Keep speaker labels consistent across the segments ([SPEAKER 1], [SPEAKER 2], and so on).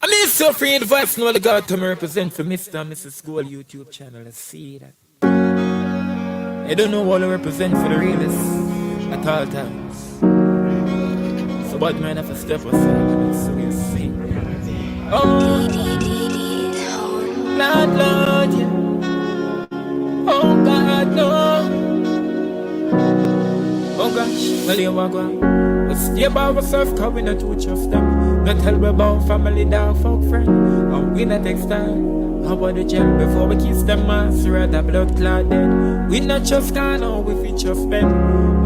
[SPEAKER 1] I mean, so free the vibes, know the God to me represent for Mr. and Mrs. Gold YouTube channel. Let's see that. I don't know what I represent for the realists at all times. So bad man have to step aside, so you see. Oh, Lord, Lord, yeah. Oh, God, no. Oh, gosh, well, you are going. But stay by ourselves, cause we not too trust them. Not tell me about family, dog, folk, friend. And we not take time. How about the gel before we kiss them mass, rather blood clot dead. We not just can or we fit just spend.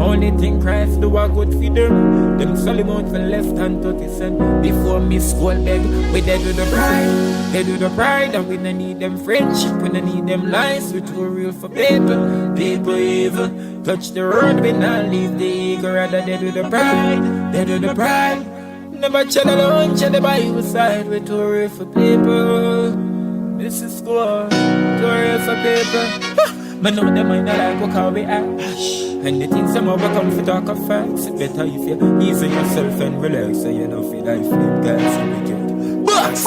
[SPEAKER 1] Only thing Christ do a good for them. Them Solomon for less than 30 cents. Before Miss Goldberg, we dead with the pride. They do the pride and we don't need them friendship. We don't need them lies. We too real for people. People evil. Touch the road, we not leave the eagle. Rather they do the pride. They do the pride. Never chat alone, chat by your side. We too real for people. This is score, stories for paper. But know them mind like what how we ash. And the things some overcome for talk of facts. It's better if you ease yourself and relax. So you don't feel like flip guys and we get box.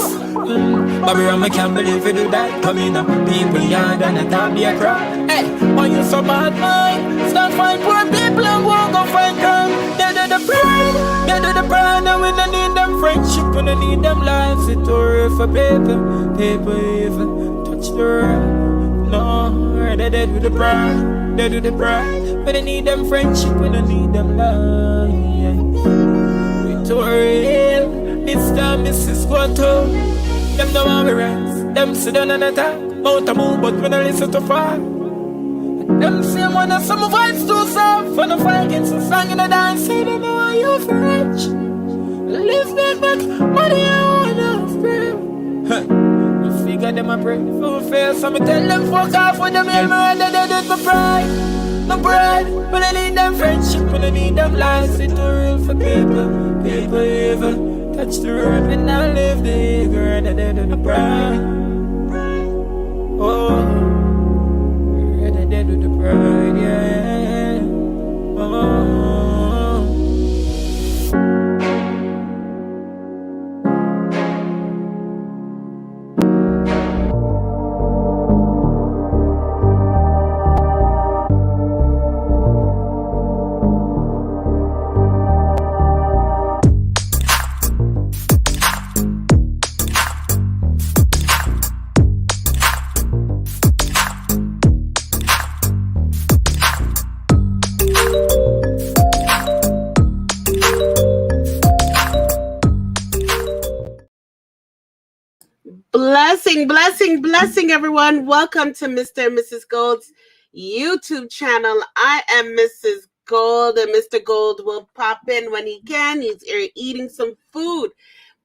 [SPEAKER 1] Bobby Ram, I can't believe you do that. Come in, people yard and I can't be a crowd. Hey, why you so bad mind? Start find poor people and won't go find crime. They do the pride, they do the pride. And we don't need them friendship, we don't need them lives. It's too real for paper, paper even touch the road. No, they do the pride, they do the pride. We don't need them friendship, we don't need them lives. It's too real, Mr. and Mrs. Quanto. Them no want me rise, them sit down and attack. Out a move, but we don't listen to far. Them same one that some vibes too soft. For the fight against the song in the dance, say they know how you for rich. Live back, money I wanna free. You figure them a pray for fail, so me tell them fuck off with them hell, man, they did my pride. My pride, but I need them friendship, but I need them lies. It's too real for people, people evil. Touch the road and I live the eagle, they did the pride. Oh. Dead with the pride, yeah. Oh.
[SPEAKER 2] Blessing, everyone. Welcome to Mr. and Mrs. Gold's YouTube channel. I am Mrs. Gold, and Mr. Gold will pop in when he can. He's eating some food.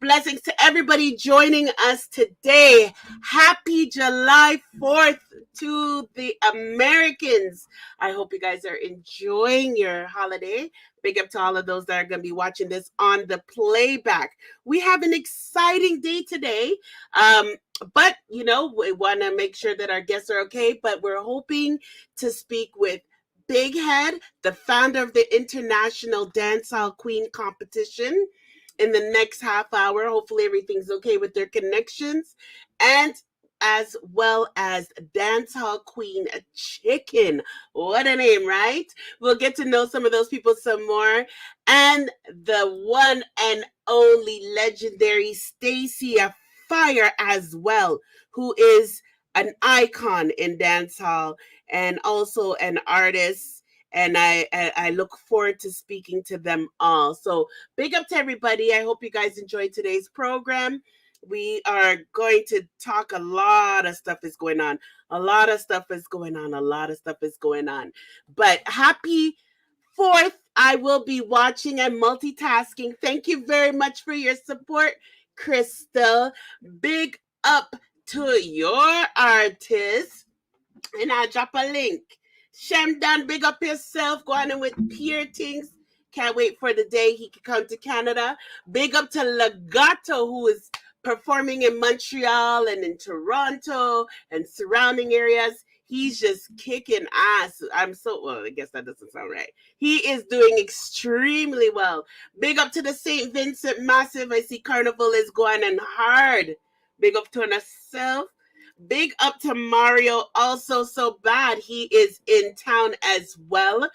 [SPEAKER 2] Blessings to everybody joining us today. Happy July 4th to the Americans. I hope you guys are enjoying your holiday. Big up to all of those that are going to be watching this on the playback. We have an exciting day today. But, we want to make sure that our guests are okay. But we're hoping to speak with Big Head, the founder of the International Dancehall Queen competition, in the next half hour. Hopefully everything's okay with their connections. And as well as Dancehall Queen Chickken. What a name, right? We'll get to know some of those people some more. And the one and only legendary Stacia Fya as well, who is an icon in dancehall and also an artist. And I look forward to speaking to them all. So big up to everybody. I hope you guys enjoyed today's program. We are going to talk. A lot of stuff is going on. But happy 4th. I will be watching and multitasking. Thank you very much for your support, Crystal. Big up to your artist. And I'll drop a link. Shemdan, big up yourself. Go on in with Peer Things. Can't wait for the day he can come to Canada. Big up to Legato, who is performing in Montreal and in Toronto and surrounding areas. He's just kicking ass. I guess that doesn't sound right. He is doing extremely well. Big up to the St. Vincent Massive. I see Carnival is going in hard. Big up to herself. Big up to Mario, also so bad. He is in town as well.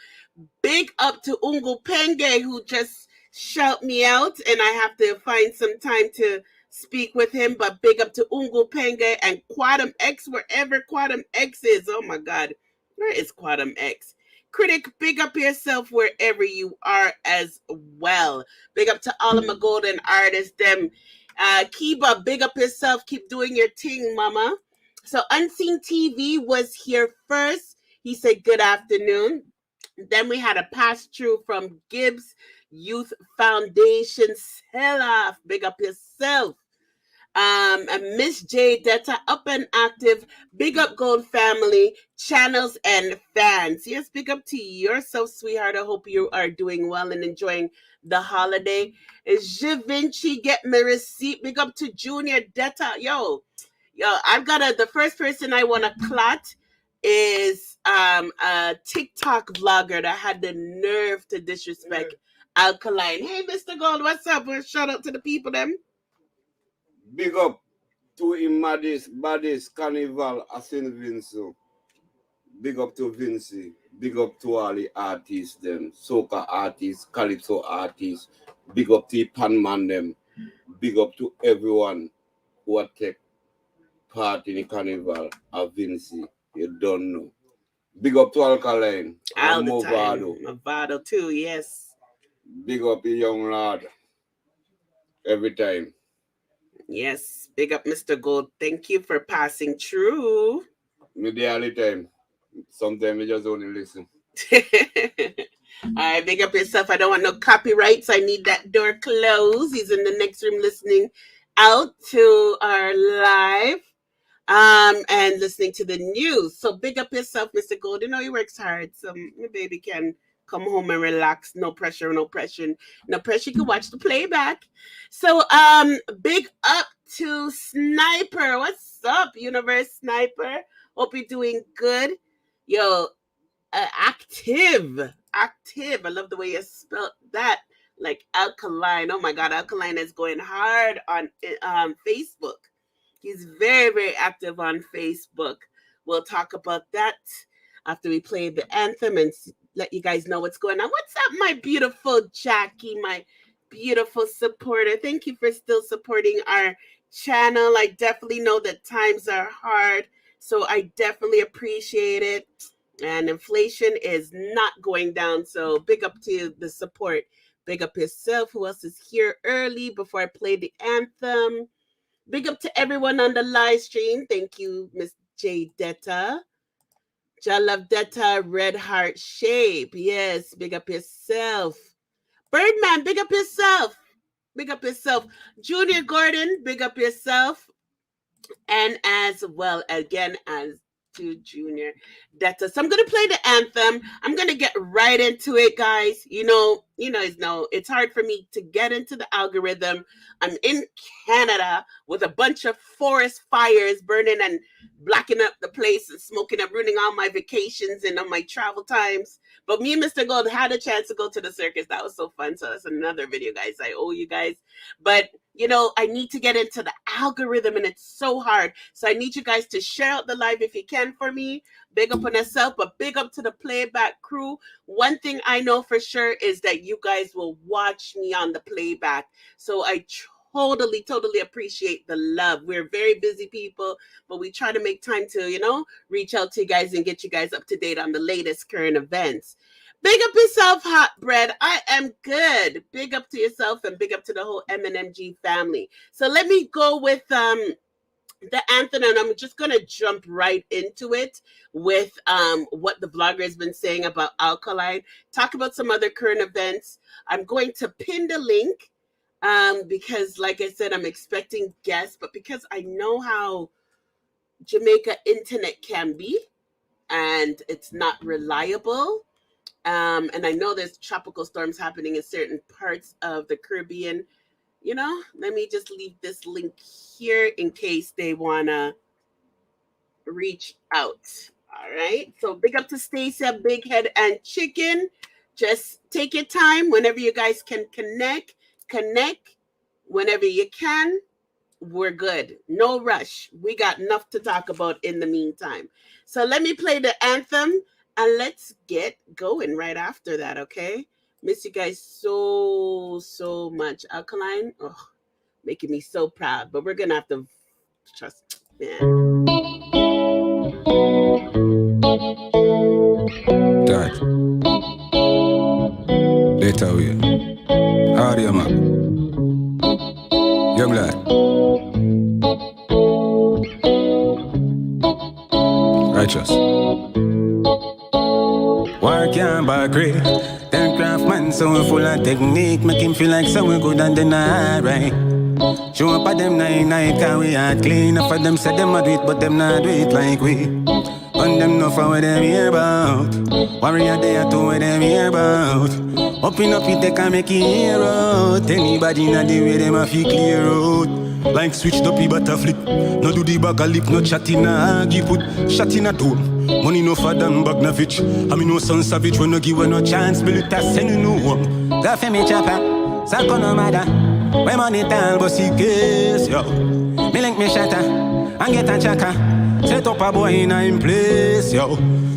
[SPEAKER 2] Big up to Ungu Penge, who just shout me out, and I have to find some time to speak with him. But big up to Ungu Penge and Quantum X, wherever Quantum X is. Oh my God, where is Quantum X? Critic, big up yourself wherever you are as well. Big up to all of my golden artists. Them, Kiba, big up yourself. Keep doing your thing, mama. So Unseen TV was here first. He said good afternoon. Then we had a pass through from Gibbs Youth Foundation. Sell off. Big up yourself. And Miss Jada, up and active. Big up Gold Family, channels and fans. Yes, big up to yourself, sweetheart. I hope you are doing well and enjoying the holiday. Je Vinci, get my receipt. Big up to Junior Detta. Yo, I've got the first person I want to clot is a TikTok vlogger that had the nerve to disrespect Alkaline. Hey, Mr. Gold, what's up? Well, shout out to the people, them.
[SPEAKER 3] Big up to him, baddest Carnival, Asin Vinci. Big up to Vinci. Big up to all the artists, them. Soca artists, Calypso artists. Big up to Panman, them. Big up to everyone who take part in the Carnival of Vinci. You don't know. Big up to Alkaline.
[SPEAKER 2] All the time. Movado too, yes.
[SPEAKER 3] Big up the young lad. Every time.
[SPEAKER 2] Yes. Big up Mr. Gold. Thank you for passing through.
[SPEAKER 3] Me there all the time. Sometimes I just only listen.
[SPEAKER 2] All right, big up yourself. I don't want no copyrights. I need that door closed. He's in the next room listening out to our live. And listening to the news. So big up yourself, Mr. Gold. You know he works hard, so my baby can come home and relax. No pressure, no pressure, no pressure. You can watch the playback. So big up to Sniper. What's up, Universe Sniper? Hope you're doing good. Yo, active. I love the way you spelled that. Like Alkaline. Oh my God, Alkaline is going hard on Facebook. He's very, very active on Facebook. We'll talk about that after we play the anthem and let you guys know what's going on. What's up, my beautiful Jackie, my beautiful supporter? Thank you for still supporting our channel. I definitely know that times are hard, so I definitely appreciate it. And inflation is not going down, so big up to the support. Big up yourself. Who else is here early before I play the anthem? Big up to everyone on the live stream. Thank you, Miss J Detta. Jalove Detta, Red Heart Shape. Yes, big up yourself. Birdman, big up yourself. Big up yourself. Junior Gordon, big up yourself. And as well, again, as to Junior Detta. So I'm going to play the anthem. I'm going to get right into it, guys. It's hard for me to get into the algorithm. I'm in Canada with a bunch of forest fires burning and blacking up the place and smoking up, ruining all my vacations and on my travel times. But me and Mr. Gold had a chance to go to the circus. That was so fun. So that's another video, guys. I owe you guys. But I need to get into the algorithm and it's so hard. So I need you guys to share out the live if you can for me. Big up on yourself, but big up to the playback crew. One thing I know for sure is that you guys will watch me on the playback. So I totally appreciate the love. We're very busy people, but we try to make time to, reach out to you guys and get you guys up to date on the latest current events. Big up yourself, Hot Bread. I am good. Big up to yourself and big up to the whole M&MG family. So let me go with the anthem, and I'm just going to jump right into it with what the vlogger has been saying about Alkaline. Talk about some other current events. I'm going to pin the link because, like I said, I'm expecting guests, but because I know how Jamaica internet can be and it's not reliable. And I know there's tropical storms happening in certain parts of the Caribbean. Let me just leave this link here in case they want to reach out. All right. So big up to Stacia, Big Head, and Chickken. Just take your time whenever you guys can connect whenever you can. We're good. No rush. We got enough to talk about in the meantime. So let me play the anthem and let's get going right after that, okay? Miss you guys so much. Alkaline, making me so proud. But we're going to have to trust, man.
[SPEAKER 4] Dad. Later we. How are you, man? Young lad. Righteous. Work and back great. Then craft man so full of technique. Make him feel like someone good and then alright. Show up at them night, cause we are clean. Enough of them say them a do it, but them not do it like we. On them know for what them hear about. Warrior there to what them hear about. Open up it, they can make it hear out. Anybody not the way them a feel clear out. Like switched up, but a flip. No do the back a lip, no chat in a hag. You put shot in a tone. Money no for them bag na fitch. I mean no son savage when no give no chance. Me look at send you no one. Got for me chopper, Sako no matter. When money tall, but see case, yo. Me link me shatter, and get a chaka. Set up a boy in a place, yo.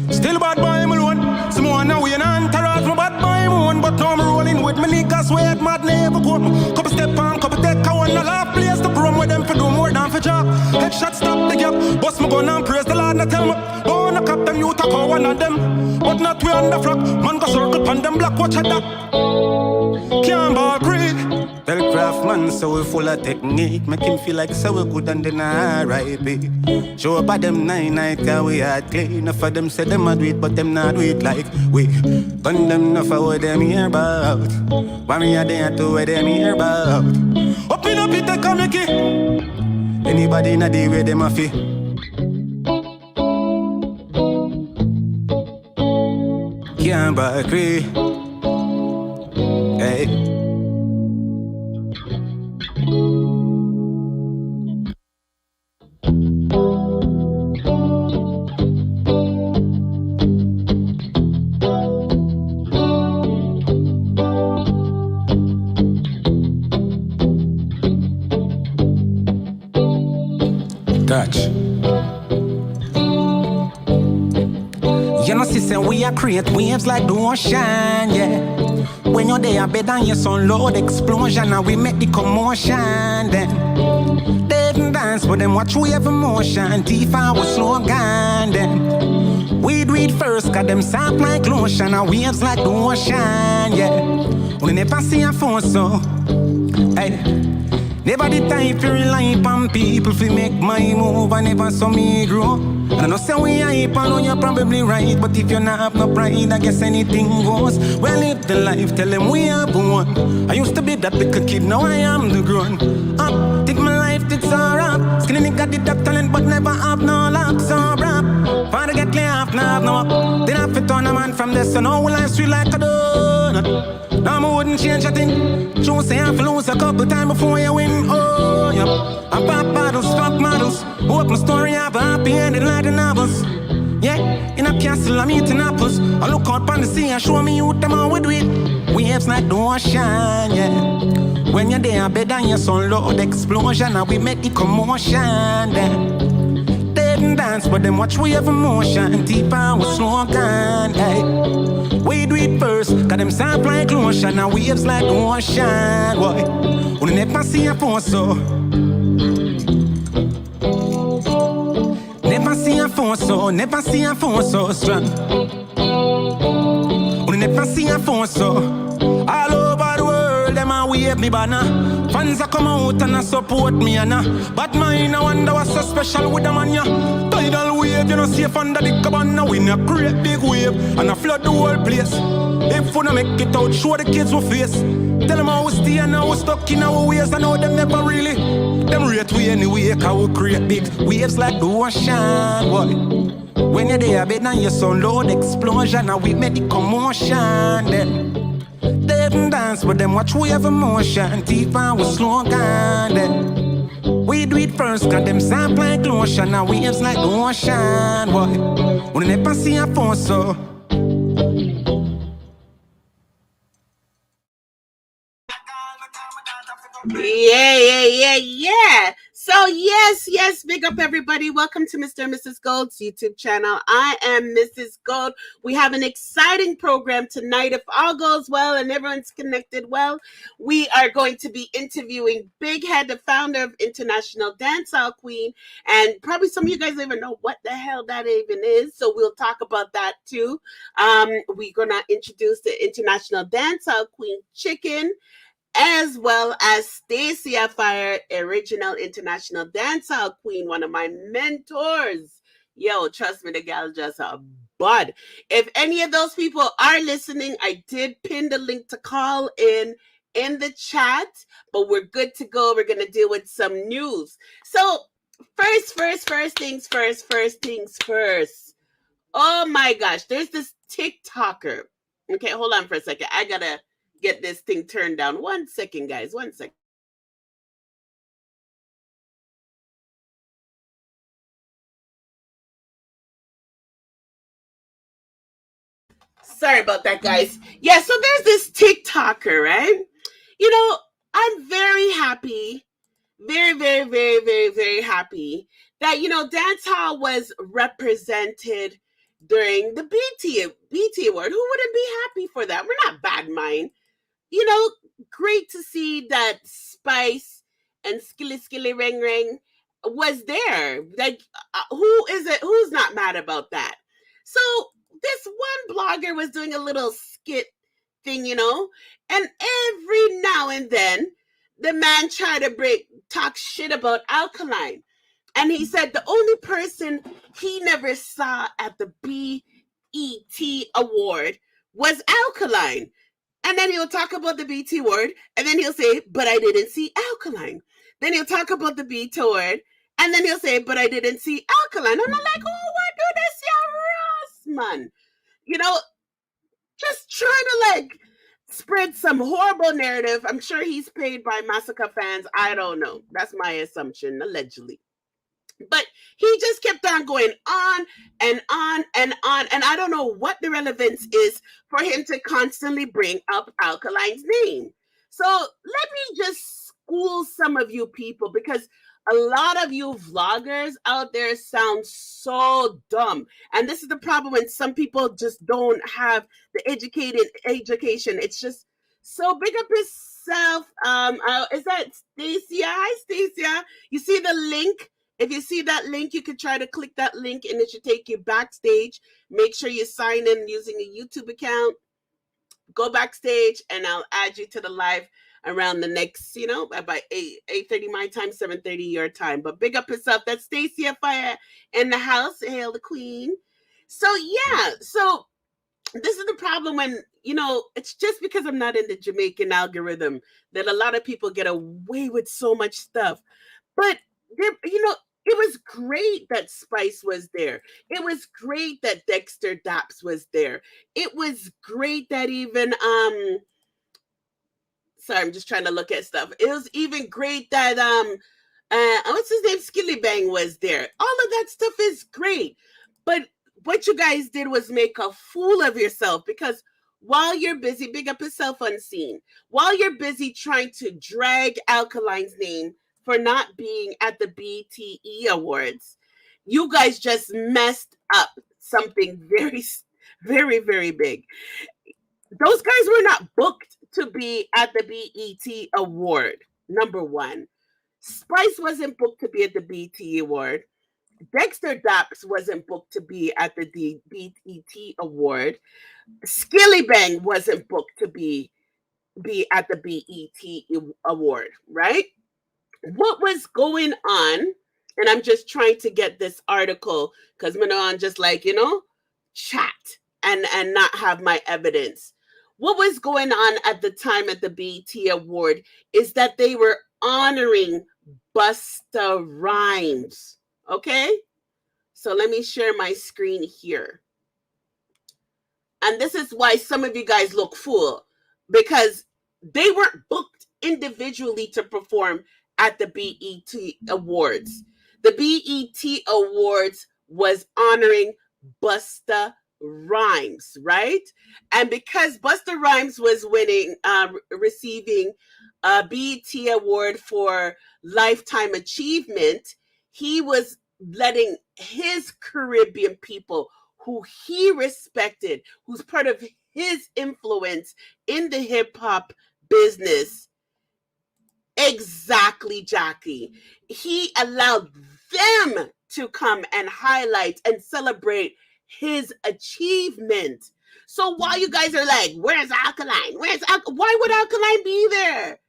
[SPEAKER 4] Still bad boy, me alone. Someone a win and entourage, me bad boy, me one. But now I'm rolling with me niggas, sweat, mad never come. Couple step on, couple take, I want a laugh place. The room with them for do more than for job. Headshot stop the gap, bust me gun and praise the Lord, not tell me. Born a captain, you talk on one of them. But not we on the flock, man go circle pan them black, watch at that. Can't ball creek. Tell craftsman so we full of technique. Make him feel like so we good and then alright, babe. Show up at them night, cause we hard clean. Enough of them say them a do it, but them not do it like we. Gun them enough of what them hear about. Warrior there to what them hear about. Open up it, take a Mickey. Anybody not the way them a feel. Can't back free. Hey. Touch. You know, sister, we are create waves like the ocean, yeah. When you're there, better than your sun load explosion, and we make the commotion, then. They didn't dance, but them watch wave emotion. T5 was slogan, then. We do it first, cause them soft like lotion, and waves like the ocean, yeah. We never see a phone, so, hey. Never the time to rely on people to make my move, and never saw me grow. And I know say we hype, I know you're probably right, but if you not have no pride, I guess anything goes. Well, live the life, tell them we are born. I used to be that little kid, now I am the grown up. Think my life did so rap. Skinny nigga did that talent, but never have no luck, so rap. Father get lay off, now have no up. Then I fit on a man from this, so now life sweet like a donut. Now I wouldn't change a thing. True say I have to lose a couple times before you win. Oh, yep. I pop bottles, fuck models. Hope my story have a happy ending like the novels. Yeah, in a castle I'm eating apples. I look out on the sea and show me what them all we do it. Waves like the ocean, yeah. When you're there, better than your sun load explosion, and we make the commotion, then. They didn't dance, but them watch wave emotion. T-Power was slogan, hey. We do it first, cause them soft like lotion, and waves like the ocean, boy. We never see a phone so. Never see a phone so, never see a phone so strong. We never see a phone so. All over the world, them a wave me banner. Fans a come out and a support me and but mine, I wonder what's so special with them and ya. Tidal wave, you know safe under the cabana. We a great big wave and a flood the whole place. If we no make it out, show the kids we face. Tell them how we stay and how we stuck in our ways. I know them never really. Them rate we anyway, cause we create big waves like the ocean, boy. When you're there, better than your sun load explosion, and we make the commotion, then. They didn't dance, but them watch wave emotion. T5 was slogan, then. We do it first, cause them sound like lotion and waves like the ocean, boy. We never see a phone, so.
[SPEAKER 2] Yeah. So yes, big up everybody. Welcome to Mr. and Mrs. Gold's YouTube channel. I am Mrs. Gold. We have an exciting program tonight. If all goes well and everyone's connected well, we are going to be interviewing Big Head, the founder of International Dancehall Queen. And probably some of you guys don't even know what the hell that even is. So we'll talk about that too. We're gonna introduce the International Dancehall Queen, Chickken, as well as Stacia Fya, original international dancehall queen, one of my mentors. Yo, trust me, the gal just a bud. If any of those people are listening, I did pin the link to call in the chat, but we're good to go. We're gonna deal with some news. So first things first. Oh my gosh, there's this TikToker. Okay, hold on for a second. I gotta get this thing turned down. 1 second, guys. 1 second. Sorry about that, guys. Yeah, so there's this TikToker, right? You know, I'm very happy, very happy that, you know, dancehall was represented during the BT Award. Who wouldn't be happy for that? We're not bad mind. You know, great to see that Spice and Skilly Ring Ring was there. Like, who is it? Who's not mad about that? So this one blogger was doing a little skit thing, you know, and every now and then the man tried to talk shit about Alkaline. And he said the only person he never saw at the BET Award was Alkaline. And then he'll talk about the BT word, and then he'll say, but I didn't see Alkaline. Then he'll talk about the BT word, and then he'll say, but I didn't see Alkaline. And I'm like, oh, what do this, your Ross, man? You know, just trying to like spread some horrible narrative. I'm sure he's paid by Masicaka fans. I don't know. That's my assumption, allegedly. But he just kept on going on and on and on. And I don't know what the relevance is for him to constantly bring up Alkaline's name. So let me just school some of you people, because a lot of you vloggers out there sound so dumb. And this is the problem when some people just don't have the education. It's just so big up yourself. Is that Stacia? Hi, Stacia. You see the link? If you see that link, you can try to click that link and it should take you backstage. Make sure you sign in using a YouTube account. Go backstage and I'll add you to the live around the next, you know, by 8:30 my time, 7:30 your time. But big up yourself. That's Stacia Fya in the house. Hail the queen. So yeah, so this is the problem when, you know, it's just because I'm not in the Jamaican algorithm that a lot of people get away with so much stuff. But you know, it was great that Spice was there. It was great that Dexter Daps was there. It was great that even sorry, I'm just trying to look at stuff. It was even great that what's his name? Skilly Bang was there. All of that stuff is great. But what you guys did was make a fool of yourself, because while you're busy, big up yourself unseen, while you're busy trying to drag Alkaline's name for not being at the BTE Awards, you guys just messed up something very big. Those guys were not booked to be at the BET Award, number one. Spice wasn't booked to be at the BET Award. Dexter Daps wasn't booked to be at the BET Award. Skilly Bang wasn't booked to be at the BET Award, right? What was going on? And I'm just trying to get this article because I'm just like, you know, chat and not have my evidence. What was going on at the time at the BET Award is that they were honoring Busta Rhymes. Okay? So let me share my screen here. And this is why some of you guys look fool, because they weren't booked individually to perform at the BET Awards. The BET Awards was honoring Busta Rhymes, right? And because Busta Rhymes was winning, receiving a BET Award for Lifetime Achievement, he was letting his Caribbean people who he respected, who's part of his influence in the hip hop business, exactly, Jackie. He allowed them to come and highlight and celebrate his achievement. So while you guys are like, where's Alkaline? Why would Alkaline be there?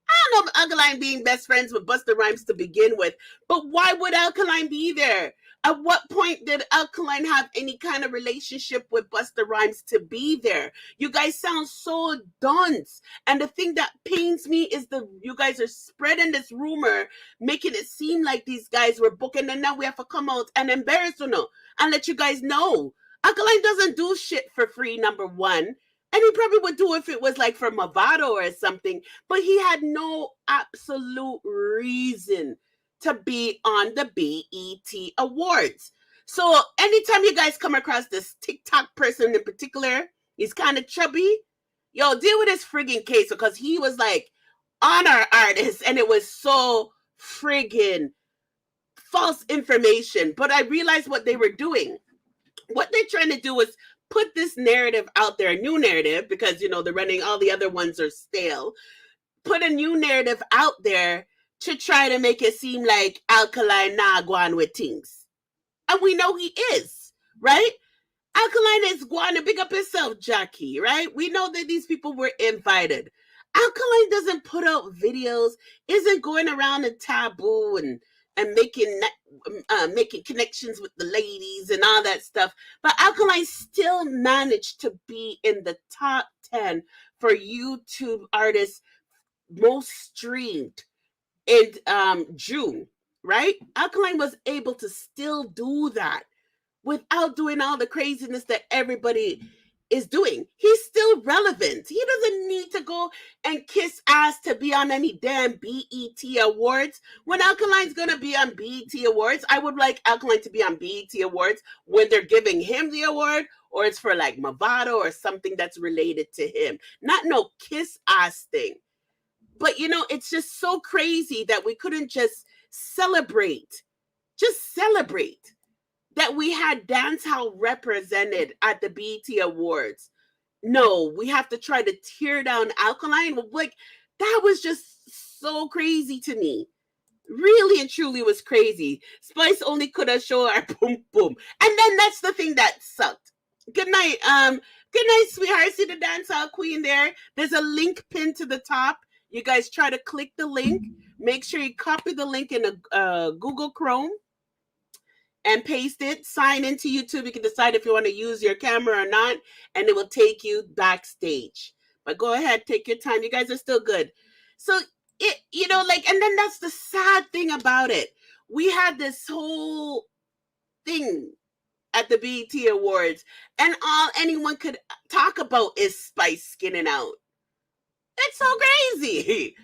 [SPEAKER 2] I don't know if Alkaline being best friends with Busta Rhymes to begin with, but why would Alkaline be there? At what point did Alkaline have any kind of relationship with Busta Rhymes to be there? You guys sound so dunce. And the thing that pains me is you guys are spreading this rumor, making it seem like these guys were booking, and now we have to come out and embarrass you and let you guys know. Alkaline doesn't do shit for free, number one. And he probably would do if it was like for Movado or something, but he had no absolute reason to be on the BET Awards. So anytime you guys come across this TikTok person in particular, he's kind of chubby, yo, deal with this friggin' case, because he was like on our artists and it was so friggin' false information. But I realized what they were doing. What they're trying to do is put this narrative out there, a new narrative, because, they're running, all the other ones are stale. Put a new narrative out there to try to make it seem like Alkaline not going with things. And we know he is, right? Alkaline is going to big up himself, Jackie, right? We know that these people were invited. Alkaline doesn't put out videos, isn't going around in Taboo and making connections with the ladies and all that stuff. But Alkaline still managed to be in the top 10 for YouTube artists most streamed in June, right? Alkaline was able to still do that without doing all the craziness that everybody is doing. He's still relevant. He doesn't need to go and kiss ass to be on any damn BET Awards. When Alkaline's gonna be on BET Awards, I would like Alkaline to be on BET Awards when they're giving him the award, or it's for like Movado or something that's related to him. Not no kiss ass thing. But it's just so crazy that we couldn't just celebrate that we had dancehall represented at the BET Awards. No, we have to try to tear down Alkaline. Like, that was just so crazy to me. Really and truly was crazy. Spice only could have shown our boom boom. And then that's the thing that sucked. Good night. Good night, sweetheart. See the Dancehall Queen there? There's a link pinned to the top. You guys try to click the link. Make sure you copy the link in a Google Chrome and paste it. Sign into YouTube. You can decide if you want to use your camera or not, and it will take you backstage. But go ahead, take your time. You guys are still good. So and then that's the sad thing about it. We had this whole thing at the BET Awards, and all anyone could talk about is Spice skinning out. It's so crazy.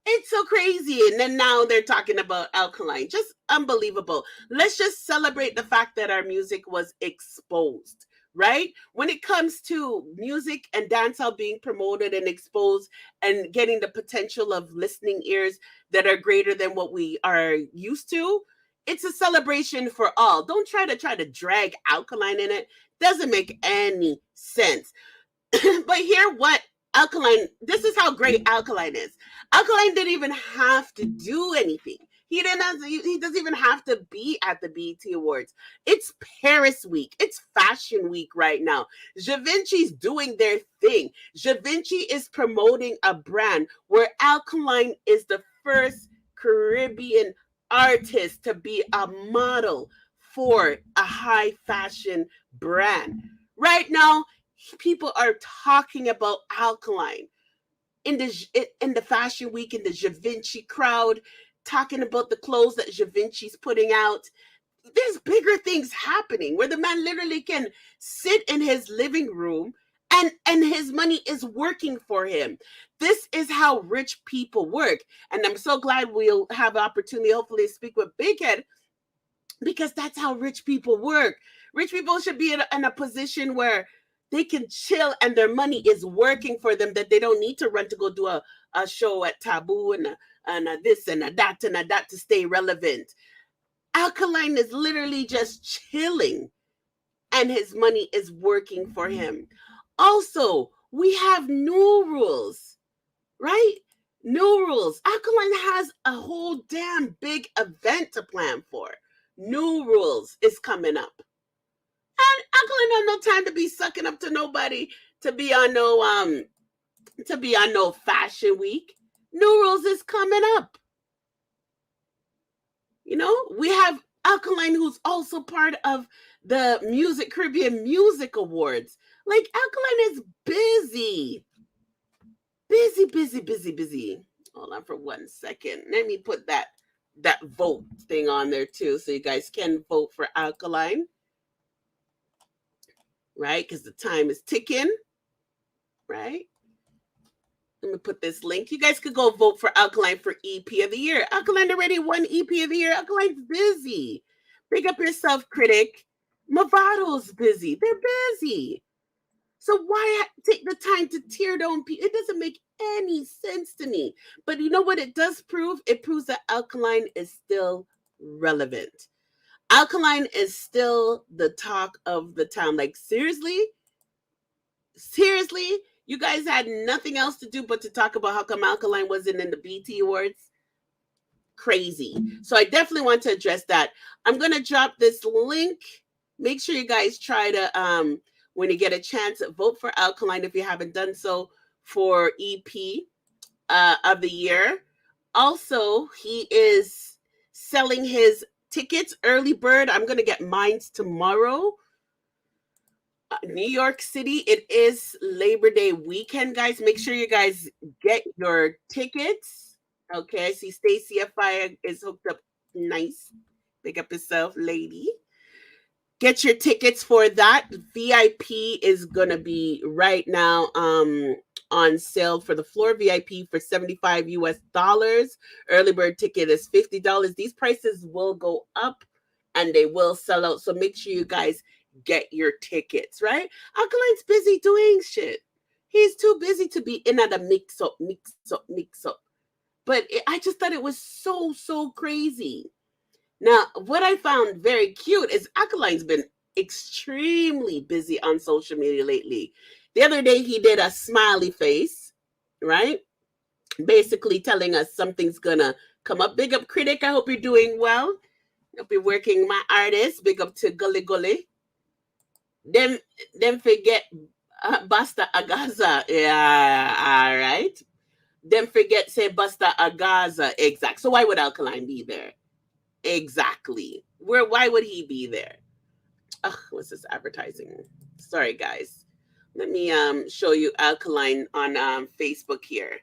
[SPEAKER 2] It's so crazy. And then now they're talking about Alkaline. Just unbelievable. Let's just celebrate the fact that our music was exposed, right? When it comes to music and dancehall being promoted and exposed and getting the potential of listening ears that are greater than what we are used to, it's a celebration for all. Don't try to drag Alkaline in it. Doesn't make any sense. But hear what Alkaline, this is how great Alkaline is. Alkaline didn't even have to do anything. He doesn't even have to be at the BET Awards. It's Paris week. It's fashion week right now. Givenchy's doing their thing. Givenchy is promoting a brand where Alkaline is the first Caribbean artist to be a model for a high fashion brand. Right now, people are talking about Alkaline in the fashion week, in the Givenchy crowd, talking about the clothes that Givenchy's putting out. There's bigger things happening where the man literally can sit in his living room And his money is working for him. This is how rich people work. And I'm so glad we'll have the opportunity, hopefully, to speak with Big Head, because that's how rich people work. Rich people should be in a position where they can chill and their money is working for them, that they don't need to run to go do a show at Taboo and a this and a that to stay relevant. Alkaline is literally just chilling and his money is working for him. Also, we have new rules, right? New rules. Alkaline has a whole damn big event to plan for. New rules is coming up. And Alkaline have no time to be sucking up to nobody to be on no fashion week. New rules is coming up. You know, we have Alkaline, who's also part of the Caribbean Music Awards. Like, Alkaline is busy. Busy. Hold on for 1 second. Let me put that vote thing on there too, so you guys can vote for Alkaline. Right? Because the time is ticking. Right? Let me put this link. You guys could go vote for Alkaline for EP of the Year. Alkaline already won EP of the Year. Alkaline's busy. Big up yourself, critic. Movado's busy. They're busy. So why take the time to tear down people? It doesn't make any sense to me. But you know what it does prove? It proves that Alkaline is still relevant. Alkaline is still the talk of the town. Like, seriously? You guys had nothing else to do but to talk about how come Alkaline wasn't in the BT Awards? Crazy. So I definitely want to address that. I'm going to drop this link. Make sure you guys try to, when you get a chance, vote for Alkaline if you haven't done so for EP of the Year. Also, he is selling his tickets early bird. I'm going to get mine tomorrow. New York City, it is Labor Day weekend, guys. Make sure you guys get your tickets. Okay, I see Stacia Fya is hooked up. Nice. Pick up yourself, lady. Get your tickets for that. VIP is going to be right now on sale for the floor VIP for $75 US. Early bird ticket is $50. These prices will go up and they will sell out. So make sure you guys get your tickets, right? Alkaline's busy doing shit. He's too busy to be in at a mix up. But I just thought it was so crazy. Now, what I found very cute is Alkaline's been extremely busy on social media lately. The other day, he did a smiley face, right? Basically telling us something's gonna come up. Big up, critic. I hope you're doing well. Hope you're working, my artist. Big up to Gully. Them forget Basta Agaza. Yeah, all right. Them forget say Basta Agaza. Exact. So why would Alkaline be there? Exactly. Why would he be there? Ugh, what's this advertising? Sorry, guys. Let me show you Alkaline on Facebook here.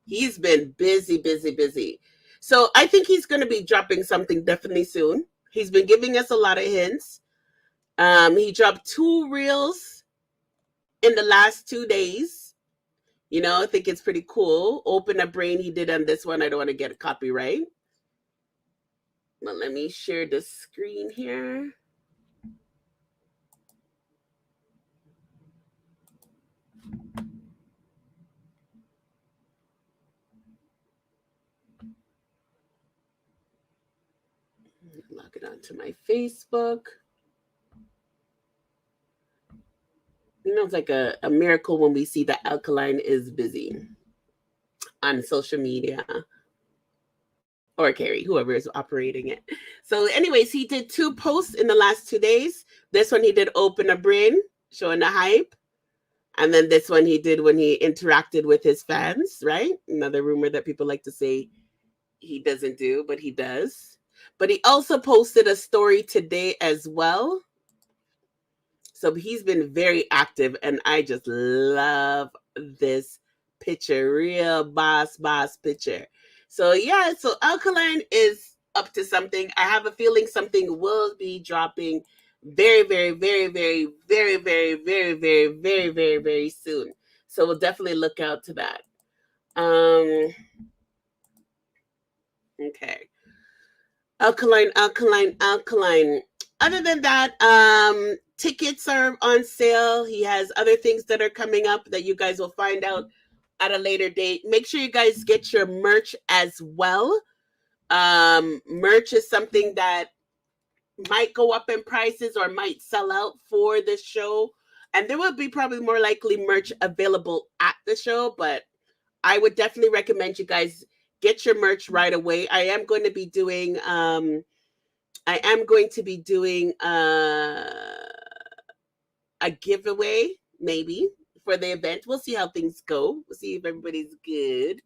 [SPEAKER 2] He's been busy. So I think he's going to be dropping something definitely soon. He's been giving us a lot of hints. He dropped 2 reels in the last 2 days. You know, I think it's pretty cool. Open a Brain he did on this one. I don't want to get a copyright. But let me share the screen here. Log it onto my Facebook. You know, it's like a miracle when we see that Alkaline is busy on social media. Or Carrie, whoever is operating it. So anyways, he did 2 posts in the last 2 days. This one he did Open a Brain, showing the hype. And then this one he did when he interacted with his fans, right? Another rumor that people like to say he doesn't do, but he does. But he also posted a story today as well. So he's been very active, and I just love this picture. Real boss picture. So yeah, so Alkaline is up to something. I have a feeling something will be dropping very, very, very, very, very, very, very, very, very, very, very soon. So we'll definitely look out to that. Okay. Alkaline. Other than that, tickets are on sale. He has other things that are coming up that you guys will find out at a later date. Make sure you guys get your merch as well. Merch is something that might go up in prices or might sell out for the show. And there will be probably more likely merch available at the show, but I would definitely recommend you guys get your merch right away. I am going to be doing a giveaway maybe for the event. We'll see how things go. We'll see if everybody's good.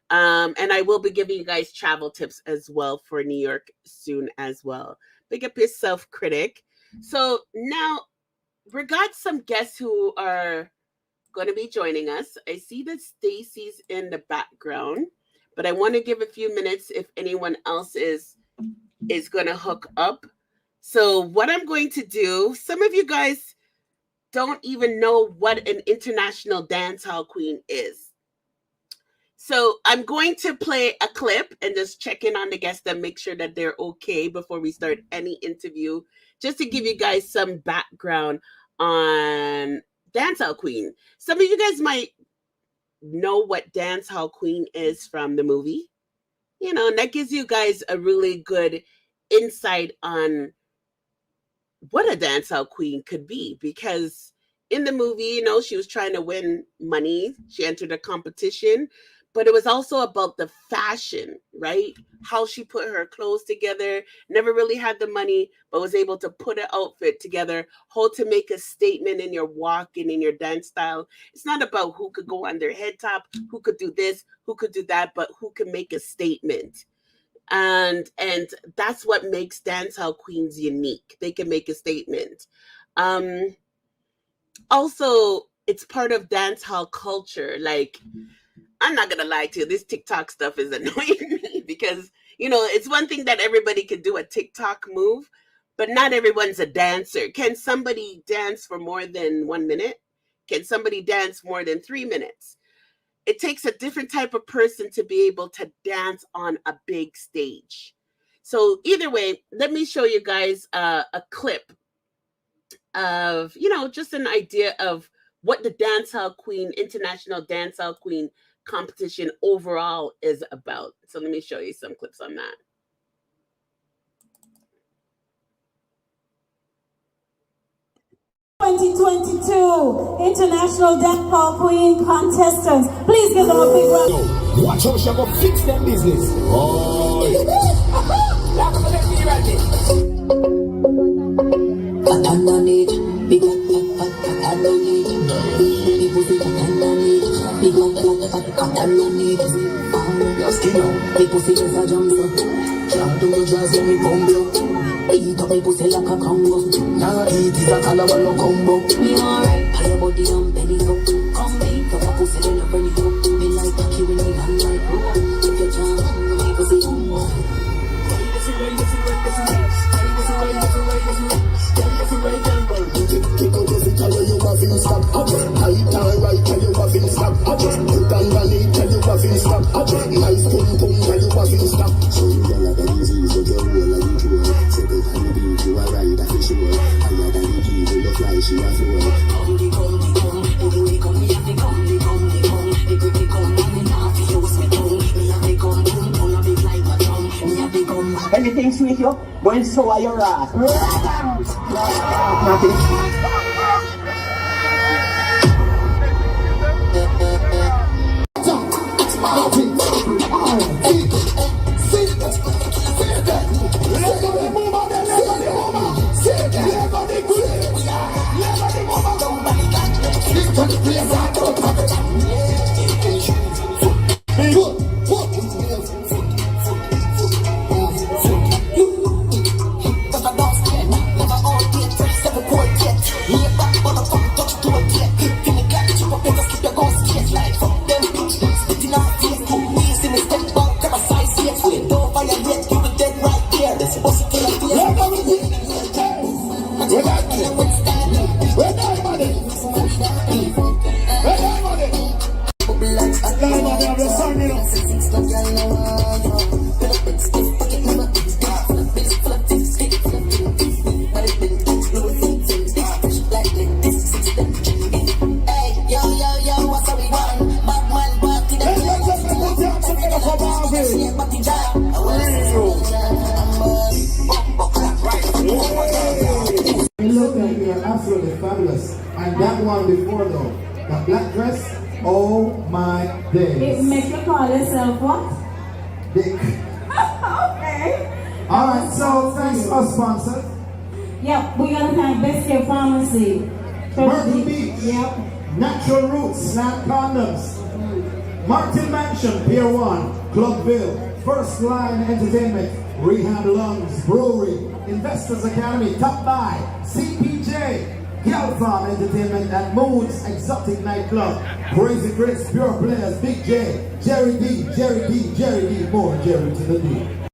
[SPEAKER 2] And I will be giving you guys travel tips as well for New York soon as well. Big up yourself, critic. So now we got some guests who are going to be joining us. I see that Stacy's in the background, but I want to give a few minutes if anyone else is going to hook up. So what I'm going to do, some of you guys don't even know what an international dancehall queen is. So I'm going to play a clip and just check in on the guests and make sure that they're okay before we start any interview, just to give you guys some background on Dancehall Queen. Some of you guys might know what Dancehall Queen is from the movie, you know, and that gives you guys a really good insight on what a dancehall queen could be, because in the movie, you know, she was trying to win money. She entered a competition, but it was also about the fashion, right? How she put her clothes together, never really had the money, but was able to put an outfit together, how to make a statement in your walk and in your dance style. It's not about who could go on their head top, who could do this, who could do that, but who can make a statement. And that's what makes dancehall queens unique. They can make a statement. Also, it's part of dancehall culture. Like, I'm not gonna lie to you, this TikTok stuff is annoying me because, you know, it's one thing that everybody can do a TikTok move, but not everyone's a dancer. Can somebody dance for more than 1 minute? Can somebody dance more than 3 minutes? It takes a different type of person to be able to dance on a big stage. So either way, let me show you guys a clip of, you know, just an idea of what the Dancehall Queen, International Dancehall Queen competition overall is about. So let me show you some clips on that.
[SPEAKER 5] 2022 International Dancehall Queen contestants. Please give them a big round.
[SPEAKER 6] Watch how she go fix them business. Oh. Eat up my pussy like a Congo. Nah, eat is a Calabalo combo. Me alright, pay your body and belly up. Come eat up a pussy, then I burn it up. Me like cocky when you hand like rope. If you can't, my pussy combo. Because if you tell you have in stop, right and right tell you have in stop. Put on the tell you have in stop. Nice pum pum tell you have in stop. So you know like a disease, but you're all like a jewel. Say the honey beat you a ride at the shore. Higher than the key, you fly, she a floor. Come, the come, we have the come, the pretty come, and the naughty use me tongue. Me have the come, pull a big like a drum. Me have the come. Anything sweet you? Well, so are your ass. Nothing. Yeah.
[SPEAKER 7] Look at you're absolutely fabulous. And that one before though, the black dress, oh my days.
[SPEAKER 5] It makes you call yourself what?
[SPEAKER 7] Dick.
[SPEAKER 5] Okay.
[SPEAKER 7] Alright, so thanks to our sponsor.
[SPEAKER 5] Yep, we gotta thank Best Care Pharmacy.
[SPEAKER 7] Myrtle Beach.
[SPEAKER 5] Yep.
[SPEAKER 7] Natural Roots, Snap Condoms. Martin Mansion, Pier 1, Clubville. First Line Entertainment, Rehab Lungs, Brewery, Investors Academy, Top Buy, CPJ, Gal Farm Entertainment, and Moods Exotic Nightclub. Crazy Chris, Pure Players, Big J, Jerry D, more Jerry to the D.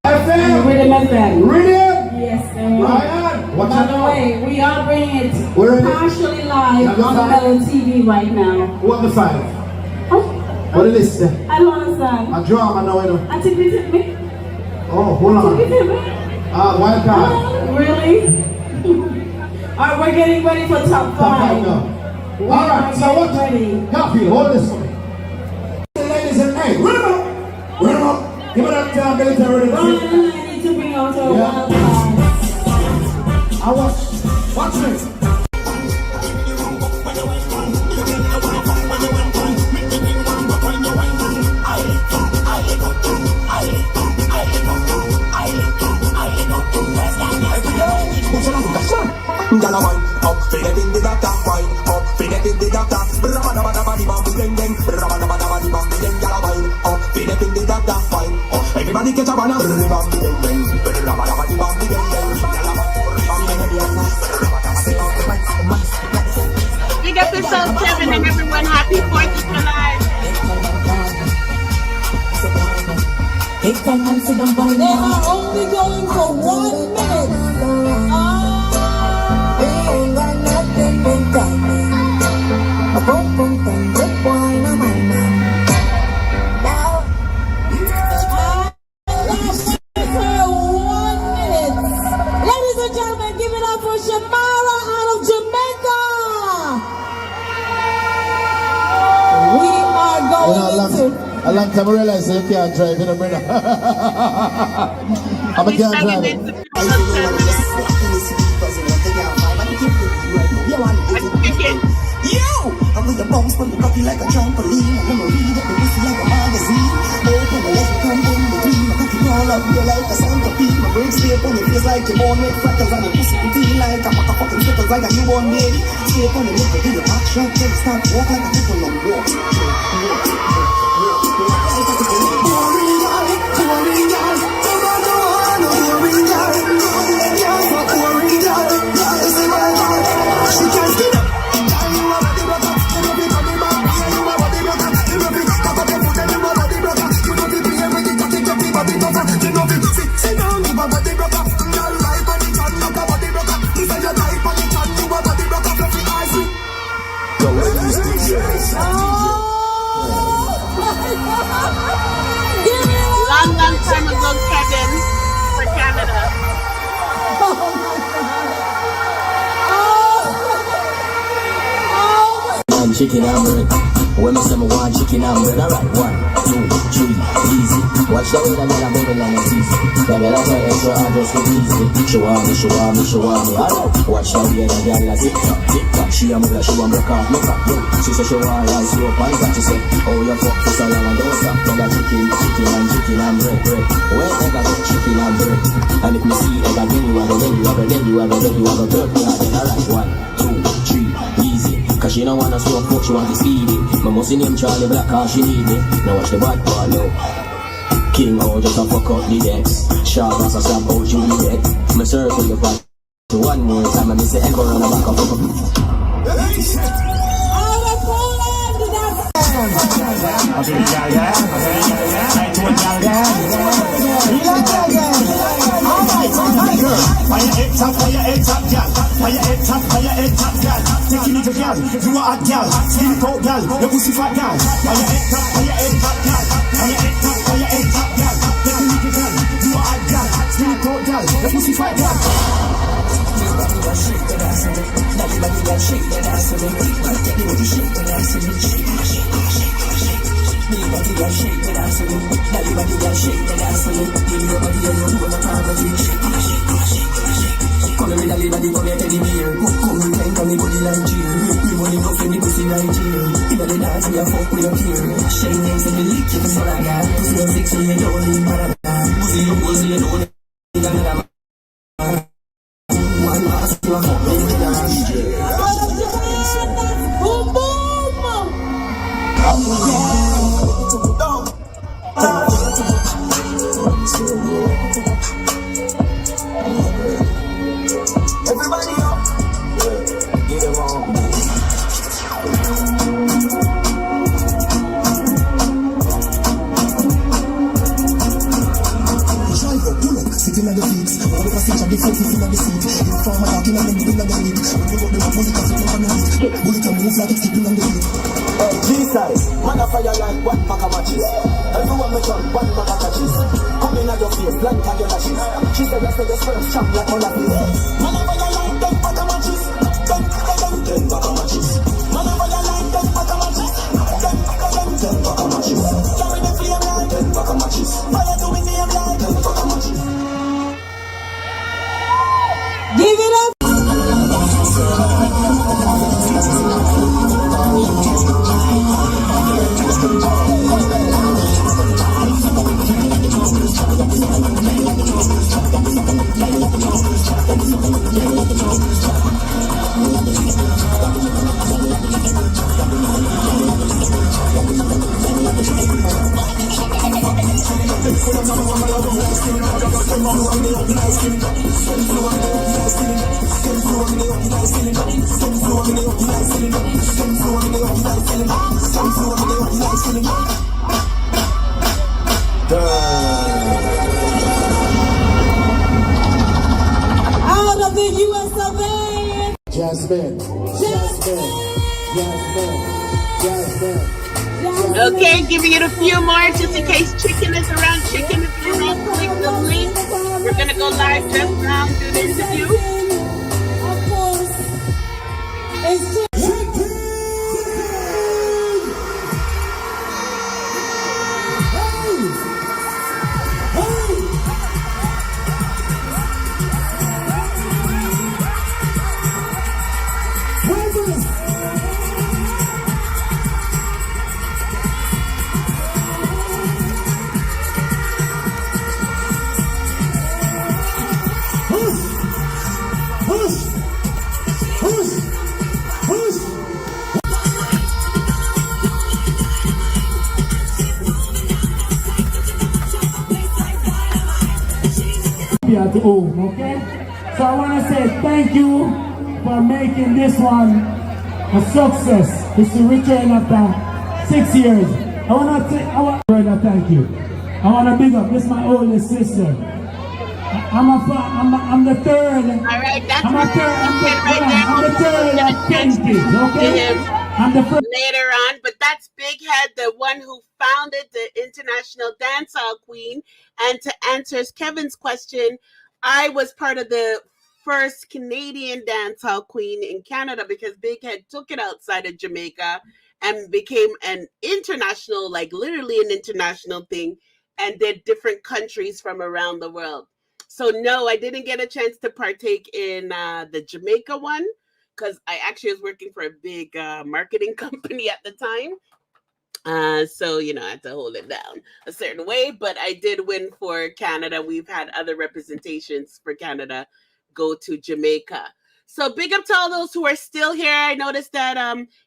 [SPEAKER 7] FM!
[SPEAKER 5] Rhythm FM.
[SPEAKER 7] Rhythm!
[SPEAKER 5] Yes, sir.
[SPEAKER 7] Ryan! What's
[SPEAKER 5] By the way, we are bringing it partially live on Melon TV right now.
[SPEAKER 7] What the 5?
[SPEAKER 5] Oh,
[SPEAKER 7] What the list there?
[SPEAKER 5] I don't understand.
[SPEAKER 7] A drama now, I know.
[SPEAKER 5] I took it to me.
[SPEAKER 7] Oh, hold on. Wild card.
[SPEAKER 5] Really? Alright, we're getting ready for top 5.
[SPEAKER 7] Top 5 now. Alright, so what?
[SPEAKER 5] Ready.
[SPEAKER 7] Garfield, hold this for me. Ladies and hey, run them up! Run them up! Give me that military rhythm.
[SPEAKER 5] Ron and I need to bring out our
[SPEAKER 7] Yeah.
[SPEAKER 5] wild card.
[SPEAKER 7] I watch me.
[SPEAKER 8] Gala wine up, fit it in the doctor, wine up, fit it in the doctor. Rabadabadabadi bam bang bang, rabadabadabadi bam bang. Gala wine up, fit it in the doctor, wine up. Everybody get a banana, bam bang bang, rabadabadi bam bang bang.
[SPEAKER 2] Big episode 7 and everyone happy 4th of July.
[SPEAKER 5] They are only going for 1 minute. Ladies and gentlemen, give it up for Shamara out of Jamaica. We are going into.
[SPEAKER 7] A long time I realized you can't drive in a minute. I can't drive it.
[SPEAKER 8] I'm with the bombs, but the cocky like a trampoline. I'm gonna read up the pussy like a magazine. Open the legs, come in between. My cocky roll up, you're like a centipede. My brain stay on your face like you're born with freckles. And the pussy routine like a pack of fucking stickers like a newborn baby. Stay on the lip, do your action, till you start walk like a people on walk.
[SPEAKER 2] Long time ago, Kevin, for Canada.
[SPEAKER 8] Chicken and bread. When I say I want chicken and bread, alright, 1, 2, 3, easy. Watch the way that girl a bubble and it's easy. The girl a try extra hard just to please me. Show me, alright. Watch the way that girl a tick tock. She a mother, she a broke off, look up, yo. She say she want rice, slow pants, and she say, oh, you fuck for so long and don't stop. Tell her chicken and bread. When I got chicken and bread, and if me see egg again, you have a turkey, alright, 1, 2, 3, easy. Cause she don't wanna slow fuck, she want to speed it. My musty name Charlie Black, cause she need me. Now watch the bad part now. King out just a fuck up the decks. Sharp as a slap out you the deck. Me circle your back to 1 more time and me say echo on the back of fuck up.
[SPEAKER 9] Taking it a gal, you are a gal, skin coat gal, your pussy fat gal. Fire head top gal, fire head top gal. Taking it a gal, you are a gal, skin coat gal, your pussy fat gal.
[SPEAKER 8] Big body girl shake the dance with me. Dolly body girl shake the dance with me. Give me your body and you move the poverty. Shake, come here with Dolly body, come here teddy bear. Come here climb on me body like cheer. We money no friend the pussy right here. Inna the dance we a fuck with your peer. Shine names and me lick you for so long. Pussy you sexy you don't need paradise. Pussy you goes you don't need another man. One ass to a fuck with the dance.
[SPEAKER 5] Boom, boom.
[SPEAKER 8] Everybody up. Get them on. Driver, pull up, sitting on the feet. All the passenger, the foot in the seat. In form of talking and then in the lead. When you go to the bullet, I sit on the seat. Bullet can move like it's keeping on the feet. G-size, man a fire like one pack of matches. Everyone make up one pack of catches. Come in at your face, blank at your lashes. She said that's the first champ like all of this. Man a fire like 10 pack of matches. 10 pack of matches. Man a fire like 10 pack of matches. 10 pack of matches. Carry the flame like 10 pack of matches. Fire to me name like 10 pack of matches.
[SPEAKER 5] Give it up. Out of the US of A.
[SPEAKER 7] Jasmine.
[SPEAKER 2] Okay, giving it a few more just in case Chickken is around. Chickken, if you're around, click the link. We're going to go live just now, do the interview.
[SPEAKER 5] Of course. It's
[SPEAKER 7] At home, okay? So I want to say thank you for making this one a success. It's the return after 6 years. I want to thank you. I want to big up. This is my oldest sister. I'm the third.
[SPEAKER 2] All right, that's
[SPEAKER 7] I'm the third of 10 kids, okay? I'm the first.
[SPEAKER 2] Later on, but that's Big Head, the one who founded the International Dancehall Queen. And to answer Kevin's question, I was part of the first Canadian Dancehall Queen in Canada because Big Head took it outside of Jamaica and became an international, like literally an international thing, and did different countries from around the world. So no, I didn't get a chance to partake in the Jamaica one because I actually was working for a big marketing company at the time. So, you know, I had to hold it down a certain way, but I did win for Canada. We've had other representations for Canada go to Jamaica. So big up to all those who are still here. I noticed that,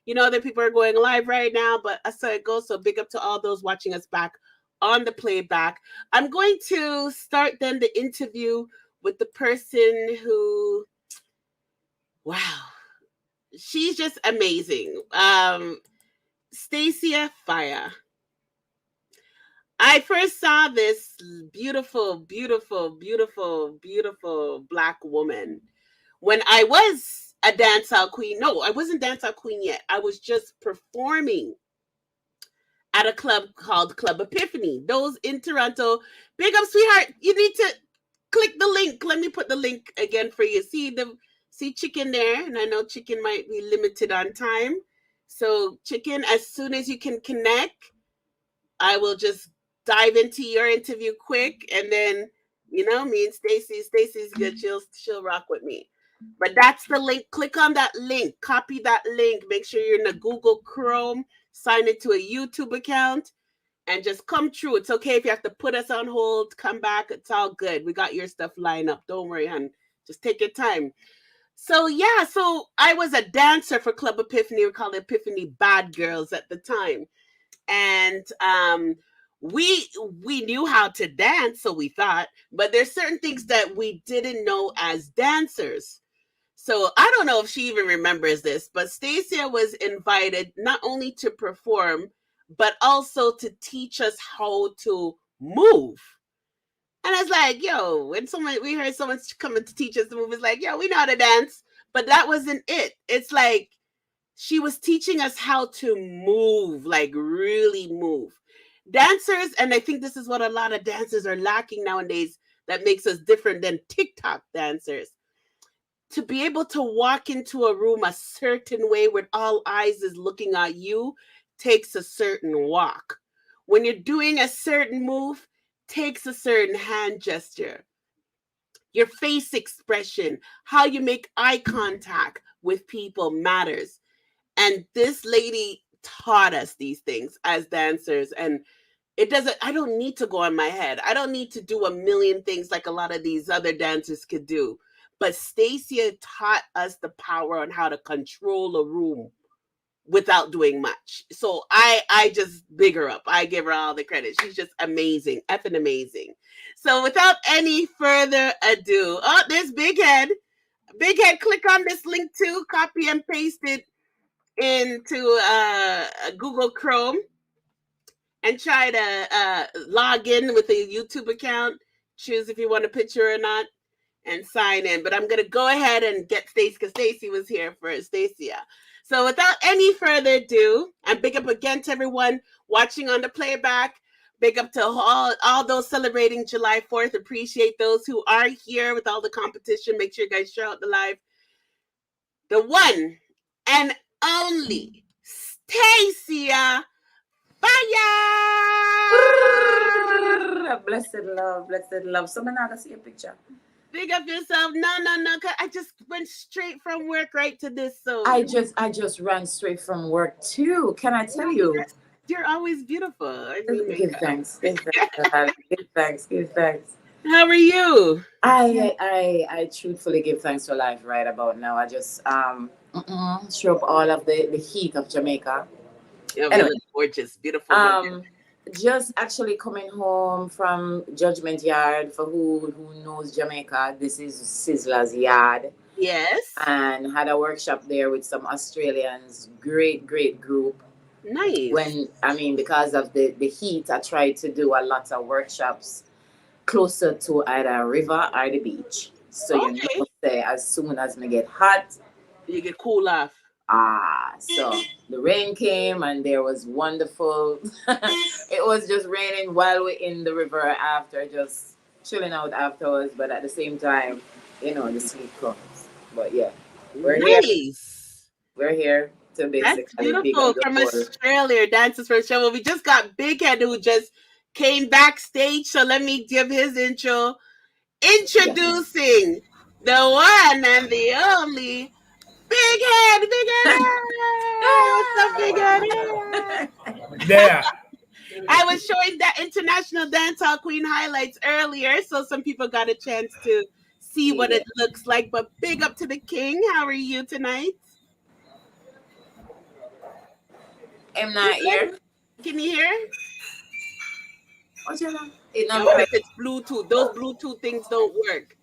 [SPEAKER 2] you know, other people are going live right now, but that's how it goes. So big up to all those watching us back on the playback. I'm going to start then the interview with the person who, wow, she's just amazing. Stacia Fya. I first saw this beautiful Black woman when I was a dancehall queen. No, I wasn't dancehall queen yet. I was just performing at a club called Club Epiphany. Those in Toronto. Big up, sweetheart. You need to click the link. Let me put the link again for you. See Chickken there, and I know Chickken might be limited on time. So Chickken, as soon as you can connect, I will just dive into your interview quick, and then me and Stacy's good. She'll rock with me. But that's the link. Click on that link. Copy that link. Make sure you're in the Google Chrome. Sign into a YouTube account, and just come true. It's okay if you have to put us on hold. Come back. It's all good. We got your stuff lined up. Don't worry, hon. Just take your time. So yeah, so I was a dancer for Club Epiphany. We called it Epiphany Bad Girls at the time, and we knew how to dance, so we thought. But there's certain things that we didn't know as dancers. So I don't know if she even remembers this, but Stacia was invited not only to perform, but also to teach us how to move. And I was like, yo, when we heard someone coming to teach us to move, it's like, yo, we know how to dance. But that wasn't it. It's like she was teaching us how to move, like really move. Dancers, and I think this is what a lot of dancers are lacking nowadays that makes us different than TikTok dancers. To be able to walk into a room a certain way where all eyes is looking at you takes a certain walk. When you're doing a certain move, takes a certain hand gesture. Your face expression, how you make eye contact with people matters. And this lady taught us these things as dancers. And I don't need to go on my head. I don't need to do a million things like a lot of these other dancers could do. But Stacia taught us the power on how to control a room without doing much. So I just big her up. I give her all the credit. She's just amazing, effing amazing. So without any further ado, there's Big Head. Big Head, click on this link too. Copy and paste it into Google Chrome and try to log in with a YouTube account. Choose if you want a picture or not, and sign in. But I'm going to go ahead and get Stacy, because Stacy was here first, Stacia. So without any further ado, and big up again to everyone watching on the playback. Big up to all those celebrating July 4th. Appreciate those who are here with all the competition. Make sure you guys share out the live. The one and only Stacia Fya.
[SPEAKER 10] Blessed love. Someone now see a picture.
[SPEAKER 2] Big up yourself. No. I just went straight from work right to this. So
[SPEAKER 10] I just ran straight from work too. Can I tell you?
[SPEAKER 2] You're always beautiful. I mean,
[SPEAKER 10] give thanks. Give thanks.
[SPEAKER 2] How are you?
[SPEAKER 10] I truthfully give thanks for life right about now. I just show up all of the heat of Jamaica.
[SPEAKER 2] Yeah, anyway, gorgeous, beautiful.
[SPEAKER 10] Just actually coming home from Judgment Yard. For who knows Jamaica, this is Sizzla's yard.
[SPEAKER 2] Yes.
[SPEAKER 10] And had a workshop there with some Australians. Great group.
[SPEAKER 2] Nice.
[SPEAKER 10] Because of the heat, I tried to do a lot of workshops closer to either a river or the beach. So you know, say as soon as me get hot,
[SPEAKER 2] you get cool off.
[SPEAKER 10] So the rain came and there was wonderful. It was just raining while we're in the river after, just chilling out afterwards. But at the same time, the sleep comes. But yeah, we're here. We're here to basically.
[SPEAKER 2] That's beautiful. From Australia, Dances from Australia. Well, we just got Big Head who just came backstage. So let me give his intro. Introducing the one and the only Big Head. What's up, Big Head?
[SPEAKER 11] There.
[SPEAKER 2] I was showing that International Dancehall Queen highlights earlier, so some people got a chance to see what it looks like. But big up to the king. How are you tonight?
[SPEAKER 10] I'm not here.
[SPEAKER 2] Can you hear?
[SPEAKER 10] What's your name?
[SPEAKER 2] If it's Bluetooth, those Bluetooth things don't work.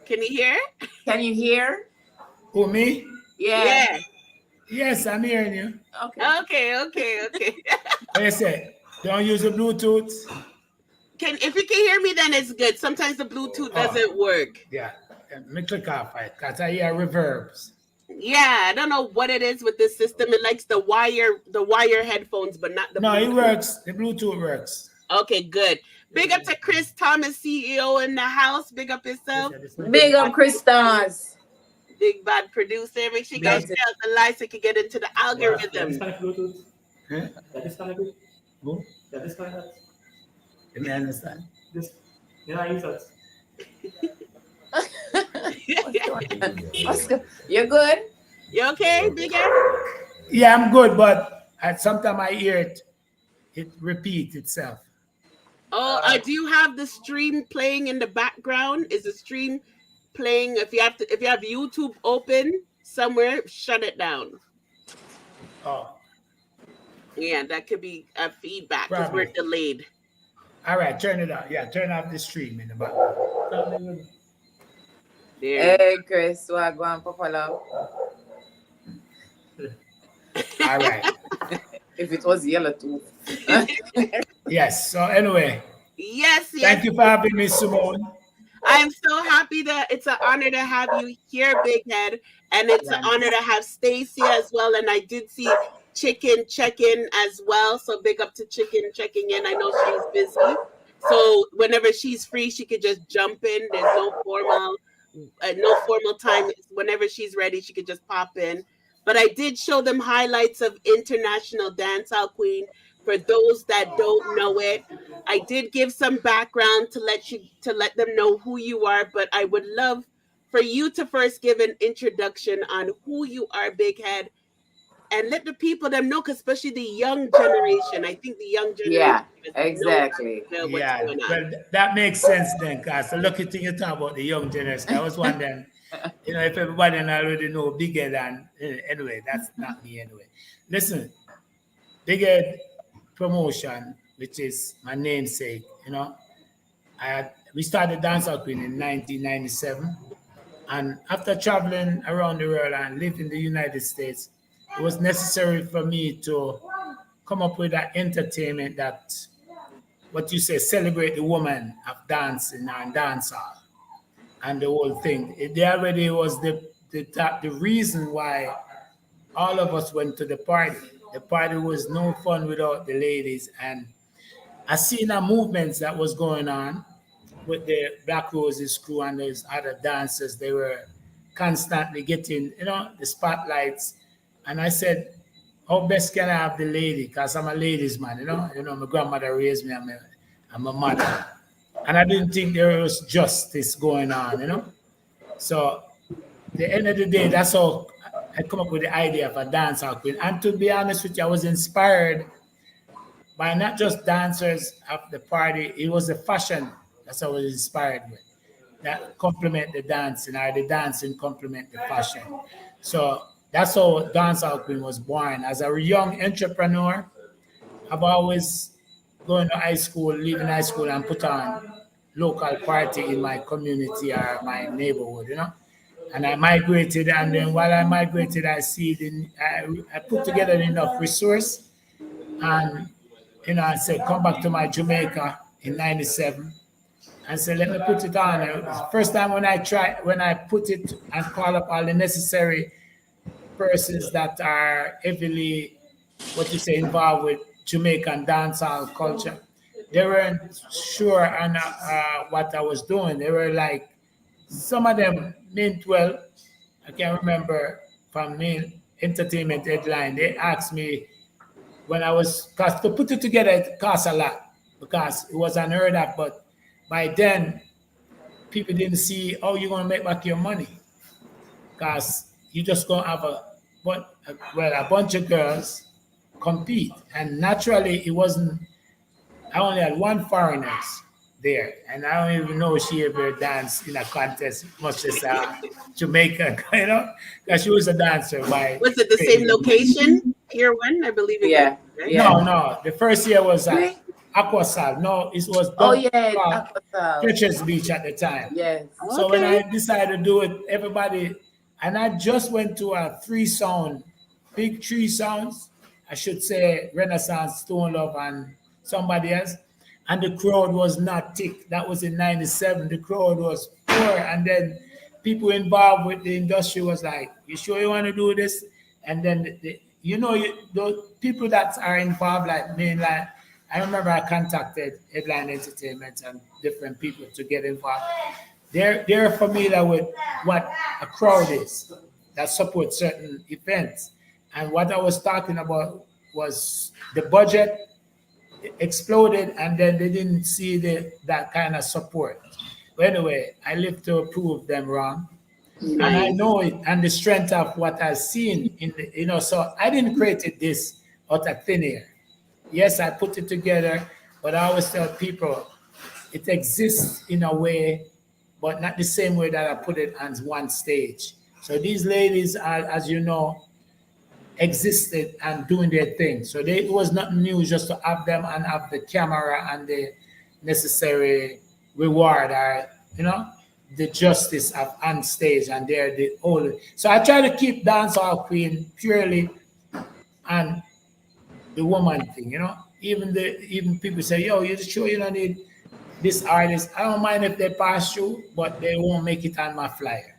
[SPEAKER 2] Can you hear?
[SPEAKER 10] Can you hear?
[SPEAKER 11] Who, me?
[SPEAKER 2] Yeah.
[SPEAKER 11] Yes, I'm hearing you.
[SPEAKER 2] Okay.
[SPEAKER 11] What you say? Don't use the Bluetooth.
[SPEAKER 2] If you can hear me, then it's good. Sometimes the Bluetooth doesn't work.
[SPEAKER 11] Yeah. Let me click off it because I hear reverbs.
[SPEAKER 2] Yeah, I don't know what it is with this system. It likes the wire headphones, but not the Bluetooth.
[SPEAKER 11] It works. The Bluetooth works.
[SPEAKER 2] Okay, good. Big up to Chris Thomas, CEO in the house. Big up yourself.
[SPEAKER 10] Big up Chris Thomas.
[SPEAKER 2] Big bad producer. Make sure you guys share the live so you can get into the algorithm.
[SPEAKER 11] Who?
[SPEAKER 12] Yeah, this guy has.
[SPEAKER 11] You may understand.
[SPEAKER 12] This. Yeah, I use that.
[SPEAKER 10] You're good?
[SPEAKER 2] You okay, Big Ed?
[SPEAKER 11] Yeah, I'm good, but sometimes I hear it repeat itself.
[SPEAKER 2] Oh, do you have the stream playing in the background? Is the stream playing? If you have YouTube open somewhere, shut it down.
[SPEAKER 11] Oh.
[SPEAKER 2] Yeah, that could be a feedback because we're delayed.
[SPEAKER 11] All right, turn it off. Yeah, turn off the stream in the background.
[SPEAKER 10] Hey, Chris, what going Papa Love?
[SPEAKER 11] All right.
[SPEAKER 10] If it was yellow too.
[SPEAKER 11] Yes. So anyway.
[SPEAKER 2] Yes.
[SPEAKER 11] Thank you for having me, Simone.
[SPEAKER 2] I am so happy that it's an honor to have you here, Big Head, and it's an honor to have Stacia as well. And I did see Chickken check in as well. So big up to Chickken checking in. I know she's busy. So whenever she's free, she could just jump in. There's no formal time. Whenever she's ready, she could just pop in. But I did show them highlights of International Dancehall Queen. For those that don't know it, I did give some background to let them know who you are. But I would love for you to first give an introduction on who you are, Big Head, and let the people them know, especially the young generation. I think the young generation.
[SPEAKER 10] Yeah, exactly.
[SPEAKER 11] Yeah, well, that makes sense then, cause the lucky thing you talk about the young generation. I was wondering, if everybody already know Big Head, and anyway, that's not me anyway. Listen, Big Head Promotion, which is my namesake, we started Dancehall Queen in 1997, and after traveling around the world and living in the United States, it was necessary for me to come up with an entertainment that, what you say, celebrate the woman of dancing and dancehall and the whole thing. It already was the reason why all of us went to the party. The party was no fun without the ladies. And I seen a movement that was going on with the Black Roses crew and those other dancers. They were constantly getting, the spotlights. And I said, how best can I have the lady? Because I'm a ladies man, my grandmother raised me, I'm a mother. And I didn't think there was justice going on, So at the end of the day, that's how I come up with the idea of a dancehall queen. And to be honest with you, I was inspired by not just dancers of the party, it was the fashion that's what I was inspired with. That complement the dancing, or the dancing complement the fashion. So that's how Dancehall Queen was born. As a young entrepreneur, I've always gone to high school, leaving high school, and put on local party in my community or my neighborhood, And I migrated, and then while I migrated, I put together enough resource, and I said, come back to my Jamaica in '97. And said, let me put it on. First time when I put it and call up all the necessary persons that are heavily, involved with Jamaican dancehall culture, they weren't sure on what I was doing. They were like, some of them meant well. I can't remember from main entertainment headline. They asked me because to put it together, it cost a lot because it was unheard of. But by then, people didn't see how you're going to make back your money because you just going to have a bunch of girls compete. And naturally, it wasn't, I only had one foreigner there. And I don't even know if she ever danced in a contest, much as Jamaica, because she was a dancer.
[SPEAKER 2] Was it the same location, Pier 1, I believe it was? Right?
[SPEAKER 11] No. The first year was Aquasal. No, it was Pictures Beach at the time.
[SPEAKER 10] Yes.
[SPEAKER 11] So when I decided to do it, everybody, and I just went to a big 3 sounds, I should say Renaissance, Stone Love, and somebody else. And the crowd was not thick. That was in '97. The crowd was poor. And then people involved with the industry was like, you sure you want to do this? And then, those people that are involved, like mainline, I remember I contacted Headline Entertainment and different people to get involved. They're familiar with what a crowd is that supports certain events. And what I was talking about was the budget exploded, and then they didn't see that kind of support. But anyway, I live to prove them wrong. And I
[SPEAKER 2] Nice.
[SPEAKER 11] know it, and the strength of what I've seen in the, so I didn't create this out of thin air. Yes, I put it together, but I always tell people it exists in a way, but not the same way that I put it on one stage. So these ladies are, as you know, existed and doing their thing. So it was nothing new just to have them and have the camera and the necessary reward or, the justice of on stage, and they're the only. So I try to keep Dancehall Queen purely on the woman thing, Even people say, yo, you sure you don't need this artist? I don't mind if they pass through, but they won't make it on my flyer.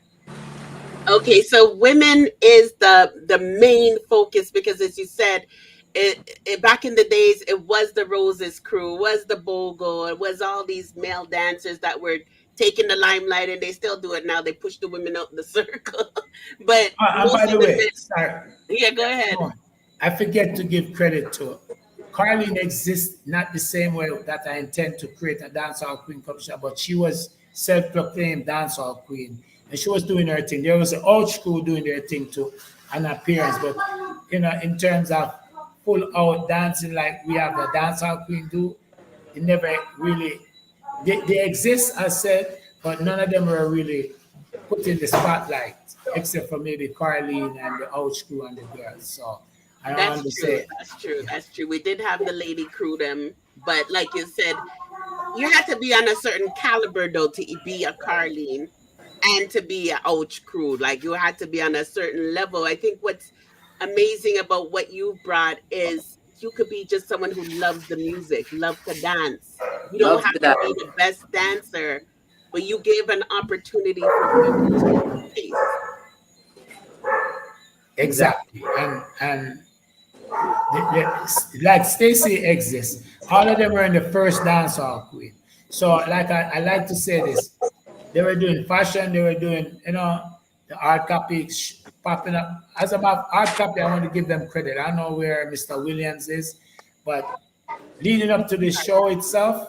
[SPEAKER 2] Okay, so women is the main focus, because as you said, it back in the days, it was the Roses crew, it was the Bogo, it was all these male dancers that were taking the limelight, and they still do it now. They push the women out the circle. But
[SPEAKER 11] And by the way, sorry.
[SPEAKER 2] Yeah, go ahead.
[SPEAKER 11] I forget to give credit to Carlene exists not the same way that I intend to create a Dancehall Queen competition, but she was self-proclaimed Dancehall Queen, and she was doing her thing. There was an INDHQ doing their thing too, an appearance, but in terms of full out dancing like we have the Dancehall Queen do, it never really. They exist, I said, but none of them were really put in the spotlight, except for maybe Carlene and the INDHQ and the girls. So I don't understand.
[SPEAKER 2] That's true. We did have the lady crew them, but like you said, you had to be on a certain caliber though to be a Carlene and to be an INDHQ crew. Like you had to be on a certain level. I think what's amazing about what you brought is you could be just someone who loves the music, loves to dance. You don't have to be the best dancer, but you gave an opportunity for women to taste.
[SPEAKER 11] Exactly, and like Stacy exists. All of them were in the first Dancehall Queen. So like I like to say this, they were doing fashion, they were doing the art copy popping up. As about art copy, I want to give them credit. I don't know where Mr. Williams is, but leading up to the show itself,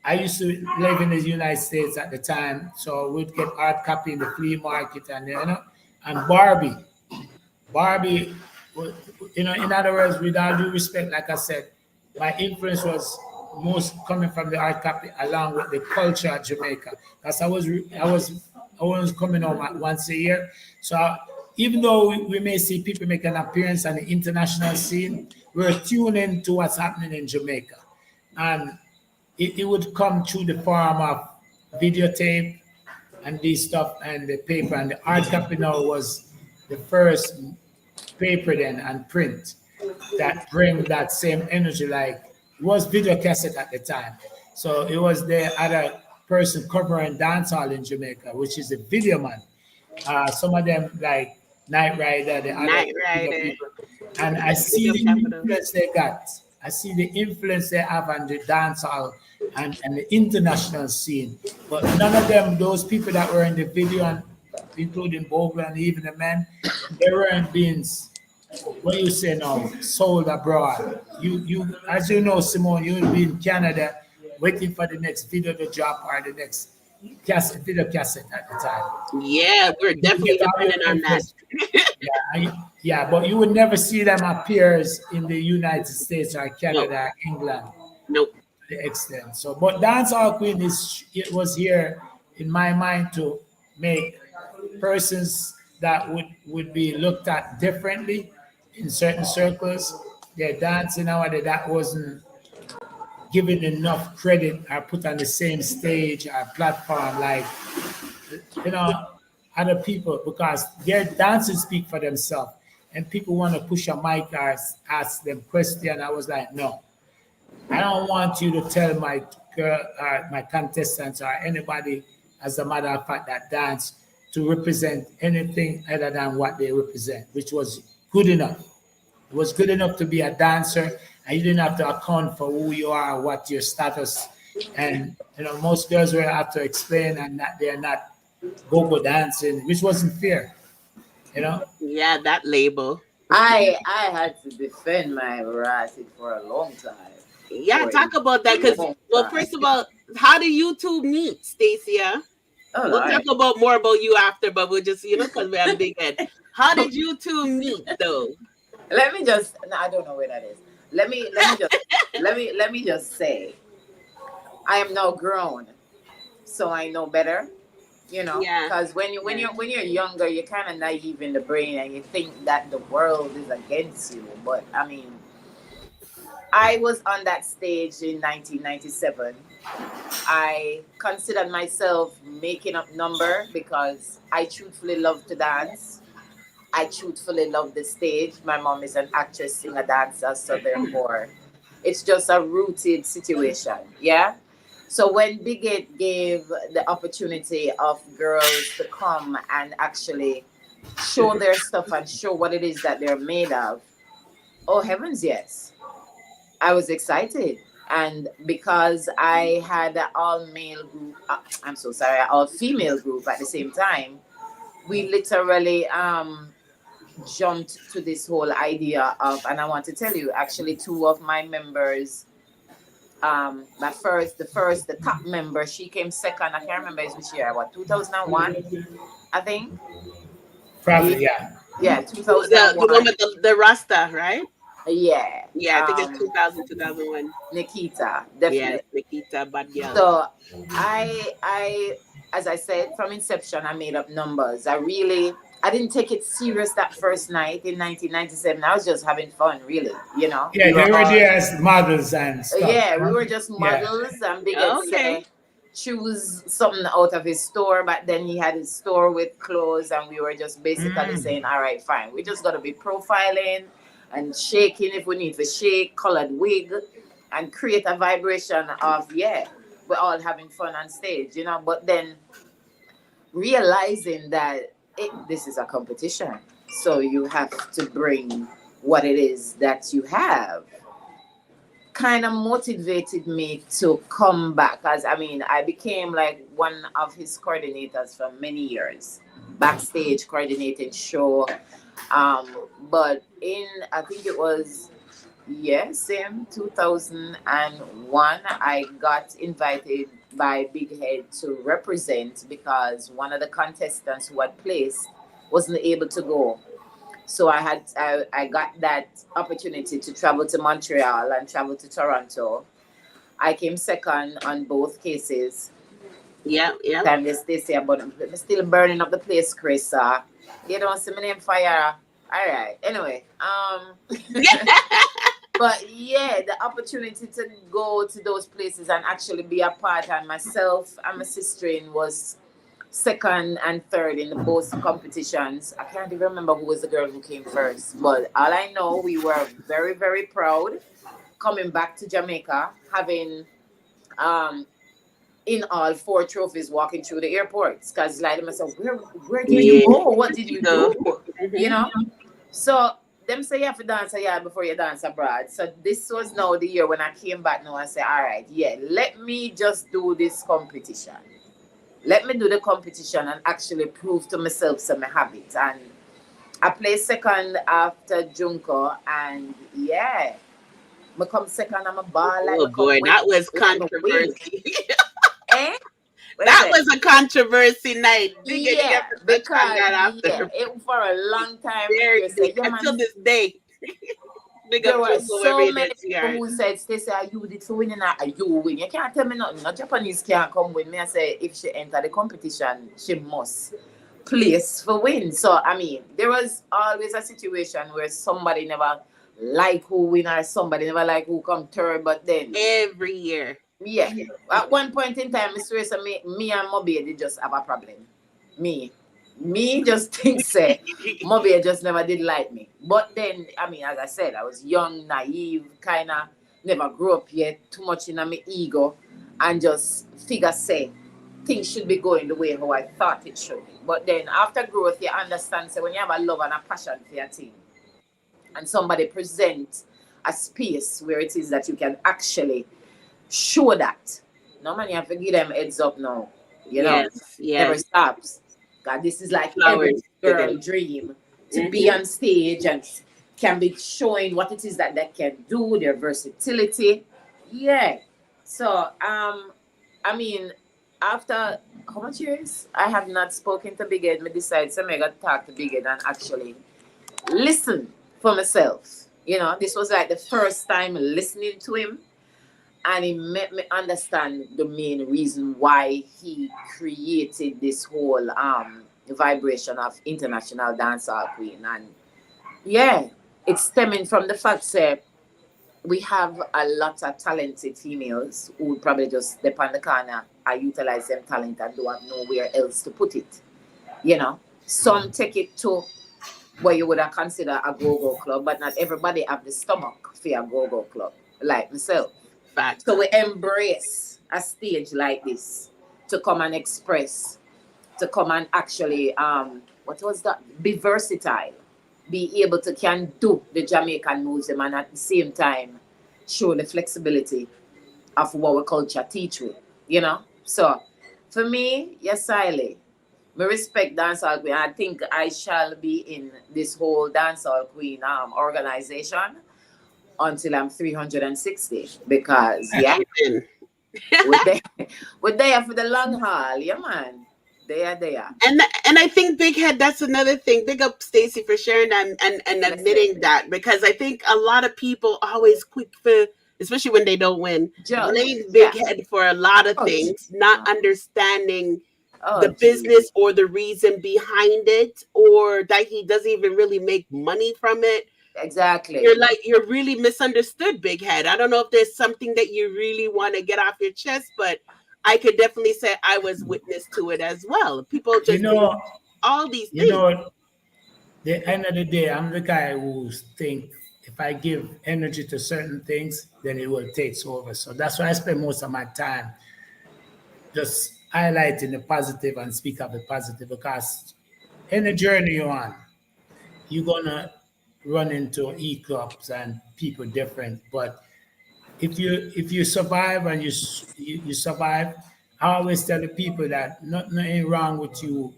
[SPEAKER 11] I used to live in the United States at the time, so we'd get art copy in the flea market, and and Barbie, in other words, with all due respect, like I said, my influence was most coming from the art copy along with the culture of Jamaica. Because I was coming home once a year. So even though we may see people make an appearance on the international scene, we're tuning to what's happening in Jamaica. And it would come through the form of videotape and this stuff and the paper. And the art copy now was the first paper then and print that bring that same energy. Like it was video cassette at the time. So it was the other person covering dancehall in Jamaica, which is a video man. Some of them like Night Rider, the other people. And I see the influence they got. I see the influence they have on the dancehall and the international scene. But none of them, those people that were in the video, and including Bogle and even the men, they weren't being, what you say now, sold abroad. You, as you know, Simone, you will be in Canada waiting for the next video to drop or the next video cassette at the time.
[SPEAKER 2] Yeah, we're definitely depending on that.
[SPEAKER 11] Yeah, but you would never see them appear in the United States or Canada or England.
[SPEAKER 2] Nope.
[SPEAKER 11] To the extent. So, but Dancehall Queen it was here in my mind to make persons that would be looked at differently in certain circles. They're dancing nowadays that wasn't given enough credit or put on the same stage or platform like other people, because their dances speak for themselves and people want to push a mic or ask them question. I was like, no, I don't want you to tell my girl or my contestants or anybody, as a matter of fact, that dance to represent anything other than what they represent, which was good enough. It was good enough to be a dancer, and you didn't have to account for who you are, what your status. And most girls will have to explain and that they're not go-go dancing, which wasn't fair.
[SPEAKER 2] Yeah, that label.
[SPEAKER 10] I had to defend my veracity for a long time.
[SPEAKER 2] Yeah, talk about that because, well, first of all, how do you two meet, Stacia?
[SPEAKER 10] Oh,
[SPEAKER 2] We'll
[SPEAKER 10] Lord.
[SPEAKER 2] talk about more about you after, but we'll just, because we have big head. How did you two meet, though?
[SPEAKER 10] Let me just. No, I don't know where that is. Let me just. let me just say, I am now grown, so I know better.
[SPEAKER 2] Yeah.
[SPEAKER 10] Because when you're younger, you're kind of naive in the brain, and you think that the world is against you. But I mean, I was on that stage in 1997. I considered myself making up number because I truthfully love to dance. I truthfully love the stage. My mom is an actress, singer, dancer, so therefore, it's just a rooted situation. Yeah. So when Bigot gave the opportunity of girls to come and actually show their stuff and show what it is that they're made of, oh heavens, yes, I was excited. And because I had an all male group, I'm so sorry, an all female group at the same time, we literally jumped to this whole idea of, and I want to tell you, actually, two of my members, the top member, she came second. I can't remember which year, what, 2001, I think.
[SPEAKER 11] Probably, yeah.
[SPEAKER 10] Yeah,
[SPEAKER 2] The
[SPEAKER 10] 2001.
[SPEAKER 2] one with the Rasta, right?
[SPEAKER 10] Yeah.
[SPEAKER 2] Yeah, I think it's 2000, 2001.
[SPEAKER 10] Nikita, definitely.
[SPEAKER 2] Yes, Nikita, bad girl.
[SPEAKER 10] So I, as I said, from inception, I made up numbers. I didn't take it serious that first night in 1997. I was just having fun, really,
[SPEAKER 11] Yeah, they were there as models and stuff.
[SPEAKER 10] Yeah, we were just models, and Bigot said, choose something out of his store. But then he had his store with clothes, and we were just basically saying, all right, fine. We just got to be profiling and shaking if we need to shake, colored wig, and create a vibration of, yeah, we're all having fun on stage, But then realizing that this is a competition, so you have to bring what it is that you have, kind of motivated me to come back. As I became like one of his coordinators for many years, backstage coordinating show. But I think it was, same 2001, I got invited by Big Head to represent because one of the contestants who had placed wasn't able to go. So I got that opportunity to travel to Montreal and travel to Toronto. I came second on both cases.
[SPEAKER 2] Yeah.
[SPEAKER 10] Time they stay, but I'm still burning up the place, Chris. You don't see my name fire. All right. Anyway, but yeah, the opportunity to go to those places and actually be a part, and myself and my sister-in was second and third in both competitions. I can't even remember who was the girl who came first, but all I know, we were very, very proud coming back to Jamaica, having in all 4 trophies walking through the airports. Because like them said, where did you go? What did you do? So them say you have to dance a year before you dance abroad. So this was now the year when I came back now and say, all right, let me just do this competition. Let me do the competition and actually prove to myself some habits. And I placed second after Junko, and I come second. I'm a ball.
[SPEAKER 2] Oh boy, that was controversy. That was a controversy night.
[SPEAKER 10] Because it for a long time.
[SPEAKER 2] Until this day.
[SPEAKER 10] There were so many people who said, Stacia, you did for winning, you win. You can't tell me nothing. No Japanese can't come with me and say if she enter the competition, she must place for win. So there was always a situation where somebody never like who win or somebody never like who come third, but then
[SPEAKER 2] every year.
[SPEAKER 10] Yeah. At one point in time, me and Moby did just have a problem. Me just think Moby just never did like me. But then, as I said, I was young, naive, kind of never grew up yet, too much in my ego, and just figure things should be going the way how I thought it should be. But then after growth, you understand, when you have a love and a passion for your team, and somebody presents a space where it is that you can actually show that. No man, you have to give them heads up now. Never stops. God, this is like every girl dream to be on stage and can be showing what it is that they can do, their versatility. Yeah. So, I mean, after how much years I have not spoken to Big Ed, me decide so I got to talk to Big Ed and actually listen for myself. You know, this was like the first time listening to him, and it made me understand the main reason why he created this whole vibration of international dancehall queen. And yeah, it's stemming from the fact that we have a lot of talented females who would probably just step on the corner and utilize them talent and don't have nowhere else to put it. You know, some take it to what you would have considered a go-go club, but not everybody have the stomach for a go-go club, like myself.
[SPEAKER 2] Fact.
[SPEAKER 10] So we embrace a stage like this to come and express, to come and actually, what was that? Be versatile, be able to can do the Jamaican moves and at the same time show the flexibility of what we culture teach with, you know? So for me, yes, Siley, me respect Dancehall Queen. I think I shall be in this whole Dancehall Queen organization until I'm 360 because yeah, we're there for the long haul, yeah man. They are there.
[SPEAKER 2] And I think Big Head, that's another thing. Big up Stacy for sharing and admitting that, because I think a lot of people always quick for, especially when they don't win, blame Big Head for a lot of things, not understanding the business or the reason behind it, or that he doesn't even really make money from it.
[SPEAKER 10] Exactly.
[SPEAKER 2] You're really misunderstood, Big Head. I don't know if there's something that you really want to get off your chest, but I could definitely say I was witness to it as well. People just do all these things.
[SPEAKER 11] You know, the end of the day, I'm the guy who think if I give energy to certain things, then it will take over. So that's why I spend most of my time just highlighting the positive and speak of the positive, because in the journey you're on, you're gonna run into e-clubs and people different. But if you survive and you survive, I always tell the people that nothing wrong with you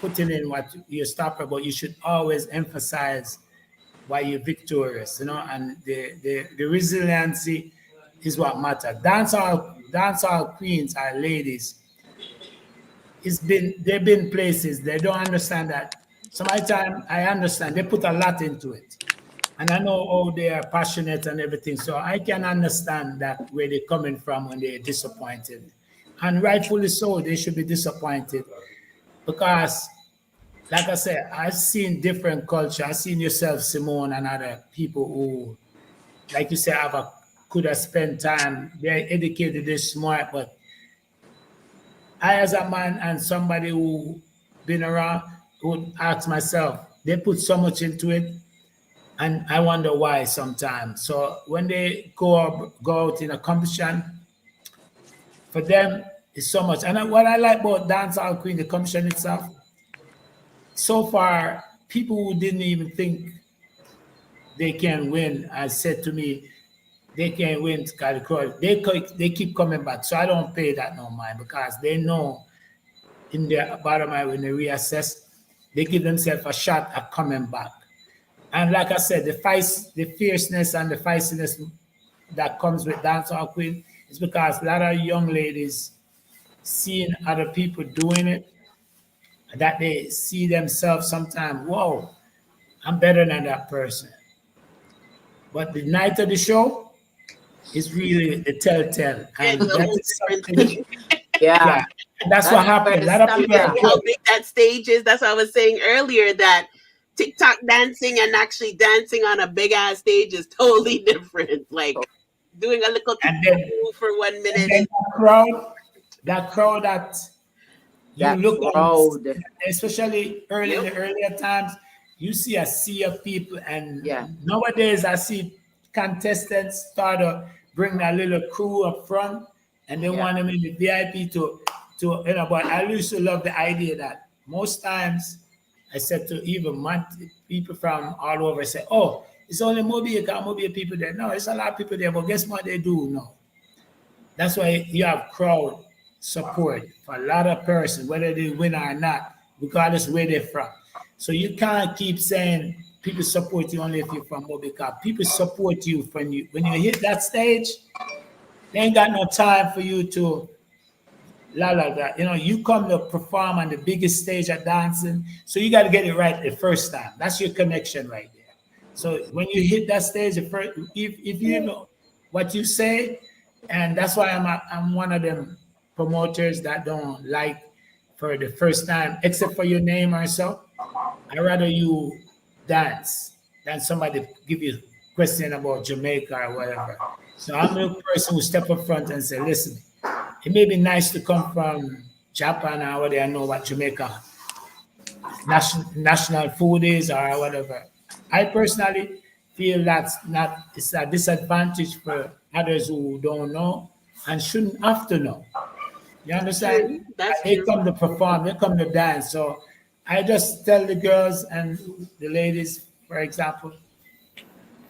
[SPEAKER 11] putting in what you're stopping, but you should always emphasize why you're victorious, you know, and the resiliency is what matters. Dancehall queens are ladies. They've been places they don't understand that. So my time, I understand they put a lot into it. And I know how they are passionate and everything. So I can understand that where they're coming from when they're disappointed. And rightfully so, they should be disappointed. Because, like I said, I've seen different culture. I've seen yourself, Simone, and other people who, like you said, could have spent time. They're educated, they're smart. But I, as a man and somebody who been around, would ask myself, they put so much into it. And I wonder why sometimes. So when they go out in a competition, for them, it's so much. And what I like about Dancehall Queen, the competition itself, so far, people who didn't even think they can win have said to me, they can win because they keep coming back. So I don't pay that no mind, because they know in their bottom line when they reassess, they give themselves a shot at coming back. And like I said, the fierceness and the feistiness that comes with Dancehall Queen is because a lot of young ladies seeing other people doing it, that they see themselves sometimes, whoa, I'm better than that person. But the night of the show is really the telltale. And that's something, yeah. And that's what happened. A lot of people
[SPEAKER 2] how big that stage is. That's what I was saying earlier, that TikTok dancing and actually dancing on a big ass stage is totally different. Like doing a little move for 1 minute.
[SPEAKER 11] And that crowd that you look at, especially in the earlier times, you see a sea of people, and nowadays I see contestants start to bring a little crew up front, and they want them in the VIP to but I used to love the idea that most times I said to even people from all over, say, oh, it's only Mobile people there. No, it's a lot of people there, but guess what they do? No. That's why you have crowd support for a lot of persons, whether they win or not, regardless where they're from. So you can't keep saying people support you only if you're from Mobile. People support you when you hit that stage. They ain't got no time for you to that. You know, you come to perform on the biggest stage at dancing, so you got to get it right the first time. That's your connection right there. So when you hit that stage, if you know what you say, and that's why I'm one of them promoters that don't like for the first time, except for your name or so. I rather you dance than somebody give you a question about Jamaica or whatever. So I'm the person who step up front and say, listen, it may be nice to come from Japan or where they know what Jamaica national food is or whatever. I personally feel it's a disadvantage for others who don't know and shouldn't have to know. You understand?
[SPEAKER 2] That's
[SPEAKER 11] They
[SPEAKER 2] true.
[SPEAKER 11] come to perform, they come to dance. So I just tell the girls and the ladies, for example,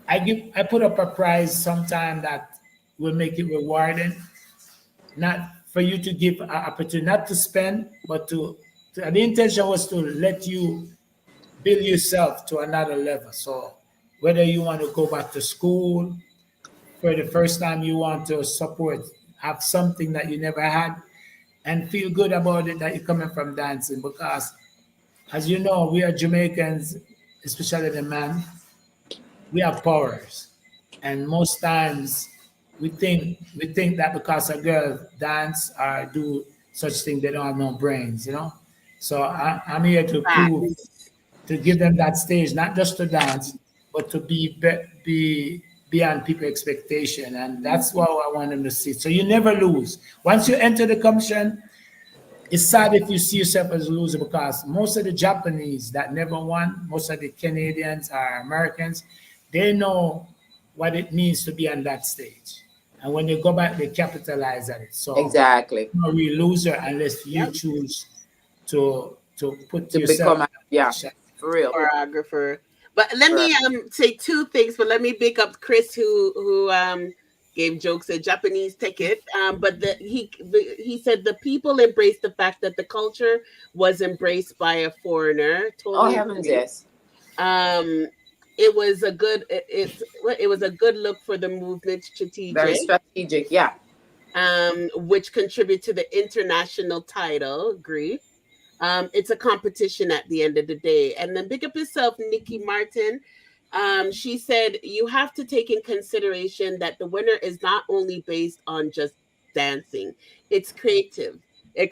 [SPEAKER 11] I put up a prize sometime that will make it rewarding, not for you to give an opportunity, not to spend, but the intention was to let you build yourself to another level. So whether you want to go back to school for the first time, you want to support, have something that you never had, and feel good about it that you're coming from dancing. Because as you know, we are Jamaicans, especially the man, we have powers, and most times we think that because a girl dance or do such thing, they don't have no brains, you know. So I'm here to prove,
[SPEAKER 2] Facts.
[SPEAKER 11] to give them that stage, not just to dance, but to be beyond people expectation, and that's what I want them to see. So you never lose once you enter the competition. It's sad if you see yourself as a loser, because most of the Japanese that never won, most of the Canadians or Americans, they know what it means to be on that stage. And when they go back, they capitalize on it. So
[SPEAKER 10] Exactly.
[SPEAKER 11] you're not a real loser unless you
[SPEAKER 2] Yep.
[SPEAKER 11] choose to put
[SPEAKER 10] To
[SPEAKER 11] yourself
[SPEAKER 10] become
[SPEAKER 11] in that shot.
[SPEAKER 10] for real.
[SPEAKER 2] Choreographer. But let
[SPEAKER 10] For
[SPEAKER 2] me say two things. But let me pick up Chris, who gave jokes a Japanese ticket. But he said the people embraced the fact that the culture was embraced by a foreigner.
[SPEAKER 10] Oh
[SPEAKER 2] Totally
[SPEAKER 10] heavens,
[SPEAKER 2] agree.
[SPEAKER 10] yes.
[SPEAKER 2] Um, it was a good it was a good look for the movement
[SPEAKER 10] Very
[SPEAKER 2] strategic,
[SPEAKER 10] strategic, yeah.
[SPEAKER 2] which contribute to the international title. Agree. It's a competition at the end of the day. And then big up yourself, Nikki Martin. She said you have to take in consideration that the winner is not only based on just dancing, it's creative.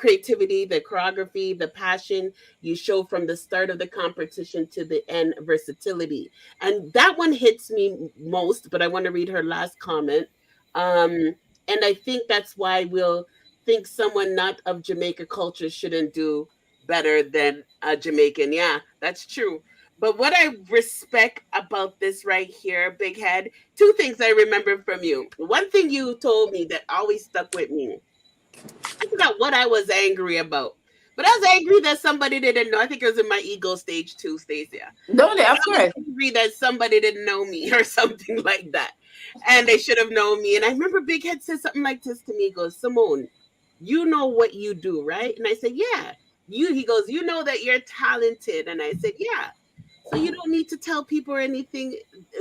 [SPEAKER 2] Creativity, the choreography, the passion you show from the start of the competition to the end, versatility. And that one hits me most, but I want to read her last comment. And I think that's why we'll think someone not of Jamaica culture shouldn't do better than a Jamaican. Yeah, that's true. But what I respect about this right here, Big Head, two things I remember from you. One thing you told me that always stuck with me. I forgot what I was angry about. But I was angry that somebody didn't know. I think it was in my ego stage too, Stacia.
[SPEAKER 10] Don't they?
[SPEAKER 2] But
[SPEAKER 10] Of
[SPEAKER 2] I was
[SPEAKER 10] course.
[SPEAKER 2] angry that somebody didn't know me or something like that. And they should have known me. And I remember Big Head said something like this to me. He goes, Simone, you know what you do, right? And I said, yeah. He goes, you know that you're talented. And I said, yeah. So you don't need to tell people anything.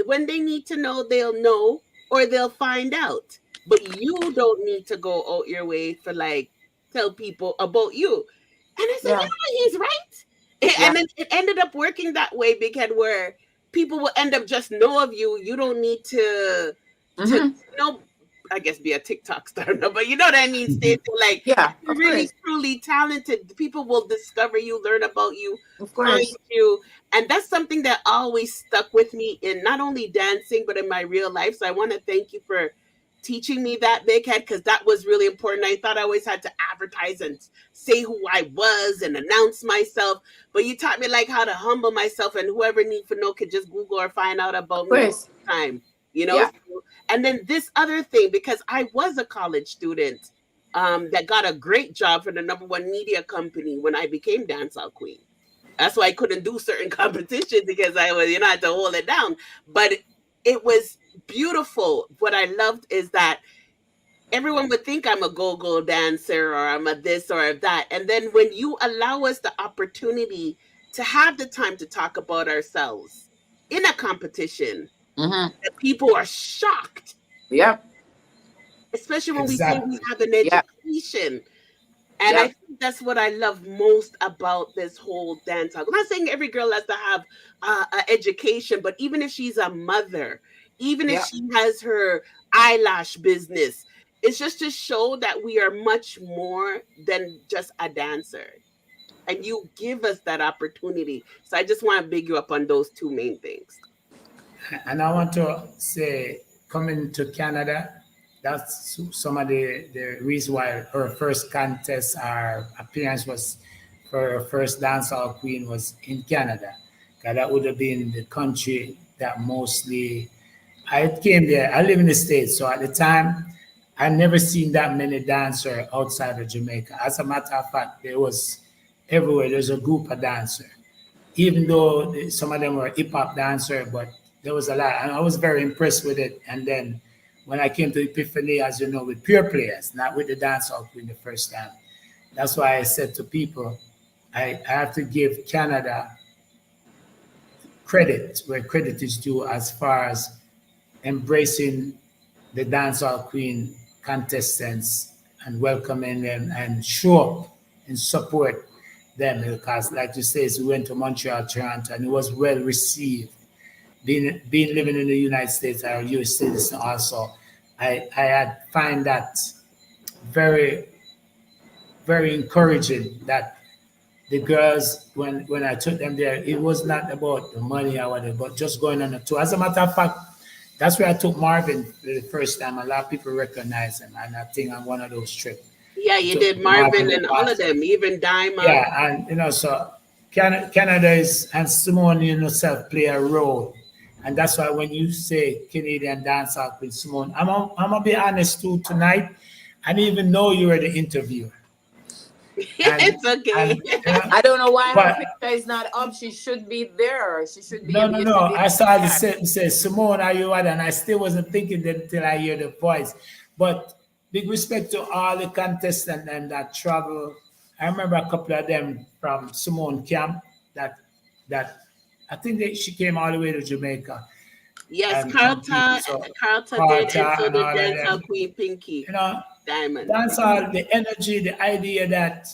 [SPEAKER 2] When they need to know or they'll find out. But you don't need to go out your way for like tell people about you. And I said,
[SPEAKER 10] Yeah.
[SPEAKER 2] yeah, he's right.
[SPEAKER 10] Yeah.
[SPEAKER 2] And then it ended up working that way, Big Head, where people will end up just know of you. You don't need to
[SPEAKER 10] Mm-hmm.
[SPEAKER 2] I guess be a TikTok star, no, but you know what I mean, Stacey? Like
[SPEAKER 10] Yeah,
[SPEAKER 2] you're
[SPEAKER 10] of
[SPEAKER 2] really
[SPEAKER 10] course.
[SPEAKER 2] truly talented. People will discover you, learn about you,
[SPEAKER 10] Of
[SPEAKER 2] find
[SPEAKER 10] course.
[SPEAKER 2] you. And that's something that always stuck with me in not only dancing, but in my real life. So I want to thank you for teaching me that, Big Head, because that was really important. I thought I always had to advertise and say who I was and announce myself. But you taught me like how to humble myself, and whoever needs to know could just Google or find out about
[SPEAKER 10] Of
[SPEAKER 2] me
[SPEAKER 10] course.
[SPEAKER 2] time, you know?
[SPEAKER 10] Yeah.
[SPEAKER 2] And then this other thing, because I was a college student that got a great job for the number one media company when I became Dancehall Queen. That's why I couldn't do certain competitions because I was, I had to hold it down. But it was beautiful. What I loved is that everyone would think I'm a go-go dancer or I'm a this or that. And then when you allow us the opportunity to have the time to talk about ourselves in a competition,
[SPEAKER 10] Mm-hmm.
[SPEAKER 2] people are shocked.
[SPEAKER 10] Yeah.
[SPEAKER 2] especially when we say we
[SPEAKER 11] Exactly.
[SPEAKER 2] have an
[SPEAKER 10] Yeah.
[SPEAKER 2] education. And I think that's what I love most about this whole dance. I'm not saying every girl has to have an education, but even if she's a mother, even if
[SPEAKER 10] Yeah.
[SPEAKER 2] she has her eyelash business, it's just to show that we are much more than just a dancer. And you give us that opportunity. So I just want to big you up on those two main things.
[SPEAKER 11] And I want to say, coming to Canada, that's some of the reason why her first contest, our appearance was for her first dancehall queen was in Canada. Because that would have been the country that mostly I came there. I live in the States, so at the time I never seen that many dancers outside of Jamaica. As a matter of fact, there was everywhere. There's a group of dancers, even though some of them were hip hop dancers, but there was a lot, and I was very impressed with it. And then when I came to Epiphany, as you know, with pure players, not with the dancehall queen the first time. That's why I said to people, I have to give Canada credit where credit is due as far as embracing the dancehall queen contestants and welcoming them and show up and support them, because like you say, we went to Montreal, Toronto, and it was well received. Being living in the United States, or US citizen also, I had find that very, very encouraging that the girls, when I took them there, it was not about the money or whatever, but just going on a tour. As a matter of fact, that's where I took Marvin for the first time. A lot of people recognize him, and I think on one of those trips.
[SPEAKER 2] Yeah, you did Marvin and all of them, even Diamond.
[SPEAKER 11] Yeah, and so Canada is, and Simone yourself play a role. And that's why when you say Canadian dancehall with Simone, I'm gonna be honest too tonight. I didn't even know you were the interviewer.
[SPEAKER 2] It's okay.
[SPEAKER 10] I don't know why her picture is not up. She should be there. She should be.
[SPEAKER 11] No. I started to say, Simone, are you at? And I still wasn't thinking that until I hear the voice. But big respect to all the contestants and that travel. I remember a couple of them from Simone camp that I think she came all the way to Jamaica.
[SPEAKER 2] Yes, Carlton did, and so did Dancehall Queen Pinky.
[SPEAKER 11] You know,
[SPEAKER 2] Diamond.
[SPEAKER 11] Dancehall, the energy, the idea that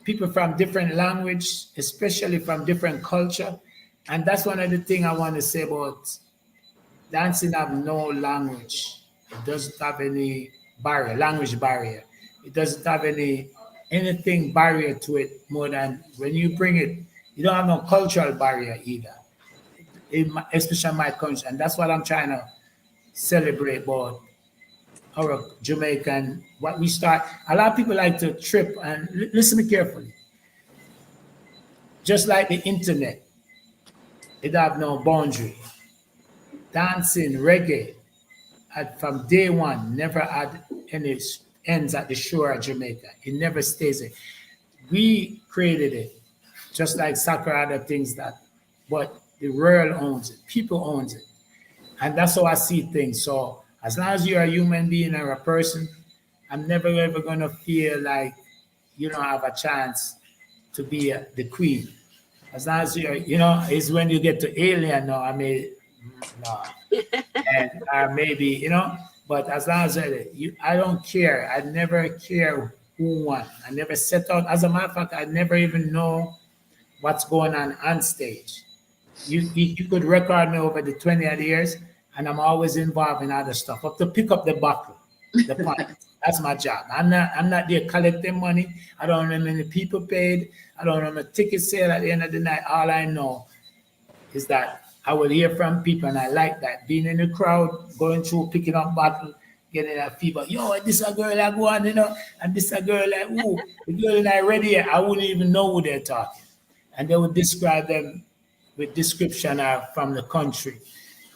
[SPEAKER 11] people from different language, especially from different culture, and that's one of the things I want to say about dancing. Have no language. It doesn't have any barrier, language barrier. It doesn't have anything barrier to it more than when you bring it. You don't have no cultural barrier either, especially in my country, and that's what I'm trying to celebrate about our Jamaican. What we start. A lot of people like to trip, and listen to me carefully. Just like the internet, it have no boundary. Dancing reggae, from day one, never had any ends at the shore of Jamaica. It never stays there. We created it, just like soccer, other things but the world owns it, people owns it. And that's how I see things. So as long as you're a human being or a person, I'm never ever gonna feel like you don't have a chance to be the queen. As long as is when you get to alien, no, no. And maybe, but as long as I don't care. I never care who won. I never set out. As a matter of fact, I never even know what's going on stage. You could record me over the 20 odd years, and I'm always involved in other stuff. Up to pick up the buckle, the point. That's my job. I'm not there collecting money. I don't know how many people paid. I don't know how many ticket sale at the end of the night. All I know is that I will hear from people, and I like that. Being in the crowd, going through, picking up bottle, getting that feedback. Yo, this a girl I go on, and this a girl like, ooh, the girl and I ready here. I wouldn't even know who they're talking. And they would describe them with description from the country.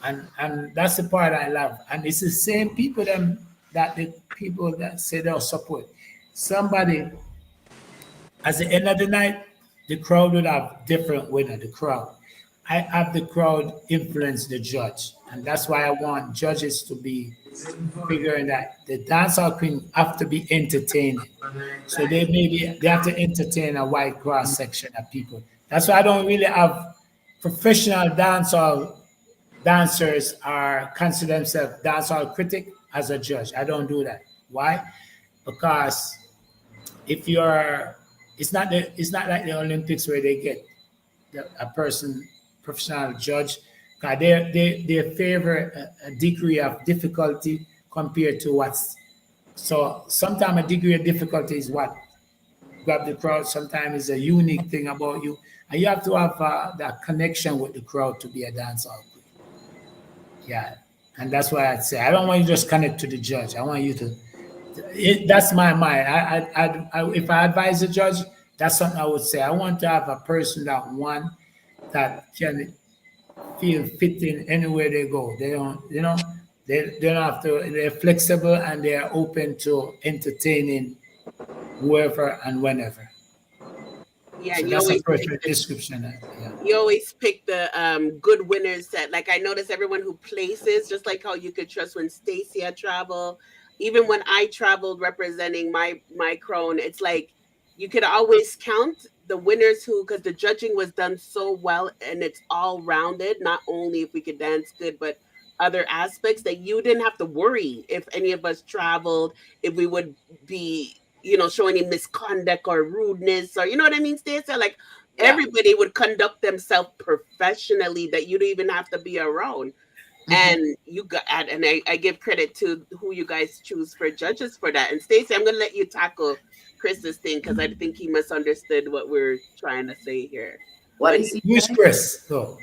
[SPEAKER 11] And that's the part I love. And it's the same people that the people that say they'll support. Somebody, at the end of the night, the crowd would have different winner, the crowd. I have the crowd influence the judge. And that's why I want judges to be figuring that the dancehall queen have to be entertaining. So they have to entertain a wide cross section of people. That's why I don't really have professional dancehall dancers are consider themselves dancehall critic. as a judge. I don't do that. Why? Because if you're, it's not like the Olympics where they get a person professional judge. Because they favor a degree of difficulty compared to what's. So sometimes a degree of difficulty is what grab the crowd. Sometimes it's a unique thing about you, and you have to have that connection with the crowd to be a dancehall queen. Yeah, and that's why I'd say I don't want you to just connect to the judge. I want you to. That's my mind. If I advise a judge, that's something I would say. I want to have a person that can feel fit in anywhere they go. They don't, they don't have to. They're flexible and they are open to entertaining whoever and whenever.
[SPEAKER 2] Yeah,
[SPEAKER 11] So
[SPEAKER 2] and
[SPEAKER 11] that's a perfect description. Yeah.
[SPEAKER 2] you always pick the good winners that, like, I notice everyone who places, just like how you could trust when Stacia traveled, even when I traveled representing my crone, it's like you could always count the winners who, because the judging was done so well and it's all rounded, not only if we could dance good, but other aspects, that you didn't have to worry if any of us traveled, if we would be, showing any misconduct or rudeness, or, you know what I mean, Stacey? Like, everybody would conduct themselves professionally, that you don't even have to be around. And I give credit to who you guys choose for judges for that. And Stacey, I'm gonna let you tackle Chris's thing, because I think he misunderstood what we're trying to say here.
[SPEAKER 10] What is he?
[SPEAKER 11] Who's Chris? So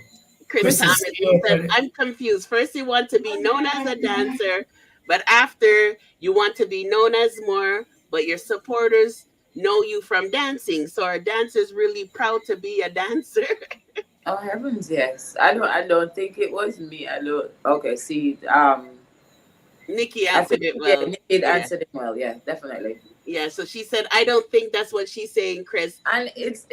[SPEAKER 2] Chris Thomas, he said, I'm confused. First, you want to be known as a dancer, but after you want to be known as more, but your supporters know you from dancing. So are dancers really proud to be a dancer?
[SPEAKER 10] Oh heavens, yes. I don't think it was me. I don't. Okay, see,
[SPEAKER 2] Nikki answered it well.
[SPEAKER 10] Yeah, Nikki answered it well. Yeah, definitely.
[SPEAKER 2] Yeah, so she said, I don't think that's what she's saying, Chris.
[SPEAKER 10] And it's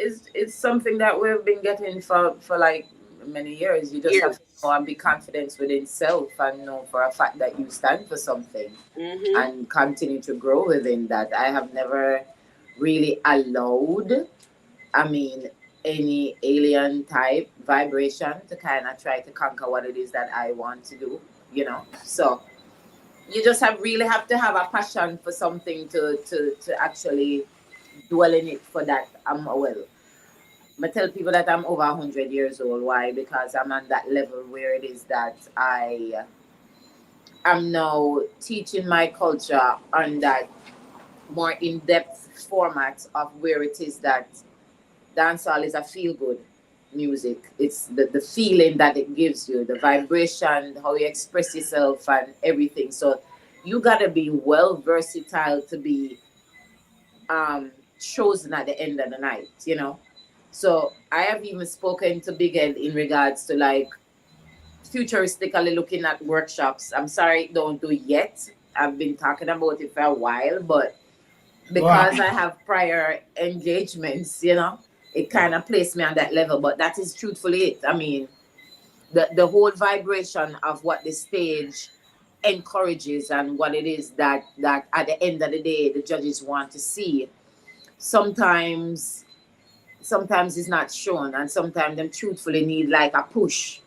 [SPEAKER 10] something that we've been getting for like many years. You just have to know and be confident within self and know for a fact that you stand for something and continue to grow within that. I have never really allowed, any alien type vibration to kind of try to conquer what it is that I want to do, So you just really have to have a passion for something to actually dwell in it for that. I tell people that I'm over 100 years old. Why? Because I'm on that level where it is that I am now teaching my culture on that more in-depth format of where it is that dancehall is a feel-good music. It's the feeling that it gives you, the vibration, how you express yourself and everything. So you gotta be well versatile to be chosen at the end of the night, So I have even spoken to Big Ed in regards to like futuristically looking at workshops. I'm sorry, don't do yet. I've been talking about it for a while, but because I have prior engagements, it kind of placed me on that level. But that is truthfully it. The whole vibration of what the stage encourages and what it is that at the end of the day the judges want to see, sometimes it's not shown, and sometimes them truthfully need like a push.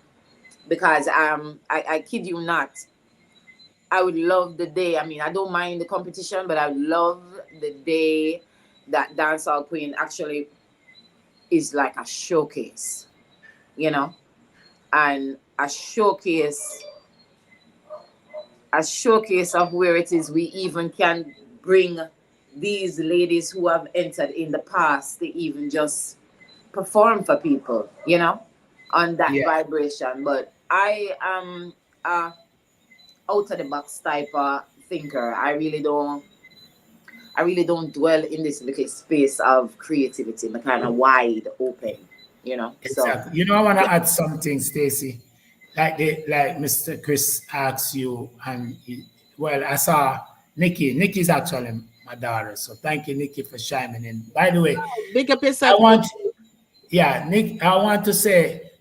[SPEAKER 10] Because I kid you not, I would love the day, I don't mind the competition, but I would love the day that Dancehall Queen actually is like a showcase, and a showcase of where it is we even can bring these ladies who have entered in the past to even just perform for people, on that vibration. But I am a out of the box type of thinker. I really don't dwell in this little space of creativity. I'm kind of wide open,
[SPEAKER 11] Exactly. So I want to add something, Stacey. Like Mr. Chris asked you, and I saw Nikki. Nikki's actually my daughter, so thank you, Nikki, for chiming in. By the way,
[SPEAKER 2] big up yourself.
[SPEAKER 11] Nick, I want to say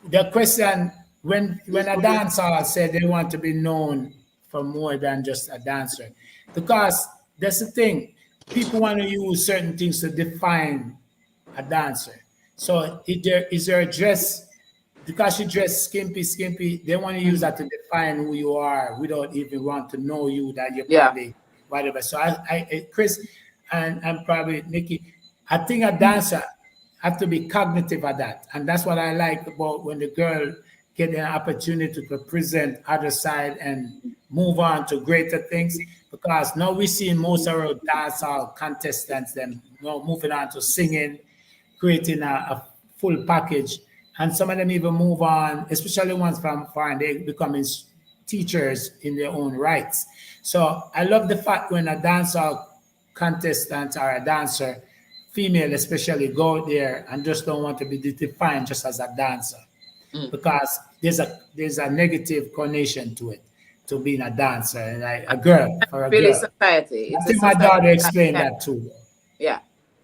[SPEAKER 11] the question when a dancer said they want to be known for more than just a dancer, because that's the thing. People want to use certain things to define a dancer. So is there a dress because you dress skimpy, they want to use that to define who you are without even want to know you that you're probably whatever. So Chris and probably Nikki, I think a dancer have to be cognitive of that. And that's what I like about when the girl get an opportunity to present other side and move on to greater things. Because now we see most of our dancehall contestants them moving on to singing, creating a full package. And some of them even move on, especially ones from foreign, they becoming teachers in their own rights. So I love the fact when a dancehall contestant or a dancer, female especially, go out there and just don't want to be defined just as a dancer. Because there's a negative connotation to it, to being a dancer, and like a girl for a
[SPEAKER 10] really
[SPEAKER 11] girl.
[SPEAKER 10] society.
[SPEAKER 11] I think my daughter explained that too.
[SPEAKER 10] Yeah,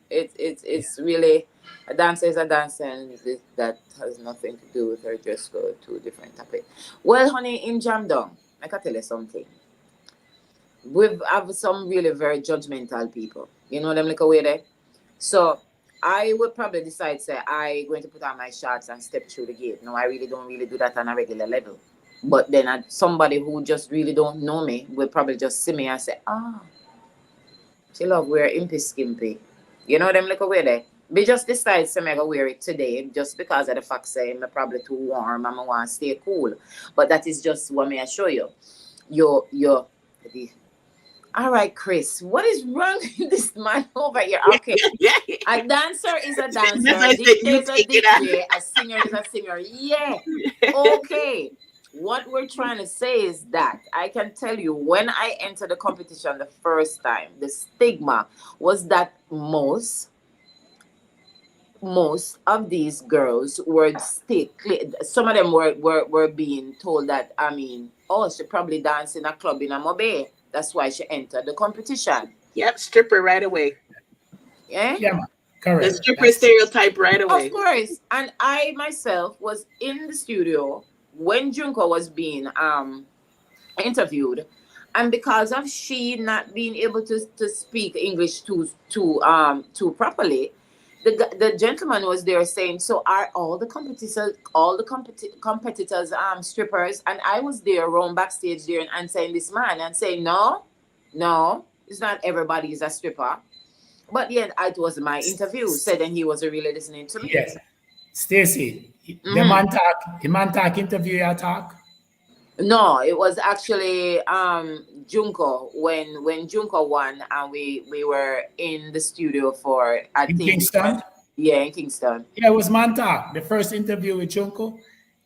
[SPEAKER 10] it's really a dancer is a dancer, and that has nothing to do with her dress code. Two different topic. Well, honey, in Jamdong, I can tell you something. We have some really very judgmental people. You know them like a way there. So I would probably decide, say, I'm going to put on my shorts and step through the gate. No, I really don't do that on a regular level. But then somebody who just really don't know me will probably just see me and say, she love wear impy skimpy. You know them like a way there. We just decide to make wear it today just because of the fact say I'm probably too warm and I want to stay cool. But that is just what may I show you. All right, Chris, what is wrong with this man over here? Okay, a dancer is a dancer, a DJ is a DJ, a singer is a singer. Yeah, okay. What we're trying to say is that I can tell you when I entered the competition the first time, the stigma was that most of these girls were some of them were being told that, she probably danced in a club in a Mobe. That's why she entered the competition.
[SPEAKER 2] Yep, stripper right away.
[SPEAKER 10] Yeah?
[SPEAKER 11] Yeah, correct.
[SPEAKER 2] The stripper stereotype right away.
[SPEAKER 10] Of course. And I myself was in the studio when Junko was being interviewed. And because of she not being able to speak English too properly, the gentleman was there saying, so are all the competitors strippers? And I was there around backstage there and answering this man and saying, no, it's not everybody is a stripper. But yeah, it was my interview, said, and he wasn't really listening to me.
[SPEAKER 11] Yes. Stacy, the man talk interview you talk?
[SPEAKER 10] No, it was actually Junko when Junko won and we were in the studio for
[SPEAKER 11] Kingston?
[SPEAKER 10] Yeah, in Kingston.
[SPEAKER 11] Yeah, it was Mantak, the first interview with Junko.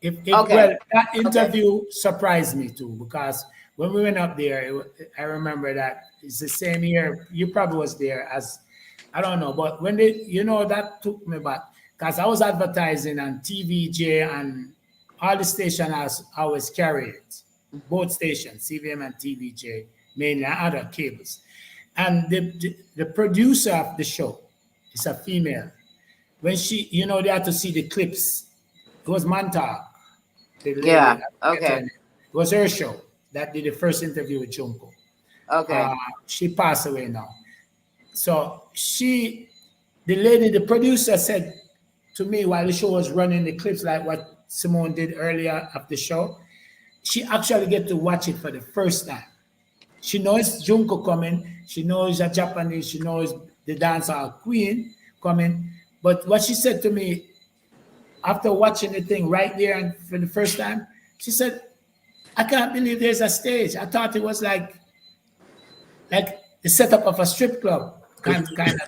[SPEAKER 11] Well, that interview surprised me too, because when we went up there, I remember that it's the same year. You probably was there as, I don't know, but when that took me back, because I was advertising on TVJ and all the stations I was carried, both stations, CVM and TVJ, mainly other cables. And the producer of the show is a female. When she, they had to see the clips. It was Manta.
[SPEAKER 10] Yeah, okay.
[SPEAKER 11] It was her show that did the first interview with Junko.
[SPEAKER 10] Okay.
[SPEAKER 11] She passed away now. So the producer said to me while the show was running the clips, like what Simone did earlier of the show, she actually get to watch it for the first time. She knows Junko coming, she knows a Japanese, she knows the Dancehall Queen coming. But what she said to me after watching the thing right there and for the first time, she said, I can't believe there's a stage. I thought it was like the setup of a strip club kind of.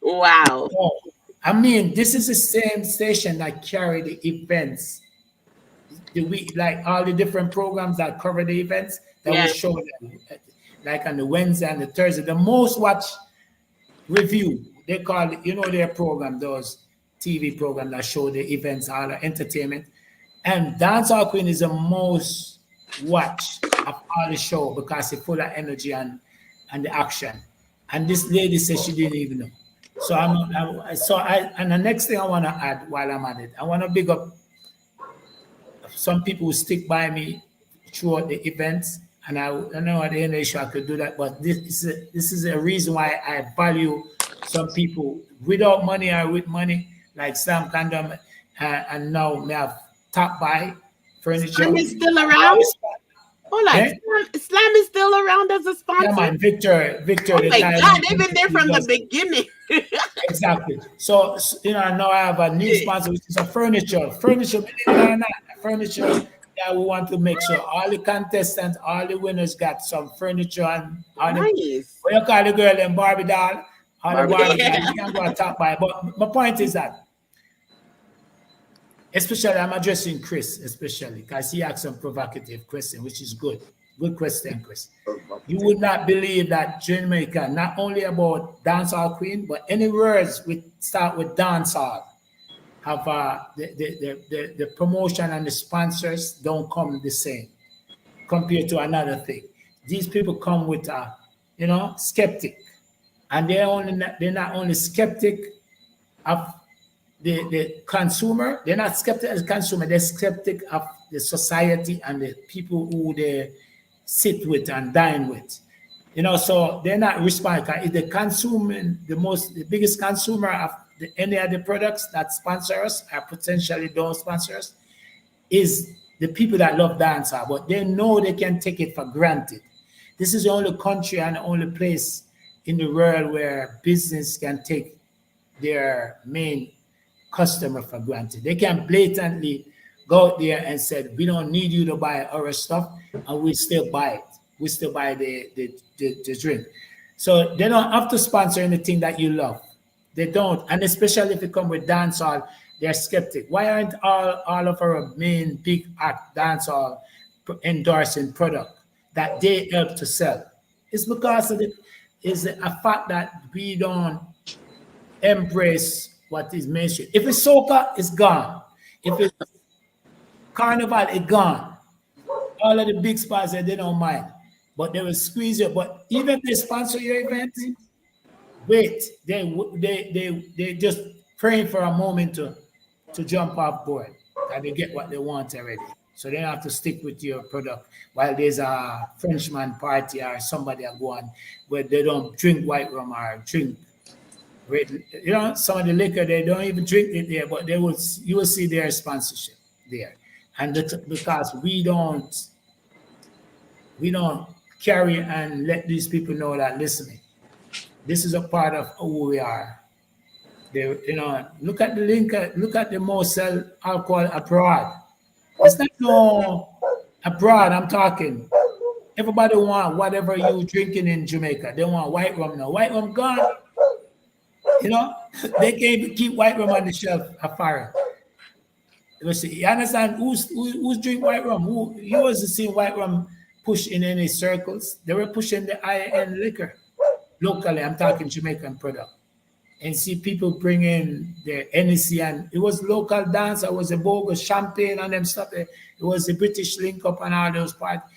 [SPEAKER 2] Wow.
[SPEAKER 11] So, I mean, this is the same station that carry the events. Like all the different programs that cover the events that will show them, like on the Wednesday and the Thursday. The most watched review, they call it, their program, those TV program that show the events, all the entertainment. And Dancehall Queen is the most watched of all the show because it's full of energy and the action. And this lady said she didn't even know. And the next thing I want to add while I'm at it, I want to big up some people who stick by me throughout the events. And I know at the end of the show I could do that, but this is a reason why I value some people without money or with money, like Sam Condom and now we have Top Buy Furniture.
[SPEAKER 2] Slam is still around? Hold on.
[SPEAKER 11] Yeah?
[SPEAKER 2] Slam is still around as a sponsor?
[SPEAKER 11] Yeah, man. Victor.
[SPEAKER 2] Oh my God, they've been there from the beginning.
[SPEAKER 11] Exactly. So, now I have a new sponsor, which is a furniture. Furniture, believe it or not, furniture. Yeah, we want to make sure all the contestants, all the winners got some furniture and all
[SPEAKER 2] nice.
[SPEAKER 11] What you call the girl and Barbie doll? All the Barbie doll, you can go and Top Buy. But my point is that, especially I'm addressing Chris, especially because he asked some provocative question, which is good. Good question, Chris. You would not believe that Jamaica, not only about Dancehall Queen, but any words we start with dancehall, have the promotion and the sponsors don't come the same compared to another thing. These people come with skeptic, and they're not only skeptic of the consumer, they're not skeptic as a consumer, they're skeptic of the society and the people who they sit with and dine with. So they're not responding. If the consuming, the biggest consumer of any of the products that sponsor us or potentially don't sponsor us is the people that love dancehall, but they know they can take it for granted. This is the only country and the only place in the world where business can take their main customer for granted. They can blatantly go out there and say, we don't need you to buy our stuff, and we still buy it. We still buy the drink. So they don't have to sponsor anything that you love. They don't. And especially if it come with dancehall, they're skeptic. Why aren't all of our main big act dancehall endorsing product that they help to sell? It's because of it's a fact that we don't embrace what is mainstream. If it's soca, it's gone. If it's carnival, it's gone. All of the big sponsors, they don't mind, but they will squeeze you. But even if they sponsor your event, wait, they just praying for a moment to jump off board and they get what they want already. So they have to stick with your product while there's a Frenchman party or somebody are going where they don't drink white rum or drink red. Some of the liquor, they don't even drink it there, but you will see their sponsorship there. And because we don't carry and let these people know that, listen, this is a part of who we are. Look at the link, look at the most sell alcohol abroad. It's not no abroad, I'm talking. Everybody want whatever you drinking in Jamaica. They want white rum now. White rum gone. They can't even keep white rum on the shelf afar. You understand who's drink white rum? You wasn't seeing white rum push in any circles. They were pushing the high-end liquor. Locally, I'm talking Jamaican product. And see people bring in their NEC, and it was local dance. It was a bogus champagne and them stuff. It was the British link up and all those parts.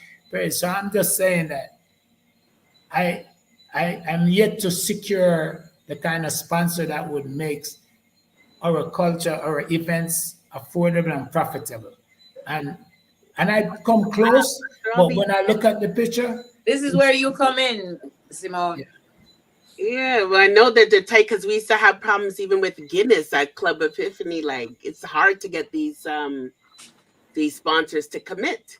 [SPEAKER 11] So I'm just saying that I am yet to secure the kind of sponsor that would make our culture, our events affordable and profitable. And I come close, but when I look at the picture,
[SPEAKER 10] this is where you come in, Simone.
[SPEAKER 2] Yeah, well, I know that they're tight because we used to have problems even with Guinness at Club Epiphany. Like, it's hard to get these sponsors to commit.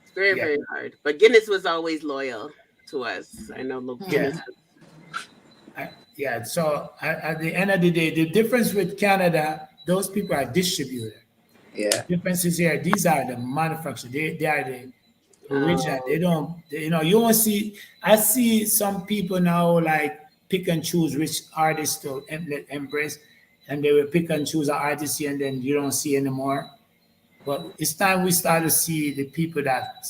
[SPEAKER 2] It's very, very hard. But Guinness was always loyal to us. I know Guinness.
[SPEAKER 11] So at the end of the day, the difference with Canada, those people are distributed.
[SPEAKER 10] Yeah.
[SPEAKER 11] The difference is here. These are the manufacturers. They are the original. They don't. You won't see. I see some people now like pick and choose which artists to embrace, and they will pick and choose an artist and then you don't see anymore. But it's time we start to see the people that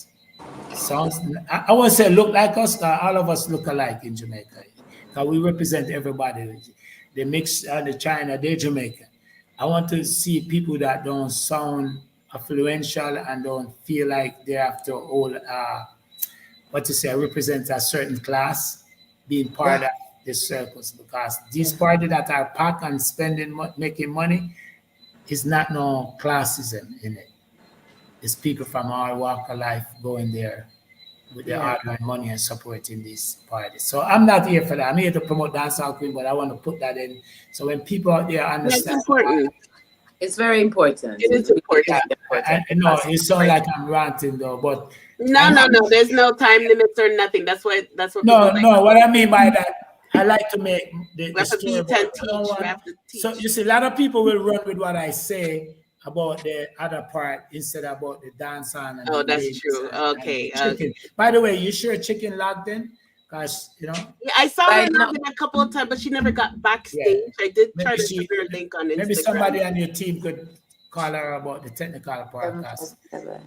[SPEAKER 11] sounds. I won't say look like us. All of us look alike in Jamaica. Because we represent everybody. They mix the China, they're Jamaican. I want to see people that don't sound influential and don't feel like they have to all, represent a certain class, being part of the circles. Because these parties that are packed and spending, making money, is not no classism in it. It's people from all walk of life going there with their hard-earned money and supporting these parties. So I'm not here for that. I'm here to promote Dancehall Queen, but I want to put that in. So when people out there understand
[SPEAKER 10] It's very important.
[SPEAKER 2] It is important.
[SPEAKER 11] I know it sounds like I'm ranting though, but
[SPEAKER 2] no. There's no time limits or nothing. That's what
[SPEAKER 11] no.
[SPEAKER 2] people like.
[SPEAKER 11] What I mean by that, I like to make the
[SPEAKER 2] have to
[SPEAKER 11] story
[SPEAKER 2] beat and
[SPEAKER 11] about- I don't
[SPEAKER 2] teach.
[SPEAKER 11] want-
[SPEAKER 2] We have to teach.
[SPEAKER 11] So you see, a lot of people will run with what I say about the other part instead about the dance on. And
[SPEAKER 2] Oh,
[SPEAKER 11] the
[SPEAKER 2] that's
[SPEAKER 11] lyrics
[SPEAKER 2] true.
[SPEAKER 11] and
[SPEAKER 2] Okay.
[SPEAKER 11] Chickken. By the way, you sure Chickken logged in? Because
[SPEAKER 2] Yeah, I saw
[SPEAKER 10] I
[SPEAKER 2] her
[SPEAKER 10] know.
[SPEAKER 2] log in a couple of times, but she never got backstage. I did try to give her a link on Instagram.
[SPEAKER 11] maybe somebody on your team could call her about the technical part. 'Cause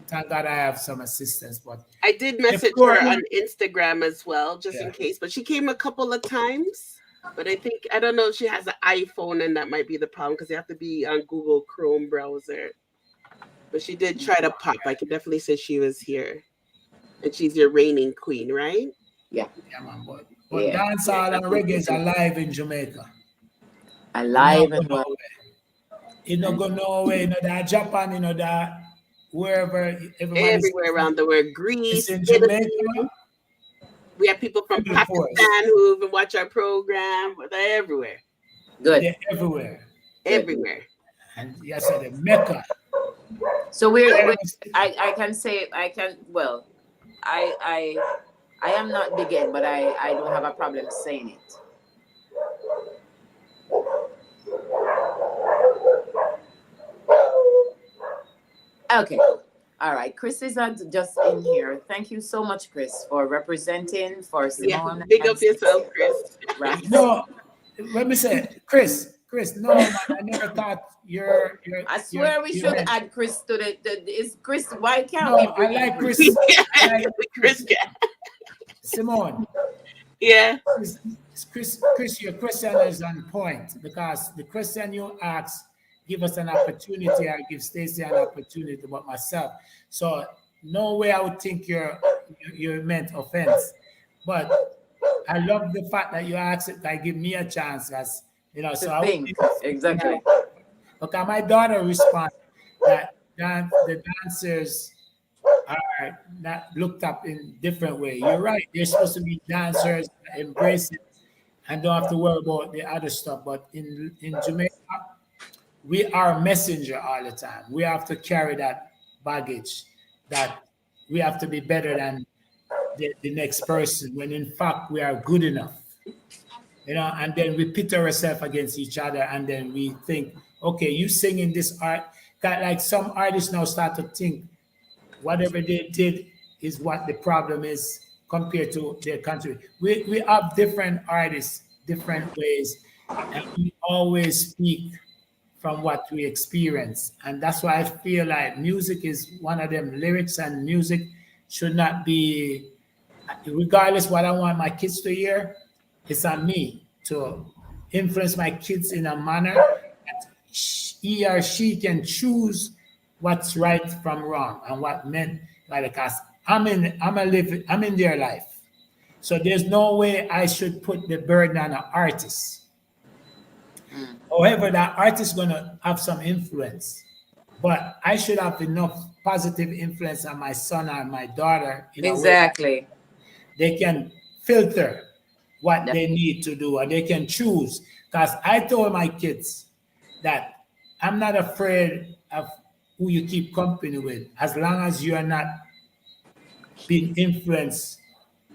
[SPEAKER 11] thank God I have some assistance, but
[SPEAKER 2] I did message her on Instagram as well, just in case. But she came a couple of times. But I don't know if she has an iPhone, and that might be the problem because you have to be on Google Chrome browser. But she did try to pop. I could definitely say she was here. And she's your reigning queen, right?
[SPEAKER 10] Yeah.
[SPEAKER 11] Yeah, man, but dancehall and reggae is alive in Jamaica.
[SPEAKER 10] Alive and well.
[SPEAKER 11] It not go nowhere. You know that Japan, you know that wherever
[SPEAKER 2] everywhere around the world. Greece,
[SPEAKER 11] in
[SPEAKER 2] Italy.
[SPEAKER 11] Jamaica.
[SPEAKER 2] We have people from Pakistan who even watch our program. They're everywhere.
[SPEAKER 10] Good.
[SPEAKER 11] They're everywhere.
[SPEAKER 2] Everywhere.
[SPEAKER 11] And yes, the Mecca.
[SPEAKER 10] So I can say I am not big head, but I don't have a problem saying it. Okay. All right. Chris is just in here. Thank you so much, Chris, for representing for Simone.
[SPEAKER 2] Yeah, big up yourself, Chris.
[SPEAKER 10] Right.
[SPEAKER 11] No, let me say, Chris, no, man, I never thought you're
[SPEAKER 10] I swear we should add Chris to the is Chris, why can't
[SPEAKER 11] no,
[SPEAKER 10] we bring
[SPEAKER 11] I like Chris.
[SPEAKER 2] I like Chris.
[SPEAKER 11] Simone.
[SPEAKER 2] Yeah.
[SPEAKER 11] Chris, your question is on point because the question you asked give us an opportunity. I give Stacy an opportunity about myself. So no way I would think you meant offense, but I love the fact that you asked it. Like give me a chance, as you know. So I would
[SPEAKER 10] exactly.
[SPEAKER 11] Okay, my daughter responded that the dancers are not looked up in different way. You're right. They're supposed to be dancers that embrace it and don't have to worry about the other stuff. But in Jamaica, we are a messenger all the time. We have to carry that baggage that we have to be better than the next person when in fact we are good enough. You know, and then we pit ourselves against each other and then we think, okay, you singing this art, like some artists now start to think whatever they did is what the problem is compared to their country. We have different artists, different ways, and we always speak from what we experience. And that's why I feel like music is one of them. Lyrics and music should not be, regardless what I want my kids to hear, it's on me to influence my kids in a manner that he or she can choose what's right from wrong and what meant by the cause. I'm in their life. So there's no way I should put the burden on an artist. However, that artist is gonna have some influence, but I should have enough positive influence on my son or my daughter.
[SPEAKER 10] Exactly.
[SPEAKER 11] They can filter what they need to do, or they can choose. Because I told my kids that I'm not afraid of who you keep company with, as long as you are not being influenced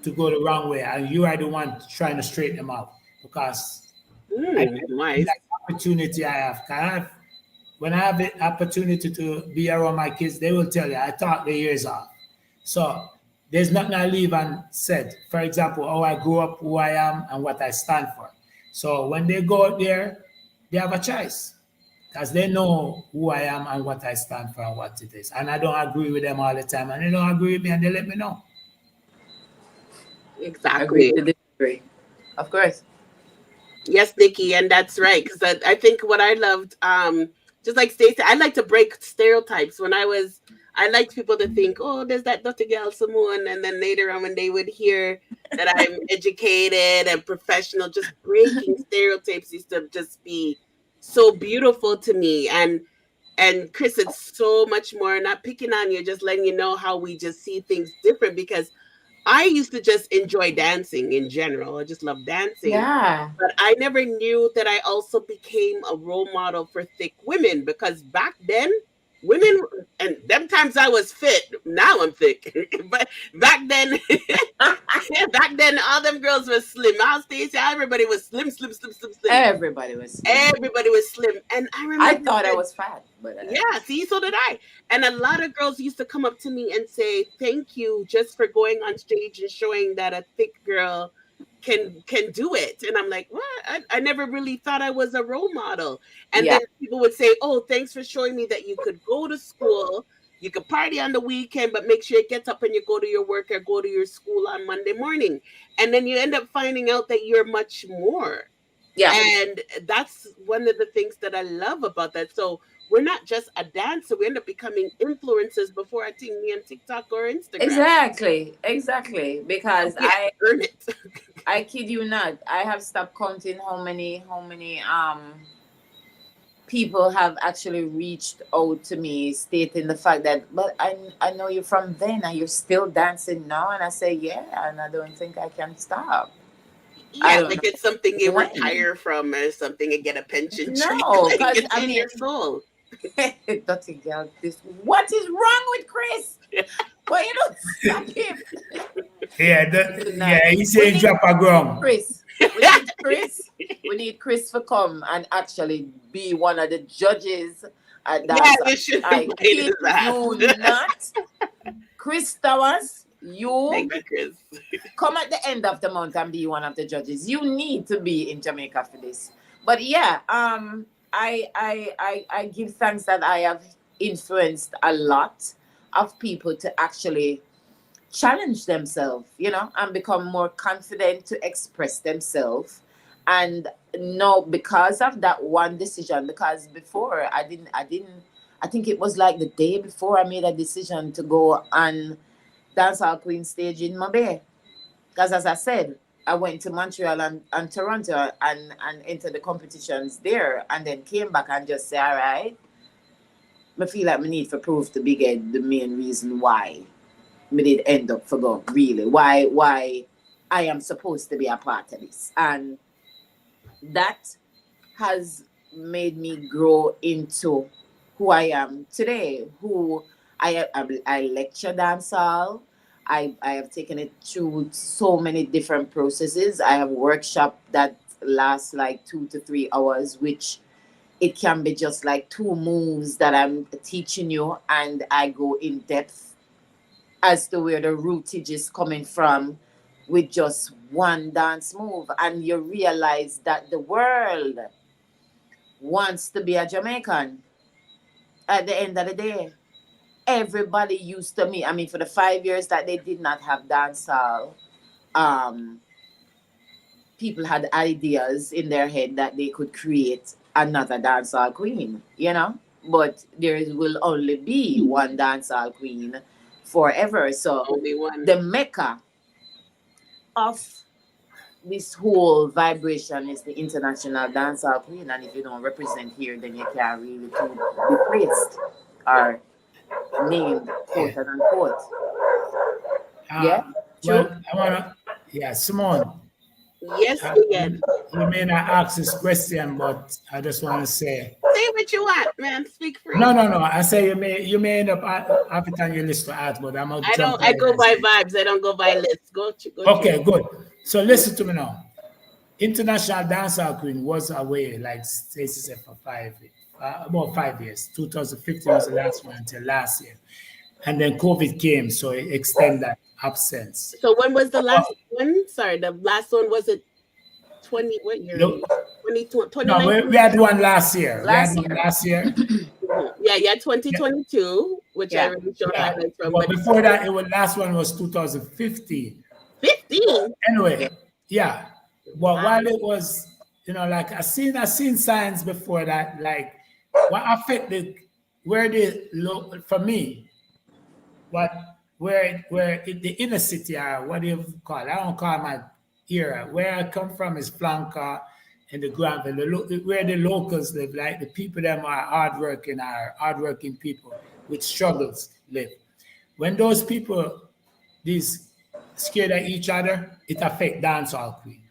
[SPEAKER 11] to go the wrong way, and you are the one trying to straighten them out. Because
[SPEAKER 2] nice.
[SPEAKER 11] That opportunity I have, when I have the opportunity to be around my kids, they will tell you, I talk the years off. So there's nothing I leave unsaid. For example, how I grew up, who I am, and what I stand for. So when they go out there, they have a choice because they know who I am and what I stand for and what it is. And I don't agree with them all the time, and they don't agree with me, and they let me know.
[SPEAKER 2] Exactly.
[SPEAKER 10] Agree to disagree. Of course.
[SPEAKER 2] Yes, Nikki, and that's right. Because I think what I loved, just like Stacey, I like to break stereotypes. I liked people to think, oh, there's that dirty girl Simone, and then later on when they would hear that I'm educated and professional, just breaking stereotypes used to just be so beautiful to me. And Chris, it's so much more, not picking on you, just letting you know how we just see things different, because I used to just enjoy dancing in general. I just love dancing.
[SPEAKER 10] Yeah.
[SPEAKER 2] But I never knew that I also became a role model for thick women because back then, women, and them times I was fit, now I'm thick. But back then, back then, all them girls were slim. Now, Stacia, everybody was slim, slim, slim, slim, slim.
[SPEAKER 10] Everybody was slim.
[SPEAKER 2] Everybody was slim. And I remember.
[SPEAKER 10] I thought I was fat, but
[SPEAKER 2] yeah, see, so did I. And a lot of girls used to come up to me and say, "Thank you just for going on stage and showing that a thick girl can do it." And I'm like, "What? I never really thought I was a role model." And
[SPEAKER 10] Yeah.
[SPEAKER 2] then people would say, "Oh, thanks for showing me that you could go to school, you could party on the weekend, but make sure you get up and you go to your work or go to your school on Monday morning." And then you end up finding out that you're much more.
[SPEAKER 10] Yeah.
[SPEAKER 2] And that's one of the things that I love about that. So we're not just a dancer, we end up becoming influencers before I think me on TikTok or Instagram.
[SPEAKER 10] Exactly. Because I
[SPEAKER 2] earn it.
[SPEAKER 10] I kid you not. I have stopped counting how many people have actually reached out to me stating the fact that, but I know you from then and you're still dancing now. And I say, yeah, and I don't think I can stop.
[SPEAKER 2] Yeah, like it's something you retire from or something and get a pension.
[SPEAKER 10] No, because
[SPEAKER 2] it's in your soul.
[SPEAKER 10] Dirty girl, what is wrong with Chris? Well, you don't stop him.
[SPEAKER 11] Yeah, he said drop a ground.
[SPEAKER 10] Chris, we need Chris to come and actually be one of the judges at that.
[SPEAKER 2] Yeah, we should
[SPEAKER 10] I kid you not. Chris Towers, you
[SPEAKER 2] Chris.
[SPEAKER 10] come at the end of the month and be one of the judges. You need to be in Jamaica for this. But yeah, I give thanks that I have influenced a lot of people to actually challenge themselves, and become more confident to express themselves. And no, because of that one decision, because before I think it was like the day before I made a decision to go on Dancehall Queen stage in Mobay. Because as I said, I went to Montreal and Toronto and entered the competitions there, and then came back and just say, all right, I feel like I need to prove to Big Ed the main reason why me did end up for go, really. Why I am supposed to be a part of this. And that has made me grow into who I am today, who I lecture dancehall. I have taken it through so many different processes. I have workshop that lasts like 2 to 3 hours, which it can be just like 2 moves that I'm teaching you, and I go in depth as to where the rootage is coming from with just one dance move. And you realize that the world wants to be a Jamaican at the end of the day. Everybody used to me. I mean, for the 5 years that they did not have dancehall, people had ideas in their head that they could create another dancehall queen, But there will only be one dancehall queen forever. So
[SPEAKER 2] only one.
[SPEAKER 10] The mecca of this whole vibration is the international dancehall queen. And if you don't represent here, then you can't really be praised or named, quote and unquote. Yeah?
[SPEAKER 11] Well, I want to, Simone.
[SPEAKER 2] Yes, again.
[SPEAKER 11] You may not ask this question, but I just want to say.
[SPEAKER 2] Say what you want, man. Speak free.
[SPEAKER 11] No. I say you may end up have it on your list to ask, but I'm
[SPEAKER 2] I go by vibes. I don't go by lists. Go.
[SPEAKER 11] Okay, good. So listen to me now. International Dancehall Queen was away, like Stacia said, for about 5 years. 2015 was the last one until last year. And then COVID came, so it extended that absence.
[SPEAKER 2] So when was the last one? Sorry, the last one was it 20, what year?
[SPEAKER 11] No,
[SPEAKER 2] 2020?
[SPEAKER 11] No, we had one last year. Last year.
[SPEAKER 2] Yeah, 2022, which I already showed highlights from.
[SPEAKER 11] But before that, last one was 2015.
[SPEAKER 2] 15?
[SPEAKER 11] Anyway, yeah. But while it was, like I seen signs before that, like what affected for me, where the inner city are, what do you call it? I don't call my era. Where I come from is Flanca and the Granville, where the locals live, like the people that are hardworking people with struggles live. When those people, these scared of each other, it affects Dancehall Queen.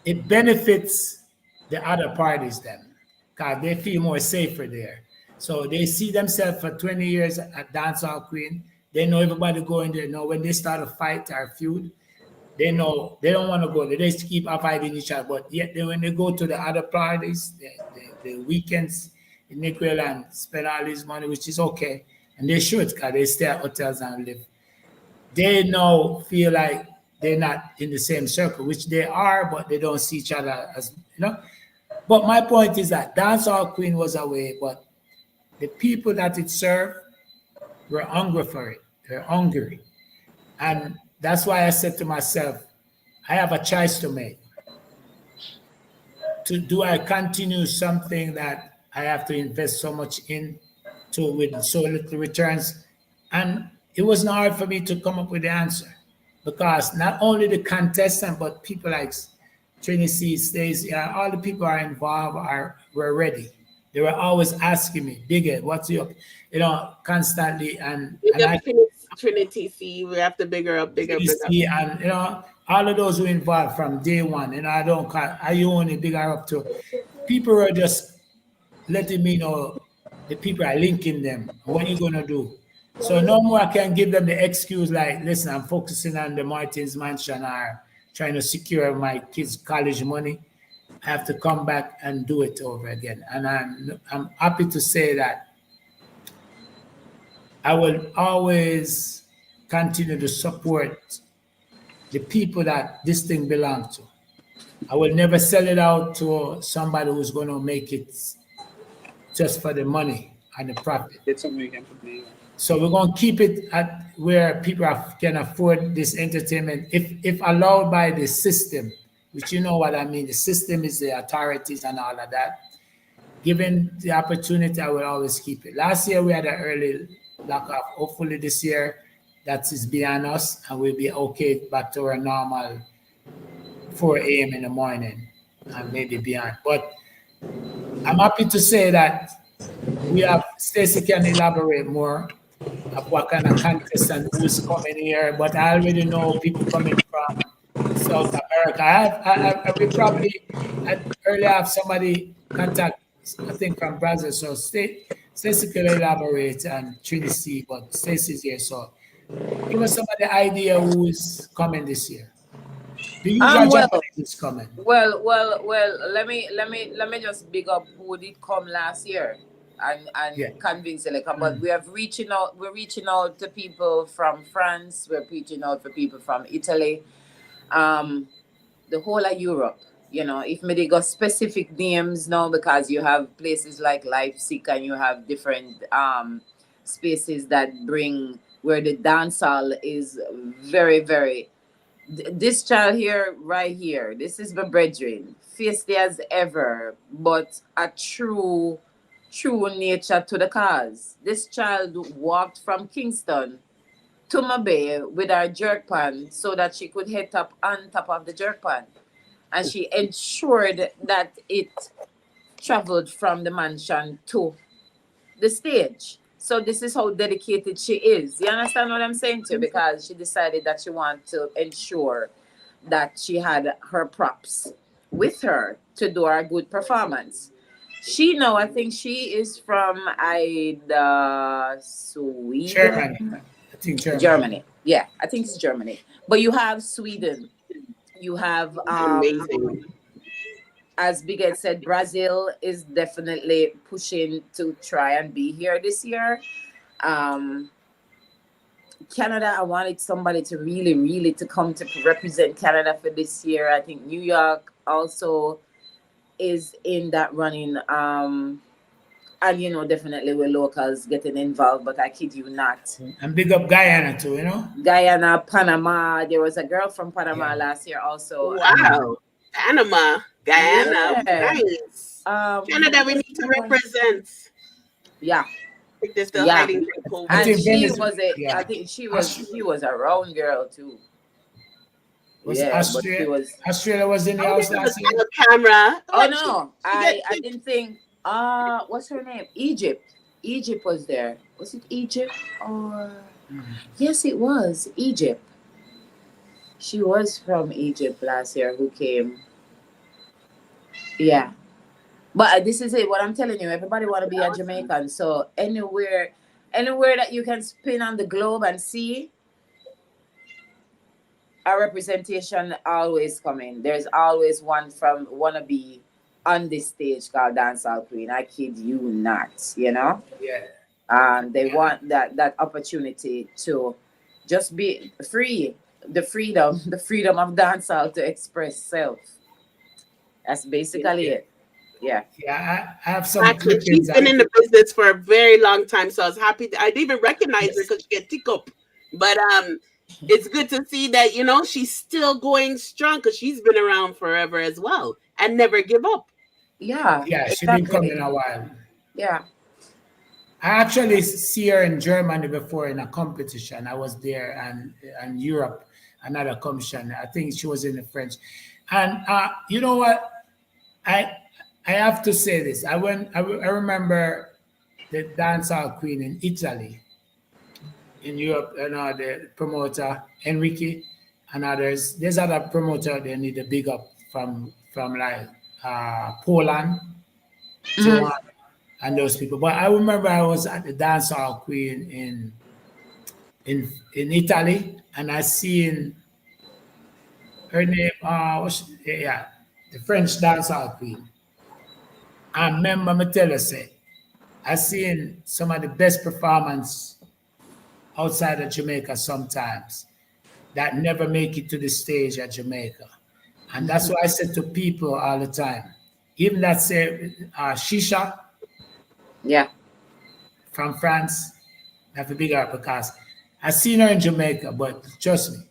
[SPEAKER 11] It benefits the other parties then, because they feel more safer there. So they see themselves for 20 years at Dancehall Queen. They know everybody going there. Know when they start a fight or feud, they know they don't want to go there. They just keep fighting each other. But yet when they go to the other parties, the weekends in Nickel and spend all this money, which is okay. And they should, because they stay at hotels and live. They now feel like they're not in the same circle, which they are, but they don't see each other as, you know. But my point is that Dancehall Queen was away, but the people that it served were hungry for it. They're hungry. And that's why I said to myself, I have a choice to make. Do I continue something that I have to invest so much in with so little returns? And it wasn't hard for me to come up with the answer, because not only the contestant, but people like Trinity, Stacia, all the people are involved were ready. They were always asking me, Bigger, what's up? You know, constantly. And
[SPEAKER 2] Trinity C, we have to bigger up.
[SPEAKER 11] And you know, all of those who involved from day one, and I only bigger up to people were just letting me know the people are linking them. What are you gonna do? So no more I can give them the excuse like, listen, I'm focusing on the Martins Mansion or trying to secure my kids' college money. I have to come back and do it over again. And I'm happy to say that I will always continue to support the people that this thing belongs to. I will never sell it out to somebody who's going to make it just for the money and the profit.
[SPEAKER 13] It's something you can put.
[SPEAKER 11] So we're going to keep it at where people can afford this entertainment, if allowed by the system, which you know what I mean. The system is the authorities and all of that. Given the opportunity, I will always keep it. Last year, we had an early lock-off. Hopefully this year, that is beyond us, and we'll be okay back to our normal 4 a.m. in the morning, and maybe beyond. But I'm happy to say that we have, Stacy can elaborate more of what kind of contestant who's coming here, but I already know people coming from South America. I will probably earlier have somebody contact, I think, from Brazil. So Stacy can elaborate and Trinity, but Stacy's here. So give us some of the idea who is coming this year. The usual is coming.
[SPEAKER 10] Well. Let me just big up who did come last year and convince them. But we're reaching out to people from France. We're reaching out for people from Italy, the whole of Europe. You know, if they got specific names now, because you have places like Leipzig and you have different spaces that bring where the dancehall is very, very. This child here, right here, this is my brethren, feisty as ever, but a true nature to the cause. This child walked from Kingston to Mabay with her jerk pan so that she could head up on top of the jerk pan. And she ensured that it traveled from the mansion to the stage. So this is how dedicated she is. You understand what I'm saying to you? Because she decided that she wanted to ensure that she had her props with her to do a good performance. She now, I think she is from Sweden.
[SPEAKER 11] Germany. I think
[SPEAKER 10] Germany. Yeah, I think it's Germany. But you have Sweden. You have as Big Ed said, Brazil is definitely pushing to try and be here this year. Canada, I wanted somebody to really to come to represent Canada for this year. I think New York also is in that running. And, you know, definitely with locals getting involved, but I kid you not.
[SPEAKER 11] And big up Guyana too, you know?
[SPEAKER 10] Guyana, Panama. There was a girl from Panama last year also.
[SPEAKER 2] Wow. Panama, Guyana, nice. Canada, we need to represent.
[SPEAKER 10] Yeah.
[SPEAKER 2] I think they're still hiding from COVID.
[SPEAKER 10] And I think she was a round girl too.
[SPEAKER 11] Australia was in the house last year.
[SPEAKER 2] Camera.
[SPEAKER 10] Oh no, I didn't think. What's her name? Egypt. Egypt was there. Was it Egypt or? Yes, it was Egypt. She was from Egypt last year who came. Yeah. But this is it. What I'm telling you, everybody want to be a Jamaican. So anywhere that you can spin on the globe and see a representation always coming. There's always one from wannabe on this stage called Dancehall Queen. I kid you not, you know?
[SPEAKER 11] Yeah.
[SPEAKER 10] They want that opportunity to just be free, the freedom of dancehall to express self. That's basically it. Yeah.
[SPEAKER 11] Yeah, I have some
[SPEAKER 2] Actually,
[SPEAKER 11] clippings.
[SPEAKER 2] she's been in the business for a very long time, so I was happy. I didn't even recognize her because she get tick up. But it's good to see that, you know, she's still going strong because she's been around forever as well and never give up.
[SPEAKER 10] Yeah.
[SPEAKER 11] Yeah, she's
[SPEAKER 10] exactly.
[SPEAKER 11] been coming a while.
[SPEAKER 10] Yeah.
[SPEAKER 11] I actually see her in Germany before in a competition. I was there and Europe, another competition. I think she was in the French. And you know what? I have to say this. I remember the Dancehall Queen in Italy, in Europe, and the promoter Enrique and others. There's other promoter they need a big up from like Poland, Joanne, and those people. But I remember I was at the Dancehall Queen in Italy, and I seen her name. The French Dancehall Queen. I remember me tell you, say, I seen some of the best performance outside of Jamaica sometimes that never make it to the stage at Jamaica. And that's why I said to people all the time, even that say Shisha,
[SPEAKER 10] yeah,
[SPEAKER 11] from France, have to big up because I seen her in Jamaica, but trust me,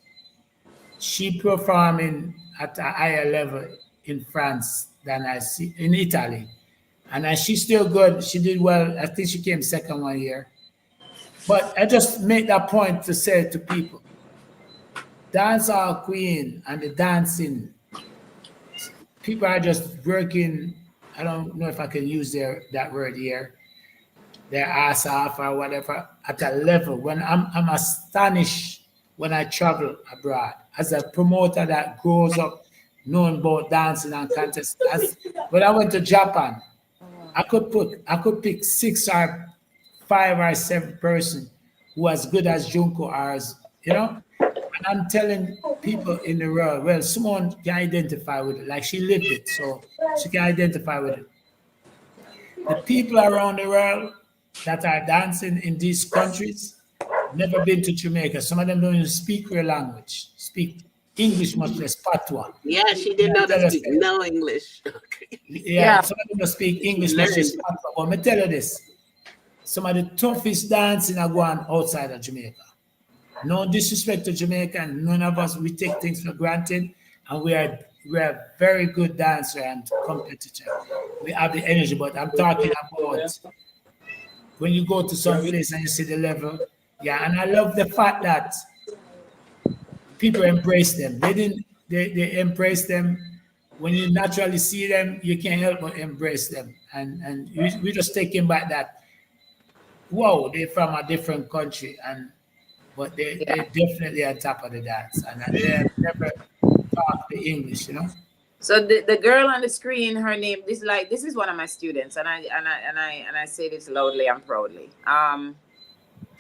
[SPEAKER 11] she performing at a higher level in France than I see in Italy. And she's still good. She did well. I think she came second one year. But I just make that point to say to people, Dancehall Queen and the dancing, people are just working, I don't know if I can use that word here, their ass off or whatever, at a level when I'm astonished when I travel abroad as a promoter that grows up knowing about dancing and contests. When I went to Japan, I could pick 6 or 5 or 7 person who as good as Junko or as, you know. And I'm telling people in the world, well, someone can identify with it, like she lived it, so she can identify with it. The people around the world that are dancing in these countries never been to Jamaica. Some of them don't even speak real language, speak English, much less patois.
[SPEAKER 2] Yeah, she didn't know to speak no English.
[SPEAKER 11] Yeah, some of them don't speak English, much less patois. But me tell you this, some of the toughest dancing are going outside of Jamaica. No disrespect to Jamaica, and none of us, we take things for granted, and we are very good dancer and competitor. We have the energy, but I'm talking about when you go to some place and you see the level. Yeah, and I love the fact that people embrace them. They embrace them. When you naturally see them, you can't help but embrace them. And we just taking back that, whoa, they're from a different country, but they're definitely on top of the dance, and they never talk the English, you know.
[SPEAKER 10] So the girl on the screen, her name, this is one of my students, and I say this loudly and proudly.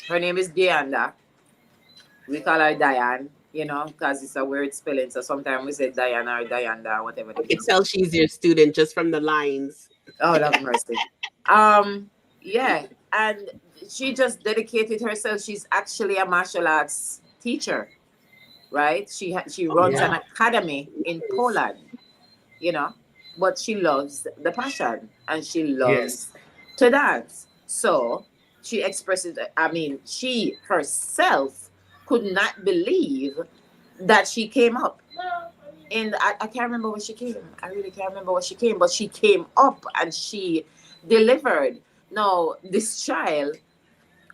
[SPEAKER 10] Her name is Diana. We call her Diane, you know, because it's a weird spelling. So sometimes we say Diana or Dianda or whatever.
[SPEAKER 2] I can tell she's your student just from the lines.
[SPEAKER 10] Oh, have mercy. Yeah, and she just dedicated herself. She's actually a martial arts teacher, right? She runs an academy in Poland, you know, but she loves the passion and she loves to dance. So she expresses, she herself could not believe that she came up. And I can't remember what she came. I really can't remember what she came, but she came up and she delivered. Now, this child,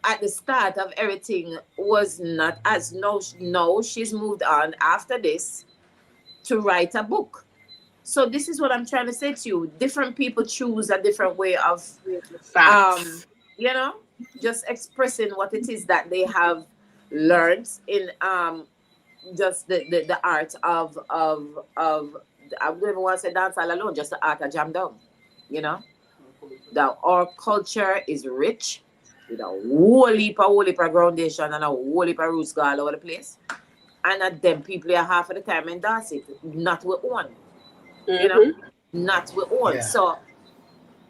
[SPEAKER 10] at the start of everything, was not as no, she's moved on after this to write a book. So this is what I'm trying to say to you. Different people choose a different way of, you know, just expressing what it is that they have learned in just the art of I wouldn't even want to say dancehall alone, just the art of jam down. You know, that our culture is rich with a whole heap of groundation and a whole heap of roots go all over the place. And at them people are half of the time and dance it, not with one. You know, not with one.
[SPEAKER 11] Yeah.
[SPEAKER 10] So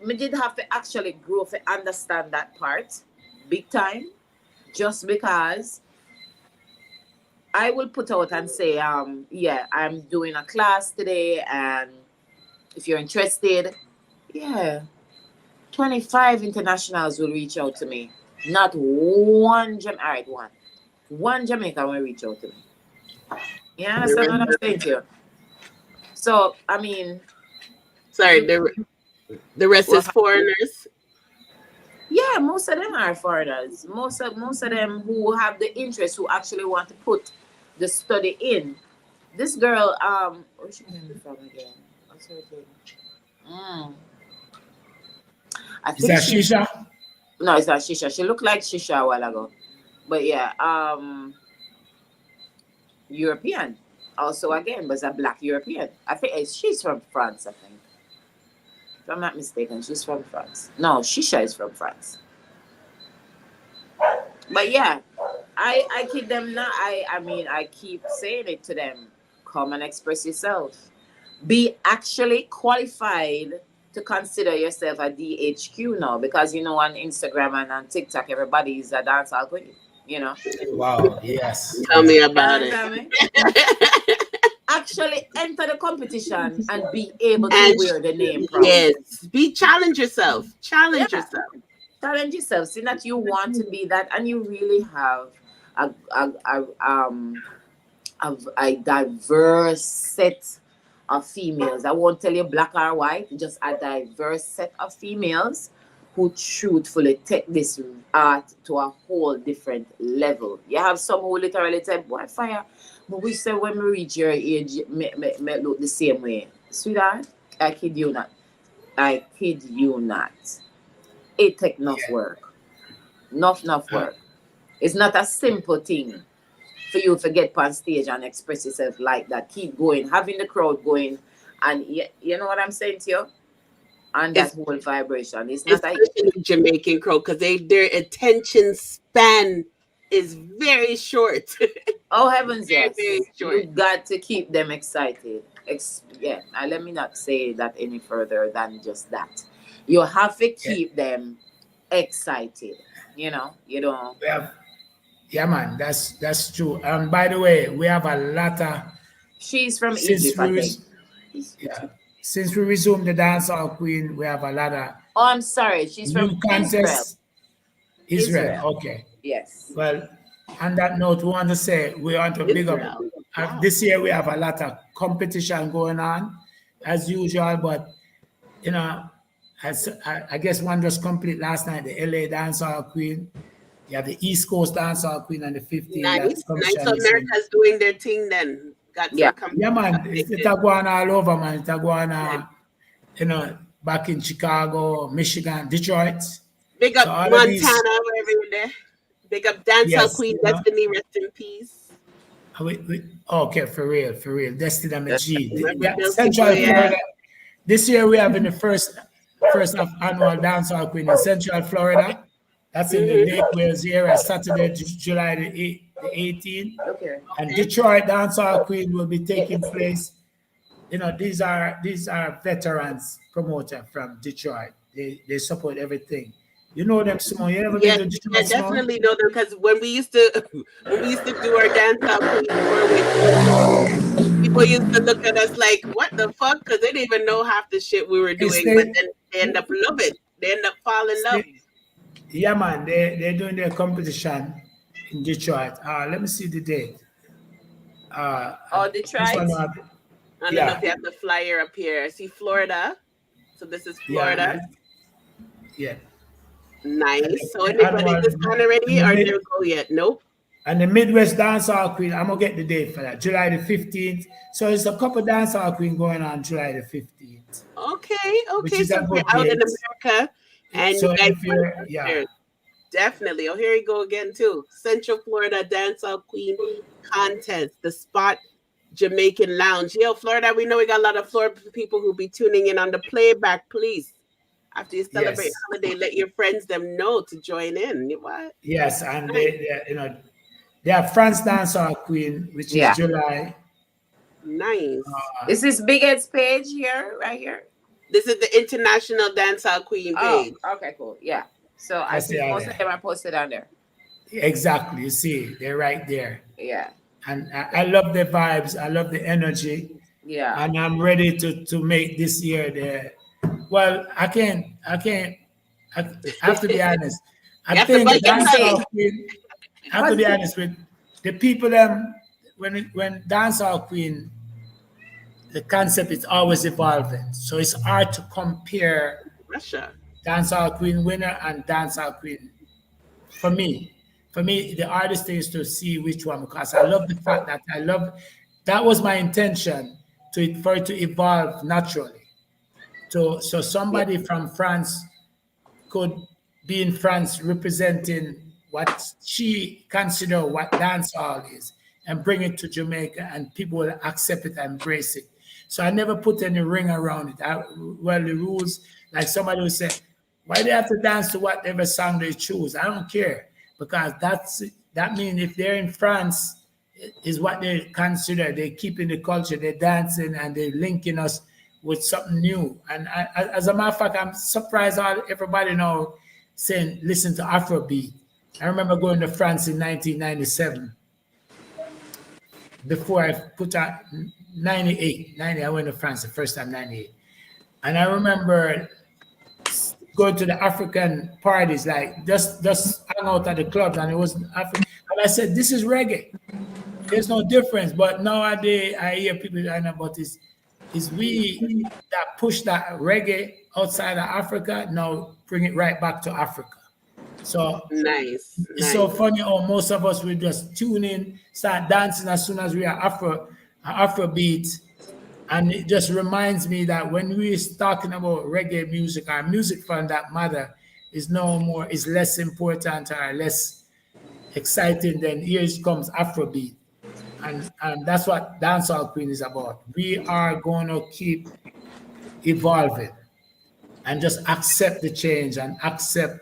[SPEAKER 10] we did have to actually grow to understand that part big time, just because I will put out and say, yeah, I'm doing a class today, and if you're interested, yeah, 25 internationals will reach out to me. Not one one Jamaican will reach out to me. Yeah, that's what I'm saying to you. So I mean,
[SPEAKER 2] sorry, the rest is foreigners.
[SPEAKER 10] Yeah, most of them are foreigners. Most of them who have the interest, who actually want to put the study in. This girl, where's she coming from again? What's her name? I
[SPEAKER 11] Is that Shisha?
[SPEAKER 10] No, it's not Shisha. She looked like Shisha a while ago. But yeah, European. Also again, was a black European. I think she's from France, I think. If I'm not mistaken, she's from France. No, Shisha is from France. But yeah, I keep them not. I mean, I keep saying it to them. Come and express yourself. Be actually qualified to consider yourself a DHQ now, because you know on Instagram and on TikTok everybody is a dancehall queen. You know.
[SPEAKER 11] Wow. Yes.
[SPEAKER 2] Tell me about it.
[SPEAKER 10] Actually enter the competition and be able to wear the name proud.
[SPEAKER 2] Yes. Challenge yourself. Challenge yourself.
[SPEAKER 10] Challenge yourself. See that you want to be that, and you really have a diverse set of females. I won't tell you black or white, just a diverse set of females who truthfully take this art to a whole different level. You have some who literally say, boy, fire. But we say when we reach your age, may look the same way. Sweetheart, I kid you not. I kid you not. It takes enough work. Enough work. It's not a simple thing for you to get on stage and express yourself like that. Keep going, having the crowd going. And you know what I'm saying to you? And that whole vibration. It's not like
[SPEAKER 2] the Jamaican crowd, because their attention span is very short.
[SPEAKER 10] Oh heavens, yes.
[SPEAKER 2] Very short.
[SPEAKER 10] You got to keep them excited. Yeah, and let me not say that any further than just that. You have to keep them excited. You know, you don't.
[SPEAKER 11] Yeah, man, that's true. By the way, we have a lot of.
[SPEAKER 10] She's from Egypt, I think.
[SPEAKER 11] Yeah. Since we resumed the Dancehall Queen, we have a lot of.
[SPEAKER 10] Oh, I'm sorry. She's from
[SPEAKER 11] Israel. Okay.
[SPEAKER 10] Yes.
[SPEAKER 11] Well, on that note, we want to say we want to big up. This year we have a lot of competition going on, as usual. But you know, I guess one just complete last night. The LA Dancehall Queen. You have the East Coast Dancehall Queen on the 15th.
[SPEAKER 2] Nice. America's doing their thing then.
[SPEAKER 11] Yeah, man. It's going all over, man. It's going, you know, back in Chicago, Michigan, Detroit.
[SPEAKER 2] Big up so Montana, wherever you're there. Big up Dancehall Queen, Destiny, rest in peace.
[SPEAKER 11] Okay, for real. Destiny M&MG. Central Florida. This year we have in the first annual Dancehall Queen in Central Florida. That's in the Lake Wales area, Saturday, July the 18th.
[SPEAKER 10] Okay.
[SPEAKER 11] And Detroit Dancehall Queen will be taking place. You know, these are veterans promoter from Detroit. They support everything. You know them, Simone. You ever been to Detroit?
[SPEAKER 2] I definitely know them, because when we used to do our Dancehall Queen, people used to look at us like, what the fuck? Because they didn't even know half the shit we were doing, but then they end up loving. They end up falling in love.
[SPEAKER 11] Yeah, man, they're doing their competition in Detroit. Let me see the date.
[SPEAKER 2] Detroit. I don't know if you have the flyer up here. I see Florida. So this is Florida.
[SPEAKER 11] Yeah.
[SPEAKER 2] Nice. So anybody just gone already, or didn't go yet? Nope.
[SPEAKER 11] And the Midwest Dancehall Queen, I'm gonna get the date for that. July the 15th. So it's a couple Dancehall Queen going on July the 15th.
[SPEAKER 2] Okay. So we're out in America. And
[SPEAKER 11] so
[SPEAKER 2] you guys Definitely. Oh, here you go again too. Central Florida Dancehall Queen Contest, the Spot Jamaican Lounge. Yo, Florida, we know we got a lot of Florida people who be tuning in on the playback. Please, after you celebrate
[SPEAKER 11] Yes.
[SPEAKER 2] holiday, let your friends them know to join in. What?
[SPEAKER 11] Yes, and they have France Dancehall Queen, which
[SPEAKER 10] Yeah.
[SPEAKER 11] is July.
[SPEAKER 2] Nice.
[SPEAKER 10] Is this biggest page here, right here?
[SPEAKER 2] This is the International Dancehall Queen page.
[SPEAKER 10] Oh, okay, cool. Yeah. So I
[SPEAKER 11] Yes,
[SPEAKER 10] think
[SPEAKER 11] they are
[SPEAKER 10] most
[SPEAKER 11] there.
[SPEAKER 10] of them are posted on there.
[SPEAKER 11] Exactly. You see, they're right there.
[SPEAKER 10] Yeah.
[SPEAKER 11] And I love the vibes. I love the energy.
[SPEAKER 10] Yeah.
[SPEAKER 11] And I'm ready to make this year the. Well, I have to be honest. I think Dancehall Queen. I have to be honest with the people. When Dancehall Queen, the concept is always evolving. So it's hard to compare
[SPEAKER 2] Russia
[SPEAKER 11] Dancehall Queen winner and Dancehall Queen. For me, the hardest thing is to see which one, because I love the fact that that was my intention for it to evolve naturally. So somebody from France could be in France representing what she consider what dancehall is and bring it to Jamaica, and people will accept it and embrace it. So I never put any ring around it. The rules, like somebody will say, why they have to dance to whatever song they choose? I don't care, because that means if they're in France, is what they consider. They keeping the culture, they're dancing, and they're linking us with something new. And as a matter of fact, I'm surprised everybody now saying, listen to Afrobeat. I remember going to France in 1997. Before I put out 90, I went to France the first time, 98. And I remember going to the African parties, like just hang out at the clubs, and it was African. And I said, this is reggae. There's no difference. But nowadays, I hear people talking about this. Is we that push that reggae outside of Africa, now bring it right back to Africa. So
[SPEAKER 2] nice.
[SPEAKER 11] It's so funny how most of us will just tune in, start dancing as soon as we are Afrobeat. And it just reminds me that when we're talking about reggae music, our music from that matter is less important or less exciting than here comes Afrobeat. And that's what Dancehall Queen is about. We are going to keep evolving and just accept the change and accept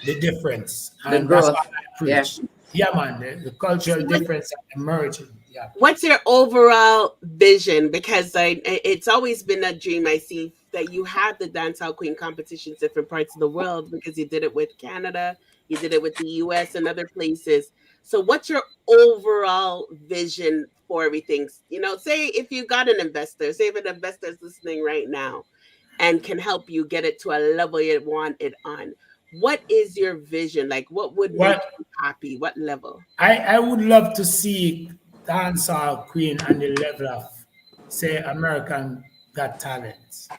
[SPEAKER 11] the difference. And that's what I preach. Yeah, man, the cultural difference emerging. Yeah.
[SPEAKER 2] What's your overall vision? Because it's always been a dream I see that you have the Dancehall Queen competitions in different parts of the world, because you did it with Canada, you did it with the US and other places. So what's your overall vision for everything? You know, say if you got an investor, say if an investor is listening right now and can help you get it to a level you want it on, what is your vision? Like, what would make you happy? What level?
[SPEAKER 11] I would love to see Dancehall Queen on the level of, say, American Got Talent.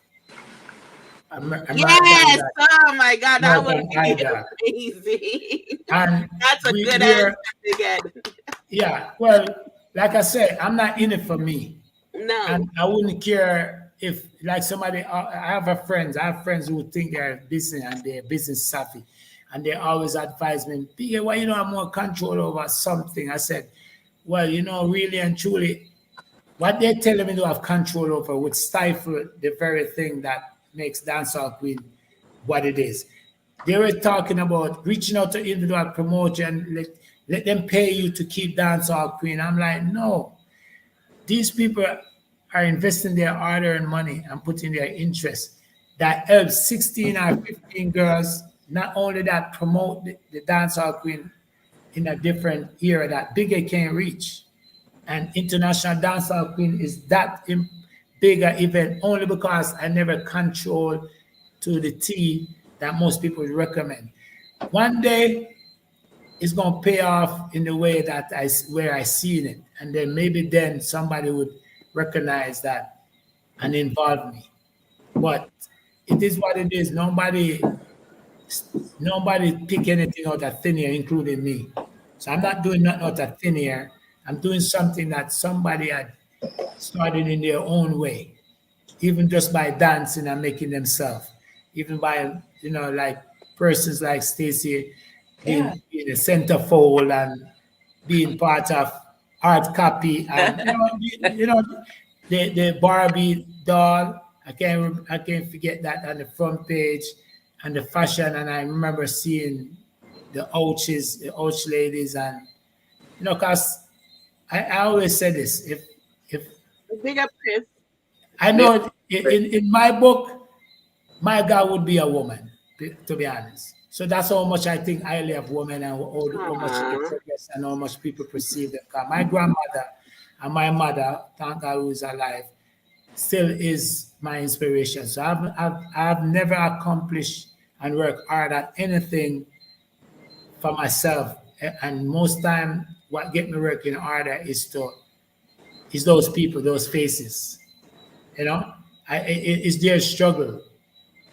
[SPEAKER 2] Yes! Oh my God, that would be amazing.
[SPEAKER 11] And
[SPEAKER 2] that's a good answer again.
[SPEAKER 11] Yeah, well, like I said, I'm not in it for me.
[SPEAKER 2] No.
[SPEAKER 11] And I wouldn't care if, like, somebody, I have friends who think they're business and they're business savvy, and they always advise me, "Biggie, why you don't have more control over something?" I said, well, really and truly, what they're telling me to have control over would stifle the very thing that makes Dancehall Queen what it is. They were talking about reaching out to individual promotion, let them pay you to keep Dancehall Queen. I'm like, no. These people are investing their hard-earned money and putting their interest. That helps 16 or 15 girls, not only that, promote the Dancehall Queen in a different era that Biggie can't reach. And International Dancehall Queen is that bigger event only because I never control to the T that most people would recommend. One day, it's going to pay off in the way that where I seen it. And then maybe then somebody would recognize that and involve me. But it is what it is. Nobody pick anything out of thin air, including me. So I'm not doing nothing out of thin air. I'm doing something that somebody had started in their own way, even just by dancing and making themselves, even by, like persons like Stacia being a centerfold and being part of art copy, and the Barbie doll. I can't forget that on the front page, and the fashion. And I remember seeing the Ouch ladies, and cause I always say this: if
[SPEAKER 2] Big up, Chris.
[SPEAKER 11] I know in my book, my girl would be a woman, to be honest. So that's how much I think highly of women, and how much they progress and how much people perceive them. My grandmother and my mother, thank God who is alive, still is my inspiration. So I've never accomplished and worked hard at anything for myself. And most time, what get me working harder is those people, those faces. It's their struggle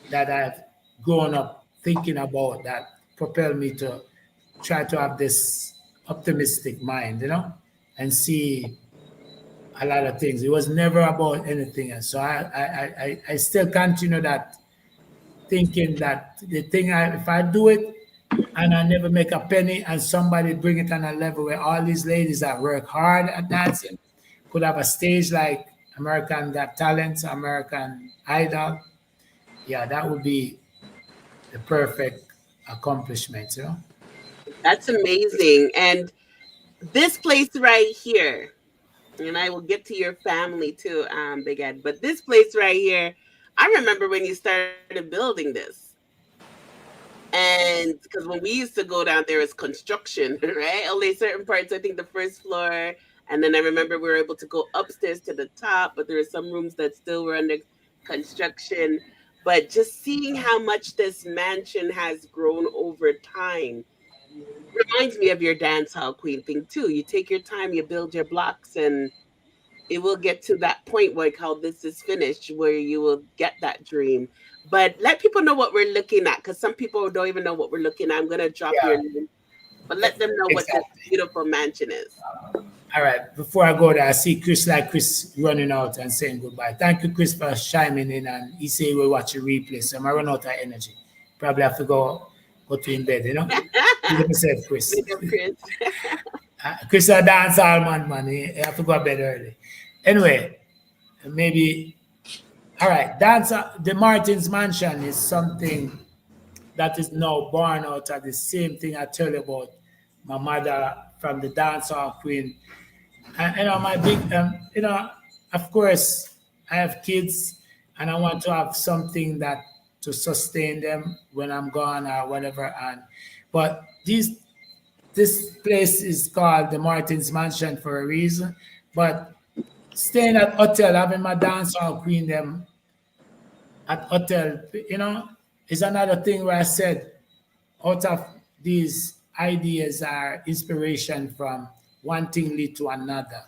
[SPEAKER 11] that I've grown up thinking about that propel me to try to have this optimistic mind, and see a lot of things. It was never about anything else. So I still continue that thinking that the thing if I do it and I never make a penny and somebody bring it on a level where all these ladies that work hard at dancing could have a stage like American Got Talent, American Idol, that would be the perfect accomplishment,
[SPEAKER 2] That's amazing. And this place right here, and I will get to your family too, Big Ed, but this place right here, I remember when you started building this. And because when we used to go down there, it's construction, right? Only certain parts, I think the first floor. And then I remember we were able to go upstairs to the top, but there were some rooms that still were under construction. But just seeing how much this mansion has grown over time reminds me of your Dancehall Queen thing too. You take your time, you build your blocks, and it will get to that point like how this is finished where you will get that dream. But let people know what we're looking at, because some people don't even know what we're looking at. I'm going to drop your name, but let them know what this beautiful mansion is.
[SPEAKER 11] All right. Before I go there, I see Chris running out and saying goodbye. Thank you, Chris, for chiming in. And he said we'll watch a replay. So I run out of energy. Probably have to go to in bed, Give yourself, Chris. Chris a dancehall man. He have to go to bed early. Anyway, maybe. All right. The Martins Mansion is something that is now born out of the same thing I tell you about my mother from the Dancehall Queen. And my big, of course, I have kids and I want to have something that to sustain them when I'm gone or whatever. But this place is called the Martins Mansion for a reason. But staying at hotel, having my Dancehall Queen them at hotel, is another thing where I said, out of these ideas are inspiration from one thing lead to another.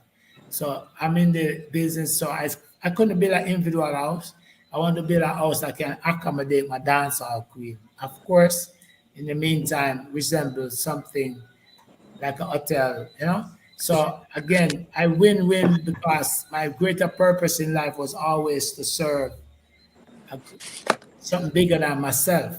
[SPEAKER 11] So I'm in the business, so I couldn't build an individual house. I want to build a house that can accommodate my Dancehall Queen. Of course, in the meantime, resemble something like a hotel, So again, I win-win because my greater purpose in life was always to serve something bigger than myself.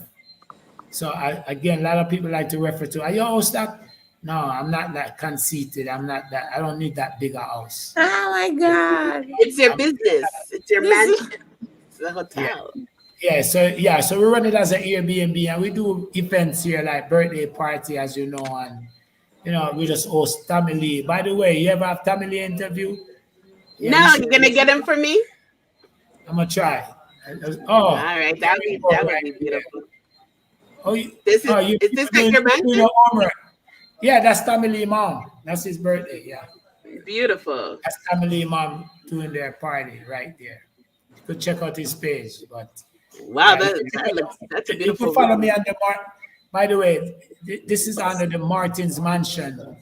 [SPEAKER 11] So again, a lot of people like to refer to, are you a host that? No, I'm not that conceited. I'm not that. I don't need that bigger house.
[SPEAKER 2] Oh my God! It's your business. It's your mansion. It's a hotel.
[SPEAKER 11] So we run it as an Airbnb, and we do events here like birthday party, as you know, and we just host Tommy Lee. By the way, you ever have Tommy Lee interview?
[SPEAKER 2] No, you're gonna get him for me.
[SPEAKER 11] I'm gonna try.
[SPEAKER 2] All right, that would be beautiful. Is this like your mansion?
[SPEAKER 11] Yeah, that's Tommy Lee mom. That's his birthday. Yeah.
[SPEAKER 2] Beautiful.
[SPEAKER 11] That's Tommy Lee mom doing their party right there. You could check out his page, but
[SPEAKER 2] wow, that's a beautiful.
[SPEAKER 11] You can follow me on the By the way, this is under the Martins Mansion,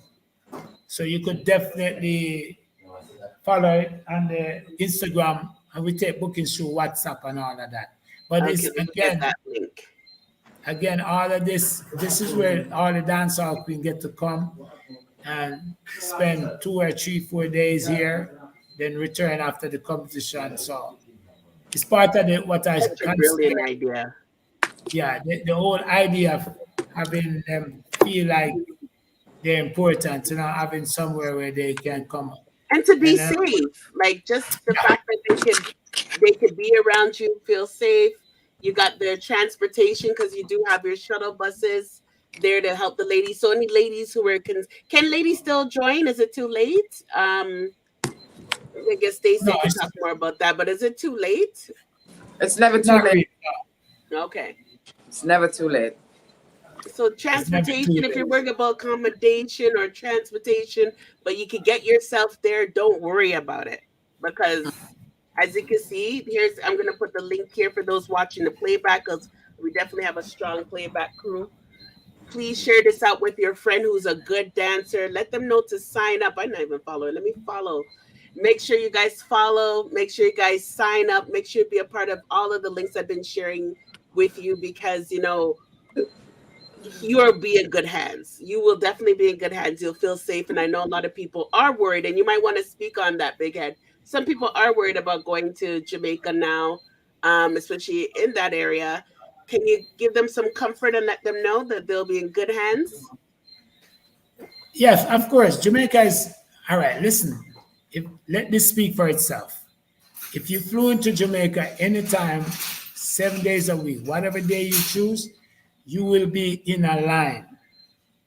[SPEAKER 11] so you could definitely follow it on the Instagram, and we take bookings through WhatsApp and all of that. But it's again, all of this is where all the Dancehall Queen get to come and spend 2 or 3, 4 days here, then return after the competition. So it's part of what I
[SPEAKER 2] That's a brilliant idea.
[SPEAKER 11] yeah, the whole idea of having them feel like they're important, having somewhere where they can come.
[SPEAKER 2] And to be
[SPEAKER 11] And
[SPEAKER 2] safe, like just the
[SPEAKER 11] yeah,
[SPEAKER 2] fact that they could be around you, feel safe. You got their transportation because you do have your shuttle buses there to help the ladies. So any ladies who are can ladies still join? Is it too late? I guess
[SPEAKER 11] no,
[SPEAKER 2] Stacia can
[SPEAKER 11] it's
[SPEAKER 2] talk more about that. But is it too late?
[SPEAKER 10] It's never too
[SPEAKER 11] not
[SPEAKER 10] late.
[SPEAKER 11] really.
[SPEAKER 2] Okay.
[SPEAKER 10] It's never too late.
[SPEAKER 2] So
[SPEAKER 11] It's never too
[SPEAKER 2] transportation, if you're
[SPEAKER 11] late.
[SPEAKER 2] worried about accommodation or transportation, but you could get yourself there, don't worry about it. Because as you can see, I'm gonna put the link here for those watching the playback, because we definitely have a strong playback crew. Please share this out with your friend who's a good dancer. Let them know to sign up. I'm not even following. Let me follow. Make sure you guys follow. Make sure you guys sign up. Make sure you be a part of all of the links I've been sharing with you, because you'll be in good hands. You will definitely be in good hands. You'll feel safe. And I know a lot of people are worried, and you might want to speak on that, Big Head. Some people are worried about going to Jamaica now, especially in that area. Can you give them some comfort and let them know that they'll be in good hands?
[SPEAKER 11] Yes, of course. Jamaica is all right. Listen, let this speak for itself. If you flew into Jamaica anytime, 7 days a week, whatever day you choose, you will be in a line.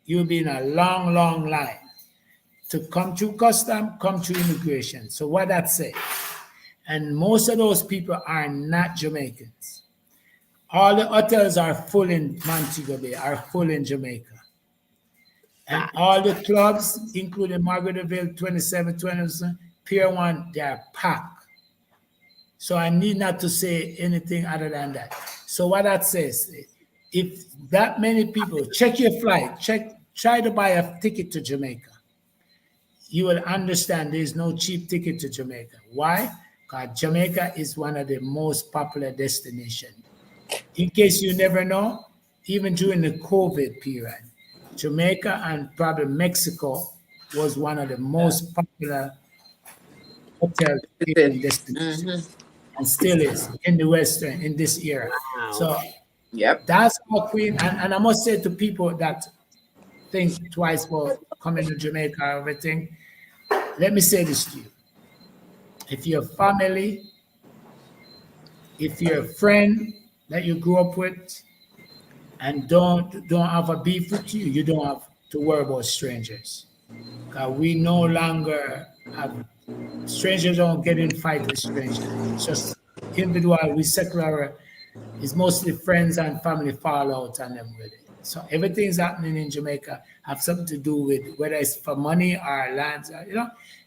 [SPEAKER 11] You'll be in a long, long line to come to custom, come to immigration. So what that say? And most of those people are not Jamaicans. All the hotels are full in Montego Bay, are full in Jamaica. And all the clubs, including Margaretville, 27, 20, Pier 1, they are packed. So I need not to say anything other than that. So what that says, if that many people, check your flight, try to buy a ticket to Jamaica. You will understand there's no cheap ticket to Jamaica. Why? Because Jamaica is one of the most popular destinations. In case you never know, even during the COVID period, Jamaica and probably Mexico was one of the most popular hotel destinations, and still is in the Western, in this era.
[SPEAKER 2] Wow.
[SPEAKER 11] So
[SPEAKER 10] Yep.
[SPEAKER 11] Dancehall Queen, and I must say to people that think twice about coming to Jamaica or everything, let me say this to you. If your family, if your friend that you grew up with and don't have a beef with you, you don't have to worry about strangers. Because we no longer have, strangers don't get in fight with strangers. It's just individual, we secular, it's mostly friends and family fallout and them with it. So everything's happening in Jamaica have something to do with whether it's for money or lands,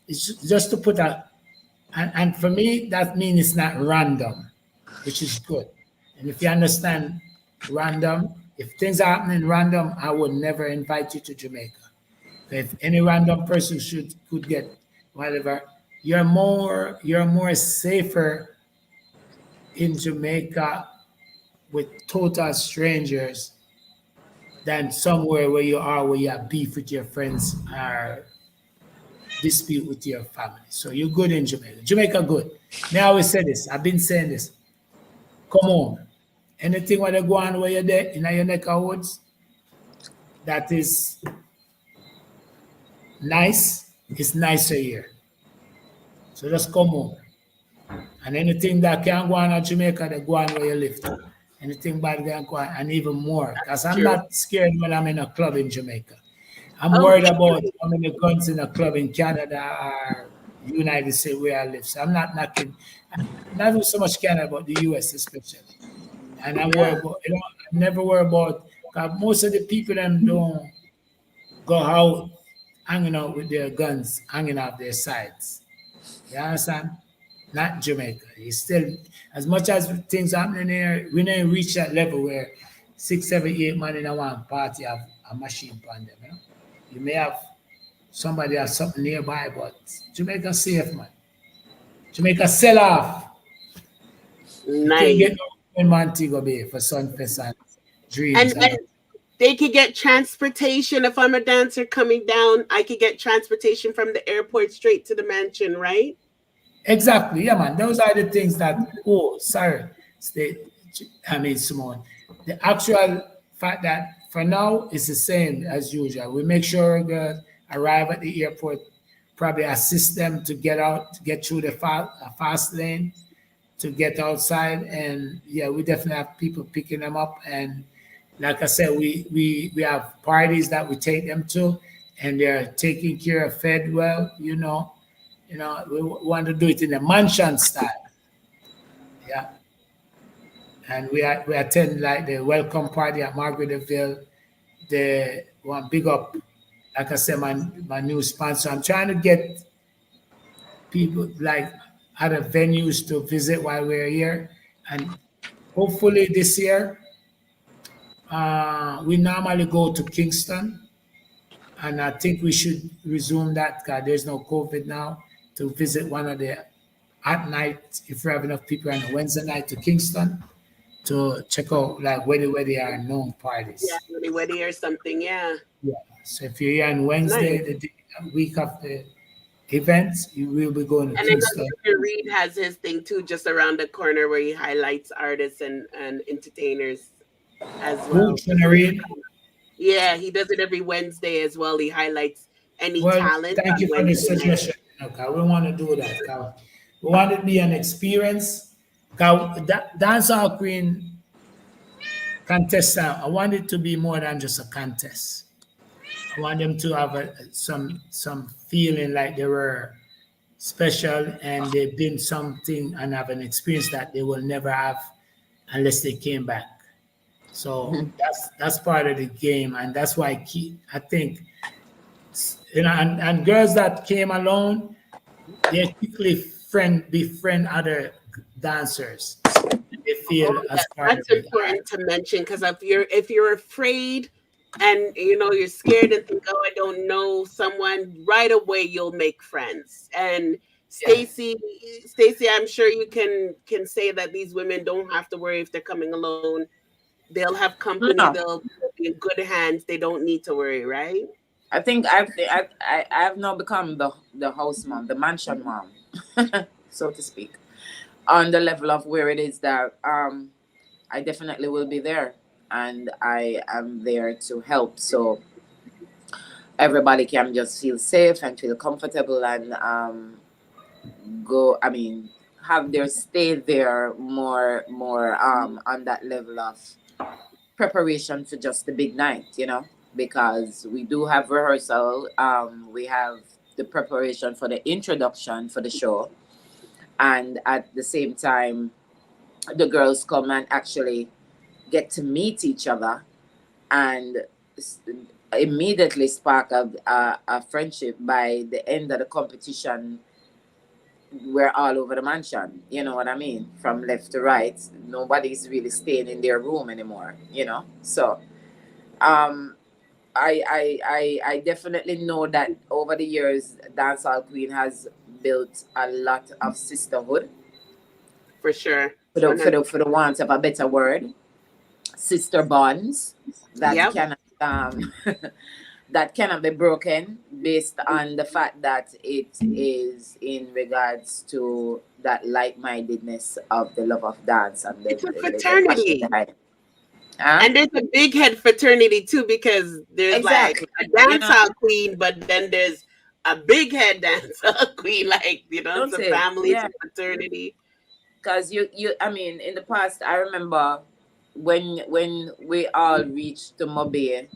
[SPEAKER 11] it's just to put a, and for me, that means it's not random, which is good. And if you understand random, if things are happening random, I would never invite you to Jamaica. If any random person could get whatever, you're more safer in Jamaica with total strangers than somewhere where you have beef with your friends or dispute with your family. So you're good in Jamaica. Jamaica good. Me always say this. I've been saying this. Come on. Anything where they go on where you're there in your neck of woods, that is nice, it's nicer here. So just come home. And anything that can go on at Jamaica, they go on where you live to. Anything bad can go on, and even more. Because I'm not scared when I'm in a club in Jamaica. I'm worried about how many guns in a club in Canada or United States where I live. So I'm not knocking, not so much Canada, but the US especially. And I'm worried about, I never worry about, because most of the people them don't go out hanging out with their guns hanging off their sides. You understand? Not Jamaica. It's still, as much as things happening here, we didn't reach that level where 6, 7, 8 man in a one party have a machine on them. You may have somebody have something nearby, but Jamaica safe, man. Jamaica sell off. You can't get no in Montego Bay for Sunfest and Dreams.
[SPEAKER 2] And they could get transportation. If I'm a dancer coming down, I could get transportation from the airport straight to the mansion, right?
[SPEAKER 11] Exactly, yeah, man. Those are the things that, Simone, the actual fact that for now it's the same as usual. We make sure girls arrive at the airport, probably assist them to get out, to get through the fast lane, to get outside, and yeah, we definitely have people picking them up. And like I said, we have parties that we take them to, and they're taken care of, fed well. We want to do it in a mansion style. Yeah. And we attend like the welcome party at Margaretville. The one big up, like I said, my new sponsor. I'm trying to get people like other venues to visit while we're here, and hopefully this year we normally go to Kingston, and I think we should resume that because there's no COVID now, to visit one of the at night, if we have enough people, on a Wednesday night to Kingston to check out like where they are known parties.
[SPEAKER 2] Yeah, Weddy or something. Yeah.
[SPEAKER 11] Yeah. So if you're here on Wednesday,
[SPEAKER 2] Nice.
[SPEAKER 11] the week of the event, you will be going to
[SPEAKER 2] And then
[SPEAKER 11] Kingston.
[SPEAKER 2] Mr. Reed has his thing too, just around the corner where he highlights artists and entertainers as well.
[SPEAKER 11] Who's gonna read?
[SPEAKER 2] Yeah, he does it every Wednesday as well. He highlights any
[SPEAKER 11] Well,
[SPEAKER 2] talent.
[SPEAKER 11] thank you
[SPEAKER 2] on
[SPEAKER 11] for the
[SPEAKER 2] Wednesday night.
[SPEAKER 11] suggestion. Okay, we want to do that. 'Cause we want it to be an experience. Dancehall Queen contestant, I want it to be more than just a contest. I want them to have some feeling like they were special and they've been something and have an experience that they will never have unless they came back. So that's part of the game, and that's why I think and girls that came alone, they quickly befriend other dancers. They feel as part
[SPEAKER 2] That's
[SPEAKER 11] of it.
[SPEAKER 2] important to mention, because if you're afraid and you're scared and think, oh, I don't know someone, right away you'll make friends. And Stacy, I'm sure you can say that these women don't have to worry if they're coming alone. They'll have company.
[SPEAKER 10] No.
[SPEAKER 2] They'll be in good hands. They don't need to worry, right?
[SPEAKER 10] I think I've now become the house mom, the mansion mom, so to speak, on the level of where it is that I definitely will be there, and I am there to help, so everybody can just feel safe and feel comfortable and have their stay there more on that level of preparation for just the big night, because we do have rehearsal. We have the preparation for the introduction for the show, and at the same time, the girls come and actually get to meet each other and immediately spark a friendship. By the end of the competition, we're all over the mansion, you know what I mean? From left to right, nobody's really staying in their room anymore, So, I definitely know that over the years, Dancehall Queen has built a lot of sisterhood.
[SPEAKER 2] For sure.
[SPEAKER 10] For the want of a better word, sister bonds that that cannot be broken, based on the fact that it is in regards to that like-mindedness of the love of dance and
[SPEAKER 2] it's a fraternity.
[SPEAKER 10] And
[SPEAKER 2] there's a big head fraternity too, because there's like a dancehall queen, but then there's a big head dancehall queen, like it's a family, it's a fraternity.
[SPEAKER 10] Because in the past, I remember when we all reached to Mobile,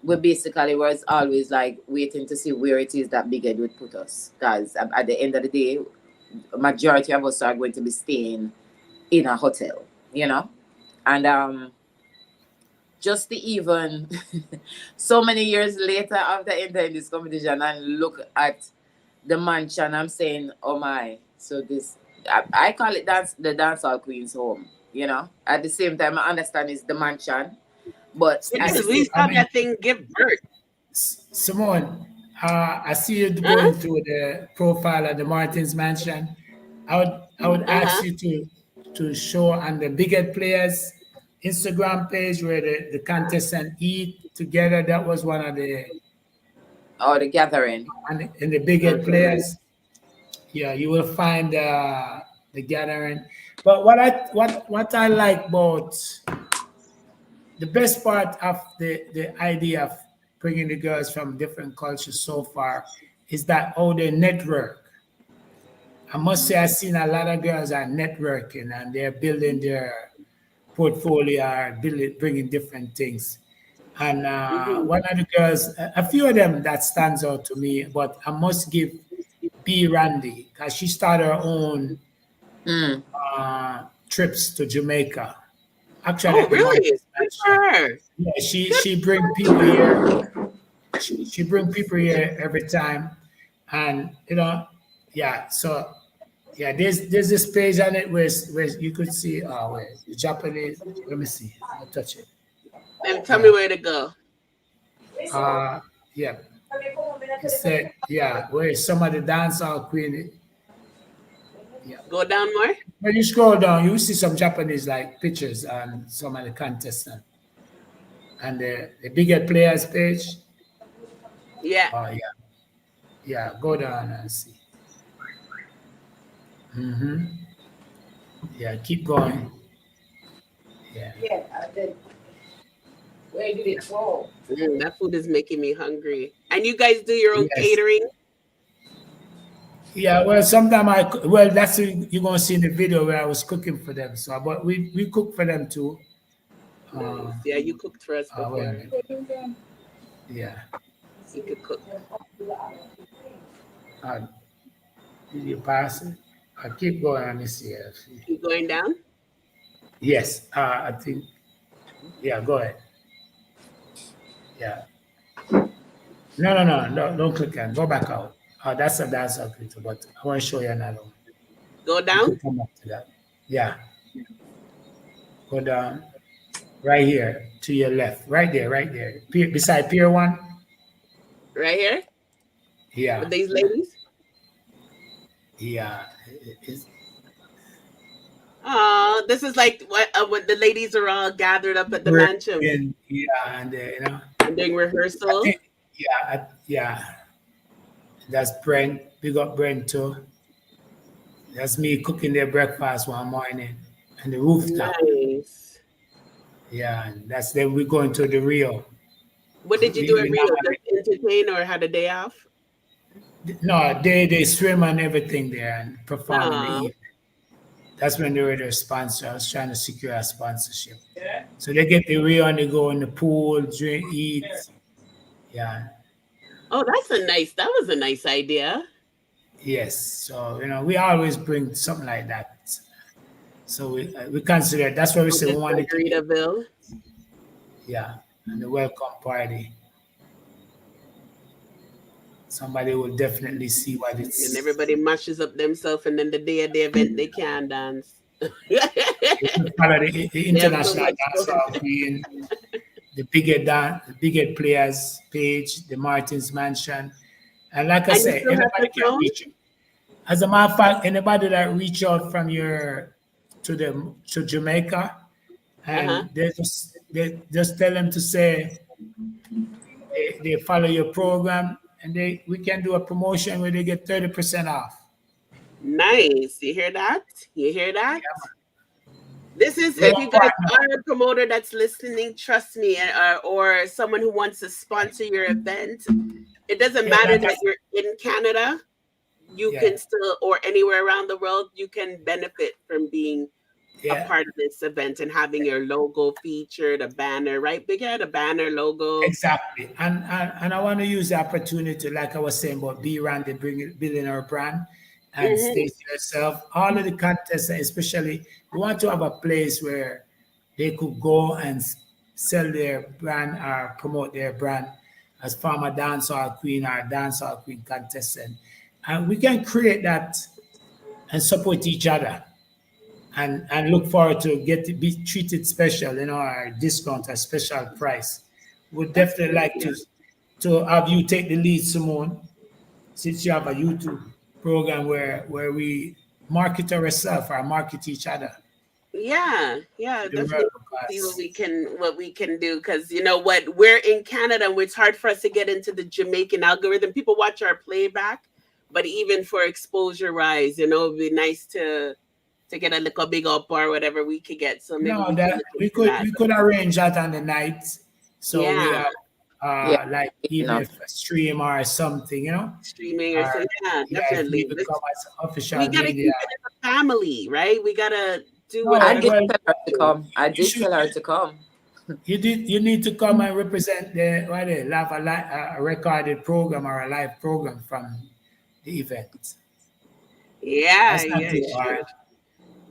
[SPEAKER 10] we basically was always like waiting to see where it is that Big Ed would put us. Because at the end of the day, majority of us are going to be staying in a hotel, And just to even so many years later after entering this competition and look at the mansion, I'm saying, oh my, so this, I call it the Dancehall Queen's home, At the same time, I understand it's the mansion. But
[SPEAKER 2] at least how that thing give birth.
[SPEAKER 11] Simone, I see you going through the profile of the Martins Mansion. I would ask you to show on the Big Ed Players Instagram page where the contestants eat together. That was one of the
[SPEAKER 10] the gathering.
[SPEAKER 11] And in the Big Ed Players, you will find the gathering. But what I like about the best part of the idea of bringing the girls from different cultures so far is that how they network. I must say I've seen a lot of girls are networking and they're building their portfolio, or bringing different things. And one of the girls, a few of them that stands out to me, but I must give B Randy because she started her own trips to Jamaica. Actually,
[SPEAKER 2] Oh, really? Good for her.
[SPEAKER 11] Yeah, she bring people here. She bring people here every time, and yeah. So yeah, there's this page on it where you could see where the Japanese. Let me see. I'll touch it.
[SPEAKER 2] And tell me where to go.
[SPEAKER 11] Yeah. It said, yeah, where some of the Dancehall Queen. Yeah.
[SPEAKER 2] Go down more.
[SPEAKER 11] When you scroll down, you see some Japanese like pictures and some of the contestants. And the bigger players page.
[SPEAKER 2] Yeah.
[SPEAKER 11] Oh yeah. Yeah, go down and see. Yeah, keep going. Yeah.
[SPEAKER 10] Yeah, I did. Where did it fall?
[SPEAKER 2] That food is making me hungry. And you guys do your own catering?
[SPEAKER 11] Yeah, well, that's what you're gonna see in the video where I was cooking for them. So, but we cook for them too.
[SPEAKER 2] Nice. Yeah, you cooked for us before.
[SPEAKER 11] Yeah.
[SPEAKER 2] You could cook.
[SPEAKER 11] Did you pass it? I keep going on this here.
[SPEAKER 2] Keep going down?
[SPEAKER 11] Yes, I think. Yeah, go ahead. Yeah. No, don't click on. Go back out. That's a Dancehall Queen, but I want to show you another one.
[SPEAKER 2] Go down?
[SPEAKER 11] Come back to that. Yeah. Go down. Right here to your left. Right there. Beside Pier 1.
[SPEAKER 2] Right here?
[SPEAKER 11] Yeah.
[SPEAKER 2] With these ladies?
[SPEAKER 11] Yeah.
[SPEAKER 2] This is like what the ladies are all gathered up at the mansion.
[SPEAKER 11] Yeah, and
[SPEAKER 2] and doing rehearsal.
[SPEAKER 11] Yeah. That's Brent. Big up Brent too. That's me cooking their breakfast one morning on the rooftop.
[SPEAKER 2] Nice.
[SPEAKER 11] Yeah, and that's then we going to the Rio.
[SPEAKER 2] What did you do at Rio? Just entertain or had a day off?
[SPEAKER 11] No, they swim and everything there and perform in the evening. That's when they were their sponsor. I was trying to secure a sponsorship. Yeah. So they get the Rio and they go in the pool, drink, eat. Yeah.
[SPEAKER 2] Oh, that was a nice idea.
[SPEAKER 11] Yes. So, we always bring something like that. So we consider it. That's why we say we want
[SPEAKER 2] to.
[SPEAKER 11] Yeah. And the welcome party. Somebody will definitely see what it's.
[SPEAKER 2] And everybody mashes up themselves, and then the day of the event, they can't dance.
[SPEAKER 11] The international Dancehall Queen, the bigger players page, the Martin's Mansion, and like I said, anybody can reach out. As a matter of fact, anybody that reach out from to Jamaica, and they just tell them to say they follow your program. And we can do a promotion where they get 30% off.
[SPEAKER 2] Nice. You hear that? Yeah. This is, if you guys are a promoter that's listening, trust me, or someone who wants to sponsor your event, it doesn't matter that you're in Canada. You can still, or anywhere around the world, you can benefit from being a part of this event and having your logo featured, a banner, right, Big Head? A banner, logo.
[SPEAKER 11] Exactly. And I want to use the opportunity, like I was saying about B Randy building our brand and Stacia herself. All of the contests, especially, we want to have a place where they could go and sell their brand or promote their brand as former Dancehall Queen or Dancehall Queen contestant. And we can create that and support each other. And look forward to be treated special, our discount, a special price. Would definitely like to have you take the lead, Simone, since you have a YouTube program where we market ourselves or market each other.
[SPEAKER 2] Yeah, definitely see what we can do, because we're in Canada and it's hard for us to get into the Jamaican algorithm. People watch our playback, but even for exposure wise, it'd be nice to to get a little big up or whatever we could get. So maybe
[SPEAKER 11] No,
[SPEAKER 2] we
[SPEAKER 11] that
[SPEAKER 2] can look into
[SPEAKER 11] we could arrange that on the night. So we
[SPEAKER 2] Yeah,
[SPEAKER 11] have
[SPEAKER 10] Yeah.
[SPEAKER 11] like even if a stream or something, you know,
[SPEAKER 2] streaming or
[SPEAKER 11] or
[SPEAKER 2] something. Yeah,
[SPEAKER 11] yeah, if
[SPEAKER 2] definitely.
[SPEAKER 11] we become as official
[SPEAKER 2] We gotta
[SPEAKER 11] media.
[SPEAKER 2] keep it as a family, right? We gotta do
[SPEAKER 11] No,
[SPEAKER 10] I
[SPEAKER 2] whatever.
[SPEAKER 10] did
[SPEAKER 11] well,
[SPEAKER 10] tell her to come. I
[SPEAKER 11] you
[SPEAKER 10] did
[SPEAKER 11] should.
[SPEAKER 10] tell her to come.
[SPEAKER 11] You need to come and represent the what they have a recorded program or a live program from the event.
[SPEAKER 2] Yeah,
[SPEAKER 11] That's not
[SPEAKER 2] yeah,
[SPEAKER 11] too
[SPEAKER 2] sure.
[SPEAKER 11] hard.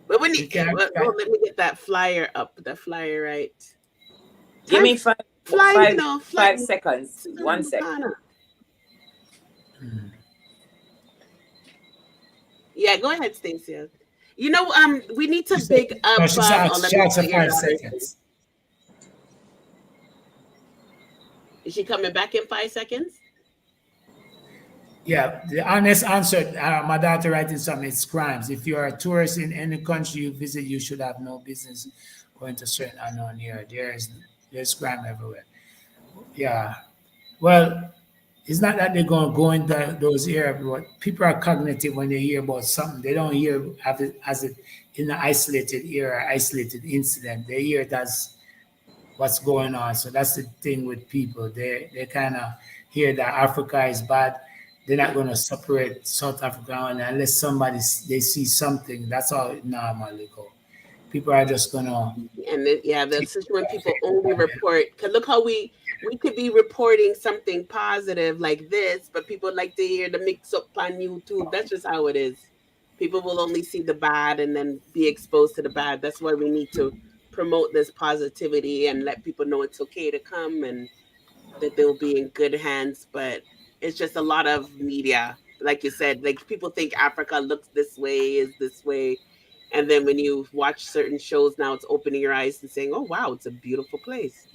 [SPEAKER 2] But when
[SPEAKER 11] You
[SPEAKER 2] you,
[SPEAKER 11] can
[SPEAKER 2] let me get that flyer up. The flyer, right?
[SPEAKER 10] Give me five,
[SPEAKER 2] Fly, you know, fly.
[SPEAKER 10] 5 seconds. 1 second.
[SPEAKER 2] Yeah, go ahead, Stacia. You know, we need to big up.
[SPEAKER 11] No, she
[SPEAKER 2] let me
[SPEAKER 11] asked
[SPEAKER 2] put
[SPEAKER 11] for
[SPEAKER 2] your
[SPEAKER 11] 5
[SPEAKER 2] daughter.
[SPEAKER 11] seconds.
[SPEAKER 2] Is she coming back in 5 seconds?
[SPEAKER 11] Yeah, the honest answer, my daughter writing something, it's crimes. If you are a tourist in any country you visit, you should have no business going to certain unknown area. There's crime everywhere. Yeah. Well, it's not that they're going to go into those areas, but people are cognitive when they hear about something. They don't hear of it as it in an isolated area, isolated incident. They hear it as what's going on. So that's the thing with people. They kind of hear that Africa is bad. They're not going to separate South Africa unless they see something. That's how it normally go. People are just going to.
[SPEAKER 2] And that's just when people only report. Because look how we could be reporting something positive like this, but people like to hear the mix up on YouTube. That's just how it is. People will only see the bad and then be exposed to the bad. That's why we need to promote this positivity and let people know it's okay to come and that they'll be in good hands. But it's just a lot of media. Like you said, like people think Africa looks this way, is this way. And then when you watch certain shows now, it's opening your eyes and saying, oh, wow, it's a beautiful place.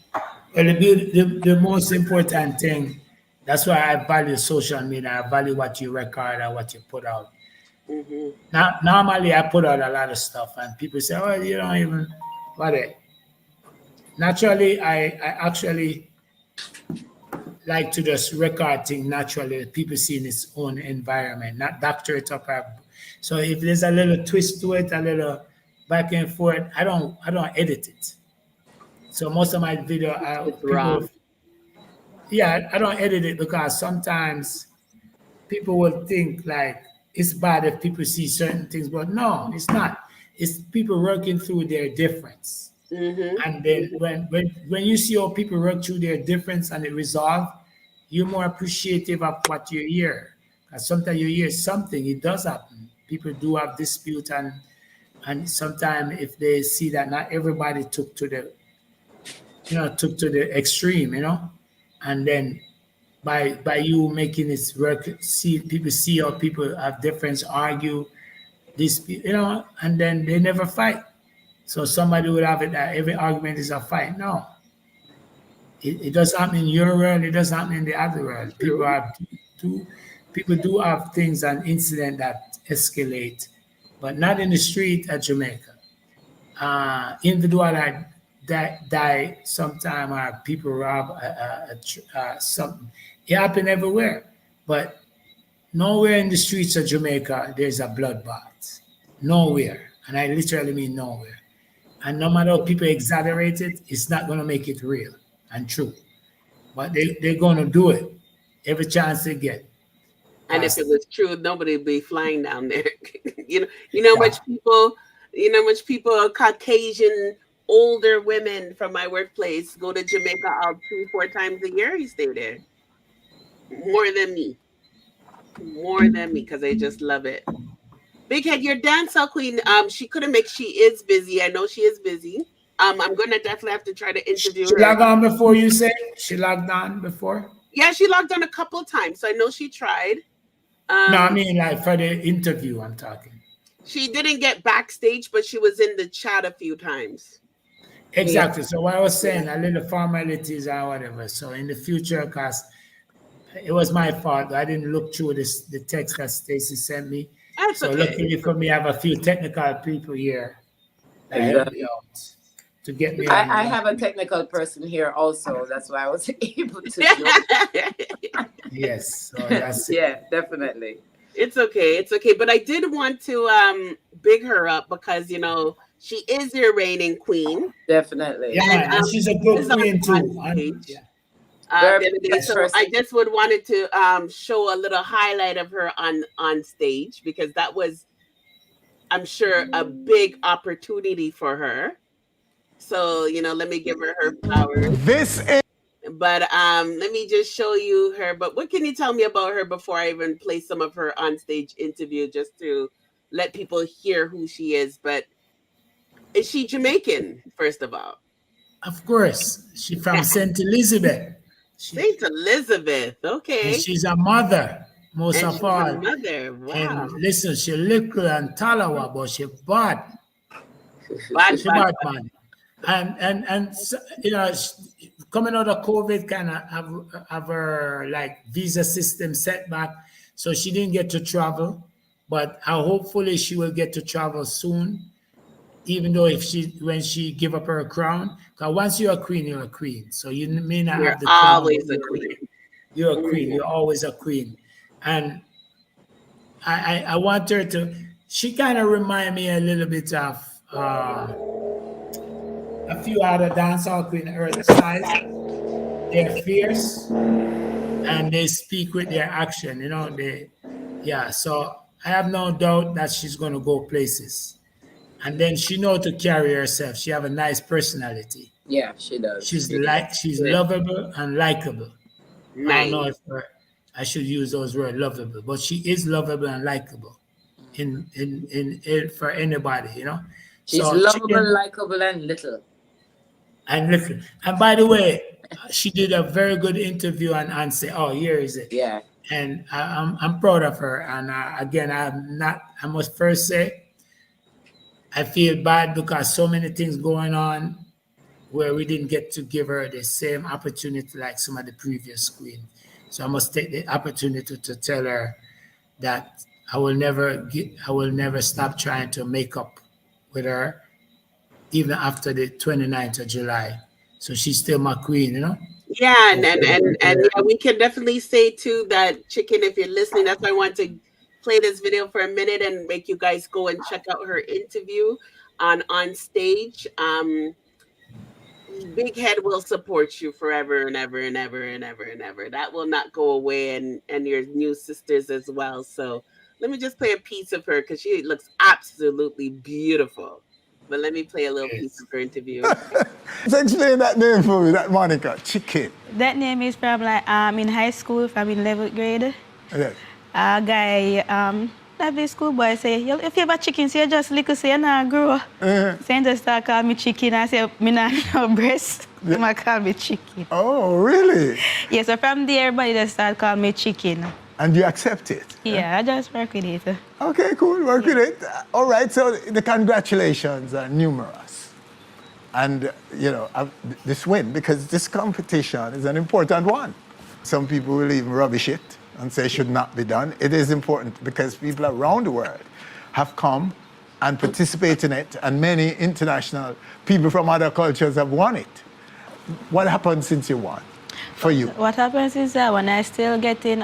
[SPEAKER 11] Well, the most important thing, that's why I value social media. I value what you record and what you put out.
[SPEAKER 2] Mm-hmm.
[SPEAKER 11] Now, normally, I put out a lot of stuff, and people say, "Oh, you don't even what it." Naturally, I actually like to just record things naturally. People see in its own environment, not doctor it up. So if there's a little twist to it, a little back and forth, I don't edit it. So most of my video, I don't edit it because sometimes people will think like it's bad if people see certain things, but no, it's not. It's people working through their difference.
[SPEAKER 2] Mm-hmm.
[SPEAKER 11] And then when you see how people work through their difference and it resolve, you're more appreciative of what you hear. Because sometimes you hear something, it does happen. People do have dispute, and sometimes if they see that not everybody took to the extreme, and then by you making it work, people see how people have difference, argue, dispute, and then they never fight. So somebody would have it that every argument is a fight. No. It doesn't happen in your world, it doesn't happen in the other world. People do have things and incidents that escalate, but not in the street at Jamaica. Individual that die sometime, or people rob something. It happen everywhere, but nowhere in the streets of Jamaica there's a bloodbath. Nowhere, and I literally mean nowhere. And no matter how people exaggerate it, it's not going to make it real and true. But they're going to do it every chance they get.
[SPEAKER 2] And if it was true, nobody would be flying down there. you know much people, Caucasian older women from my workplace go to Jamaica 3-4 times a year. You stay there. More than me, because I just love it. Big Head, your Dancehall Queen. She couldn't make. She is busy. I know she is busy. I'm gonna definitely have to try to interview her.
[SPEAKER 11] She logged on before, you said? She logged on before?
[SPEAKER 2] Yeah, she logged on a couple times, so I know she tried.
[SPEAKER 11] No, I mean like for the interview, I'm talking.
[SPEAKER 2] She didn't get backstage, but she was in the chat a few times.
[SPEAKER 11] Exactly. So what I was saying, a little formalities or whatever. So in the future, because it was my fault, I didn't look through the text that Stacy sent me.
[SPEAKER 2] That's
[SPEAKER 11] so
[SPEAKER 2] okay.
[SPEAKER 11] Luckily for me, I have a few technical people here that help me out to get me.
[SPEAKER 10] I have a technical person here also. That's why I was able to.
[SPEAKER 11] Yes, so that's
[SPEAKER 10] yeah, definitely.
[SPEAKER 2] It's okay. It's okay. But I did want to big her up because she is your reigning queen.
[SPEAKER 10] Definitely.
[SPEAKER 11] Yeah, man, and she's a good
[SPEAKER 2] is on
[SPEAKER 11] queen too.
[SPEAKER 2] stage.
[SPEAKER 10] Very
[SPEAKER 2] The other day. So
[SPEAKER 10] person.
[SPEAKER 2] I just wanted to show a little highlight of her on stage because that was, I'm sure, a big opportunity for her. So let me give her flowers.
[SPEAKER 7] This is.
[SPEAKER 2] But let me just show you her. But what can you tell me about her before I even play some of her on-stage interview, just to let people hear who she is? But is she Jamaican, first of all?
[SPEAKER 11] Of course, she's from St. Elizabeth.
[SPEAKER 2] St. Elizabeth, okay.
[SPEAKER 11] And she's a mother, most
[SPEAKER 2] And
[SPEAKER 11] of
[SPEAKER 2] she's
[SPEAKER 11] all.
[SPEAKER 2] a mother, wow.
[SPEAKER 11] And listen, she little and talawa, but she bad. She
[SPEAKER 2] Bad,
[SPEAKER 11] man. And coming out of COVID kind of have her like visa system setback, so she didn't get to travel. But hopefully she will get to travel soon. Even though when she give up her crown, because once you're a queen, you're a queen. So you may not have the crown.
[SPEAKER 2] Always a queen.
[SPEAKER 11] You're a queen. You're always a queen. And I want her to. She kind of remind me a little bit of a few other dancehall queen her size. They're fierce and they speak with their action. So I have no doubt that she's going to go places. And then she knows to carry herself. She have a nice personality.
[SPEAKER 10] Yeah, she does.
[SPEAKER 11] She's lovable and likable.
[SPEAKER 2] Nice.
[SPEAKER 11] I don't know if I should use those words, lovable, but she is lovable and likable in for anybody,
[SPEAKER 10] She's
[SPEAKER 11] so
[SPEAKER 10] lovable, likable, and little.
[SPEAKER 11] And little. And by the way, she did a very good interview and say, "Oh, here is it."
[SPEAKER 10] Yeah.
[SPEAKER 11] And I'm proud of her. And again, I must first say, I feel bad because so many things going on where we didn't get to give her the same opportunity like some of the previous queen. So I must take the opportunity to tell her that I will never stop trying to make up with her, even after the 29th of July. So she's still my queen,
[SPEAKER 2] Yeah, and yeah, we can definitely say too that Chickken, if you're listening, that's why I want to play this video for a minute and make you guys go and check out her interview on stage. Big Head will support you forever and ever and ever and ever and ever. That will not go away, and your new sisters as well. So let me just play a piece of her because she looks absolutely beautiful. But let me play a little piece of her interview.
[SPEAKER 7] Explain that name for me, that moniker, Chickken.
[SPEAKER 13] That name is from in high school, from in 11th grade.
[SPEAKER 7] Yes.
[SPEAKER 13] A guy, every school boy say, if you have a chicken, so you just lick say you not grow. So he just start call me Chickken. I say, me not no breast. He call me Chickken.
[SPEAKER 7] Oh, really?
[SPEAKER 13] Yeah, so from there, everybody just start calling me Chickken.
[SPEAKER 7] And you accept it?
[SPEAKER 13] Yeah, I just work with it.
[SPEAKER 7] Okay, cool, work with it. All right, so the congratulations are numerous. And, this win, because this competition is an important one. Some people will even rubbish it and say it should not be done. It is important because people around the world have come and participated in it, and many international people from other cultures have won it. What happened since you won for you?
[SPEAKER 13] What happens is that when I still getting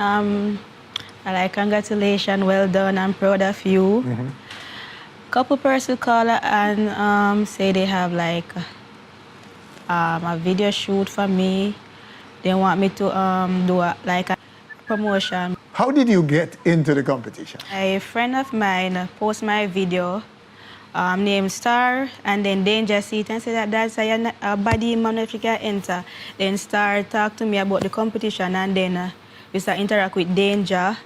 [SPEAKER 13] congratulations, well done, I'm proud of you. Couple person call and say they have a video shoot for me. They want me to do a promotion.
[SPEAKER 7] How did you get into the competition?
[SPEAKER 13] A friend of mine post my video named Star, and then Danger see it and say that's a body man if you can enter. Then Star talk to me about the competition, and then we start interact with Danger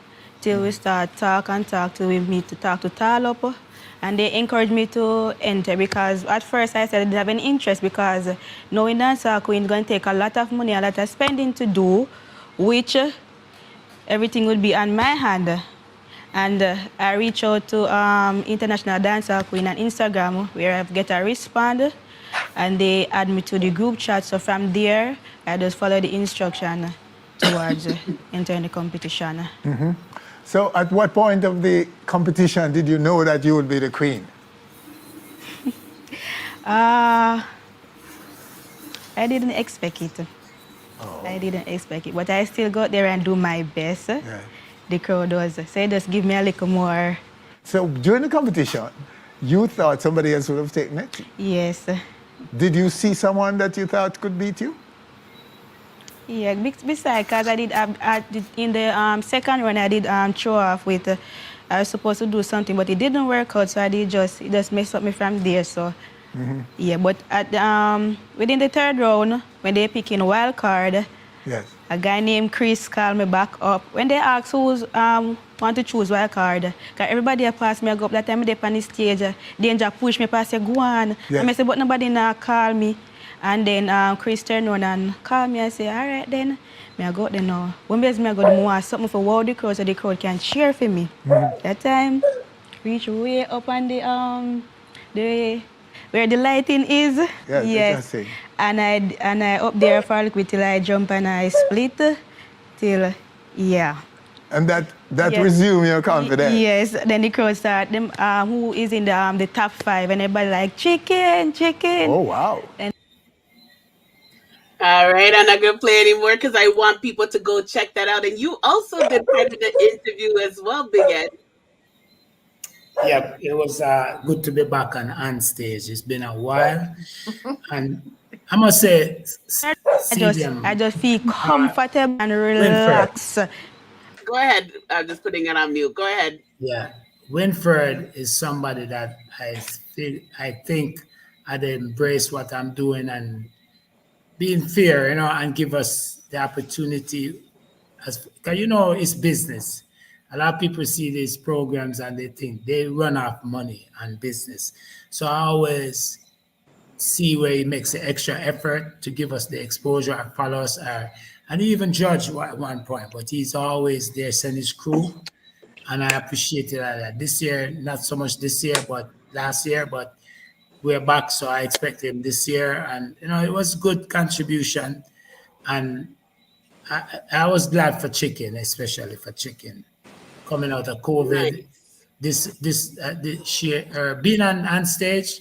[SPEAKER 13] till we start talk till we meet to talk to Talop. And they encouraged me to enter because at first I said I didn't have any interest because knowing Dancehall Queen is going to take a lot of money, a lot of spending to do, which everything would be on my hand. And I reached out to International Dancehall Queen on Instagram where I get a response, and they add me to the group chat. So from there, I just follow the instruction towards entering the competition.
[SPEAKER 7] So at what point of the competition did you know that you would be the queen?
[SPEAKER 13] I didn't expect it. I didn't expect it, but I still got there and do my best. the crowd was. So it just give me a little more.
[SPEAKER 7] So during the competition, you thought somebody else would have taken it?
[SPEAKER 13] Yes.
[SPEAKER 7] Did you see someone that you thought could beat you?
[SPEAKER 13] Yeah, besides, because I did in the second run, I did throw off with. I was supposed to do something, but it didn't work out, so I did it just messed up me from there. So yeah, but at within the third round, when they pick in wild card,
[SPEAKER 7] yes,
[SPEAKER 13] a guy named Chris called me back up. When they asked who's want to choose wild card, because everybody passed me, I go up that time they on the stage, Danger push me past, say go on.
[SPEAKER 7] Yes.
[SPEAKER 13] And I say, but nobody now call me. And then Chris turned on and called me and say, all right then, I go there now. When I go to more something for wow the crowd so the crowd can cheer for me. That time, reach way up on the where the lighting is.
[SPEAKER 7] Yes.
[SPEAKER 13] And I up there for a little bit till I jump and I split till
[SPEAKER 7] And that resume your confidence.
[SPEAKER 13] Yes. Then the crowd start them who is in the top 5 and everybody like chicken.
[SPEAKER 7] Oh wow.
[SPEAKER 2] All right, I'm not gonna play anymore because I want people to go check that out. And you also did part of the interview as well, Big Ed.
[SPEAKER 11] Yeah, it was good to be back on stage. It's been a while, and I must say,
[SPEAKER 13] I just feel comfortable and relaxed.
[SPEAKER 2] Go ahead. I'm just putting it on mute. Go ahead.
[SPEAKER 11] Yeah, Winfred is somebody that I think I'd embrace what I'm doing and being fair, and give us the opportunity, because it's business. A lot of people see these programs and they think they run off money and business. So I always see where he makes the extra effort to give us the exposure and follow us, and even judge at one point. But he's always there, send his crew, and I appreciate it like that. This year, not so much this year, but last year, but we're back, so I expect him this year. And it was good contribution, and I was glad for Chickken, especially for Chickken, coming out of COVID. Nice. Being on stage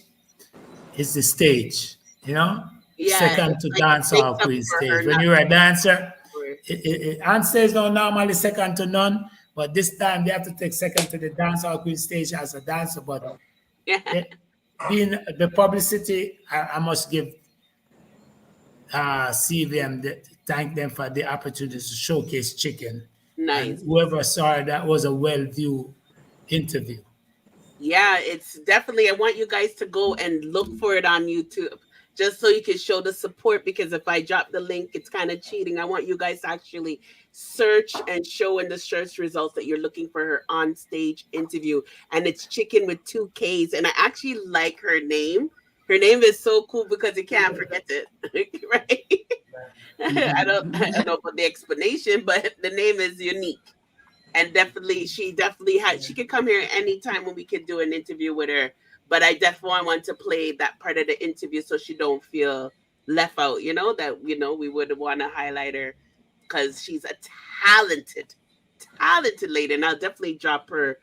[SPEAKER 11] is the stage, second to Dancehall Queen stage. When you're a dancer, on stage don't normally second to none, but this time they have to take second to the Dancehall Queen stage as a dancer. But being the publicity, I must give CVM, thank them for the opportunity to showcase Chickken.
[SPEAKER 2] Nice.
[SPEAKER 11] And whoever saw it, that was a well-viewed interview.
[SPEAKER 2] Yeah, it's definitely, I want you guys to go and look for it on YouTube, just so you can show the support, because if I drop the link, it's kind of cheating. I want you guys to actually search and show in the search results that you're looking for her on stage interview. And it's Chickken with 2 Ks. And I actually like her name. Her name is so cool because you can't forget it, right? I don't know about the explanation, but the name is unique. And she could come here anytime when we could do an interview with her. But I definitely want to play that part of the interview so she don't feel left out, we would want to highlight her because she's a talented lady. And I'll definitely drop her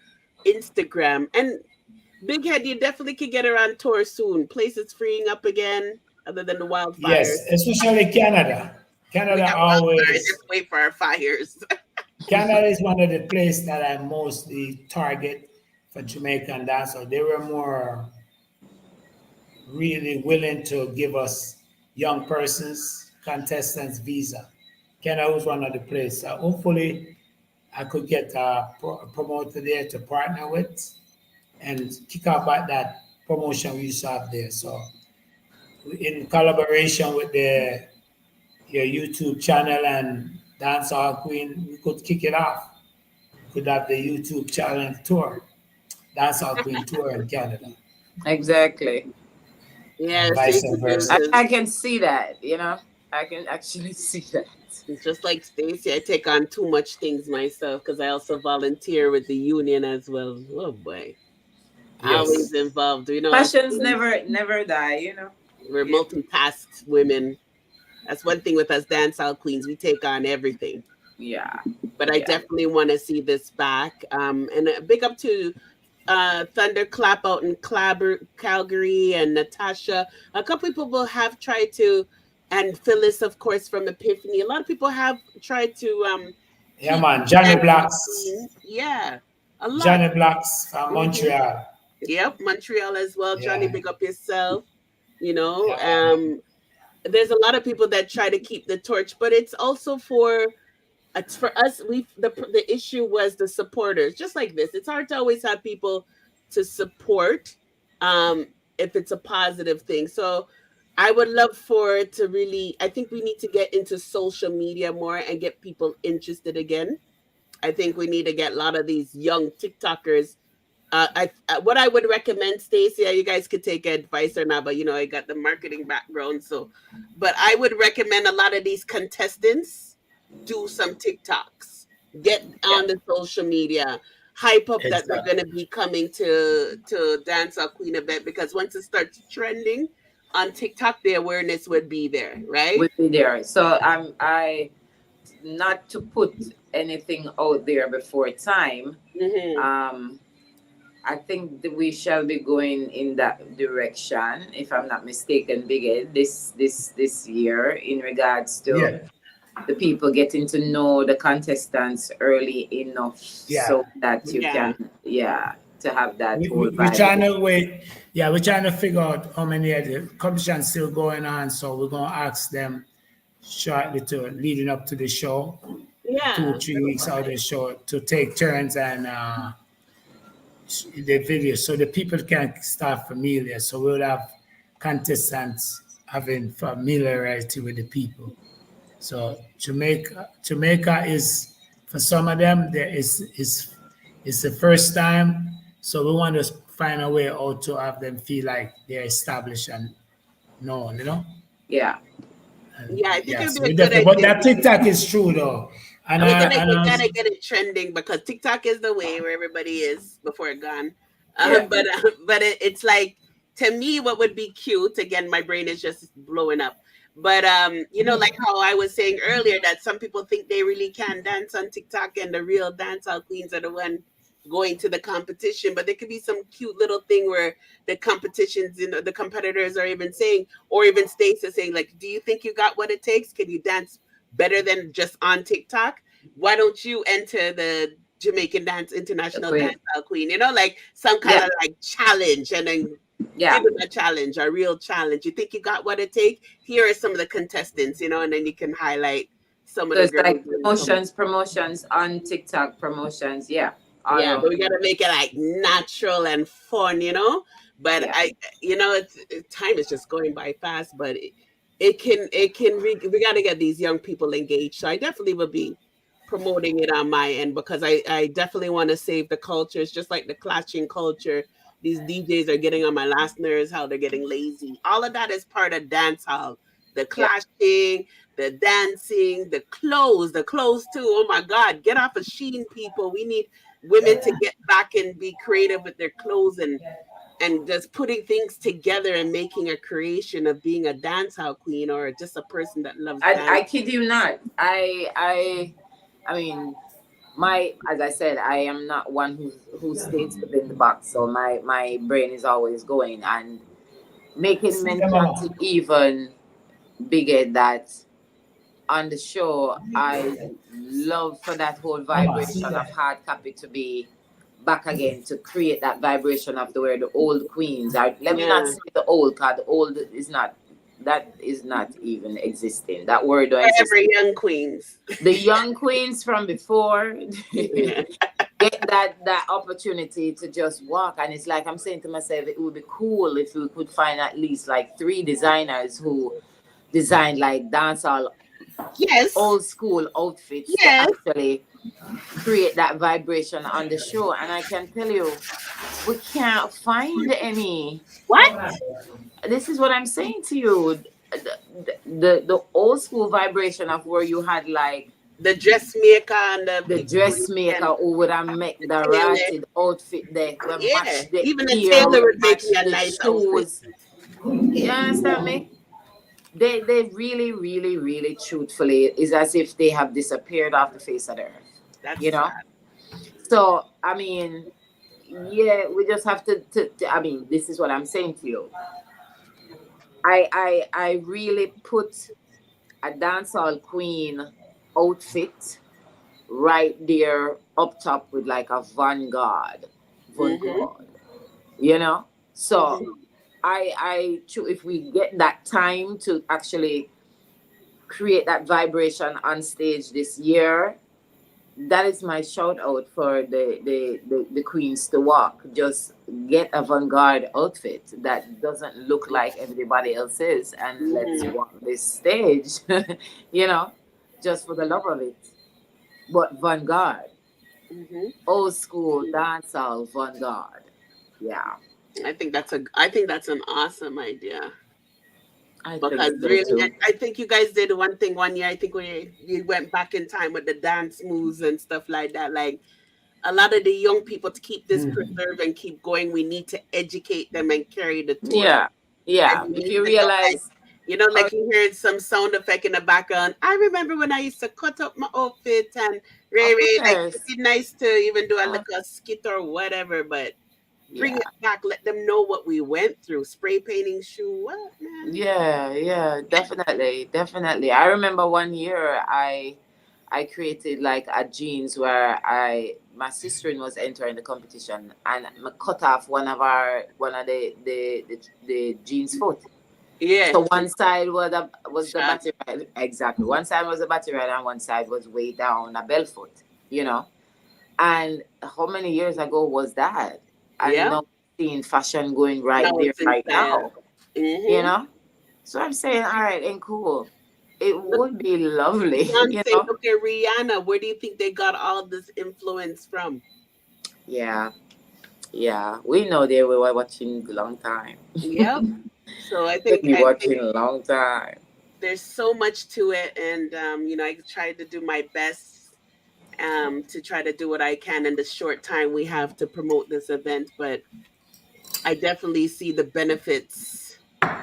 [SPEAKER 2] Instagram. And Big Head, you definitely could get her on tour soon. Places freeing up again, other than the wildfires.
[SPEAKER 11] Yes, especially Canada. Canada always.
[SPEAKER 2] Just wait for our fires.
[SPEAKER 11] Canada is one of the places that I mostly target for Jamaican dancers. They were more really willing to give us young persons, contestants visa. Canada was one of the places. Hopefully, I could get a promoter there to partner with and kick off at that promotion we used to have there. So, in collaboration with your YouTube channel and Dancehall Queen, we could kick it off. We could have the YouTube channel tour, Dancehall Queen tour in Canada.
[SPEAKER 10] Exactly.
[SPEAKER 2] Yeah,
[SPEAKER 10] I can see that, I can actually see that.
[SPEAKER 2] It's just like Stacia, I take on too much things myself because I also volunteer with the union as well. Oh boy. Yes. Always involved,
[SPEAKER 10] Passions never die,
[SPEAKER 2] We're multitasked women. That's one thing with us Dancehall Queens. We take on everything.
[SPEAKER 10] Yeah.
[SPEAKER 2] But I definitely want to see this back. And a big up to Thunderclap out in Calgary and Natasha. A couple of people have tried to, and Phyllis, of course, from Epiphany. A lot of people have tried to
[SPEAKER 11] Yeah, man. Johnny
[SPEAKER 2] Dancehall
[SPEAKER 11] Blacks.
[SPEAKER 2] Queen. Yeah, a lot.
[SPEAKER 11] Johnny Blacks from Montreal.
[SPEAKER 2] Yep, Montreal as well. Johnny,
[SPEAKER 11] Yeah.
[SPEAKER 2] big up yourself. There's a lot of people that try to keep the torch, but it's for us. The issue was the supporters, just like this. It's hard to always have people to support, if it's a positive thing. So I would love for it to really. I think we need to get into social media more and get people interested again. I think we need to get a lot of these young TikTokers. What I would recommend, Stacia, you guys could take advice or not, but I got the marketing background, but I would recommend a lot of these contestants do some TikToks, get on the social media, hype up that they're going to be coming to Dancehall Queen event, because once it starts trending on TikTok, the awareness would be there, right?
[SPEAKER 10] Would be there. So I not to put anything out there before time. I think that we shall be going in that direction, if I'm not mistaken, Big Ed, this year, in regards to the people getting to know the contestants early enough, so that you can to have that whole
[SPEAKER 11] We're
[SPEAKER 10] vibe.
[SPEAKER 11] trying to wait. Yeah, we're trying to figure out how many of the competitions still going on. So we're gonna ask them shortly to leading up to the show. 2-3 weeks out of the show to take turns and the video, so the people can start familiar. So we'll have contestants having familiarity with the people. So Jamaica is, for some of them, is the first time. So we want to find a way how to have them feel like they're established and known,
[SPEAKER 10] Yeah.
[SPEAKER 2] I think it'd
[SPEAKER 11] so
[SPEAKER 2] be a good idea.
[SPEAKER 11] but that TikTok is true though. And
[SPEAKER 2] we gotta get it trending, because TikTok is the way where everybody is before it gone. But it's like, to me, what would be cute, again, my brain is just blowing up. But like how I was saying earlier, that some people think they really can dance on TikTok, and the real dancehall queens are the one going to the competition. But there could be some cute little thing where the competitions, the competitors are even saying, or even Stacia saying, like, do you think you got what it takes? Can you dance better than just on TikTok? Why don't you enter the Jamaican International Dancehall Queen? Like some kind of like challenge, and then give them a challenge, a real challenge. You think you got what it takes? Here are some of the contestants, and then you can highlight some of the girls.
[SPEAKER 10] Like promotions on TikTok, promotions,
[SPEAKER 2] but we gotta make it like natural and fun, But time is just going by fast, but we gotta get these young people engaged. So I definitely would be promoting it on my end, because I definitely want to save the culture. It's just like the clashing culture. These DJs are getting on my last nerves, how they're getting lazy. All of that is part of dancehall. The clashing, the dancing, the clothes too. Oh my God, get off of Sheen, people. We need women to get back and be creative with their clothes and just putting things together and making a creation of being a dancehall queen, or just a person that loves dance.
[SPEAKER 10] I kid you not. I mean, as I said, I am not one who stays within the box. So my brain is always going, and making mentality even bigger, that on the show, I love for that whole vibration of hard copy to be back again, to create that vibration of where the old queens are. Let me not say the old, because the old is not even existing. That word don't exist.
[SPEAKER 2] Every young queens.
[SPEAKER 10] The young queens from before get that opportunity to just walk. And it's like, I'm saying to myself, it would be cool if we could find at least like 3 designers who design like dancehall old school outfits to actually create that vibration on the show. And I can tell you, we can't find any.
[SPEAKER 2] What?
[SPEAKER 10] This is what I'm saying to you. The old school vibration of where you had like
[SPEAKER 2] the dressmaker and
[SPEAKER 10] the dressmaker who would have make the right outfit there. Match the
[SPEAKER 2] even the tailor would make a nice
[SPEAKER 10] shoes. You understand me? They really, really, really truthfully, is as if they have disappeared off the face of the earth.
[SPEAKER 2] That's
[SPEAKER 10] sad. So I mean, we just have to I mean, this is what I'm saying to you. I really put a dancehall queen outfit right there up top with like a vanguard, you know. So if we get that time to actually create that vibration on stage this year, that is my shout out for the queens to walk. Just get a vanguard outfit that doesn't look like everybody else's, and let's walk this stage, you know, just for the love of it. But vanguard, old school dancehall vanguard, yeah.
[SPEAKER 2] I think that's an awesome idea. Because
[SPEAKER 10] so
[SPEAKER 2] really,
[SPEAKER 10] too.
[SPEAKER 2] I think you guys did one thing one year. I think you went back in time with the dance moves and stuff like that. Like a lot of the young people, to keep this preserved and keep going, we need to educate them and carry the torch.
[SPEAKER 10] Yeah.
[SPEAKER 2] And
[SPEAKER 10] If you realize,
[SPEAKER 2] like you heard some sound effect in the background. I remember when I used to cut up my outfit and like it'd be nice to even do a little skit or whatever, but bring it back, let them know what we went through. Spray painting shoe, what, man?
[SPEAKER 10] Yeah, definitely. I remember one year I created like a jeans where my sister was entering the competition, and I cut off one of the jeans foot.
[SPEAKER 2] Yeah.
[SPEAKER 10] So one side was the battery ride. Exactly. One side was the battery ride and one side was way down a bell foot, you know. And how many years ago was that? And now seeing fashion going right now. You know? So I'm saying, all right, ain't cool. It would be lovely. You know?
[SPEAKER 2] Okay, Rihanna, where do you think they got all this influence from?
[SPEAKER 10] Yeah. We know they were watching a long time.
[SPEAKER 2] Yep. So I think
[SPEAKER 10] they've been watching a long time.
[SPEAKER 2] There's so much to it, and I tried to do my best to try to do what I can in the short time we have to promote this event, but I definitely see the benefits of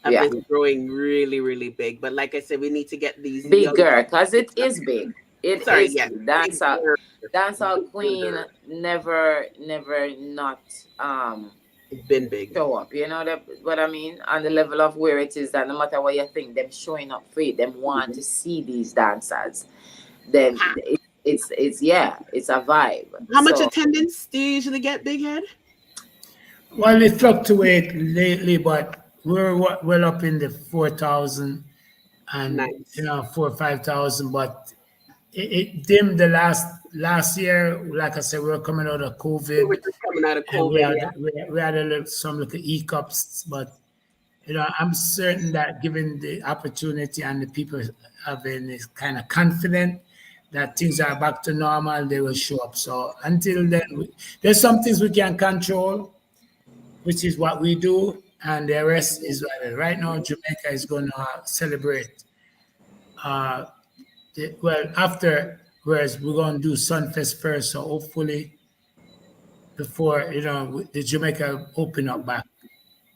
[SPEAKER 2] it growing really, really big. But like I said, we need to get these
[SPEAKER 10] bigger, because it is big. Dancehall Queen never not
[SPEAKER 2] been big.
[SPEAKER 10] Show up, you know what I mean? On the level of where it is, that no matter what you think, them showing up for it, them want to see these dancers. Then it's a vibe.
[SPEAKER 2] How much attendance do you usually get, Big Head?
[SPEAKER 11] Well, it fluctuates lately, but we're well up in the 4,000 and 4,000 or 5,000. But it dimmed the last year. Like I said, we were coming out of COVID.
[SPEAKER 2] We were just coming out of COVID.
[SPEAKER 11] We had some little hiccups, but I'm certain that given the opportunity and the people having this kind of confident that things are back to normal, they will show up. So until then, there's some things we can control, which is what we do, and the rest is right now. Jamaica is going to celebrate. Whereas we're going to do Sunfest first, so hopefully before the Jamaica open up back,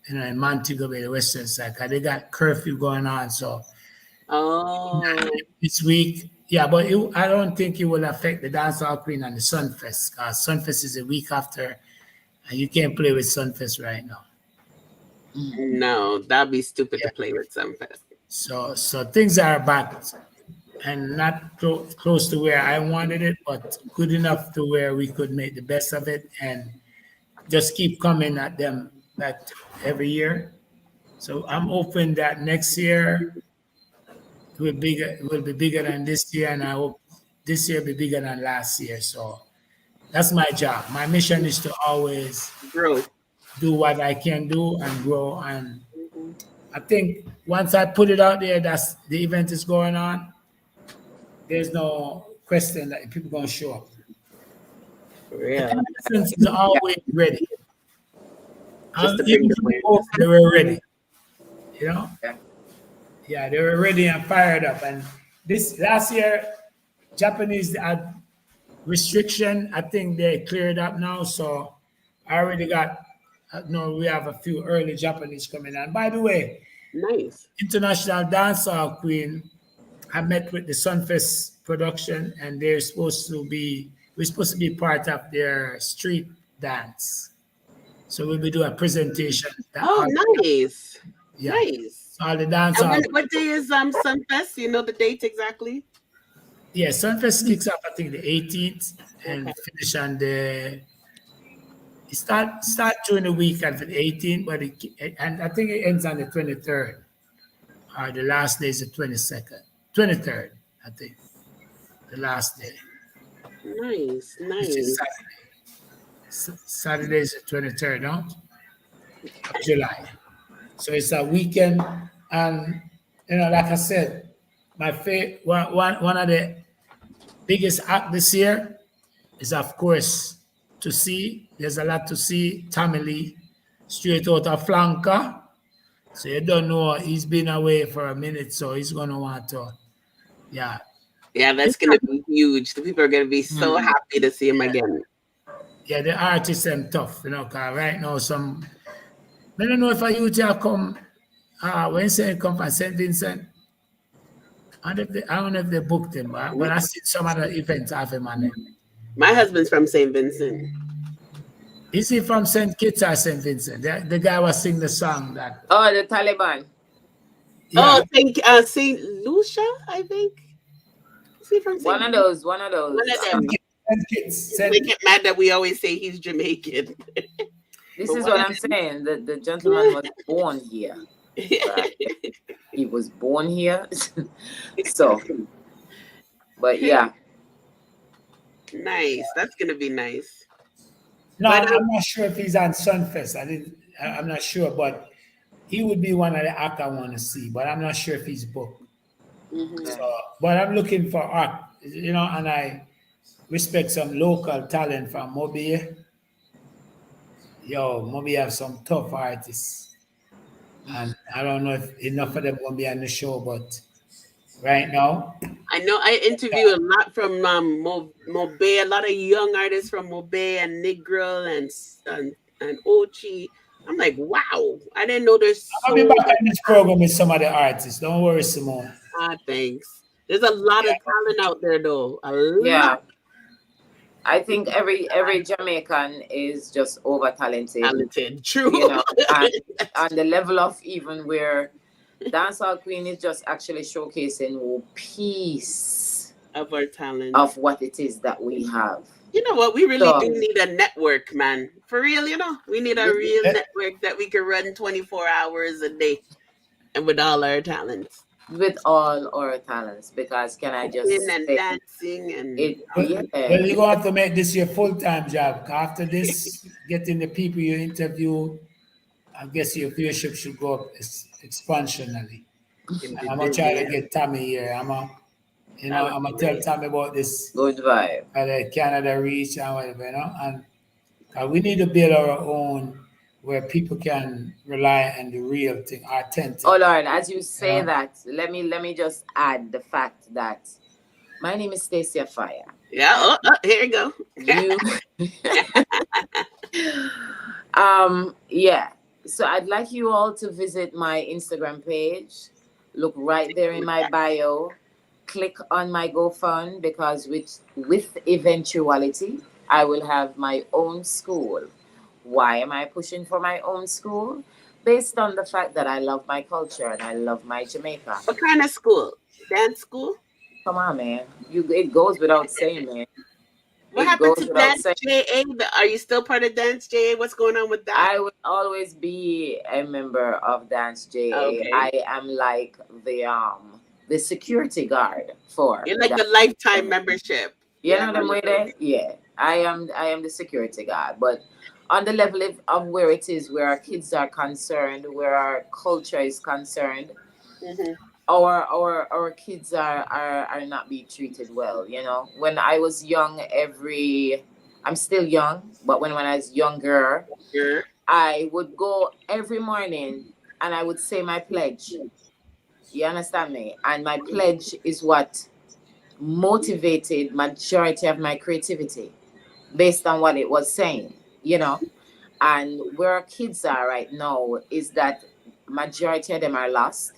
[SPEAKER 11] in Montego Bay, the western side, because they got curfew going on. So this week, but I don't think it will affect the Dancehall Queen and the Sunfest, because Sunfest is a week after, and you can't play with Sunfest right now.
[SPEAKER 2] No, that'd be stupid to play with Sunfest.
[SPEAKER 11] So things are back, and not close to where I wanted it, but good enough to where we could make the best of it and just keep coming at them that every year. So I'm hoping that next year will be bigger than this year, and I hope this year will be bigger than last year. So that's my job. My mission is to always
[SPEAKER 2] grow,
[SPEAKER 11] do what I can do and grow. And I think once I put it out there, that's the event is going on, there's no question that people going to show up.
[SPEAKER 2] Yeah.
[SPEAKER 11] The essence is always ready. Even before they were ready, Yeah, they were ready and fired up. And this last year, Japanese had restriction. I think they cleared up now. So I already got. We have a few early Japanese coming on. By the way,
[SPEAKER 2] nice
[SPEAKER 11] International Dancehall Queen. I met with the Sunfest production, and we're supposed to be part of their street dance. So we'll be doing a presentation.
[SPEAKER 2] Nice.
[SPEAKER 11] Yeah.
[SPEAKER 2] Nice.
[SPEAKER 11] All the dance.
[SPEAKER 2] What day is Sunfest? You know the date exactly?
[SPEAKER 11] Yeah, Sunfest kicks off, I think, the 18th and finish on the. It start during the week on the 18th, but and I think it ends on the 23rd. Or the last day is the 22nd, 23rd, I think, the last day.
[SPEAKER 2] Nice,
[SPEAKER 11] Which is
[SPEAKER 2] nice.
[SPEAKER 11] Saturday. Saturday is the 23rd, no? Of July. So it's a weekend, and like I said, my one of the biggest act this year is, of course, to see. There's a lot to see. Tommy Lee, straight out of Flanker. So you don't know, he's been away for a minute, so he's gonna want to, yeah.
[SPEAKER 2] Yeah, that's gonna be huge. The people are gonna be so happy to see him again.
[SPEAKER 11] Yeah, the artists them tough, cause right now I don't know if a youth have come, Wednesday come from St. Vincent. I don't know if they booked him, but I see some other events have him on them.
[SPEAKER 2] My husband's from St. Vincent.
[SPEAKER 11] Is he from St. Kitts or St. Vincent? The guy was singing the song that.
[SPEAKER 10] Oh, the Taliban.
[SPEAKER 2] Yeah. Oh, St. Lucia, I think. Is he from St.
[SPEAKER 10] One of those. One of them.
[SPEAKER 2] We get mad that we always say he's Jamaican.
[SPEAKER 10] This is what I'm saying. The gentleman was born here. Right? He was born here. So, but yeah.
[SPEAKER 2] Nice. That's gonna be nice.
[SPEAKER 11] No, I'm not sure if he's on Sunfest. I'm not sure, but he would be one of the acts I want to see. But I'm not sure if he's booked. So, but I'm looking for art, and I respect some local talent from Mobile. Mobile have some tough artists, and I don't know if enough of them gonna be on the show, but right now.
[SPEAKER 2] I know I interview a lot from Mobe, a lot of young artists from Mobe and Negril and Ochi. I'm like, wow, I didn't know there's.
[SPEAKER 11] I'll be back on this program with some of the artists. Don't worry, Simone.
[SPEAKER 2] Thanks. There's a lot of talent out there, though. A lot.
[SPEAKER 10] Yeah. I think every Jamaican is just over talented.
[SPEAKER 2] True.
[SPEAKER 10] On the level of even where Dancehall Queen is just actually showcasing a piece
[SPEAKER 2] of our talent,
[SPEAKER 10] of what it is that we have.
[SPEAKER 2] You know what? We really do need a network, man. For real, we need a real network that we can run 24 hours a day, and with all our talents.
[SPEAKER 10] With all our talents, because can I just
[SPEAKER 2] and dancing and
[SPEAKER 11] well, you're gonna have to make this your full-time job. After this, getting the people you interview, I guess your viewership should go up exponentially. I'm gonna try to get Tommy here. I'm gonna tell Tommy about this.
[SPEAKER 10] Good vibe.
[SPEAKER 11] The Canada Reach and whatever, and we need to build our own, where people can rely on the real thing, authentic.
[SPEAKER 10] Oh Lord, as you say that, let me just add the fact that my name is Stacia Fya.
[SPEAKER 2] Yeah, here you go.
[SPEAKER 10] Yeah. So I'd like you all to visit my Instagram page. Look right there in my bio. Click on my GoFund, because with eventuality, I will have my own school. Why am I pushing for my own school? Based on the fact that I love my culture and I love my Jamaica.
[SPEAKER 2] What kind of school? Dance school?
[SPEAKER 10] Come on, man. It goes without saying, man.
[SPEAKER 2] What happened to Dance JA? Are you still part of Dance JA? What's going on with that?
[SPEAKER 10] I will always be a member of Dance JA.
[SPEAKER 2] Okay.
[SPEAKER 10] I am like the security guard for.
[SPEAKER 2] You're like the lifetime membership.
[SPEAKER 10] You know the way there? Yeah. I am the security guard, but on the level of where it is, where our kids are concerned, where our culture is concerned, our kids are not being treated well. When I was young, I'm still young, but when I was younger, I would go every morning and I would say my pledge. You understand me? And my pledge is what motivated majority of my creativity, based on what it was saying. And where our kids are right now is that majority of them are lost.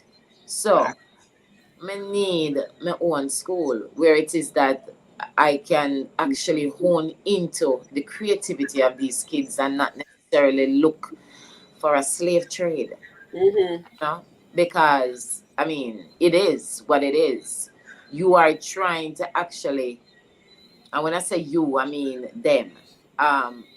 [SPEAKER 10] So I need my own school where it is that I can actually hone into the creativity of these kids and not necessarily look for a slave trade. Because it is what it is. you are trying to actually, and when I say you, I mean them,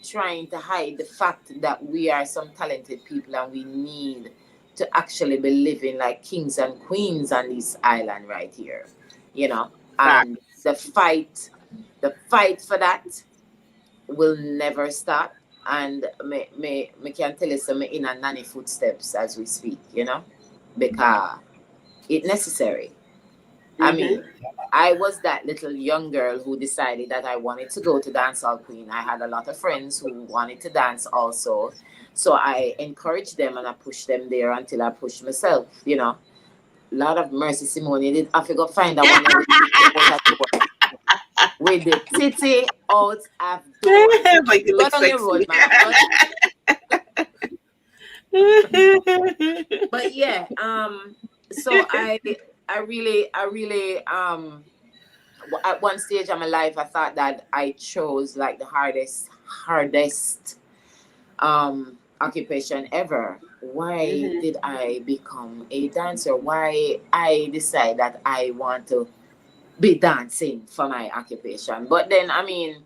[SPEAKER 10] trying to hide the fact that we are some talented people and we need to actually be living like kings and queens on this island right here, you know. And the fight for that will never stop. And me can tell you some in a nanny footsteps as we speak, you know, because it's necessary. I mean, I was that little young girl who decided that I wanted to go to Dancehall Queen. I had a lot of friends who wanted to dance also. So I encouraged them and I pushed them there until I pushed myself, you know. Lot of mercy, Simone. You did have to go find that one with the titty out of door.
[SPEAKER 2] But you
[SPEAKER 10] Go
[SPEAKER 2] look
[SPEAKER 10] down the road, man. But yeah, so I really at one stage of my life I thought that I chose like the hardest occupation ever. Why did I become a dancer? Why I decide that I want to be dancing for my occupation? But then, I mean,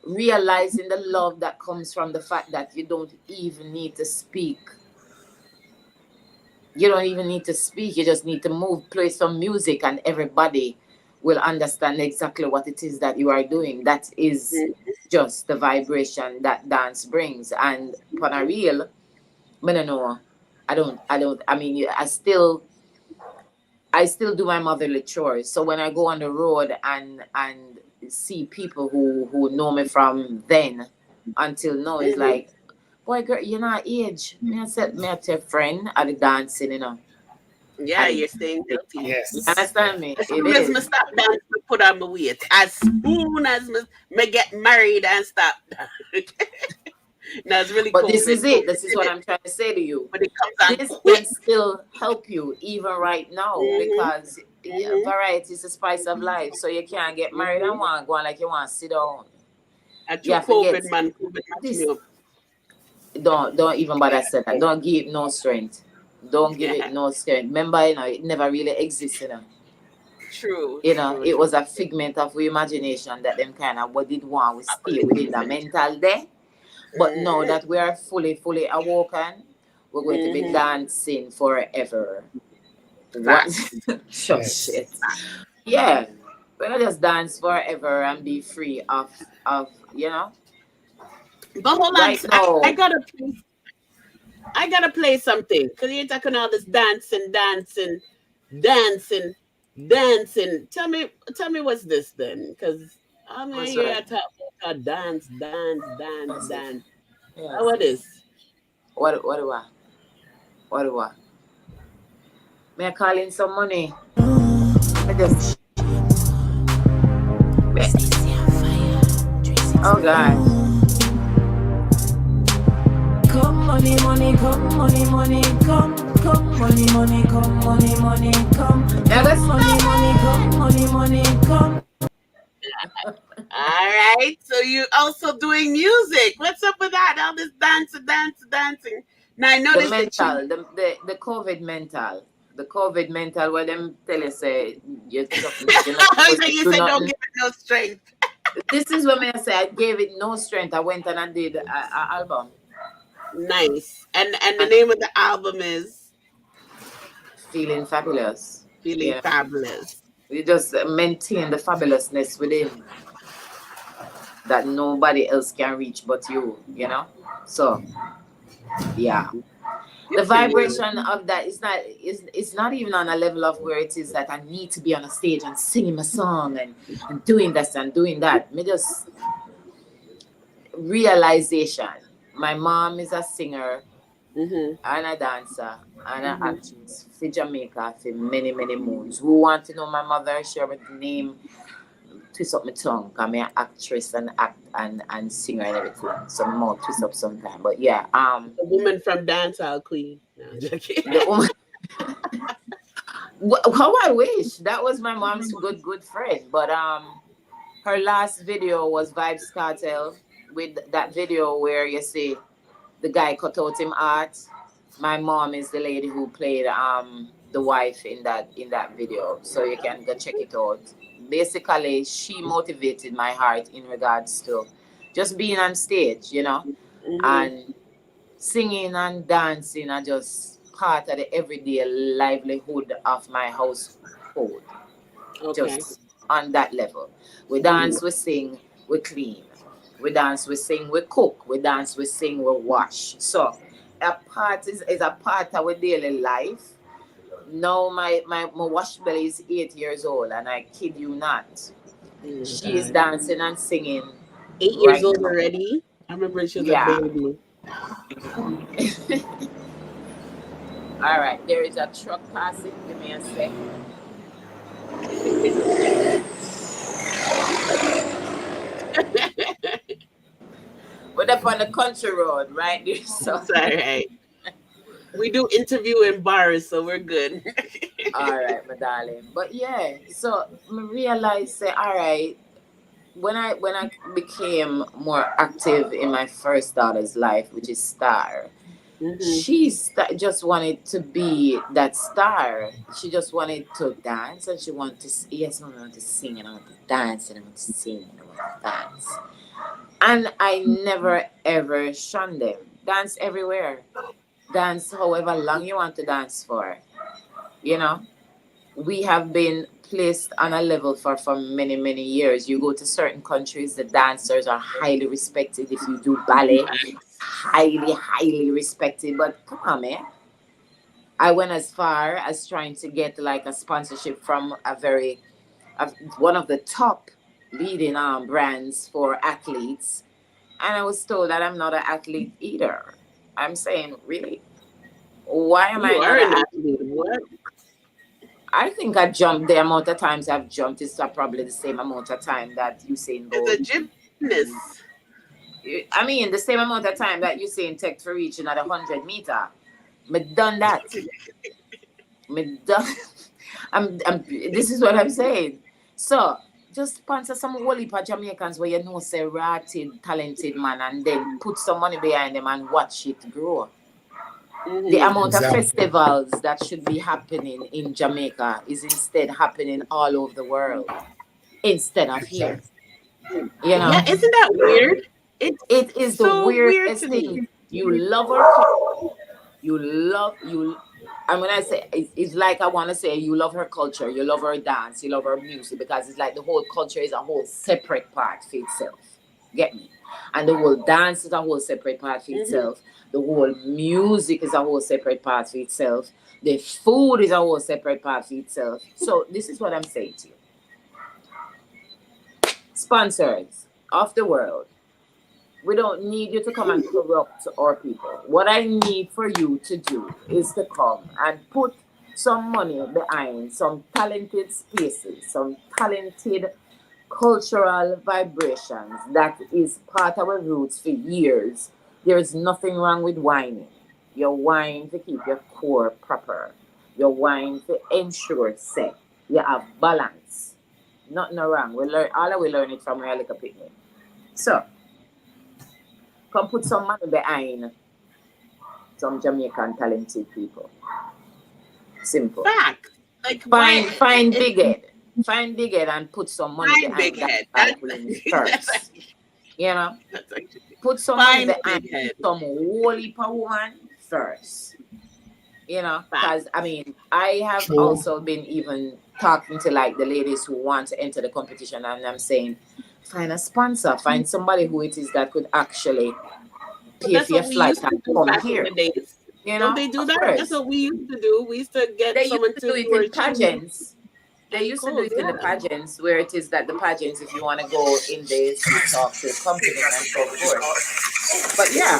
[SPEAKER 10] realizing the love that comes from the fact that you don't even need to speak. You don't even need to speak. You just need to move, play some music, and everybody will understand exactly what it is that you are doing. That is just the vibration that dance brings. And for a real, I don't know. I mean, I still do my motherly chores. So when I go on the road and see people who know me from then until now, it's like, boy, girl, you're not age. Me I said, me a friend at the dancing, you know.
[SPEAKER 2] Yeah, you're staying guilty.
[SPEAKER 11] Yes.
[SPEAKER 10] You understand me?
[SPEAKER 2] As soon as I stop dancing, I put on my weight. As soon as I get married and stop. No, it's really
[SPEAKER 10] but
[SPEAKER 2] cool.
[SPEAKER 10] This is it. This is what I'm trying to say to you.
[SPEAKER 2] But it comes on
[SPEAKER 10] this
[SPEAKER 2] quick.
[SPEAKER 10] can still help you even right now because variety is the spice of life. So you can't get married and want to go on like you want to sit down.
[SPEAKER 2] At your COVID, man. COVID
[SPEAKER 10] don't even bother say that. Don't give it no strength. Don't give it no strength. Remember, you know, it never really existed. You know.
[SPEAKER 2] True.
[SPEAKER 10] You know, it was a figment of our imagination that them kind of what did want we stay within the mental day. But now that we are fully awoken, we're going to be dancing forever. What? Shit. Yeah. We're gonna just dance forever and be free of you know.
[SPEAKER 2] But hold on,
[SPEAKER 10] now,
[SPEAKER 2] I gotta play something because you're talking all this dancing. Tell me what's this then? Because I mean, you're talking about dance.
[SPEAKER 10] Yes.
[SPEAKER 2] What is?
[SPEAKER 10] What do I? May I call in some money? Oh God.
[SPEAKER 5] Come money, come money, come money, come. Money, come.
[SPEAKER 2] All right. So you also doing music. What's up with that? All this dancing. Now I noticed
[SPEAKER 10] the COVID mental. The COVID mental where them tell you say you said
[SPEAKER 2] don't give it no strength.
[SPEAKER 10] This is what I say. I gave it no strength. I went and I did an album.
[SPEAKER 2] Nice. And the name of the album is
[SPEAKER 10] Feeling Fabulous.
[SPEAKER 2] Feeling Fabulous.
[SPEAKER 10] We just maintain the fabulousness within that nobody else can reach but you know? So, yeah. The vibration of that is it's not even on a level of where it is that I need to be on a stage and singing my song and doing this and doing that. Me just realization. My mom is a singer and a dancer and an actress for Jamaica for many moons. Who want to know my mother? Share with the name. Twist up my tongue. Because I'm an actress and act and singer and everything. So I'm more twist up sometime. But yeah.
[SPEAKER 2] The woman from Dancehall Queen. No, I'm joking.
[SPEAKER 10] The woman. How I wish. That was my mom's good friend. But her last video was Vibes Cartel. With that video where you see the guy cut out him art. My mom is the lady who played the wife in that video, so you can go check it out. Basically, she motivated my heart in regards to just being on stage, you know, and singing and dancing are just part of the everyday livelihood of my household. Just on that level. We dance, we sing, we clean. We dance, we sing, we cook. We dance, we sing, we wash. So a part is a part of our daily life. Now my wash belly is 8 years old, and I kid you not. She is dancing and singing.
[SPEAKER 2] 8 years old already? I remember she was a baby.
[SPEAKER 10] All right, there is a truck passing. Give me a sec. We're up on the country road, right? So
[SPEAKER 2] it's all right. We do interview in bars, so we're good.
[SPEAKER 10] All right, my darling. But yeah, so I realized, say, all right, when I became more active in my first daughter's life, which is Star, she just wanted to be that star. She just wanted to dance, and she wanted to I want to sing, and I want to dance, and I want to sing, and I want to dance. And I never ever shunned them. Dance everywhere. Dance however long you want to dance for. You know, we have been placed on a level for many, many years. You go to certain countries, the dancers are highly respected. If you do ballet, highly, highly respected. But come on, man. I went as far as trying to get like a sponsorship from one of the top leading brands for athletes. And I was told that I'm not an athlete either. I'm saying, really? Why am I not an athlete?
[SPEAKER 2] What?
[SPEAKER 10] I think I jumped the amount of times I've jumped is probably the same amount of time that Usain Bolt.
[SPEAKER 2] It's a gymnast.
[SPEAKER 10] I mean, the same amount of time that Usain take for reaching at 100 meter. Me done that. Me done. This is what I'm saying. So just sponsor some whole heap of Jamaicans where you know say rated, talented man, and then put some money behind them and watch it grow. The amount of festivals that should be happening in Jamaica is instead happening all over the world instead of here. You know?
[SPEAKER 2] Yeah, isn't that weird?
[SPEAKER 10] It is so the weirdest thing. You love her. And when I say it's like I want to say you love her culture, you love her dance, you love her music, because it's like the whole culture is a whole separate part for itself. Get me? And the whole dance is a whole separate part for itself. The whole music is a whole separate part for itself. The food is a whole separate part for itself. So this is what I'm saying to you. Sponsors of the world, we don't need you to come and corrupt our people. What I need for you to do is to come and put some money behind some talented spaces, some talented cultural vibrations that is part of our roots for years. There is nothing wrong with whining. You whine to keep your core proper. You whine to ensure set. You have balance. Nothing wrong. We learn it from our little picnic. So come put some money behind some Jamaican talented people. Simple.
[SPEAKER 2] Fact. Like
[SPEAKER 10] find Big Head. Find Big Head and put some money behind that first. You know? Put some money behind some whole heap of woman first. You know? Because, I mean, I have also been even talking to like the ladies who want to enter the competition, and I'm saying, find a sponsor, find somebody who it is that could actually pay for your flight and come here. You know,
[SPEAKER 2] don't they do that? Course. That's what we used to do. We used to get someone to
[SPEAKER 10] do it in pageants. They used to do it in the pageants, where it is that the pageants, if you want to go in there, you talk to the company and so forth. But yeah,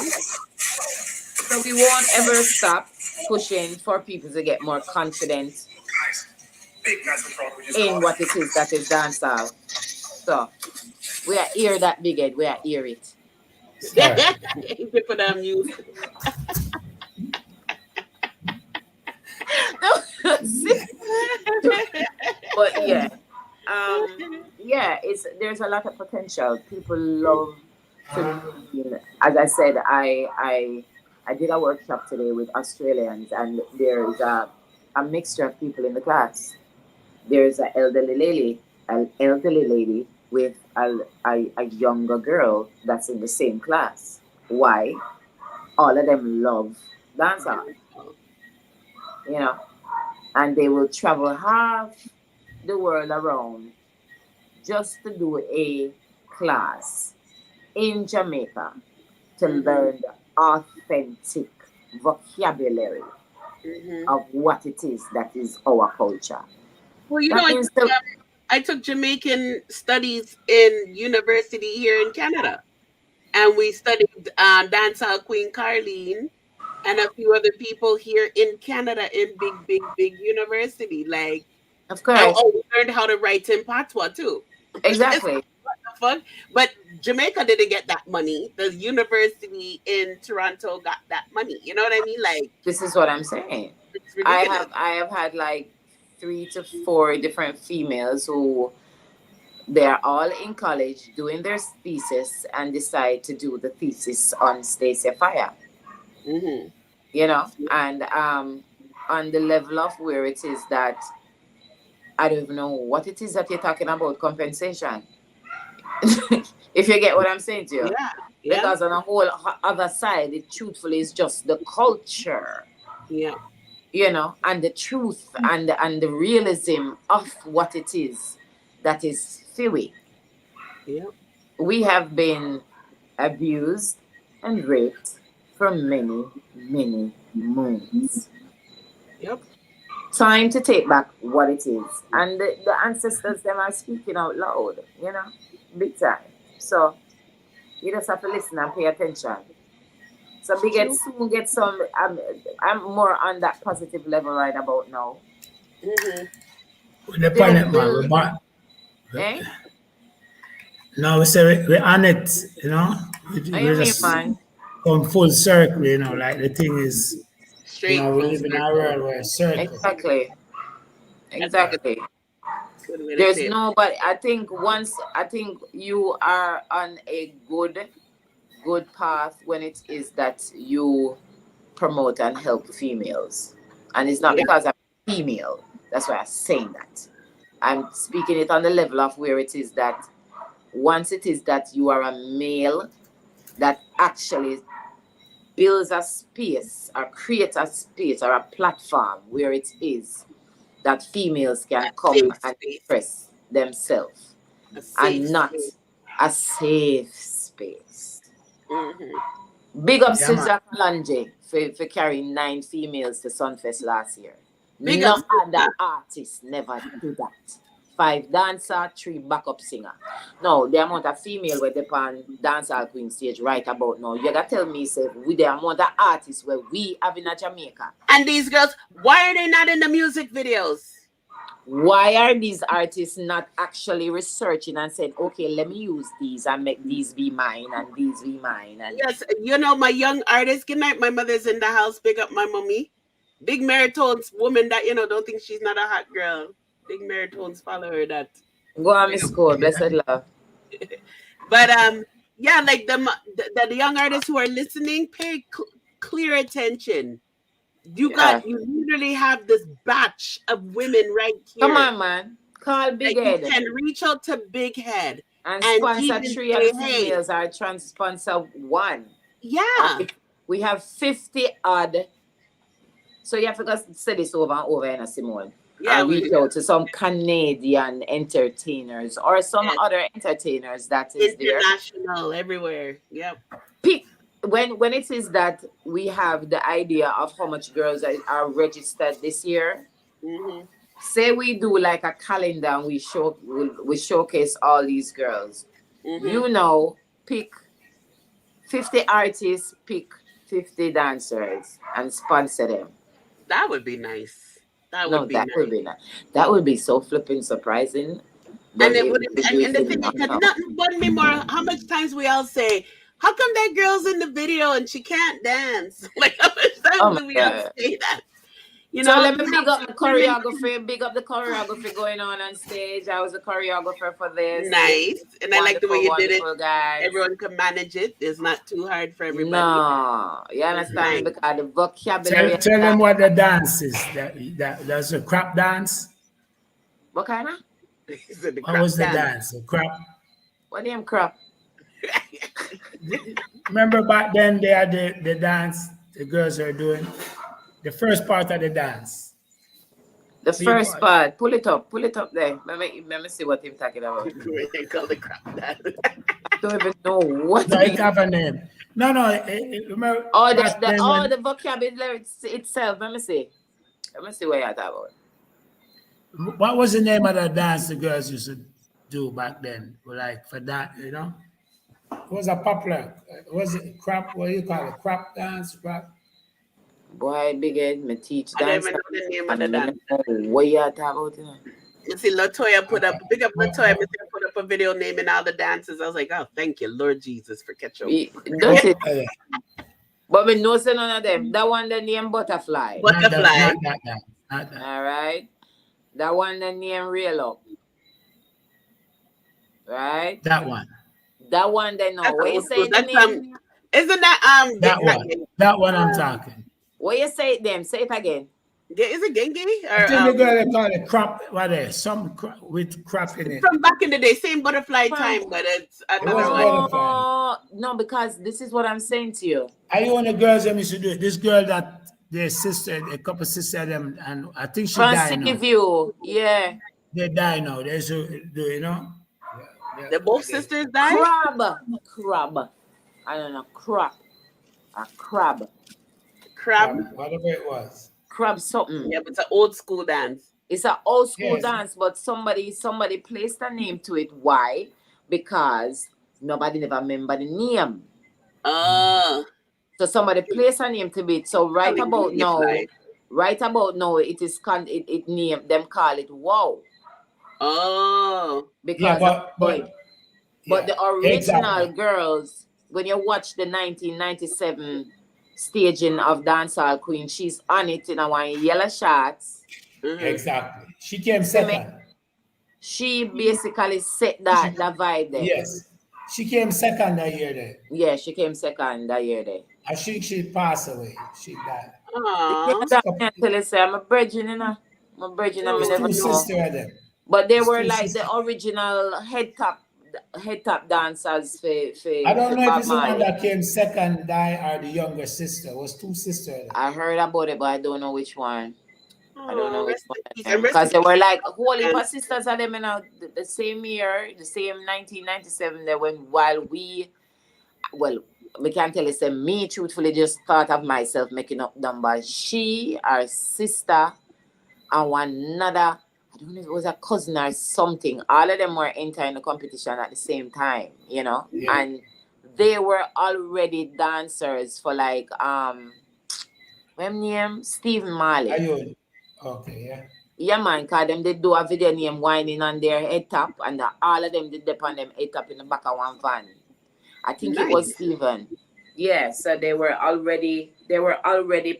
[SPEAKER 10] so we won't ever stop pushing for people to get more confident in what it is that is dancehall. So we are here that Big Head. We are here it.
[SPEAKER 2] For them music.
[SPEAKER 10] But yeah, there's a lot of potential. People love to. As I said, I did a workshop today with Australians, and there is a mixture of people in the class. There's an elderly lady with a younger girl that's in the same class. Why? All of them love dancehall, you know, and they will travel half the world around just to do a class in Jamaica to learn the authentic vocabulary of what it is that is our culture.
[SPEAKER 2] Well, you know, I took Jamaican studies in university here in Canada, and we studied Dancehall Queen Carleen and a few other people here in Canada in big university. Like,
[SPEAKER 10] of course,
[SPEAKER 2] we learned how to write in patois too.
[SPEAKER 10] Exactly.
[SPEAKER 2] What the fuck? But Jamaica didn't get that money. The university in Toronto got that money. You know what I mean? Like,
[SPEAKER 10] this is what I'm saying. I have had like 3 to 4 different females who they're all in college doing their thesis and decide to do the thesis on Stacia Fya. You know, and on the level of where it is that I don't even know what it is that you're talking about compensation. If you get what I'm saying to you.
[SPEAKER 2] Yeah.
[SPEAKER 10] Because on a whole other side, it truthfully is just the culture.
[SPEAKER 2] Yeah.
[SPEAKER 10] You know, and the truth and the realism of what it is that is Fiwi.
[SPEAKER 2] Yeah.
[SPEAKER 10] We have been abused and raped for many, many moons.
[SPEAKER 2] Yep.
[SPEAKER 10] Time to take back what it is. And the ancestors, them are speaking out loud, you know, big time. So you just have to listen and pay attention. So we soon get some, I'm more on that positive level right about now.
[SPEAKER 11] The planet, man, now we say we're on it, you know. We just come full circle, you know, like the thing is,
[SPEAKER 2] straight,
[SPEAKER 11] you know, we live in a world where it's circle.
[SPEAKER 10] Exactly. There's no, but I think you are on a good path when it is that you promote and help females. And it's not because I'm female. That's why I'm saying that. I'm speaking it on the level of where it is that once it is that you are a male that actually builds a space or creates a space or a platform where it is that females can come and express themselves and not a safe space. Big up to Jack Lange for carrying 9 females to Sunfest last year. No other artist never do that. 5 dancer, 3 backup singer. No, the amount of female where they on Dancehall Queen stage right about now. You gotta tell me, say, with the amount of artists where we have in Jamaica.
[SPEAKER 2] And these girls, why are they not in the music videos?
[SPEAKER 10] Why are these artists not actually researching and saying, okay, let me use these and make these be mine and these be mine? And
[SPEAKER 2] yes, you know, my young artist, good night, my mother's in the house, big up my mommy. Big Meritones woman that, you know, don't think she's not a hot girl. Big Meritones follow her that.
[SPEAKER 10] Go on, Miss Cole, blessed love.
[SPEAKER 2] But yeah, like the young artists who are listening, pay clear attention. You literally have this batch of women right here.
[SPEAKER 10] Come on, man. Call Big Head.
[SPEAKER 2] You can reach out to Big Head.
[SPEAKER 10] And sponsor 3 of the females are trans sponsor 1.
[SPEAKER 2] Yeah.
[SPEAKER 10] We have 50 odd. So you have to say this over and over, and Simone. Yeah, and reach out to some Canadian entertainers or some other entertainers that is
[SPEAKER 2] international everywhere. Yep.
[SPEAKER 10] Pick when it is that we have the idea of how much girls are registered this year. Say we do like a calendar and we showcase all these girls. You know, pick 50 artists, pick 50 dancers and sponsor them.
[SPEAKER 2] That would be nice. That
[SPEAKER 10] would be so flipping surprising.
[SPEAKER 2] And it would, and the thing is, nothing but me more. How much times we all say, "How come that girl's in the video and she can't dance?" Like how much times do we all say that? You
[SPEAKER 10] So
[SPEAKER 2] know,
[SPEAKER 10] let me big up the choreography. Big up the choreography going on stage. I was a choreographer for this.
[SPEAKER 2] Nice. And I like the way you did it.
[SPEAKER 10] Guys.
[SPEAKER 2] Everyone can manage it. It's not too hard for everybody.
[SPEAKER 10] No, you understand?
[SPEAKER 2] Nice.
[SPEAKER 10] Because the vocabulary.
[SPEAKER 11] Tell them what the dance is. That's a crap dance.
[SPEAKER 10] What kind of?
[SPEAKER 11] What was the dance? A crap.
[SPEAKER 10] What damn crap?
[SPEAKER 11] Remember back then they had the dance the girls are doing? The first part of the dance.
[SPEAKER 10] The first part. Pull it up there. Let me see what he's talking about.
[SPEAKER 2] They call the crap dance.
[SPEAKER 10] Don't even know what
[SPEAKER 11] it have a name. No. Remember
[SPEAKER 10] the vocabulary itself. Let me see what you're talking about.
[SPEAKER 11] What was the name of the dance the girls used to do back then? Like for that, you know? It was a popular. Was it crap? What do you call it? Crap dance? Crap?
[SPEAKER 10] Boy, big head, me teach dance.
[SPEAKER 2] I don't even know the name of the dance.
[SPEAKER 10] What you talking about?
[SPEAKER 2] You see, Latoya put up, big up Latoya, put up a video naming all the dances. I was like, oh, thank you, Lord Jesus, for catching up.
[SPEAKER 10] But we know none of them. That one the name Butterfly.
[SPEAKER 2] Butterfly.
[SPEAKER 11] Not that.
[SPEAKER 10] All right. That one the name Real Up. Right?
[SPEAKER 11] That one.
[SPEAKER 10] That one they know. What you say the name?
[SPEAKER 2] Isn't that
[SPEAKER 11] that one I'm talking.
[SPEAKER 10] What you say it them? Say it again.
[SPEAKER 2] Is it Gengi?
[SPEAKER 11] I think the girl they call it crap. What is some with crap in it?
[SPEAKER 2] From back in the day, same butterfly time, but it's another
[SPEAKER 10] one. No, because this is what I'm saying to you.
[SPEAKER 11] Are you one of the girls that used to do it? This girl that their sister, a couple sisters, them, and I think she died now.
[SPEAKER 10] View. Yeah.
[SPEAKER 11] They die now. They should do, you know.
[SPEAKER 2] The both sisters died?
[SPEAKER 10] Crab. I don't know. Crab. A crab.
[SPEAKER 11] Whatever it was.
[SPEAKER 10] Crab something.
[SPEAKER 2] Yeah, but it's an old school dance.
[SPEAKER 10] It's an old school dance, but somebody placed a name to it. Why? Because nobody never remember the name. So somebody placed a name to it. So right about now, it is it name them call it wow. Because but the original girls, when you watch the 1997 staging of Dancehall Queen, she's on it in a one yellow shorts.
[SPEAKER 11] Exactly. She came second.
[SPEAKER 10] She basically set that vibe there.
[SPEAKER 11] Yes. She came second that year there.
[SPEAKER 10] Yeah, she came second that year there.
[SPEAKER 11] I think she passed away. She died.
[SPEAKER 10] I'm a virgin, you know. I'm a virgin, I never know. But they were like the original head top dancers for
[SPEAKER 11] I don't know if it's the one that came second die or the younger sister. It was two sisters.
[SPEAKER 10] I heard about it, but I don't know which one. I don't know which one. Because they were like whole heap of sisters of them in the same year, the same 1997. They went while we can't tell you, me truthfully just thought of myself making up numbers. She, our sister, and one another, I don't know if it was a cousin or something. All of them were entering the competition at the same time, you know? Yeah. And they were already dancers for like what name? Stephen Marley.
[SPEAKER 11] Okay, yeah.
[SPEAKER 10] Yeah, man, because them did do a video name whining on their head top, and all of them did dip on them head top in the back of one van. I think it was Stephen. Yeah, so they were already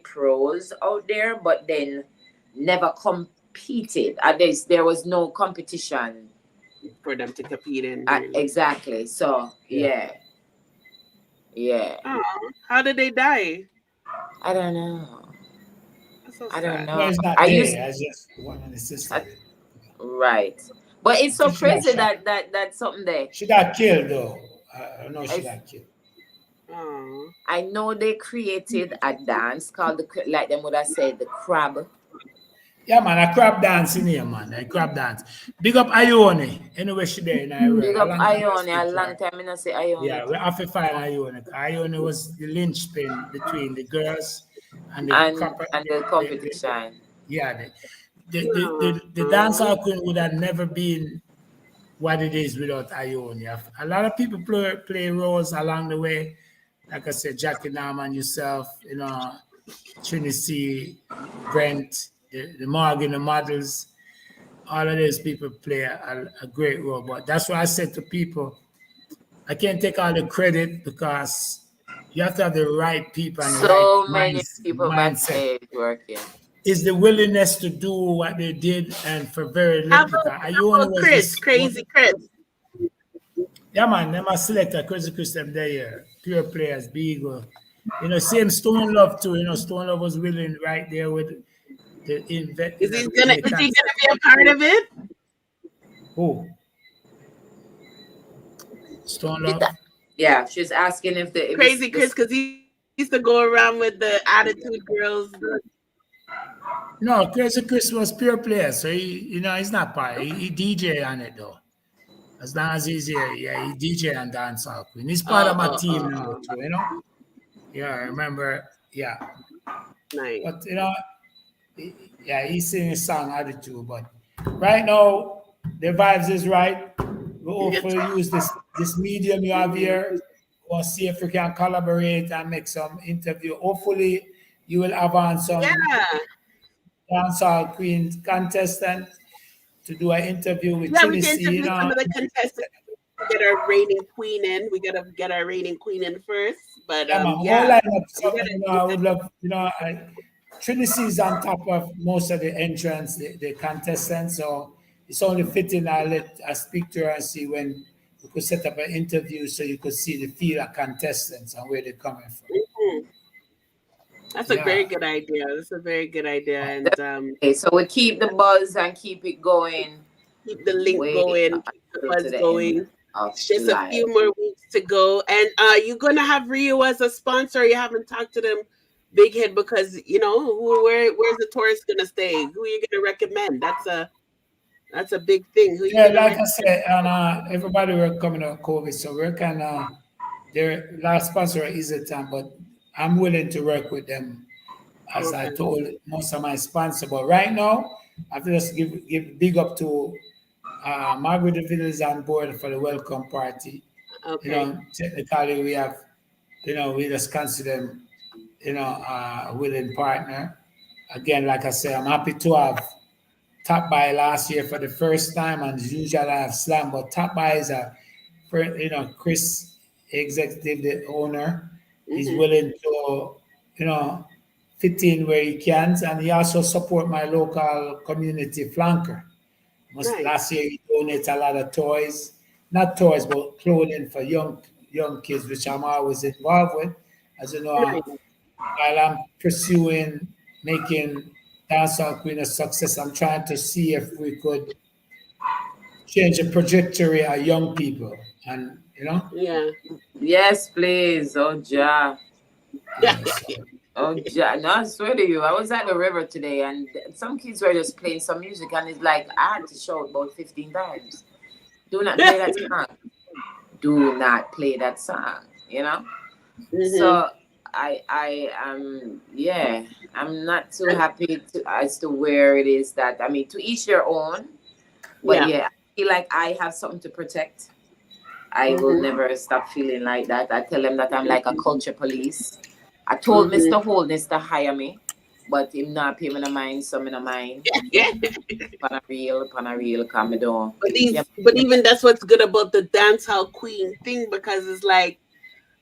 [SPEAKER 10] pros out there, but then never competed. At least there was no competition
[SPEAKER 2] for them to compete in.
[SPEAKER 10] Exactly. So yeah.
[SPEAKER 2] How did they die?
[SPEAKER 10] I don't know.
[SPEAKER 2] So
[SPEAKER 10] I don't know.
[SPEAKER 11] No, it's not I just one of the sisters.
[SPEAKER 10] Right, but it's so crazy that something there.
[SPEAKER 11] She got killed though. I know she got killed.
[SPEAKER 10] I know they created a dance called like them would have said the crab.
[SPEAKER 11] Yeah, man, a crab dance in here, man. A crab dance. Big up Ione. Anyway, she there in Ione.
[SPEAKER 10] Big up Ione. A long time I don't say Ione.
[SPEAKER 11] Yeah, we have to find Ione. Ione was the linchpin between the girls and the
[SPEAKER 10] competition.
[SPEAKER 11] The Dancehall Queen would have never been what it is without Ione. A lot of people play roles along the way. Like I said, Jackie Norman, yourself, you know, Trinity, Brent, the Morgan, the models, all of those people play a great role. But that's why I said to people, I can't take all the credit because you have to have the right people and
[SPEAKER 10] so
[SPEAKER 11] the right
[SPEAKER 10] many people
[SPEAKER 11] mindset.
[SPEAKER 10] Working.
[SPEAKER 11] is the willingness to do what they did and for very
[SPEAKER 2] How
[SPEAKER 11] little.
[SPEAKER 2] about,
[SPEAKER 11] Because Iona was
[SPEAKER 2] Chris,
[SPEAKER 11] this
[SPEAKER 2] Crazy Chris?
[SPEAKER 11] yeah man, them a selector Crazy Chris them there, pure players, big. You know, same Stone Love too. You know, Stone Love was willing right there with the invent. You
[SPEAKER 2] Is
[SPEAKER 11] know,
[SPEAKER 2] he
[SPEAKER 11] in
[SPEAKER 2] gonna
[SPEAKER 11] the
[SPEAKER 2] be
[SPEAKER 11] concept.
[SPEAKER 2] a part of it?
[SPEAKER 11] Who? Stone Love.
[SPEAKER 10] Yeah, she's asking if the
[SPEAKER 2] Crazy Chris, because he used to go around with the attitude girls.
[SPEAKER 11] No, Crazy Chris was pure player, so you know, he's not part. He DJ on it though. As long as he's here, yeah, he DJ and Dancehall Queen. He's part of my team now too, you know. Yeah, I remember. Yeah,
[SPEAKER 2] Nice.
[SPEAKER 11] but you know, yeah, he's singing a song attitude. But right now, the vibes is right. We hopefully use this medium you have here. We'll see if we can collaborate and make some interview. Hopefully, you will have on some Dancehall Queen contestant to do an interview with
[SPEAKER 2] Yeah, we can
[SPEAKER 11] Tennessee.
[SPEAKER 2] interview some of the contestants. Get our reigning queen in. We gotta get our reigning queen in first. But
[SPEAKER 11] Yeah, man,
[SPEAKER 2] yeah,
[SPEAKER 11] whole lineup. So, you know, I would love, you know, Trinity is on top of most of the entrants, the contestants. So it's only fitting I speak to her and see when we could set up an interview so you could see the feel of contestants and where they're coming from.
[SPEAKER 2] Mm-hmm. That's a very good idea. That's a very good idea. And
[SPEAKER 10] okay, so we keep the buzz and keep it going.
[SPEAKER 2] Keep the link going, keep the buzz going. It's just a few more weeks to go. And you're gonna have Rio as a sponsor. You haven't talked to them, Big Head, because you know where's the tourist gonna stay? Who are you gonna recommend? That's a big thing. Who
[SPEAKER 11] Yeah, like I said, and everybody were coming out of COVID, so we're kind of their last sponsor is Idhq, but I'm willing to work with them, as I told most of my sponsors. But right now, I just give big up to Margaret Davido is on board for the welcome party.
[SPEAKER 2] Okay.
[SPEAKER 11] You know, technically we have, you know, we just consider them, you know, a willing partner. Again, like I said, I'm happy to have Top Buy last year for the first time, and usually I have Slam, but Top Buy is you know, Chris, executive, the owner, is willing to, you know, fit in where he can, and he also support my local community flanker. Last year he donated a lot of toys, not toys, but clothing for young kids, which I'm always involved with. As you know, while I'm pursuing making Dancehall Queen a success, I'm trying to see if we could change the trajectory of young people, and you know.
[SPEAKER 2] Yeah.
[SPEAKER 10] Yes, please. Oh, Ja. Oh, Ja. No, I swear to you, I was at the river today, and some kids were just playing some music, and it's like I had to shout about 15 times. Do not play that song. Do not play that song. You know. So I am I'm not too happy as to where it is that I mean to each their own, but I feel like I have something to protect. I will never stop feeling like that. I tell them that I'm like a culture police. I told Mr. Holdness to hire me, but him not pay me no mind, so me no mind. Pan a real, calm me down.
[SPEAKER 2] But even that's what's good about the Dancehall Queen thing, because it's like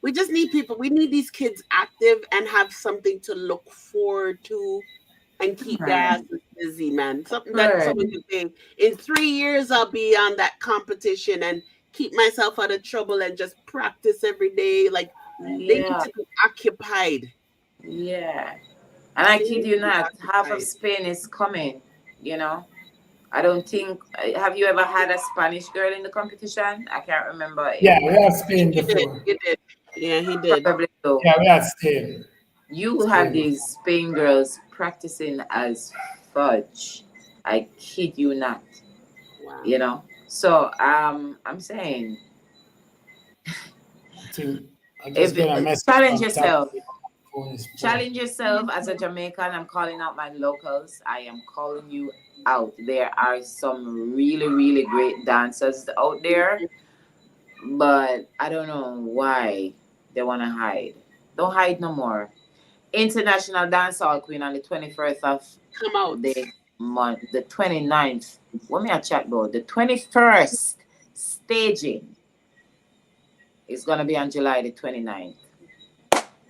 [SPEAKER 2] we just need people. We need these kids active and have something to look forward to and keep their asses busy, man. Something that someone can say, in 3 years, I'll be on that competition and keep myself out of trouble and just practice every day. Like, they need to be occupied.
[SPEAKER 10] Yeah. And I kid you not, half of Spain is coming, you know. I don't think. Have you ever had a Spanish girl in the competition? I can't remember.
[SPEAKER 11] Yeah, we have Spain before.
[SPEAKER 2] He did. Yeah, he did.
[SPEAKER 10] Probably so.
[SPEAKER 11] Yeah, we have Spain.
[SPEAKER 10] You have these Spain girls practicing as fudge. I kid you not.
[SPEAKER 2] Wow.
[SPEAKER 10] You know. So I'm saying, challenge yourself. Challenge yourself as a Jamaican. I'm calling out my locals. I am calling you out. There are some really, really great dancers out there, but I don't know why they want to hide. Don't hide no more. International Dancehall Queen on the 21st of the month, the 29th. What may I chat about? The 21st staging is going to be on July the 29th.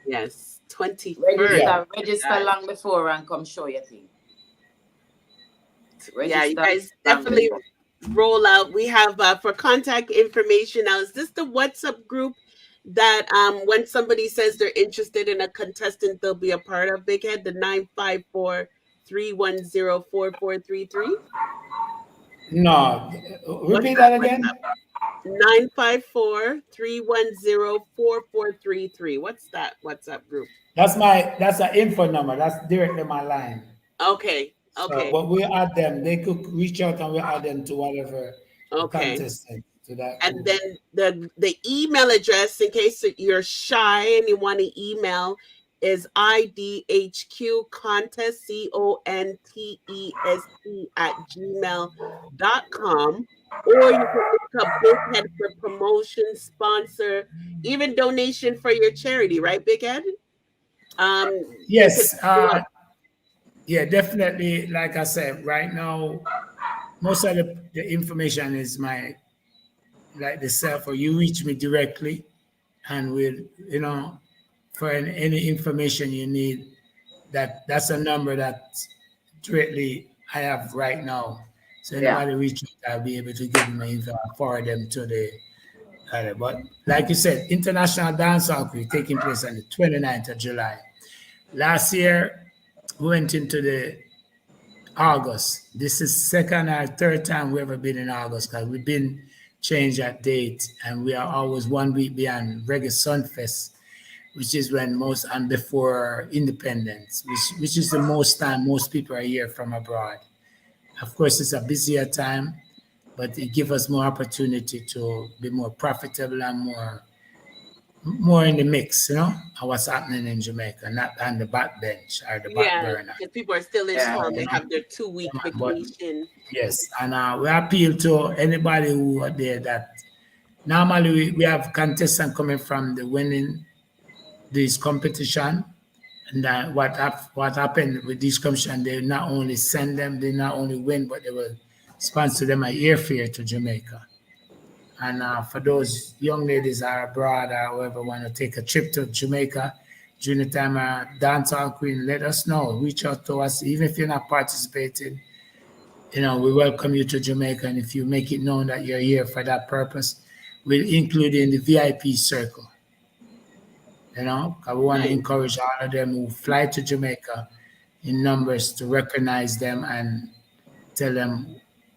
[SPEAKER 2] Yes, 21st.
[SPEAKER 10] Register long before and come show your thing.
[SPEAKER 2] Yeah, you
[SPEAKER 10] Register.
[SPEAKER 2] guys definitely roll out. We have for contact information now. Is this the WhatsApp group that when somebody says they're interested in a contestant, they'll be a part of? Big Head, the 954-310-4433.
[SPEAKER 11] No, repeat that again.
[SPEAKER 2] 954-310-4433. What's that WhatsApp group?
[SPEAKER 11] That's an info number. That's directly my line.
[SPEAKER 2] Okay.
[SPEAKER 11] So,
[SPEAKER 2] Okay.
[SPEAKER 11] but we add them. They could reach out and we add them to whatever
[SPEAKER 2] Okay.
[SPEAKER 11] contestant to that.
[SPEAKER 2] And then the email address, in case you're shy and you want to email, is IDHQ contest contest@gmail.com. Or you can look up Big Head for promotion, sponsor, even donation for your charity, right, Big Head?
[SPEAKER 11] Yes. Yeah, definitely. Like I said, right now, most of the information is like the self, or you reach me directly, and we'll, for any information you need, that's a number that directly I have right now. So anybody reach out, I'll be able to give them the info and forward them to the other. But like you said, International Dancehall Queen taking place on the 29th of July. Last year, we went into the August. This is second or third time we ever been in August, because we've been changed that date, and we are always 1 week behind Reggae Sunfest, which is when most and before Independence, which is the most time most people are here from abroad. Of course, it's a busier time, but it gives us more opportunity to be more profitable and more in the mix, of what's happening in Jamaica, not on the back bench or the back burner.
[SPEAKER 2] Because people are still in home. They have their 2-week vacation.
[SPEAKER 11] Yes, and we appeal to anybody who are there that normally we have contestants coming from the winning this competition, and what happened with this competition, they not only send them, they not only win, but they will sponsor them an airfare to Jamaica. And for those young ladies are abroad or whoever want to take a trip to Jamaica during the time of Dancehall Queen, let us know. Reach out to us, even if you're not participating. We welcome you to Jamaica, and if you make it known that you're here for that purpose, we'll include you in the VIP circle. Because we want to encourage all of them who fly to Jamaica in numbers to recognize them and tell them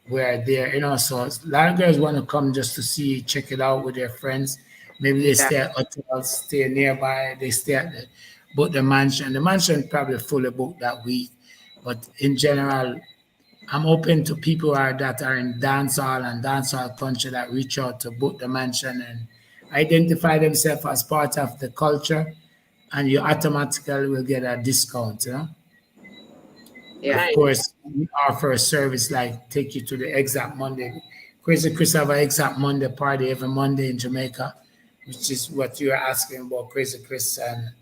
[SPEAKER 11] we're there. So a lot of girls want to come just to see, check it out with their friends. Maybe they stay at hotels, stay nearby, they stay at book the mansion. The mansion is probably fully booked that week. But in general, I'm open to people that are in dancehall and dancehall country that reach out to book the mansion and identify themselves as part of the culture, and you automatically will get a discount.
[SPEAKER 10] Yeah.
[SPEAKER 11] Of course, we offer a service like take you to the Exact Monday. Crazy Chris have an Exact Monday party every Monday in Jamaica, which is what you're asking about, Crazy Chris. And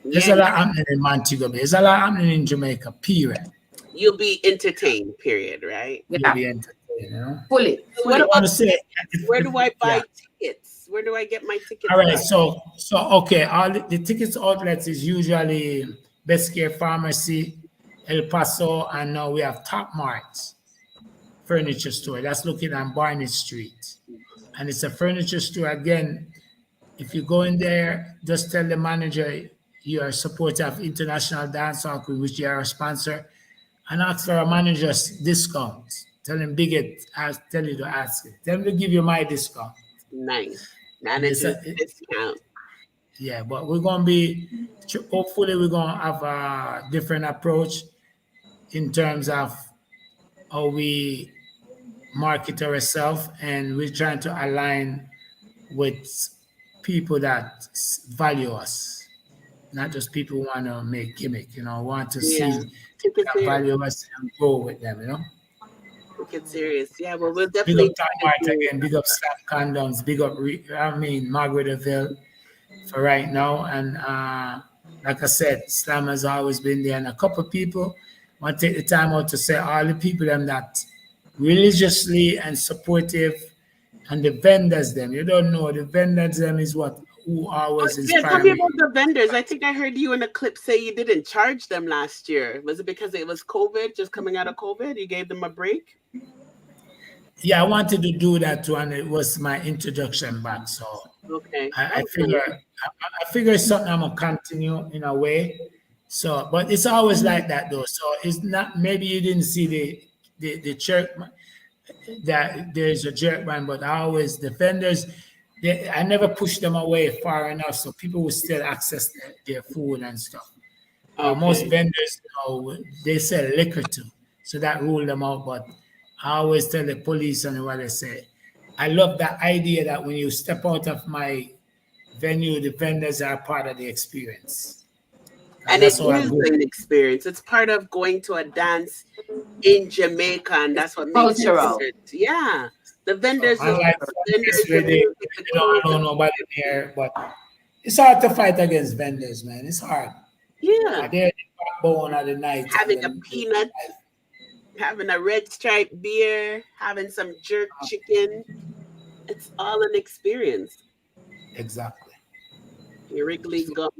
[SPEAKER 11] there's a lot happening in Montego Bay. There's a lot happening in Jamaica, period.
[SPEAKER 2] You'll be entertained, period, right?
[SPEAKER 11] You'll be entertained,
[SPEAKER 10] Fully.
[SPEAKER 2] What do
[SPEAKER 11] where
[SPEAKER 2] do I buy tickets? Where do I get my tickets?
[SPEAKER 11] All right, so okay, all the tickets outlets is usually Best Care Pharmacy, El Paso, and now we have Top Marts furniture store. That's located on Barney Street. And it's a furniture store. Again, if you go in there, just tell the manager you are a supporter of International Dancehall Queen, which you are a sponsor, and ask for a manager's discount. Tell him tell you to ask it. Tell him to give you my discount.
[SPEAKER 2] Nice. Manager's discount.
[SPEAKER 11] Yeah, but hopefully we're going to have a different approach in terms of how we market ourselves, and we're trying to align with people that value us, not just people who want to make gimmick, want to see people that value us and go with them,
[SPEAKER 2] Take it serious. Yeah, well, we'll definitely.
[SPEAKER 11] Big up Top Mart again, big up Slap Condoms, big up, Margaretville for right now. And like I said, Slam has always been there. And a couple of people want to take the time out to say all the people them that religiously and supportive, and the vendors them. You don't know, the vendors them is what who always
[SPEAKER 2] Yeah, tell
[SPEAKER 11] inspire
[SPEAKER 2] me
[SPEAKER 11] me.
[SPEAKER 2] about the vendors. I think I heard you in a clip say you didn't charge them last year. Was it because it was COVID, just coming out of COVID? You gave them a break?
[SPEAKER 11] Yeah, I wanted to do that too, and it was my introduction back. So
[SPEAKER 2] Okay.
[SPEAKER 11] I figure I figure it's something I'm gonna continue in a way. So, but it's always like that though. So it's not, maybe you didn't see the church that there's a jerk man, but I always the vendors. I never push them away far enough, so people will still access their food and stuff. Most
[SPEAKER 2] Okay.
[SPEAKER 11] vendors, they sell liquor too, so that rule them out. But I always tell the police and what they say. I love that idea that when you step out of my venue, the vendors are part of the experience.
[SPEAKER 2] And it is an experience. It's part of going to a dance in Jamaica, and that's what makes it
[SPEAKER 10] cultural.
[SPEAKER 2] different. Yeah. The vendors,
[SPEAKER 11] Unlike they don't know nobody there, but it's hard to fight against vendors, man. It's hard.
[SPEAKER 2] Yeah.
[SPEAKER 11] They're the backbone of the night.
[SPEAKER 2] Having a peanut, having a red stripe beer, having some jerk chicken. It's all an experience.
[SPEAKER 11] Exactly.
[SPEAKER 2] Your Wrigley's gum.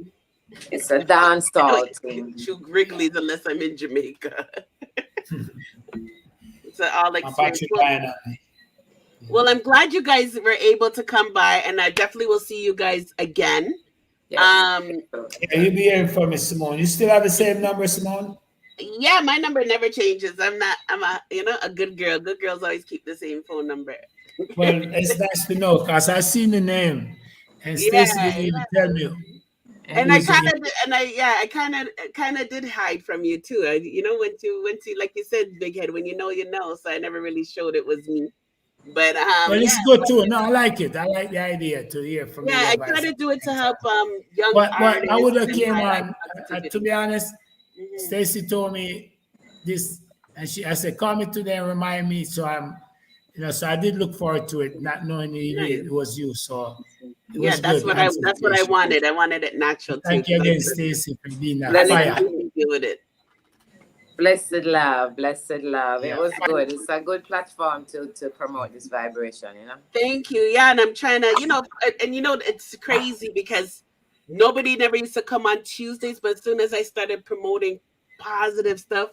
[SPEAKER 10] It's a dancehall thing.
[SPEAKER 2] Shoot Wrigley's unless I'm in Jamaica. It's an all experience. Well, I'm glad you guys were able to come by, and I definitely will see you guys again.
[SPEAKER 11] Yeah, you'll be hearing from me, Simone. You still have the same number, Simone?
[SPEAKER 2] Yeah, my number never changes. I'm a good girl. Good girls always keep the same phone number.
[SPEAKER 11] Well, it's nice to know because I seen the name, and Stacy didn't even tell me.
[SPEAKER 2] And I kind of did hide from you too. When to like you said, Big Head, when you know. So I never really showed it was me. But
[SPEAKER 11] well, it's good too. No, I like it. I like the idea to hear from you.
[SPEAKER 2] Yeah, I try to do it to help young
[SPEAKER 11] but
[SPEAKER 2] artists.
[SPEAKER 11] I would have came on. To be honest, Stacy told me this, and I said, call me today and remind me. So so I did look forward to it, not knowing it was you. So it was
[SPEAKER 2] that's
[SPEAKER 11] good.
[SPEAKER 2] that's what I wanted. I wanted it natural.
[SPEAKER 11] Thank you again, Stacy, for being that
[SPEAKER 2] fire. Deal with it.
[SPEAKER 10] Blessed love, blessed love. Yeah. It was good. It's a good platform to promote this vibration,
[SPEAKER 2] Thank you. Yeah, and I'm trying to, it's crazy because nobody never used to come on Tuesdays, but as soon as I started promoting positive stuff,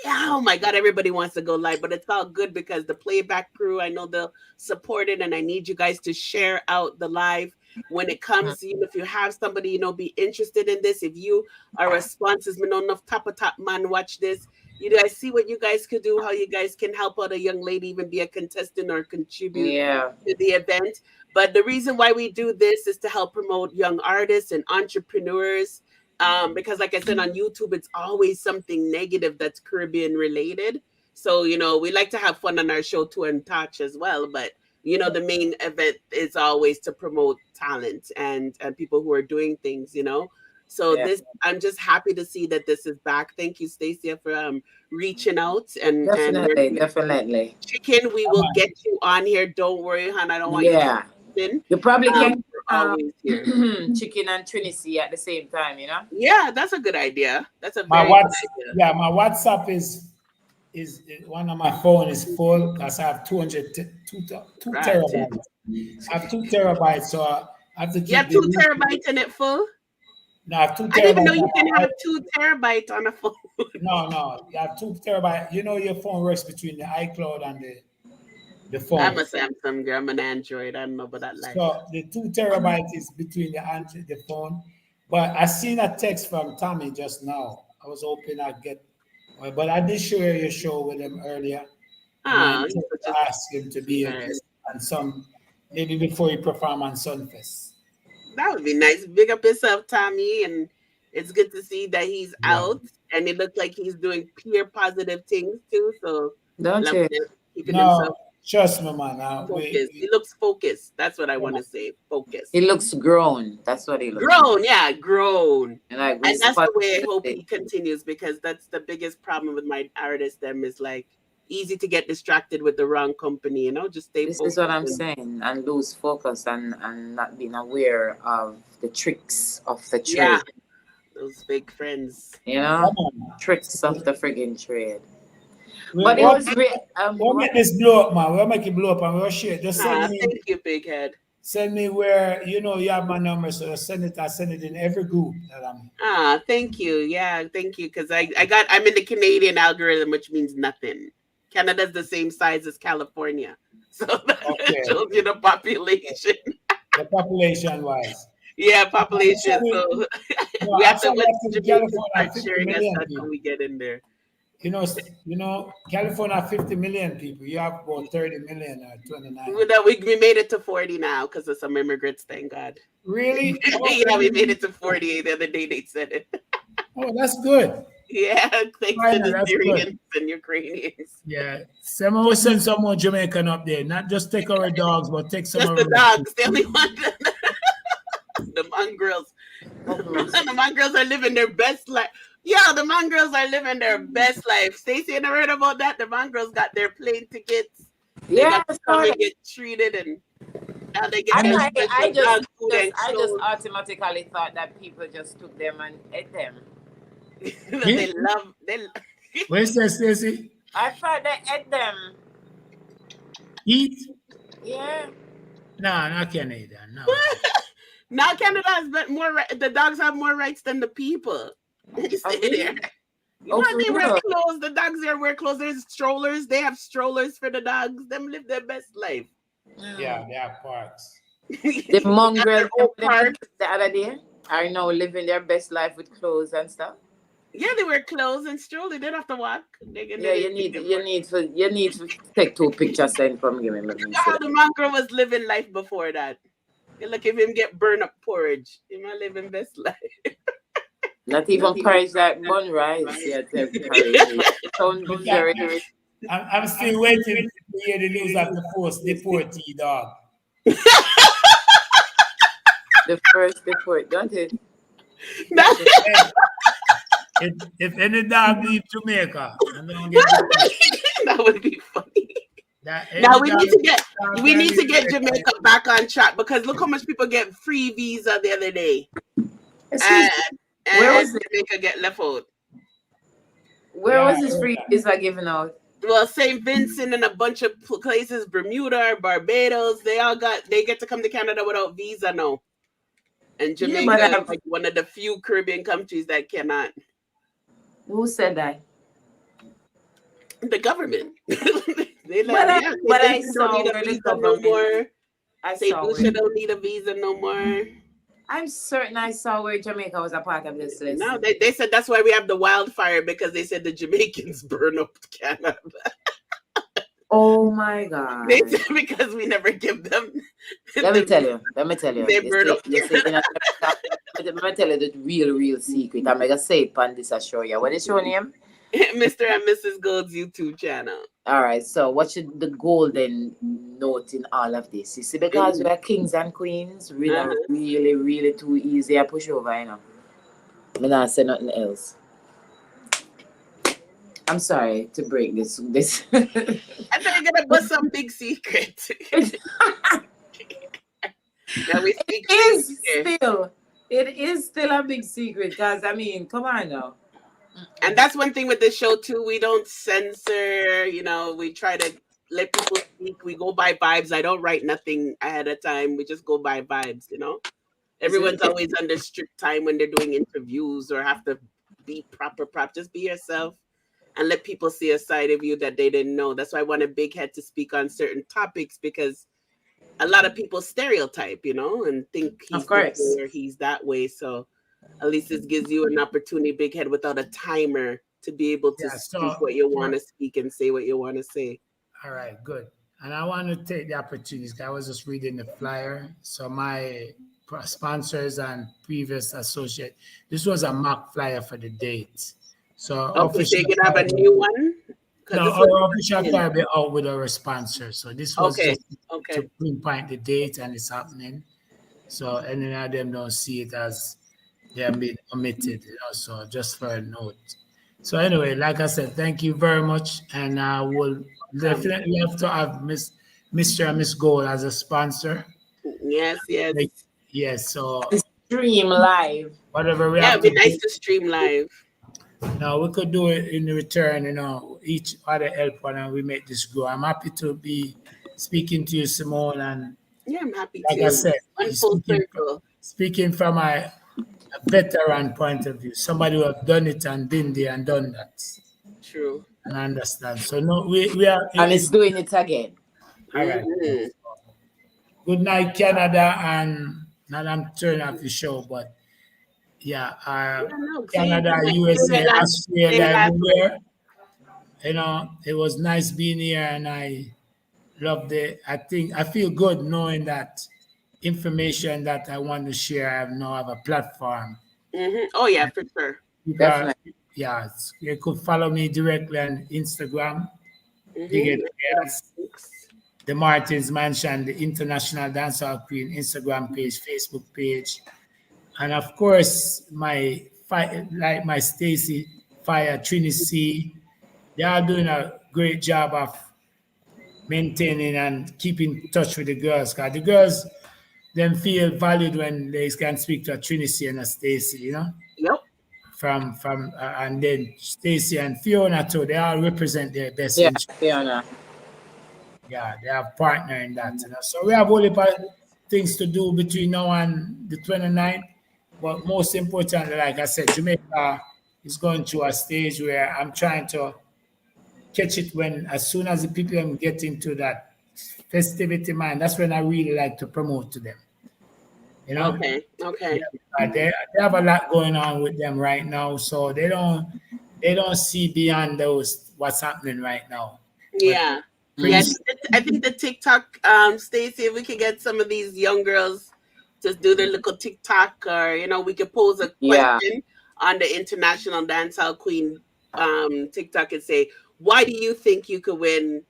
[SPEAKER 2] oh my God, everybody wants to go live, but it's all good because the playback crew, I know they'll support it, and I need you guys to share out the live when it comes. If you have somebody, be interested in this, if you are responses, enough top man watch this, guys see what you guys could do, how you guys can help out a young lady even be a contestant or contribute to the event. But the reason why we do this is to help promote young artists and entrepreneurs, because like I said, on YouTube, it's always something negative that's Caribbean related. So, we like to have fun on our show too and touch as well. But, the main event is always to promote talent and people who are doing things, So I'm just happy to see that this is back. Thank you, Stacia, for reaching out. And
[SPEAKER 10] definitely.
[SPEAKER 2] Chickken, we will get you on here. Don't worry, hon. I don't want you to
[SPEAKER 10] you probably get
[SPEAKER 2] always here.
[SPEAKER 10] Chickken and Trinity at the same time,
[SPEAKER 2] Yeah, that's a good idea. That's a
[SPEAKER 11] my
[SPEAKER 2] very good idea.
[SPEAKER 11] Yeah, my WhatsApp is one of my phone is full because I have 2 terabytes. I have 2 terabytes, so I have to keep.
[SPEAKER 2] You have 2 terabytes in it full?
[SPEAKER 11] No, I have 2 terabytes.
[SPEAKER 2] I didn't even know you can have 2 terabytes on a phone.
[SPEAKER 11] No, you have 2 terabytes. Your phone works between the iCloud and the phone.
[SPEAKER 2] I'm a Samsung girl. I'm an Android. I don't know about that.
[SPEAKER 11] So the 2 terabytes is between the phone. But I seen a text from Tommy just now. I was hoping I'd get, but I did share your show with him earlier. I asked him to be on maybe before he perform on Sunfest.
[SPEAKER 2] That would be nice. Big up yourself, Tommy, and it's good to see that he's out, and it looks like he's doing pure positive things too. So
[SPEAKER 10] don't you?
[SPEAKER 2] Keeping himself
[SPEAKER 11] trust me, man.
[SPEAKER 2] He looks focused. That's what I want to say. Focused.
[SPEAKER 10] He looks grown. That's what he looks.
[SPEAKER 2] Grown, yeah, grown.
[SPEAKER 10] And
[SPEAKER 2] that's the way I hope he continues, because that's the biggest problem with my artists. Them is like easy to get distracted with the wrong company. Just stay focused.
[SPEAKER 10] This is what I'm saying, and lose focus and not being aware of the tricks of the trade.
[SPEAKER 2] Yeah, those fake friends.
[SPEAKER 10] Tricks of the friggin' trade. But it was
[SPEAKER 11] we'll make this blow up, man. We'll make it blow up and we'll share. Just send me.
[SPEAKER 2] Thank you, Big Head.
[SPEAKER 11] send me where you know you have my number, so send it in every group that I'm in.
[SPEAKER 2] Thank you. Yeah, thank you. Because I'm in the Canadian algorithm, which means nothing. Canada's the same size as California. So that
[SPEAKER 11] Okay.
[SPEAKER 2] shows you the population.
[SPEAKER 11] The population wise.
[SPEAKER 2] Yeah, population.
[SPEAKER 11] Actually,
[SPEAKER 2] So
[SPEAKER 11] no,
[SPEAKER 2] we have to
[SPEAKER 11] actually, I think California
[SPEAKER 2] start
[SPEAKER 11] 50
[SPEAKER 2] sharing us
[SPEAKER 11] million
[SPEAKER 2] that
[SPEAKER 11] people.
[SPEAKER 2] when we get in there.
[SPEAKER 11] You know, California 50 million people. You have about 30 million or 29.
[SPEAKER 2] We made it to 40 now because of some immigrants, thank God.
[SPEAKER 11] Really?
[SPEAKER 2] Yeah, we made it to 40 the other day. They said it.
[SPEAKER 11] Oh, that's good.
[SPEAKER 2] Yeah, thanks to the Syrians and Ukrainians.
[SPEAKER 11] Yeah, someone will send some more Jamaican up there. Not just take our dogs, but take some
[SPEAKER 2] just
[SPEAKER 11] of
[SPEAKER 2] the
[SPEAKER 11] our
[SPEAKER 2] dogs. The only one. The mongrels. The mongrels are living their best life. Yeah, the mongrels are living their best life. Stacey, you never heard about that? The mongrels got their plane tickets. They got to come and get treated, and now they get
[SPEAKER 10] I just automatically thought that people just took them and ate them.
[SPEAKER 2] They love.
[SPEAKER 11] Where's that, Stacey?
[SPEAKER 10] I thought they ate them.
[SPEAKER 11] Eat?
[SPEAKER 10] Yeah.
[SPEAKER 11] No, not Canada. No.
[SPEAKER 2] Now Canada has more. The dogs have more rights than the people. You stay there. You know they wear clothes. The dogs there wear clothes. There's strollers. They have strollers for the dogs. Them live their best life.
[SPEAKER 11] Yeah, they have parks.
[SPEAKER 10] The mongrels the other day are now living their best life with clothes and stuff.
[SPEAKER 2] Yeah, they wear clothes and stroller. They don't have to walk.
[SPEAKER 10] You need to take 2 pictures and come give me.
[SPEAKER 2] How the mongrel was living life before that. You look at him get burned up porridge. He might live in best life.
[SPEAKER 10] Not even porridge like bun rice. Yeah,
[SPEAKER 11] I'm still waiting to hear the news of the first deportee dog.
[SPEAKER 10] The first deport, don't it?
[SPEAKER 11] If any dog leave Jamaica,
[SPEAKER 2] that would be funny. Now we need to get Jamaica back on track because look how much people get free visa the other day. Where was Jamaica get left out?
[SPEAKER 10] Where was this free visa given out?
[SPEAKER 2] Well, St. Vincent and a bunch of places, Bermuda, Barbados, they get to come to Canada without visa now. And Jamaica is like one of the few Caribbean countries that cannot.
[SPEAKER 10] Who said that?
[SPEAKER 2] The government.
[SPEAKER 10] I saw
[SPEAKER 2] don't need a visa no more. St. Lucia don't need a visa no more.
[SPEAKER 10] I'm certain I saw where Jamaica was a part of this list.
[SPEAKER 2] No, they said that's why we have the wildfire because they said the Jamaicans burn up Canada.
[SPEAKER 10] Oh my God!
[SPEAKER 2] They said because we never give them.
[SPEAKER 10] Let me tell you.
[SPEAKER 2] They burn up.
[SPEAKER 10] Let me tell you the real secret. I'm gonna say it on this. I show you. What is your name?
[SPEAKER 2] Mr. and Mrs. Gold's YouTube channel.
[SPEAKER 10] All right. So what should the golden note in all of this? You see, because we are kings and queens, we are really too easy to push over. You know. I'm not say nothing else. I'm sorry to break this.
[SPEAKER 2] I thought you're gonna bust some big secret.
[SPEAKER 10] It is still a big secret because I mean, come on now.
[SPEAKER 2] And that's one thing with this show too. We don't censor. You know, we try to let people speak. We go by vibes. I don't write nothing ahead of time. We just go by vibes. You know, everyone's always under strict time when they're doing interviews or have to be proper. Just be yourself. And let people see a side of you that they didn't know. That's why I wanted Big Head to speak on certain topics because a lot of people stereotype, you know, and think he's this way or he's that way. So at least this gives you an opportunity, Big Head, without a timer to be able to speak what you want to speak and say what you want to say.
[SPEAKER 11] All right, good. And I want to take the opportunity. I was just reading the flyer. So my sponsors and previous associate, this was a mock flyer for the date. So
[SPEAKER 2] they can have a new one?
[SPEAKER 11] No, our official flyer will be out with our sponsor. So this was just to pinpoint the date and it's happening. So any of them don't see it as they have been omitted, you know, so just for a note. So anyway, like I said, thank you very much. And I will definitely have to have Mr. and Miss Gold as a sponsor.
[SPEAKER 2] Yes.
[SPEAKER 11] Yes, so
[SPEAKER 10] stream live.
[SPEAKER 11] Whatever we
[SPEAKER 2] have.
[SPEAKER 11] Yeah,
[SPEAKER 2] it'd be nice to stream live.
[SPEAKER 11] Now we could do it in return, you know, each other help and we make this grow. I'm happy to be speaking to you, Simone, and
[SPEAKER 2] Yeah, I'm happy
[SPEAKER 11] Like I
[SPEAKER 2] to.
[SPEAKER 11] said,
[SPEAKER 2] One full circle.
[SPEAKER 11] speaking from a veteran point of view, somebody who have done it and been there and done that
[SPEAKER 2] True.
[SPEAKER 11] and understand. So no, we are.
[SPEAKER 10] And it's doing it again.
[SPEAKER 11] All right.
[SPEAKER 2] Mhm.
[SPEAKER 11] Good night, Canada, and now I'm turning off the show, but yeah,
[SPEAKER 2] Yeah, no, same.
[SPEAKER 11] Canada,
[SPEAKER 2] Like doing
[SPEAKER 11] USA,
[SPEAKER 2] it
[SPEAKER 11] Australia,
[SPEAKER 2] same last week.
[SPEAKER 11] everywhere. You know, it was nice being here, and I loved it. I feel good knowing that information that I want to share, I now have a platform.
[SPEAKER 2] Oh yeah, for sure.
[SPEAKER 10] Definitely.
[SPEAKER 11] Yeah, you could follow me directly on Instagram. Big Girls, the Martins Mansion, the International Dancehall Queen Instagram page, Facebook page, and of course my like my Stacia Fya, Trinity. They are doing a great job of maintaining and keeping in touch with the girls. Cause the girls then feel valued when they can speak to a Trinity and a Stacy, you know.
[SPEAKER 2] Yep.
[SPEAKER 11] From and then Stacy and Fiona too. They all represent their best
[SPEAKER 10] Yeah,
[SPEAKER 11] interest.
[SPEAKER 10] Fiona.
[SPEAKER 11] Yeah, they have partner in that. You know? So we have only things to do between now and the 29th. But most importantly, like I said, Jamaica is going through a stage where I'm trying to catch it when as soon as the people get into that festivity mind, that's when I really like to promote to them. You know?
[SPEAKER 2] Okay.
[SPEAKER 11] Yeah, they have a lot going on with them right now, so they don't see beyond those what's happening right now.
[SPEAKER 2] Yeah.
[SPEAKER 11] But
[SPEAKER 2] Yeah, I think the TikTok, Stacey, if we could get some of these young girls to do their little TikTok, or we could pose a question on the International Dancehall Queen TikTok and say, why do you think you could win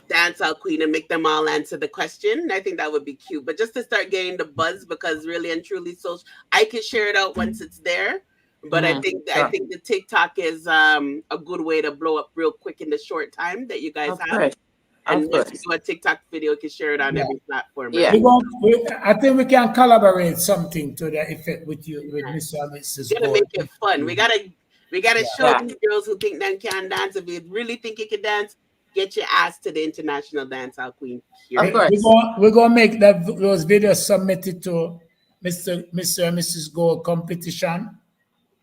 [SPEAKER 2] Dancehall Queen, and make them all answer the question? I think that would be cute. But just to start getting the buzz, because really and truly, so I can share it out once it's there. But I think the TikTok is a good way to blow up real quick in the short time that you guys have. And once you do a TikTok video, you can share it on every platform.
[SPEAKER 11] Yeah. I think we can collaborate something to that effect with you, with Mr. and Mrs.
[SPEAKER 2] Gotta make it fun. We gotta show these girls who think they can dance. If you really think you can dance, get your ass to the International Dancehall Queen.
[SPEAKER 11] Of course. We're gonna make those videos submitted to Mr. and Mrs. Gold competition.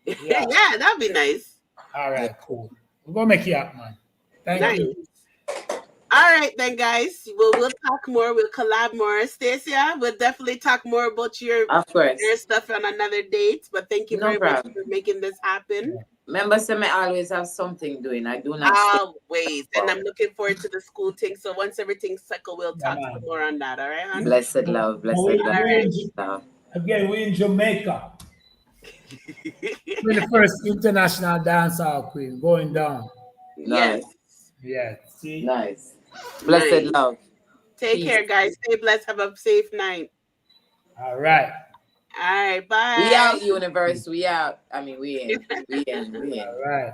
[SPEAKER 2] Yeah, that'd be nice.
[SPEAKER 11] All right, cool. We're gonna make it up, man. Thank you.
[SPEAKER 2] All right, then, guys. We'll talk more. We'll collab more. Stacia, we'll definitely talk more about your stuff on another date. But thank you very much for making this happen.
[SPEAKER 10] Remember, I always have something doing. I do not.
[SPEAKER 2] Always. And I'm looking forward to the school thing. So once everything's settled, we'll talk some more on that. All right, hon?
[SPEAKER 10] Blessed love.
[SPEAKER 11] Again, we're in Jamaica. We're the first International Dancehall Queen going down.
[SPEAKER 10] Nice.
[SPEAKER 11] Yeah. See?
[SPEAKER 10] Nice. Blessed love.
[SPEAKER 2] Take care, guys. Stay blessed. Have a safe night.
[SPEAKER 11] All right.
[SPEAKER 2] All right. Bye.
[SPEAKER 10] We out, universe. We out. I mean, we in.
[SPEAKER 11] All right.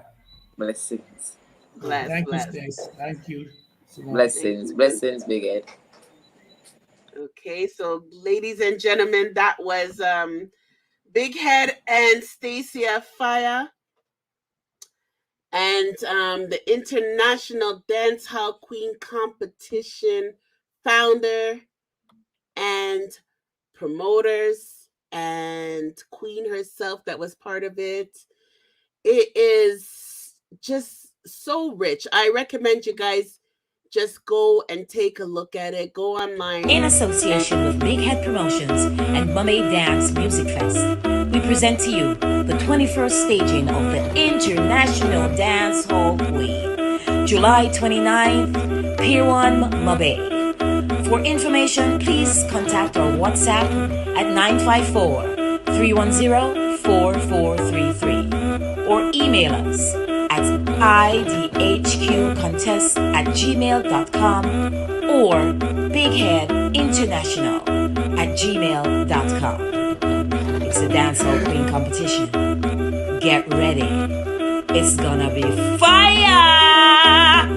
[SPEAKER 10] Blessings.
[SPEAKER 11] Thank you, Stace. Thank you.
[SPEAKER 10] Blessings, Big Ed.
[SPEAKER 2] Okay, so ladies and gentlemen, that was Big Head and Stacia Fya, and the International Dancehall Queen competition founder and promoters, and Queen herself that was part of it. It is just so rich. I recommend you guys just go and take a look at it. Go online.
[SPEAKER 14] In association with Big Head Promotions and Mummy Dance Music Fest, we present to you the 21st staging of the International Dancehall Queen, July 29th, Pier 1, Mabay. For information, please contact our WhatsApp at 954-310-4433 or email us at idhqcontest@gmail.com or bigheadinternational@gmail.com. It's a Dancehall Queen competition. Get ready. It's gonna be fire!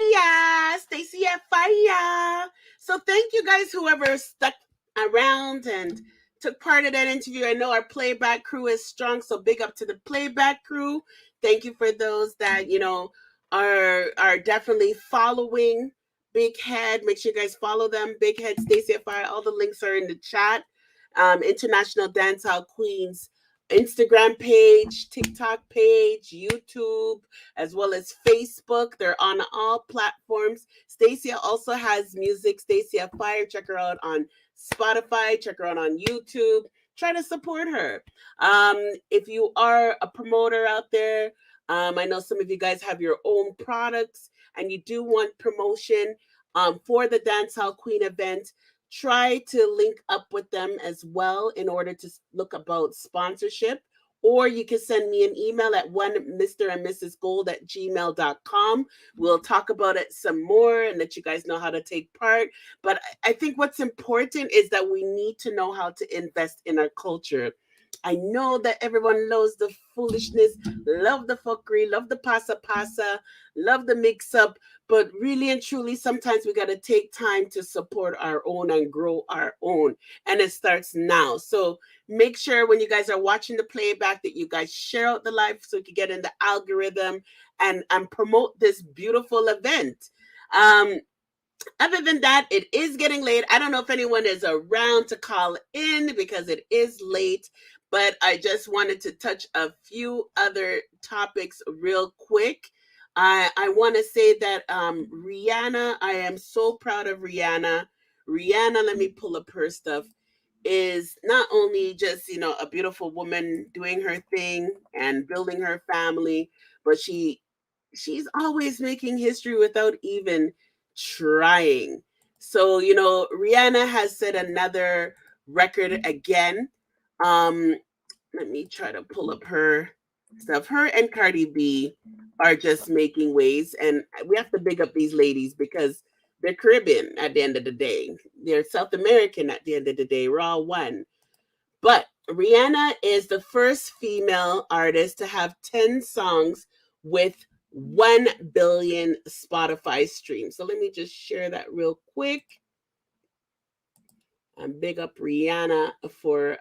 [SPEAKER 2] Yeah, Stacia Fya. So thank you guys, whoever stuck around and took part of that interview. I know our playback crew is strong, so big up to the playback crew. Thank you for those that are definitely following Big Head. Make sure you guys follow them. Big Head, Stacia Fya. All the links are in the chat. International Dancehall Queens Instagram page, TikTok page, YouTube, as well as Facebook. They're on all platforms. Stacia also has music. Stacia Fya. Check her out on Spotify. Check her out on YouTube. Try to support her. If you are a promoter out there, I know some of you guys have your own products and you do want promotion for the Dancehall Queen event, try to link up with them as well in order to look about sponsorship. Or you can send me an email at mr.and.mrs.gold@gmail.com. We'll talk about it some more and let you guys know how to take part. But I think what's important is that we need to know how to invest in our culture. I know that everyone loves the foolishness, love the fuckery, love the pasa, love the mix up, but really and truly, sometimes we got to take time to support our own and grow our own. And it starts now. So make sure when you guys are watching the playback that you guys share out the live so you can get in the algorithm and promote this beautiful event. Other than that, it is getting late. I don't know if anyone is around to call in because it is late, but I just wanted to touch a few other topics real quick. I want to say that Rihanna, I am so proud of Rihanna. Rihanna, let me pull up her stuff, is not only just, you know, a beautiful woman doing her thing and building her family, but she's always making history without even trying. So, you know, Rihanna has set another record again. Let me try to pull up her stuff. Her and Cardi B are just making waves, and we have to big up these ladies because they're Caribbean at the end of the day. They're South American at the end of the day. We're all one. But Rihanna is the first female artist to have 10 songs with 1 billion Spotify streams. So let me just share that real quick. And big up Rihanna for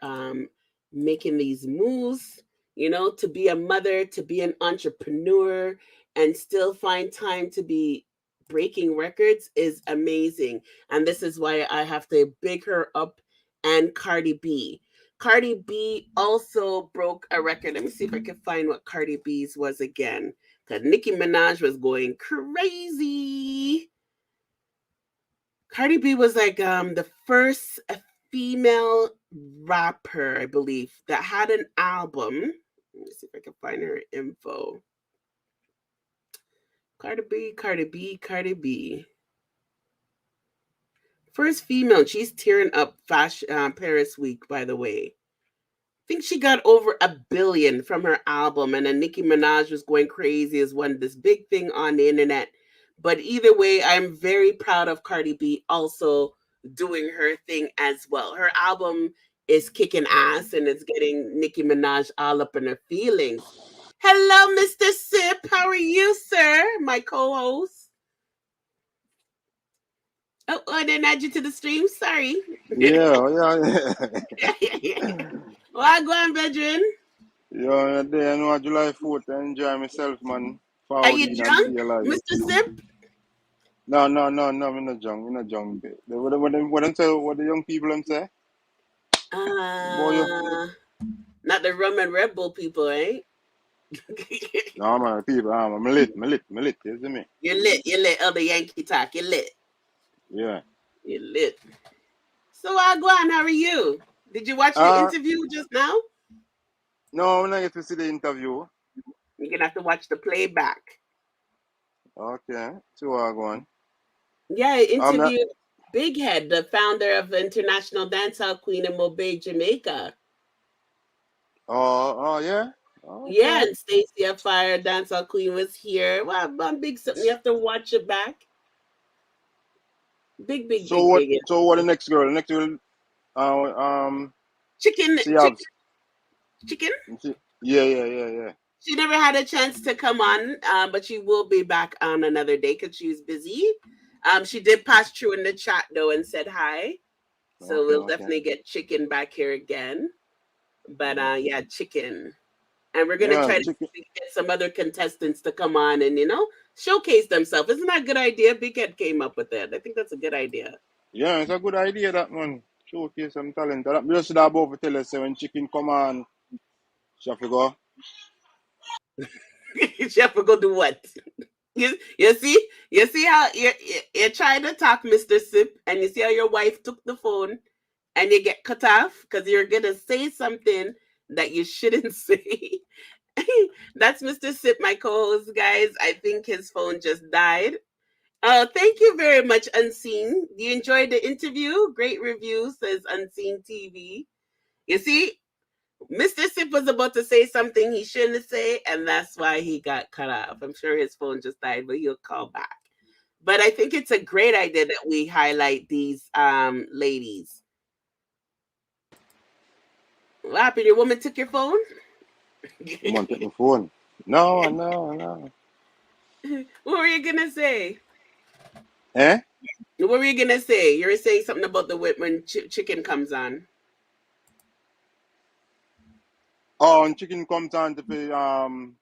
[SPEAKER 2] making these moves, you know, to be a mother, to be an entrepreneur, and still find time to be breaking records is amazing. And this is why I have to big her up, and Cardi B. Cardi B also broke a record. Let me see if I can find what Cardi B's was again, because Nicki Minaj was going crazy. Cardi B was like the first female rapper, I believe, that had an album. Let me see if I can find her info. Cardi B. First female. She's tearing up fashion, Paris Week, by the way. I think she got over 1 billion from her album, and then Nicki Minaj was going crazy as one this big thing on the internet. But either way, I'm very proud of Cardi B also doing her thing as well. Her album is kicking ass, and it's getting Nicki Minaj all up in her feelings. Hello, Mr. Sip. How are you, sir? My co-host. Oh, I didn't add you to the stream. Sorry.
[SPEAKER 15] Yeah.
[SPEAKER 2] Well, go on, Bedrin.
[SPEAKER 15] Yeah, day I know July 4th, I enjoy myself, man.
[SPEAKER 2] Are you drunk, Mr. Sip?
[SPEAKER 15] No, I'm not drunk. I'm not drunk. What the young people them say?
[SPEAKER 2] Not the rum and Red Bull people, eh?
[SPEAKER 15] No, man, people, I'm lit, you see me?
[SPEAKER 2] You're lit, Elder Yankee Talk, you're lit.
[SPEAKER 15] Yeah.
[SPEAKER 2] You're lit. So, Agwan, how are you? Did you watch the interview just now?
[SPEAKER 15] No, I'm not get to see the interview.
[SPEAKER 2] You're going to have to watch the playback.
[SPEAKER 15] Okay, so Agwan.
[SPEAKER 2] Yeah, I interviewed Big Head, the founder of International Dancehall Queen in Mobay, Jamaica.
[SPEAKER 15] Oh, yeah? Okay.
[SPEAKER 2] Yeah, and Stacia Fya, Dancehall Queen, was here. Well, I'm big something. You have to watch it back. Big.
[SPEAKER 15] So what the next girl? The next girl,
[SPEAKER 2] Chickken.
[SPEAKER 15] Yeah.
[SPEAKER 2] She never had a chance to come on, but she will be back on another day because she's busy. She did pass through in the chat though and said hi. So we'll definitely get Chickken back here again. But Chickken. And we're gonna try to get some other contestants to come on and showcase themselves. Isn't that a good idea? Big Head came up with that. I think that's a good idea.
[SPEAKER 15] Yeah, it's a good idea, that man. Showcase some talent. That just that about to tell us when Chickken come on, she have to go.
[SPEAKER 2] She have to go do what? You see how you're trying to talk, Mr. Sip, and you see how your wife took the phone and you get cut off because you're gonna say something that you shouldn't say. That's Mr. Sip, my co-host, guys. I think his phone just died. Thank you very much, Unseen. You enjoyed the interview? Great review, says Unseen TV. You see, Mr. Sip was about to say something he shouldn't say, and that's why he got cut off. I'm sure his phone just died, but he'll call back. But I think it's a great idea that we highlight these ladies. What happened? Your woman took your phone?
[SPEAKER 15] Woman took my phone. No.
[SPEAKER 2] What were you gonna say?
[SPEAKER 15] Eh?
[SPEAKER 2] What were you gonna say? You were saying something about the when Chickken comes on.
[SPEAKER 15] Oh, and Chickken comes on to play turn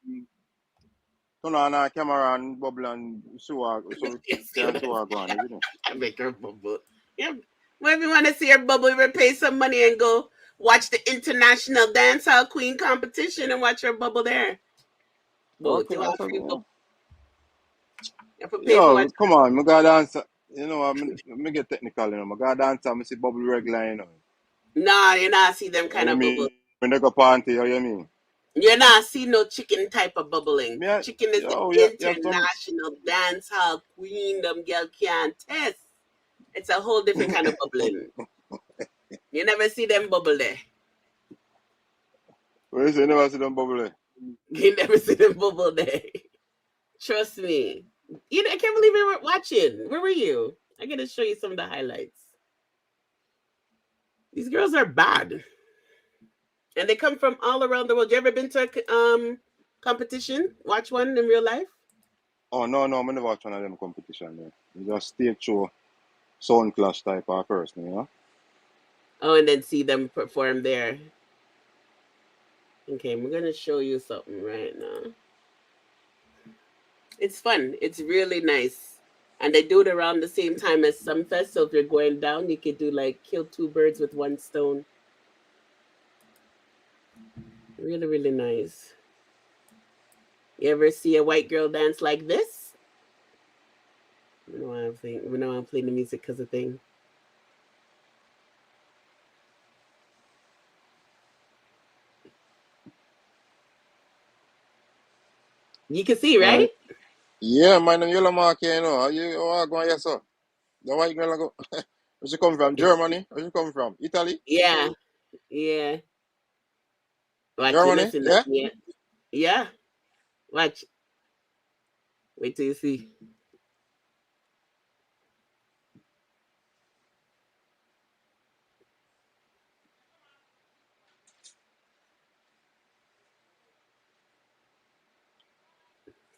[SPEAKER 15] on our camera and bubble and so we can see her go on, isn't it?
[SPEAKER 2] I make her bubble. Yeah. Well, if you want to see her bubble, you pay some money and go watch the International Dancehall Queen competition and watch her bubble there.
[SPEAKER 15] Okay,
[SPEAKER 2] Yo,
[SPEAKER 15] come on, I gotta answer. You know, I get technical, you know. I gotta answer, I see bubble regular, you know.
[SPEAKER 2] Nah, you not see them kind of bubble.
[SPEAKER 15] When they go party, how you mean?
[SPEAKER 2] You're not see no Chickken type of bubbling. Chickken is the International Dancehall Queen. Them girl can't test. It's a whole different kind of bubbling. You never see them bubble there.
[SPEAKER 15] Where is it? You never see them bubble there?
[SPEAKER 2] You never see them bubble there. Trust me. I can't believe you were watching. Where were you? I gotta show you some of the highlights. These girls are bad. And they come from all around the world. You ever been to a competition? Watch one in real life?
[SPEAKER 15] Oh, no, I never watch one of them competition there. You just stage show, sound clash type of person, you know?
[SPEAKER 2] Oh, and then see them perform there. Okay, we're going to show you something right now. It's fun. It's really nice. And they do it around the same time as Sumfest. So if you're going down, you could do like kill two birds with one stone. Really, really nice. You ever see a white girl dance like this? We know I'm playing the music because of thing. You can see, right?
[SPEAKER 15] Yeah, man, the yellow mark here, you know. You are going, yes, sir. The white girl go. Where she come from? Germany? Where she come from? Italy?
[SPEAKER 2] Yeah. Watch,
[SPEAKER 15] Germany?
[SPEAKER 2] Yeah. Watch. Wait till you see.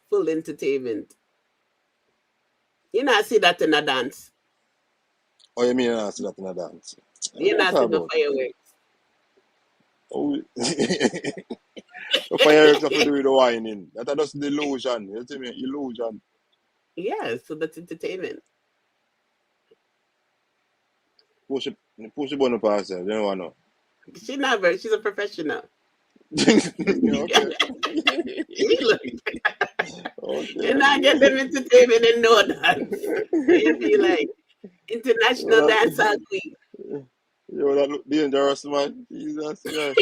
[SPEAKER 2] Full entertainment. You not see that in a dance.
[SPEAKER 15] Oh, you mean you not see that in a dance?
[SPEAKER 2] You not see the fireworks.
[SPEAKER 15] Oh, the fireworks have to do with the whining. That's just the illusion. You see me? Illusion.
[SPEAKER 2] Yeah, so that's entertainment.
[SPEAKER 15] Push the button past her. You don't want to know.
[SPEAKER 2] She's not very. She's a professional.
[SPEAKER 15] Okay.
[SPEAKER 2] You're not getting them entertainment and no dance. You be like International Dancehall Queen.
[SPEAKER 15] Yo, that look dangerous, man. Jesus Christ.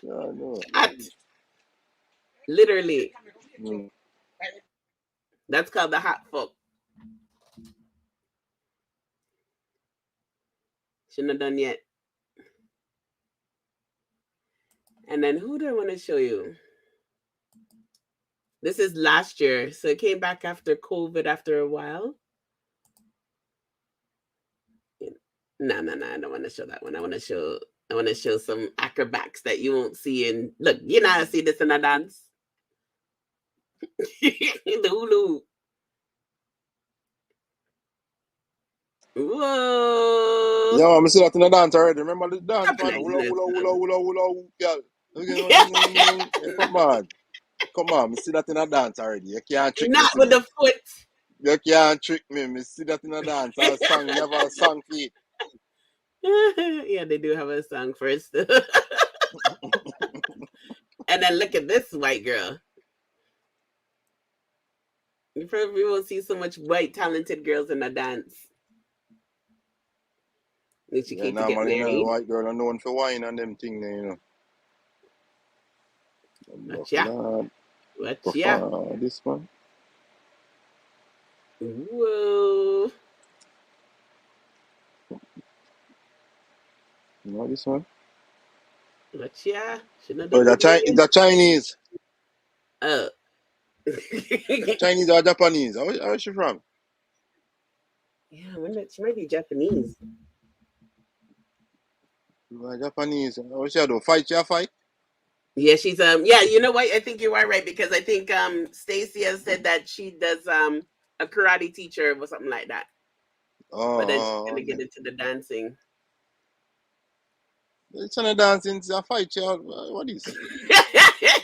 [SPEAKER 15] Yeah, I know.
[SPEAKER 2] Literally. That's called the hot fuck. Shouldn't have done yet. And then who do I want to show you? This is last year. So it came back after COVID after a while. No, I don't want to show that one. I want to show some acrobats that you won't see in. Look, you know how to see this in a dance. The hula. Whoa.
[SPEAKER 15] Yo, I see that in the dance already. Remember the dance, man? Hula, girl. Come on. Come on, me see that in a dance already. You can't trick me.
[SPEAKER 2] Not with the foot.
[SPEAKER 15] You can't trick me. Me see that in a dance. A song, you have a song for it.
[SPEAKER 2] Yeah, they do have a song first. And then look at this white girl. You probably won't see so much white talented girls in a dance. She
[SPEAKER 15] Yeah,
[SPEAKER 2] came to get
[SPEAKER 15] normally,
[SPEAKER 2] married.
[SPEAKER 15] white girl are known for wine and them thing,
[SPEAKER 2] Watcha. Watcha.
[SPEAKER 15] This one.
[SPEAKER 2] Whoa.
[SPEAKER 15] No, this one.
[SPEAKER 2] Watcha.
[SPEAKER 15] Oh, it's a Chinese.
[SPEAKER 2] Oh.
[SPEAKER 15] Chinese or Japanese? How is she from?
[SPEAKER 2] Yeah, I wonder, she might be Japanese.
[SPEAKER 15] Japanese. How she do? Fight?
[SPEAKER 2] Yeah, she's yeah, you know what? I think you are right, because I think Stacia said that she does a karate teacher or something like that. But then she's gonna get into the dancing.
[SPEAKER 15] It's not a dancing, it's a fight. What is?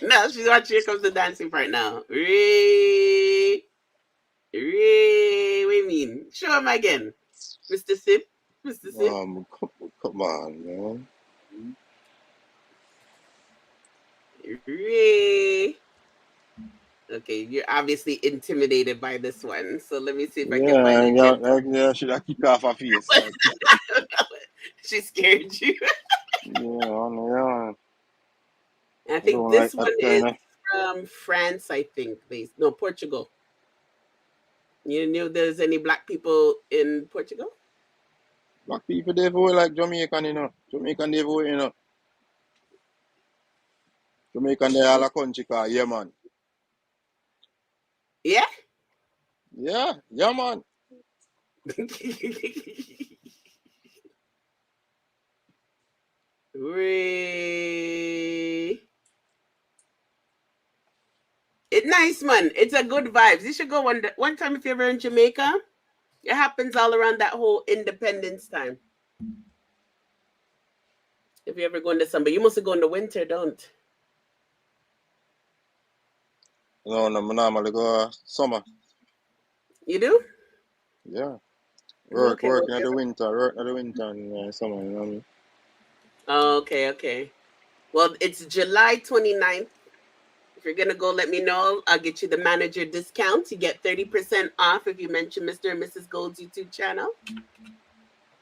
[SPEAKER 2] No, she's watching. Here comes the dancing part now. What do you mean? Show him again, Mr. Sip. Mr. Sip.
[SPEAKER 15] Come on, man.
[SPEAKER 2] Okay, you're obviously intimidated by this one, so let me see if I can find it.
[SPEAKER 15] Yeah, should I kick off her face?
[SPEAKER 2] She scared you.
[SPEAKER 15] Yeah.
[SPEAKER 2] I think this one is from France, I think. No, Portugal. You knew there's any black people in Portugal?
[SPEAKER 15] Black people, they vote like Jamaican, Jamaican, they vote, Jamaican, they all a country called, yeah, man.
[SPEAKER 2] Yeah?
[SPEAKER 15] Yeah, man.
[SPEAKER 2] It's nice, man. It's a good vibes. You should go one time if you're ever in Jamaica. It happens all around that whole independence time. If you ever go in the summer, you must go in the winter, don't?
[SPEAKER 15] No, I normally go summer.
[SPEAKER 2] You do?
[SPEAKER 15] Yeah. Work in the winter, and summer, you know what I mean?
[SPEAKER 2] Oh, okay. Well, it's July 29th. If you're going to go, let me know. I'll get you the manager discount. You get 30% off if you mention Mr. and Mrs. Gold's YouTube channel.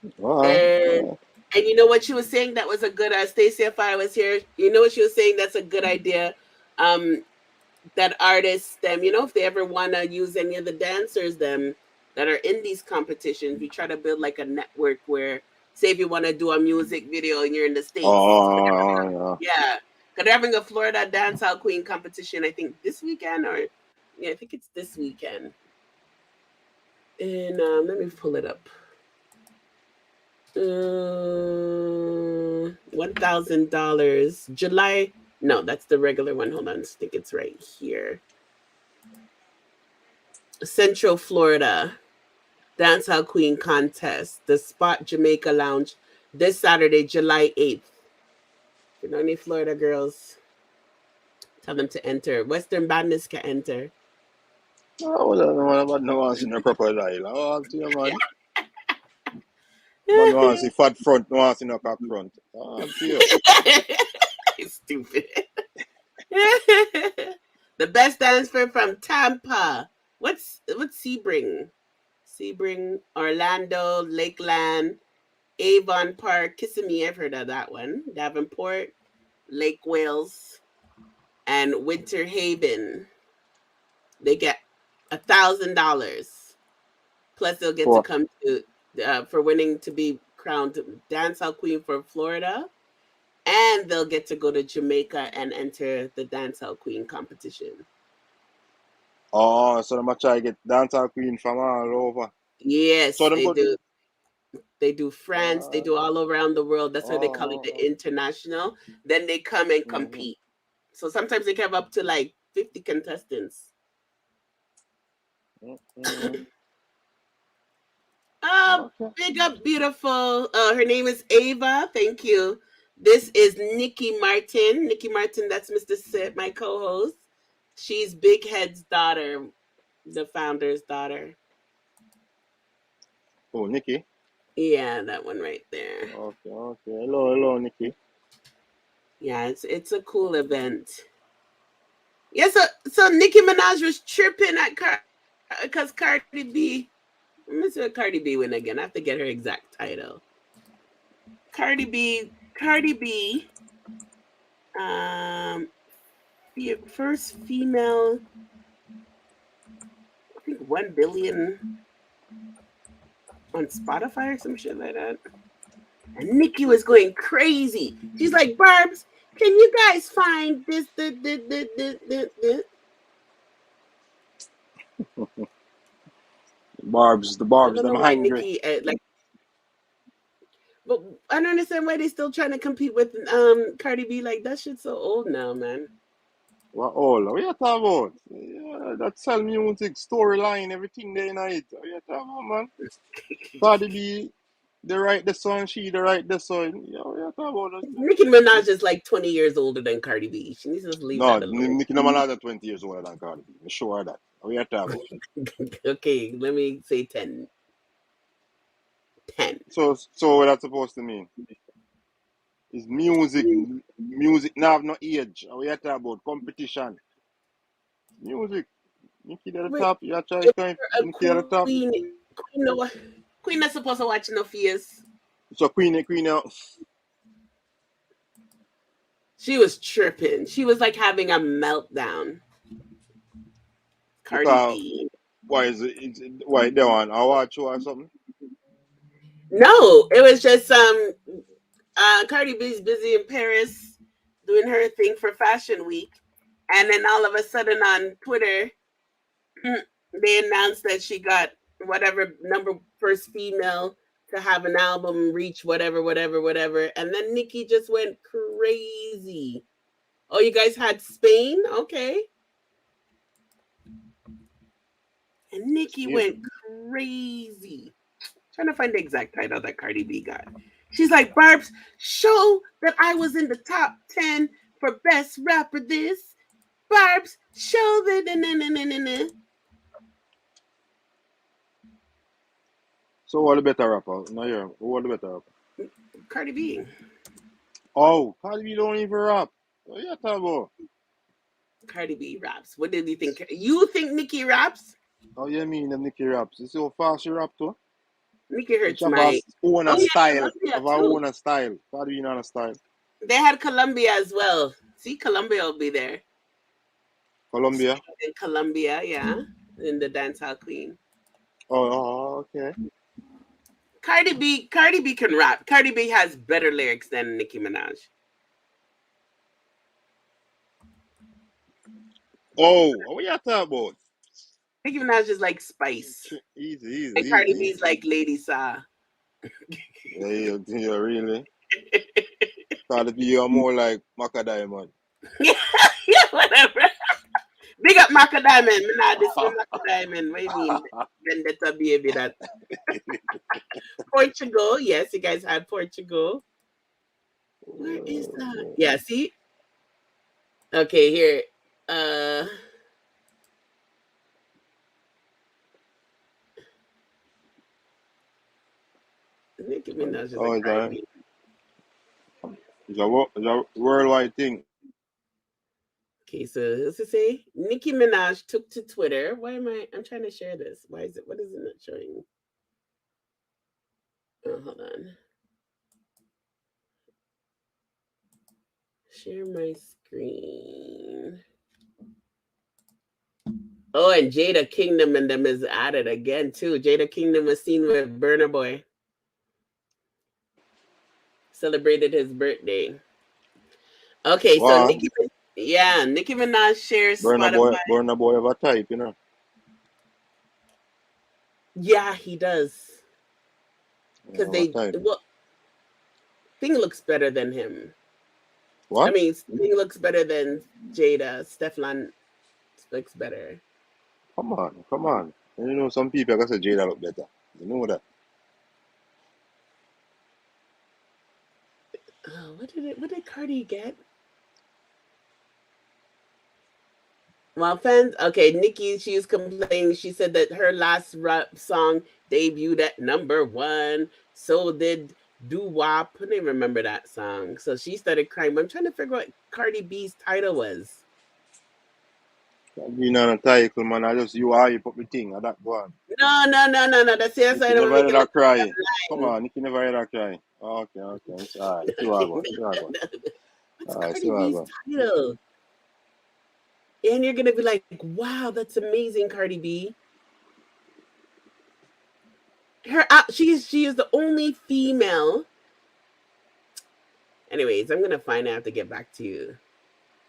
[SPEAKER 2] And you know what she was saying? That was a good, Stacia Fya was here. You know what she was saying? That's a good idea. That artists, them, if they ever want to use any of the dancers, them, that are in these competitions, we try to build like a network where, say if you want to do a music video and you're in the States. Yeah. Because they're having a Florida Dancehall Queen competition, I think this weekend, I think it's this weekend. And let me pull it up. $1,000. July. No, that's the regular one. Hold on. I think it's right here. Central Florida Dancehall Queen Contest. The Spot Jamaica Lounge. This Saturday, July 8th. If you know any Florida girls, tell them to enter. Western Badness can enter.
[SPEAKER 15] Oh, I don't know about no one in a crocodile. Oh, dear, man. Man, no one see fat front, no one see no cock front. Oh, dear.
[SPEAKER 2] Stupid. The best dancer from Tampa. What's Sebring? Sebring, Orlando, Lakeland, Avon Park, Kissimmee. I've heard of that one. Davenport, Lake Wales, and Winter Haven. They get $1,000. Plus, they'll get to come to for winning to be crowned Dancehall Queen for Florida. And they'll get to go to Jamaica and enter the Dancehall Queen competition.
[SPEAKER 15] Oh, so they might try to get Dancehall Queen from all over.
[SPEAKER 2] Yes, so they do. They do France. They do all around the world. That's why they call it the international. Then they come and compete. So sometimes they have up to like 50 contestants. Big up, beautiful. Her name is Ava. Thank you. This is Nikki Martin. Nikki Martin, that's Mr. Sip, my co-host. She's Big Head's daughter, the founder's daughter.
[SPEAKER 15] Oh, Nikki.
[SPEAKER 2] Yeah, that one right there.
[SPEAKER 15] Okay, okay. Hello, Nikki.
[SPEAKER 2] Yeah, it's a cool event. Yeah, so Nicki Minaj was tripping at because Cardi B. Let me see what Cardi B win again. I have to get her exact title. Cardi B. First female. I think 1 billion on Spotify or some shit like that. And Nicki was going crazy. She's like, Barbs, can you guys find this?
[SPEAKER 15] Barbs,
[SPEAKER 2] I don't
[SPEAKER 15] them
[SPEAKER 2] know why
[SPEAKER 15] hungry.
[SPEAKER 2] Nicki but I don't understand why they still trying to compete with Cardi B. Like that shit's so old now, man.
[SPEAKER 15] What all? What you talking about? Yeah, that sell music, storyline, everything there in it. What you talking about, man? Cardi B, they write the song, she they write the song. Yeah, what you talking about?
[SPEAKER 2] Nicki Minaj is like 20 years older than Cardi B. She needs to just leave
[SPEAKER 15] No,
[SPEAKER 2] that alone.
[SPEAKER 15] Nicki Minaj is 20 years older than Cardi B. I'm sure of that. What you talking about?
[SPEAKER 2] Okay, let me say 10. 10.
[SPEAKER 15] So what that's supposed to mean? It's music. Music now have no age. What you talking about? Competition. Music. Nicki at the
[SPEAKER 2] Wait,
[SPEAKER 15] top. You try
[SPEAKER 2] if
[SPEAKER 15] to
[SPEAKER 2] you're a
[SPEAKER 15] Nicki at the top.
[SPEAKER 2] Queen not supposed to watch no face.
[SPEAKER 15] So Queen.
[SPEAKER 2] She was tripping. She was like having a meltdown. Cardi
[SPEAKER 15] Because
[SPEAKER 2] B.
[SPEAKER 15] why is it why they want a watch show or something?
[SPEAKER 2] No, it was just Cardi B's busy in Paris doing her thing for Fashion Week. And then all of a sudden on Twitter, they announced that she got whatever number first female to have an album reach whatever. And then Nicki just went crazy. Oh, you guys had Spain? Okay. And Nicki went crazy. Trying to find the exact title that Cardi B got. She's like, Barbs, show that I was in the top 10 for best rapper this. Barbs, show that.
[SPEAKER 15] So what the better rapper? No, yeah. What the better rapper?
[SPEAKER 2] Cardi B.
[SPEAKER 15] Oh, Cardi B don't even rap. What you talking about?
[SPEAKER 2] Cardi B raps. What did you think? You think Nicki raps?
[SPEAKER 15] Oh, you mean them Nicki raps? You see how fast she rap too?
[SPEAKER 2] Nicki hurts
[SPEAKER 15] She have
[SPEAKER 2] my...
[SPEAKER 15] own style. Have her
[SPEAKER 2] too.
[SPEAKER 15] own style. Cardi B not a style.
[SPEAKER 2] They had Colombia as well. See, Colombia will be there.
[SPEAKER 15] Colombia?
[SPEAKER 2] In Colombia, yeah. In the Dancehall Queen.
[SPEAKER 15] Oh, okay.
[SPEAKER 2] Cardi B can rap. Cardi B has better lyrics than Nicki Minaj.
[SPEAKER 15] Oh, what you talking about?
[SPEAKER 2] Nicki Minaj is like Spice.
[SPEAKER 15] Easy.
[SPEAKER 2] And Cardi B's like Lady Saw.
[SPEAKER 15] Yeah, really? Cardi B, you're more like Macadamia.
[SPEAKER 2] Yeah, whatever. Big up Macadamia. Nah, this is Macadamia. What do you mean? Vendetta baby that. Portugal. Yes, you guys had Portugal. Where is that? Yeah, see? Okay, here. Nicki Minaj is a Cardi.
[SPEAKER 15] It's a worldwide thing.
[SPEAKER 2] Okay, so let's just say Nicki Minaj took to Twitter. Why am I'm trying to share this. What is it not showing? Oh, hold on. Share my screen. Oh, and Jada Kingdom and them is added again too. Jada Kingdom was seen with Burna Boy. Celebrated his birthday. Okay,
[SPEAKER 15] wow.
[SPEAKER 2] So Nicki Minaj shares Spotify.
[SPEAKER 15] Burna Boy have a type, you know.
[SPEAKER 2] Yeah, he does. Because Thing looks better than him.
[SPEAKER 15] What?
[SPEAKER 2] I mean, Thing looks better than Jada. Stefan looks better.
[SPEAKER 15] Come on. You know, some people are going to say Jada look better. You know that.
[SPEAKER 2] Oh, what did Cardi get? Well, fans, okay, Nikki, she's complaining. She said that her last rap song debuted at #1. So did Doo Wop. I didn't remember that song. So she started crying. But I'm trying to figure out what Cardi B's title was.
[SPEAKER 15] You know, a title, man. I just you are you put me thing. I that one.
[SPEAKER 2] No. That's the answer.
[SPEAKER 15] Nikki
[SPEAKER 2] I don't
[SPEAKER 15] never
[SPEAKER 2] make
[SPEAKER 15] heard
[SPEAKER 2] it
[SPEAKER 15] her cry.
[SPEAKER 2] line.
[SPEAKER 15] Come on, Nikki never heard her cry. Okay. It's all right. See what I got.
[SPEAKER 2] What's
[SPEAKER 15] All right, see
[SPEAKER 2] Cardi
[SPEAKER 15] what I
[SPEAKER 2] B's
[SPEAKER 15] got.
[SPEAKER 2] title? And you're gonna be like, wow, that's amazing, Cardi B. She is the only female. Anyways, I'm gonna find out to get back to you.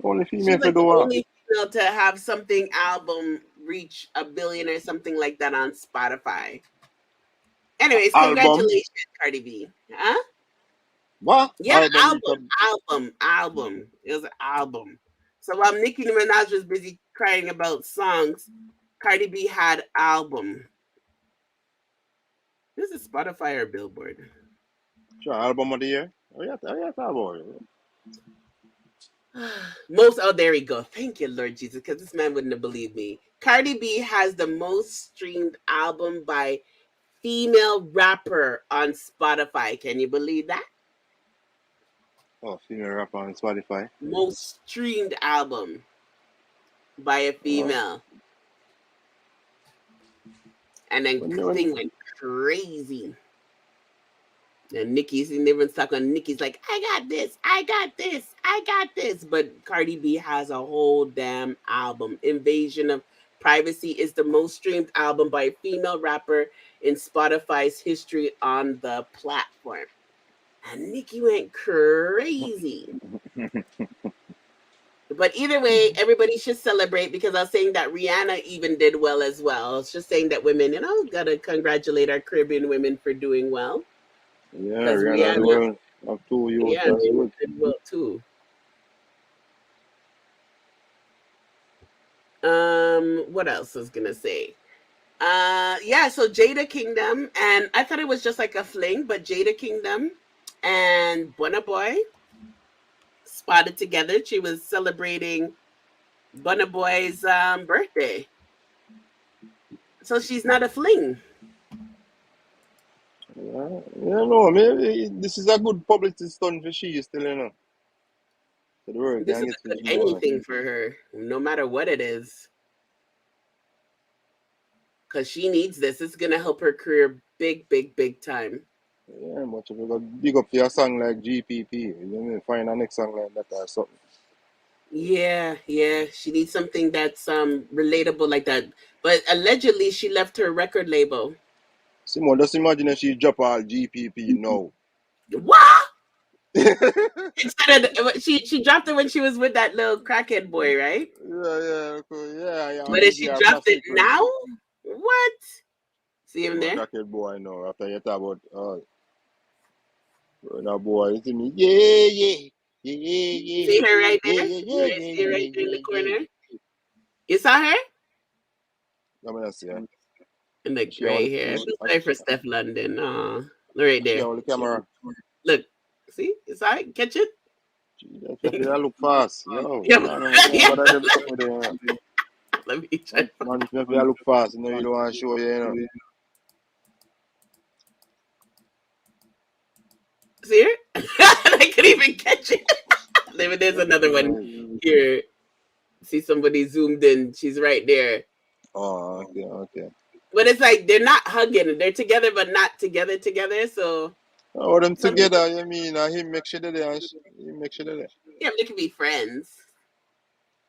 [SPEAKER 15] Only
[SPEAKER 2] She's
[SPEAKER 15] female for
[SPEAKER 2] like
[SPEAKER 15] do
[SPEAKER 2] the
[SPEAKER 15] what?
[SPEAKER 2] only female to have something album reach 1 billion or something like that on Spotify. Anyways,
[SPEAKER 15] Album?
[SPEAKER 2] congratulations, Cardi B. Huh?
[SPEAKER 15] What?
[SPEAKER 2] Yeah,
[SPEAKER 15] Album.
[SPEAKER 2] album. It was an album. So while Nicki Minaj was busy crying about songs, Cardi B had album. This is Spotify or Billboard?
[SPEAKER 15] Sure, album of the year. Oh yeah, about it.
[SPEAKER 2] There we go. Thank you, Lord Jesus, because this man wouldn't have believed me. Cardi B has the most streamed album by female rapper on Spotify. Can you believe that?
[SPEAKER 15] Oh, female rapper on Spotify.
[SPEAKER 2] Most streamed album by a female. And then thing went crazy. And Nicki's even stuck on Nicki's like, I got this. But Cardi B has a whole damn album. Invasion of Privacy is the most streamed album by a female rapper in Spotify's history on the platform. And Nicki went crazy. But either way, everybody should celebrate because I was saying that Rihanna even did well as well. I was just saying that women, gotta congratulate our Caribbean women for doing well.
[SPEAKER 15] Yeah, Rihanna have 2 years.
[SPEAKER 2] Yeah, they did well too. What else was gonna say? So Jada Kingdom, and I thought it was just like a fling, but Jada Kingdom and Buna Boy spotted together. She was celebrating Buna Boy's birthday. So she's not a fling.
[SPEAKER 15] No, maybe this is a good publicity stunt for she still, So the world
[SPEAKER 2] This is anything for her, no matter what it is. Because she needs this. It's going to help her career big time.
[SPEAKER 15] Yeah, much of you got big up for your song like GPP. You find a next song like that or something.
[SPEAKER 2] Yeah. She needs something that's relatable like that. But allegedly, she left her record label.
[SPEAKER 15] Simon, just imagine if she drop all GPP now.
[SPEAKER 2] What? Instead of she dropped it when she was with that little crackhead boy, right?
[SPEAKER 15] Yeah.
[SPEAKER 2] But if she dropped it now, what? See him there?
[SPEAKER 15] Crackhead boy, no. After you talk about that boy, you see me? Yeah.
[SPEAKER 2] See her right there? See her right there in the corner? You saw her?
[SPEAKER 15] I'm gonna see her.
[SPEAKER 2] In the gray hair. I feel sorry for Steph London. Right there.
[SPEAKER 15] The camera.
[SPEAKER 2] Look. See? You saw it? Catch it?
[SPEAKER 15] I look fast. Yo.
[SPEAKER 2] Let me try.
[SPEAKER 15] Man, if I look fast, you don't want to show you,
[SPEAKER 2] See her? I couldn't even catch it. There's another one here. See somebody zoomed in. She's right there.
[SPEAKER 15] Oh, okay.
[SPEAKER 2] But it's like they're not hugging. They're together, but not together. So.
[SPEAKER 15] Oh, them together, you mean? Him make sure they're there. Him make sure they're there.
[SPEAKER 2] Yeah, they can be friends.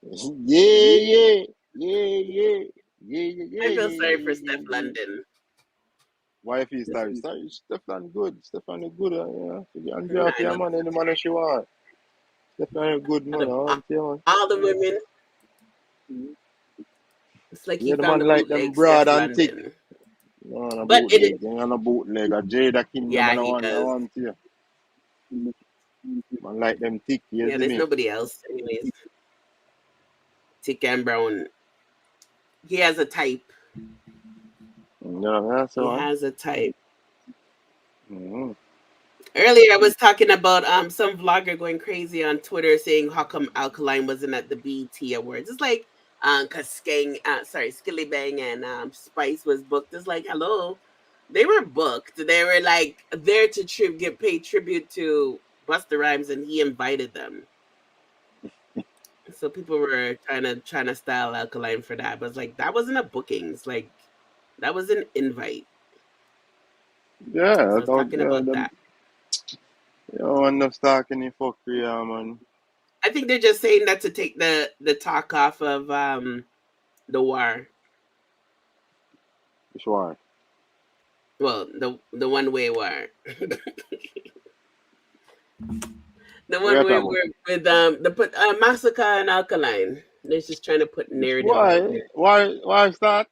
[SPEAKER 15] Yeah.
[SPEAKER 2] I feel sorry for Steph London.
[SPEAKER 15] Why if he's sorry? Stefan good. Stefan is good. Andrea for your man, any man she want. Stefan is good man.
[SPEAKER 2] All the women. It's like
[SPEAKER 15] the man like them broad and thick.
[SPEAKER 2] No,
[SPEAKER 15] but it is on a bootleg. A Jada Kingdom.
[SPEAKER 2] Yeah,
[SPEAKER 15] I
[SPEAKER 2] does.
[SPEAKER 15] want to. Man like them thick.
[SPEAKER 2] Yeah, there's nobody else. Anyways, thick and brown. He has a type.
[SPEAKER 15] Yeah,
[SPEAKER 2] he has a type.
[SPEAKER 15] Mm-hmm.
[SPEAKER 2] Earlier, I was talking about some vlogger going crazy on Twitter saying how come Alkaline wasn't at the BET Awards. It's like, Because Skilly Bang and Spice was booked. It's like, hello, they were booked. They were like there to get paid tribute to Busta Rhymes, and he invited them. So people were trying to style Alkaline for that, but it's like that wasn't a booking. It's like that was an invite.
[SPEAKER 15] Yeah,
[SPEAKER 2] So I
[SPEAKER 15] I
[SPEAKER 2] was
[SPEAKER 15] thought,
[SPEAKER 2] talking about that.
[SPEAKER 15] enough talking in fuckery, man.
[SPEAKER 2] I think they're just saying that to take the talk off of the war.
[SPEAKER 15] Which one?
[SPEAKER 2] Well, the one way war. The one where we're with Masicaka and Alkaline. They're just trying to put narrative out there.
[SPEAKER 15] Why start?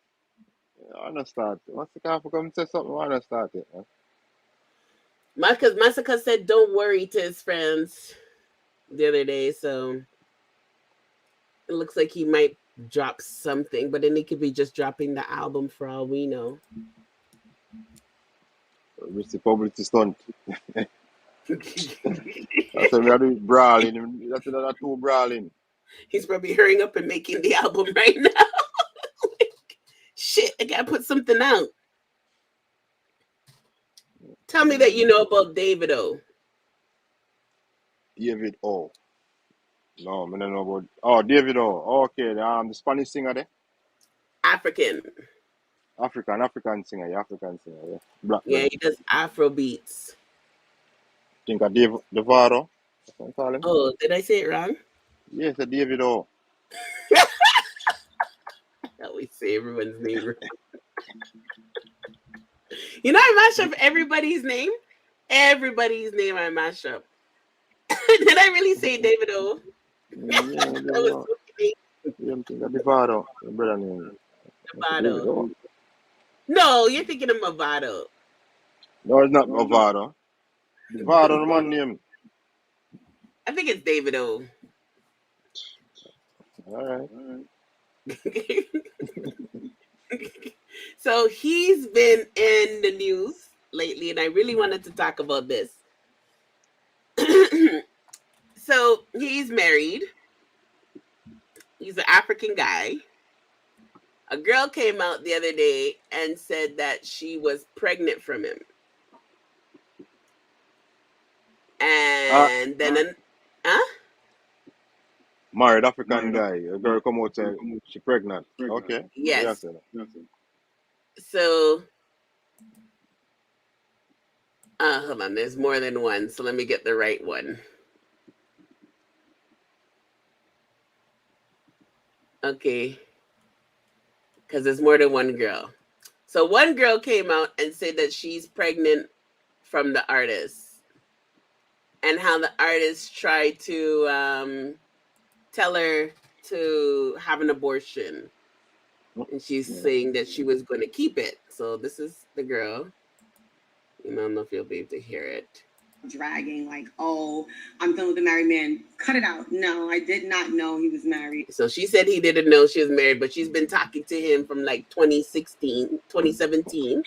[SPEAKER 15] I wanna start. Masicaka come say something, I wanna start it, man.
[SPEAKER 2] Because Masicaka said don't worry to his friends the other day, so it looks like he might drop something, but then he could be just dropping the album for all we know.
[SPEAKER 15] It's the publicity stunt. That's why we are doing brawling. That's another two brawling.
[SPEAKER 2] He's probably hurrying up and making the album right now. Shit, I gotta put something out. Tell me that you know about Davido.
[SPEAKER 15] Davido. No, I don't know about. Oh, Davido. Okay, the Spanish singer there.
[SPEAKER 2] African
[SPEAKER 15] singer, African singer, yeah. Black
[SPEAKER 2] Yeah,
[SPEAKER 15] man.
[SPEAKER 2] he does Afro beats.
[SPEAKER 15] Think of Davido. That's what I call him.
[SPEAKER 2] Oh, did I say it wrong?
[SPEAKER 15] Yes, a Davido.
[SPEAKER 2] I always say everyone's name wrong. You know, I mash up everybody's name. Everybody's name I mash up. Did I really say Davido?
[SPEAKER 15] Yeah,
[SPEAKER 2] That was so funny.
[SPEAKER 15] You think of Davido, your brother name.
[SPEAKER 2] Davido. No, you're thinking of Movado.
[SPEAKER 15] No, it's not Movado. Davido, the man name.
[SPEAKER 2] I think it's Davido.
[SPEAKER 15] All right.
[SPEAKER 2] So he's been in the news lately, and I really wanted to talk about this. So he's married. He's an African guy. A girl came out the other day and said that she was pregnant from him. And then,
[SPEAKER 15] married African guy. A girl come out and she pregnant. Okay.
[SPEAKER 2] Yes. So, hold on. There's more than one. So let me get the right one. Okay. Because there's more than one girl. So one girl came out and said that she's pregnant from the artist. And how the artist tried to tell her to have an abortion. And she's saying that she was going to keep it. So this is the girl. I don't know if you'll be able to hear it.
[SPEAKER 16] Dragging like, oh, I'm done with a married man. Cut it out. No, I did not know he was married.
[SPEAKER 2] So she said he didn't know she was married, but she's been talking to him from like 2017.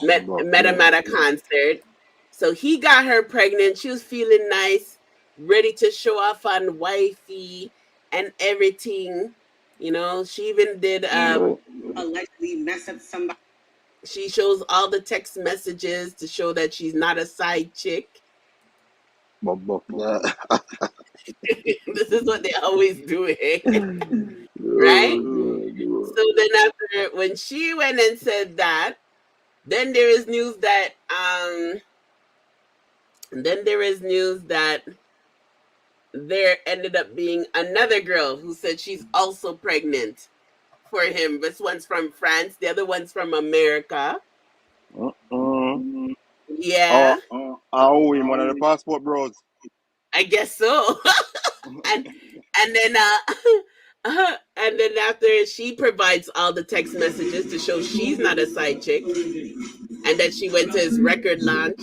[SPEAKER 2] Met him at a concert. So he got her pregnant. She was feeling nice, ready to show off on wifey and everything. You know, she even did
[SPEAKER 16] allegedly mess up somebody.
[SPEAKER 2] She shows all the text messages to show that she's not a side chick. This is what they always do, right? So then after, when she went and said that, then there is news that there ended up being another girl who said she's also pregnant for him. This one's from France, the other one's from America. Yeah.
[SPEAKER 15] Oh, in one of the passport bros.
[SPEAKER 2] I guess so. and then after, she provides all the text messages to show she's not a side chick, and that she went to his record launch.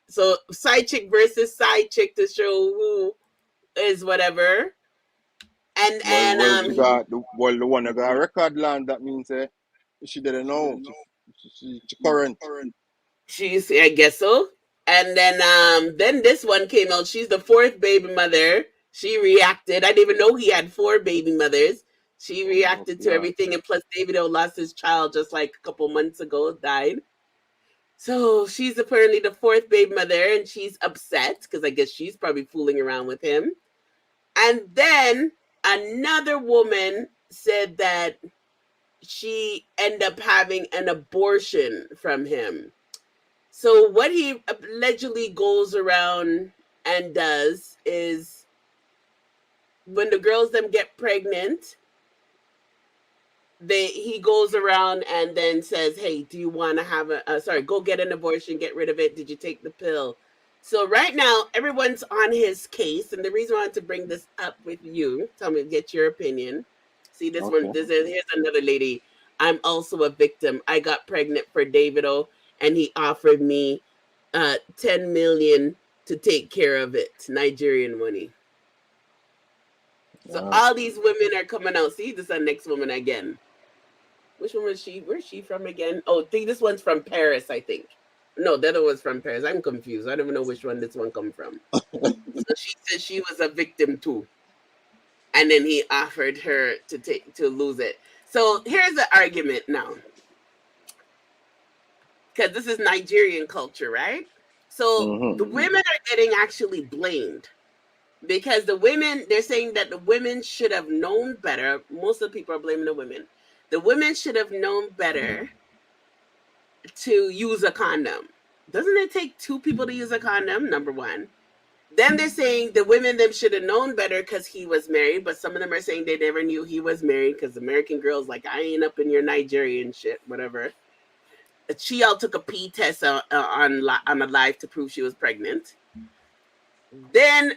[SPEAKER 2] So side chick versus side chick to show who is whatever. And
[SPEAKER 15] the one that got a record launch, that means she didn't know. She current.
[SPEAKER 2] She's, I guess so. And then this one came out. She's the fourth baby mother. She reacted. I didn't even know he had 4 baby mothers. She reacted to everything, and plus Davido lost his child just like a couple months ago, died. So she's apparently the fourth baby mother, and she's upset because I guess she's probably fooling around with him. And then another woman said that she ended up having an abortion from him. So what he allegedly goes around and does is when the girls them get pregnant, he goes around and then says, hey, do you want to have go get an abortion, get rid of it, did you take the pill? So right now everyone's on his case, and the reason I want to bring this up with you, tell me, get your opinion. See this one, here's another lady. I'm also a victim. I got pregnant for Davido and he offered me 10 million to take care of it, Nigerian money. So all these women are coming out. See, this is the next woman again. Which one was she? Where's she from again? Oh, this one's from Paris, I think. No, the other one's from Paris. I'm confused. I don't even know which one this one come from. So she said she was a victim too. And then he offered her to lose it. So here's the argument now. Because this is Nigerian culture, right? So the women are getting actually blamed. Because the women, they're saying that the women should have known better. Most of the people are blaming the women. The women should have known better to use a condom. Doesn't it take two people to use a condom? Number one. Then they're saying the women them should have known better because he was married. But some of them are saying they never knew he was married because American girls like, I ain't up in your Nigerian shit, whatever. She all took a pee test on a live to prove she was pregnant. Then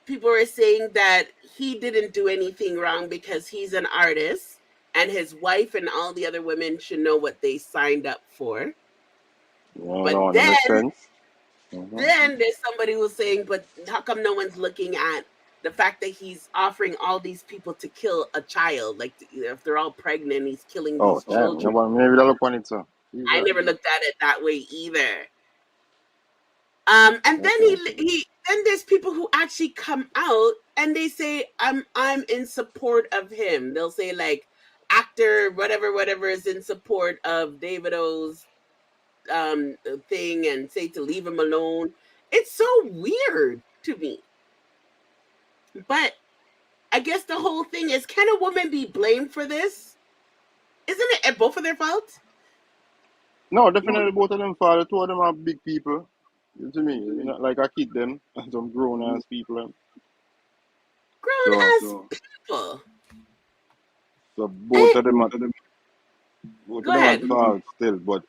[SPEAKER 2] people were saying that he didn't do anything wrong because he's an artist and his wife and all the other women should know what they signed up for. But then there's somebody who's saying, but how come no one's looking at the fact that he's offering all these people to kill a child? Like, if they're all pregnant, he's killing these children.
[SPEAKER 15] Maybe they'll look on it, so.
[SPEAKER 2] I never looked at it that way either. And then then there's people who actually come out and they say, I'm in support of him. They'll say like actor, whatever is in support of Davido's thing and say to leave him alone. It's so weird to me. But I guess the whole thing is, can a woman be blamed for this? Isn't it both of their fault?
[SPEAKER 15] No, definitely both of them fault. The two of them are big people. You see me? You know, like I keep them and some grown ass people.
[SPEAKER 2] Grown ass people.
[SPEAKER 15] So both of them are fault still, but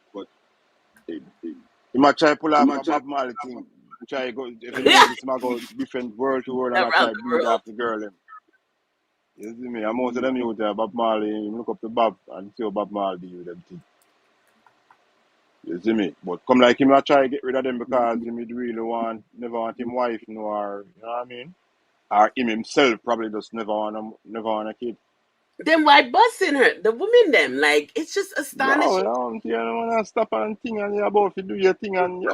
[SPEAKER 15] you might try to pull out my Bob Marley thing. Try to go if you know this might go different world to world and I try to build up the girl them. You see me? And most of them you tell Bob Marley, you look up to Bob and see how Bob Marley deal with them things. You see me? But come like him, I try to get rid of them because he really never want him wife, or you know what I mean? Or him himself probably just never want a kid.
[SPEAKER 2] Then why busting her? The women them, like, it's just astonishing.
[SPEAKER 15] No, you don't want to stop and thing and you're about to do your thing and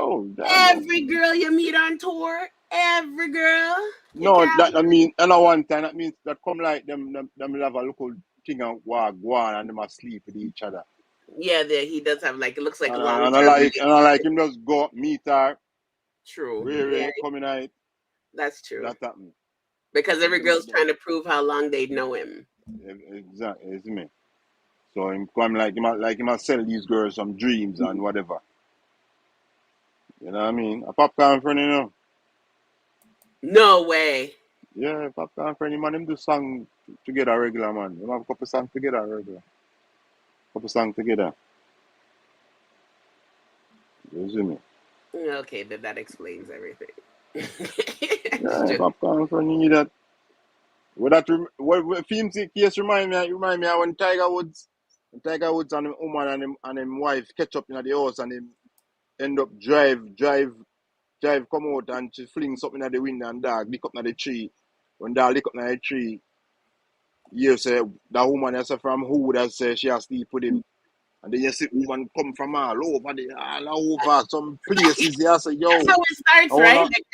[SPEAKER 2] every girl you meet on tour, every girl.
[SPEAKER 15] No, I mean, and one time that means that come like them have a local thing and go on and them asleep with each other.
[SPEAKER 2] Yeah, he does have like, it looks like
[SPEAKER 15] and
[SPEAKER 2] long
[SPEAKER 15] I like him just go meet her.
[SPEAKER 2] True.
[SPEAKER 15] Really coming out.
[SPEAKER 2] That's true.
[SPEAKER 15] That happened.
[SPEAKER 2] Because every girl's trying to prove how long they know him.
[SPEAKER 15] Exactly, it's me. So him come like him sell these girls some dreams and whatever. You know what I mean? A popcorn friend, you know.
[SPEAKER 2] No way.
[SPEAKER 15] Yeah, popcorn friend, man, them do song together regular, man. Them have a couple songs together regular. Couple songs together. You see me?
[SPEAKER 2] Okay, then that explains everything.
[SPEAKER 15] Yeah, popcorn friend, you need that. What film case remind me of when Tiger Woods and him woman and him wife catch up in the house and him end up drive come out and she fling something at the window and dog lick up in the tree. When dog lick up in the tree, you say that woman has from who that say she has sleep with him. And then you see woman come from all over some places. You say, yo.
[SPEAKER 2] That's how it starts, right? Like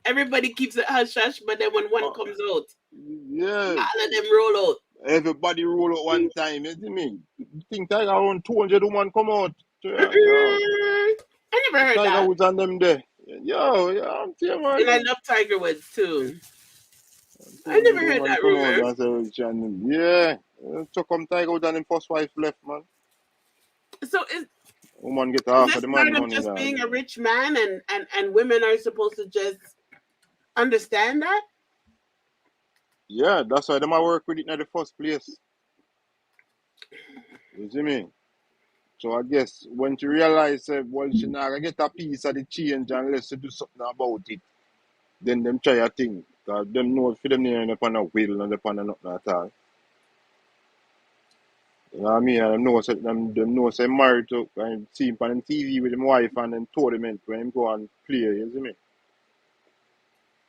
[SPEAKER 2] everybody keeps it hush hush, but then when one comes out,
[SPEAKER 15] yeah,
[SPEAKER 2] all of them roll out.
[SPEAKER 15] everybody roll out one time, you see me? You think Tiger around 200 women come out? Yo,
[SPEAKER 2] I never heard
[SPEAKER 15] Tiger
[SPEAKER 2] that.
[SPEAKER 15] Woods and them there. Yo, I'm telling you,
[SPEAKER 2] And I
[SPEAKER 15] man.
[SPEAKER 2] love Tiger Woods too. I
[SPEAKER 15] 200
[SPEAKER 2] never heard
[SPEAKER 15] women
[SPEAKER 2] that
[SPEAKER 15] come out,
[SPEAKER 2] rumor.
[SPEAKER 15] man. Yeah. So come Tiger Woods and him first wife left, man.
[SPEAKER 2] So
[SPEAKER 15] Woman get
[SPEAKER 2] is
[SPEAKER 15] half of
[SPEAKER 2] this
[SPEAKER 15] the man
[SPEAKER 2] part of
[SPEAKER 15] money
[SPEAKER 2] just
[SPEAKER 15] now.
[SPEAKER 2] being a rich man and women are supposed to just understand that?
[SPEAKER 15] Yeah, that's why them I work with it in the first place. You see me? So I guess when you realize, well, she not gonna get a piece of the change unless you do something about it, then them try a thing. Because them know for them near upon a will and upon a nothing at all. You know what I mean? And them know say married to and see him on TV with him wife and then tournament when him go and play, you see me?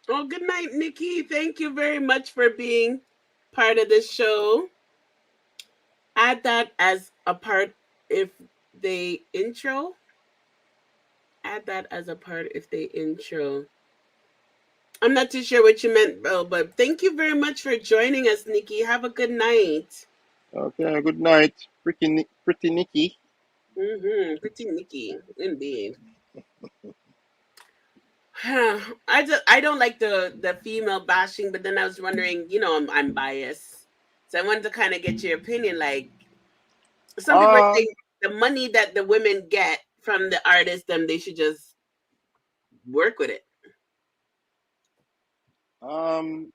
[SPEAKER 2] Well, good night, Nikki. Thank you very much for being part of the show. Add that as a part if they intro. Add that as a part if they intro. I'm not too sure what you meant, Bill, but thank you very much for joining us, Nikki. Have a good night.
[SPEAKER 15] Okay, good night. Pretty Nikki.
[SPEAKER 2] Pretty Nikki, indeed. I don't like the female bashing, but then I was wondering, I'm biased, so I wanted to kind of get your opinion. Like some people are saying, the money that the women get from the artists, then they should just work with it. Cause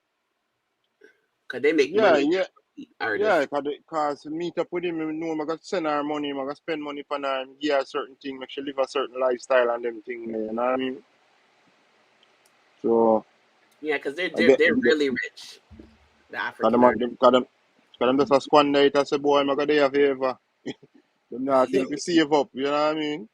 [SPEAKER 2] they make money.
[SPEAKER 15] Yeah, cause meet up with him, you know, I got send her money, I got spend money for her, give her certain thing, make she live a certain lifestyle and them thing, you know what I mean? So
[SPEAKER 2] yeah, cause they're really rich. The African artists.
[SPEAKER 15] Cause them just a squander it and say, boy, I'm gonna do a favor. Them not think to save up, you know what I mean?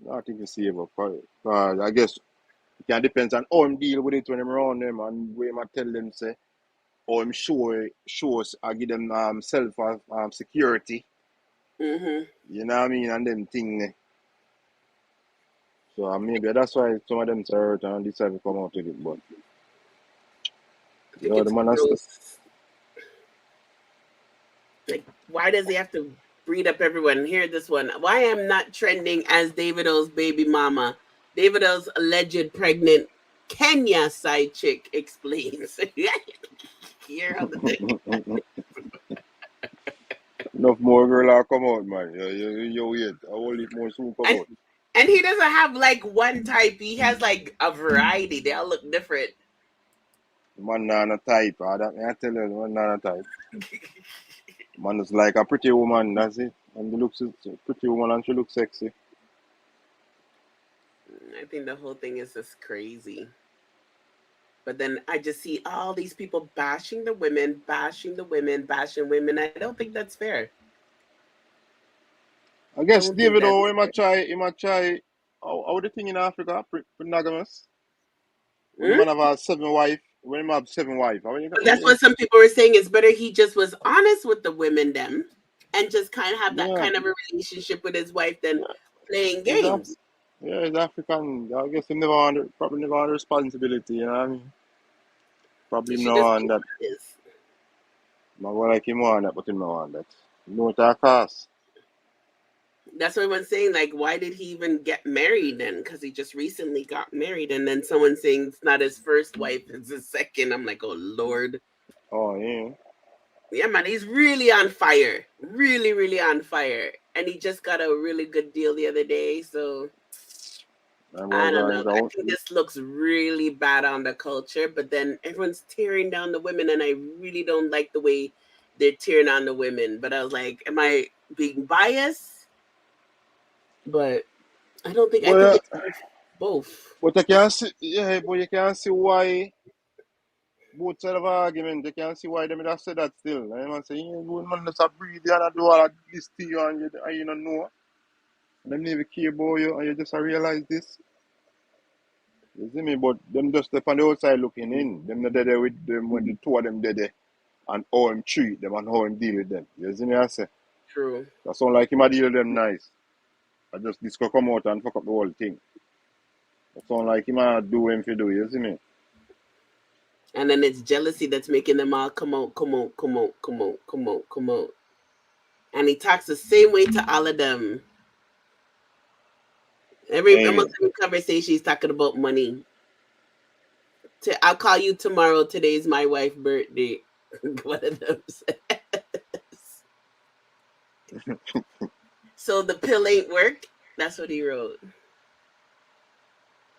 [SPEAKER 15] Not think to save up, cause I guess it can depends on how him deal with it when I'm around them and where I tell them say, or I'm shows I give them self security. You know what I mean? And them thing. So maybe that's why some of them hurt and decide to come out with it. But
[SPEAKER 2] I think it's gross. Like, why does he have to breed up everyone? Hear this one. Why am not trending as Davido's baby mama? Davido's alleged pregnant Kenya side chick explains. Hear how the thing.
[SPEAKER 15] Enough more girl are come out, man. You wait. I will it more soon come out.
[SPEAKER 2] And he doesn't have like one type. He has like a variety. They all look different.
[SPEAKER 15] Man not a type. I tell you, man not a type. Man is like a pretty woman, that's it. And he looks a pretty woman and she looks sexy.
[SPEAKER 2] I think the whole thing is just crazy. But then I just see all these people bashing the women, bashing women. I don't think that's fair.
[SPEAKER 15] I guess Davido, he might try how the thing in Africa, monogamous. When the man have 7 wives, when he have 7 wives.
[SPEAKER 2] That's what some people were saying. It's better he just was honest with the women then and just kind of have that kind of a relationship with his wife than playing games.
[SPEAKER 15] Yeah, he's African. I guess he probably never under responsibility, you know what I mean? Probably no on that. Not like him on that, but him no on that. No it a cost.
[SPEAKER 2] That's what everyone's saying. Like, why did he even get married then? Because he just recently got married, and then someone saying it's not his first wife, it's his second. I'm like, oh Lord.
[SPEAKER 15] Oh yeah.
[SPEAKER 2] Yeah, man, he's really on fire. Really, really on fire. And he just got a really good deal the other day. So I don't know. I think this looks really bad on the culture, but then everyone's tearing down the women, and I really don't like the way they're tearing on the women. But I was like, am I being biased? But I don't think I think it's both.
[SPEAKER 15] But you can see, but you can see why both sides of the argument. You can see why them have said that still. And man say, man just breathe and do all of this to you and you don't know. And them never care about you and you just realize this. You see me? But them just step on the outside looking in. Them not there with them when the two of them there and how him treat them and how him deal with them. You see me? I say.
[SPEAKER 2] True.
[SPEAKER 15] That sound like him a deal with them nice. I just this could come out and fuck up the whole thing. That sound like him a do him for do, you see me?
[SPEAKER 2] And then it's jealousy that's making them all come out, come out, come out, come out, come out, come out. And he talks the same way to all of them. Almost every conversation he's talking about money. I'll call you tomorrow. Today's my wife's birthday. One of them says. So the pill ain't work? That's what he wrote.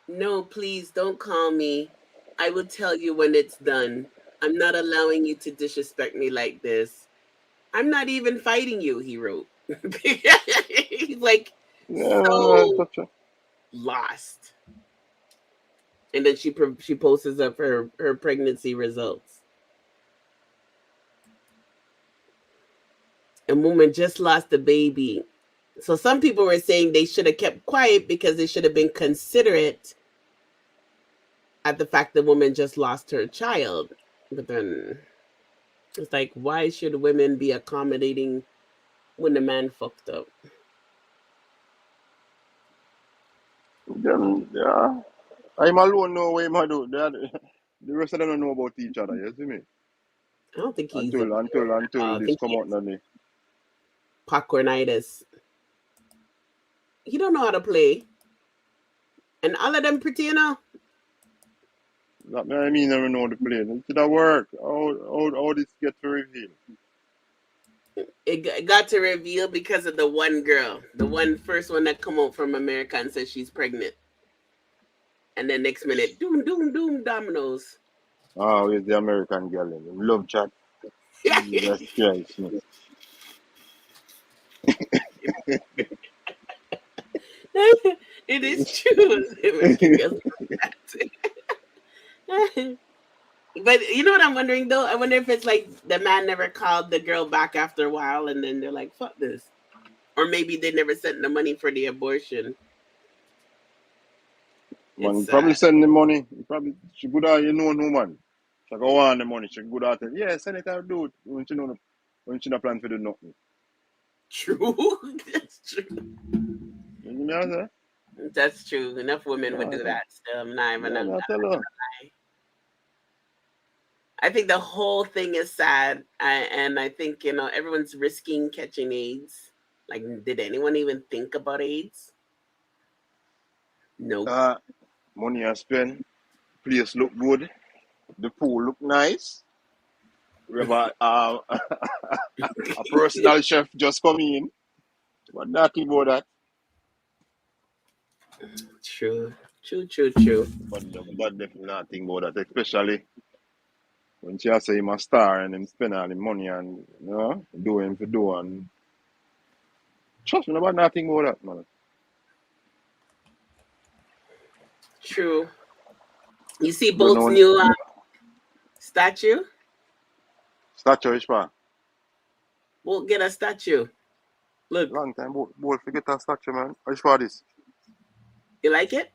[SPEAKER 2] No, please don't call me. I will tell you when it's done. I'm not allowing you to disrespect me like this. I'm not even fighting you, he wrote. He's like so lost. And then she posts up her pregnancy results. A woman just lost a baby. So some people were saying they should have kept quiet because they should have been considerate at the fact the woman just lost her child. But then it's like, why should women be accommodating when the man fucked up?
[SPEAKER 15] Yeah. I'm alone know what I do. The rest of them don't know about each other, you see me?
[SPEAKER 2] I don't think he's
[SPEAKER 15] until this come out on me.
[SPEAKER 2] Popcornitis. He don't know how to play. And all of them pretty, you know.
[SPEAKER 15] That I mean I don't know how to play. It did that work? How this get to reveal?
[SPEAKER 2] It got to reveal because of the one girl. The first one that come out from America and says she's pregnant. And then next minute, doom, doom, doom, dominoes.
[SPEAKER 15] Oh, it's the American girl in love chat. Jesus Christ.
[SPEAKER 2] It is true. But you know what I'm wondering though? I wonder if it's like the man never called the girl back after a while and then they're like, fuck this. Or maybe they never sent the money for the abortion.
[SPEAKER 15] Man, probably send the money. Probably she good at woman. She go on the money. She good at it. Yeah, send it out, do it. When she not plan to do nothing.
[SPEAKER 2] True. That's true.
[SPEAKER 15] You know what?
[SPEAKER 2] That's true. Enough women would do that. I'm not even gonna lie. I think the whole thing is sad, and I think everyone's risking catching AIDS. Like, did anyone even think about AIDS? Nope.
[SPEAKER 15] Money I spend. Place look good. The pool look nice. We have a personal chef just come in. But nothing about that.
[SPEAKER 2] True.
[SPEAKER 15] But definitely nothing about that, especially when she say him a star and him spend all the money and do him for do and trust me about nothing about that, man.
[SPEAKER 2] True. You see Bolt's new statue?
[SPEAKER 15] Statue is far.
[SPEAKER 2] Bolt get a statue. Look.
[SPEAKER 15] Long time Bolt forget a statue, man. How far this?
[SPEAKER 2] You like it?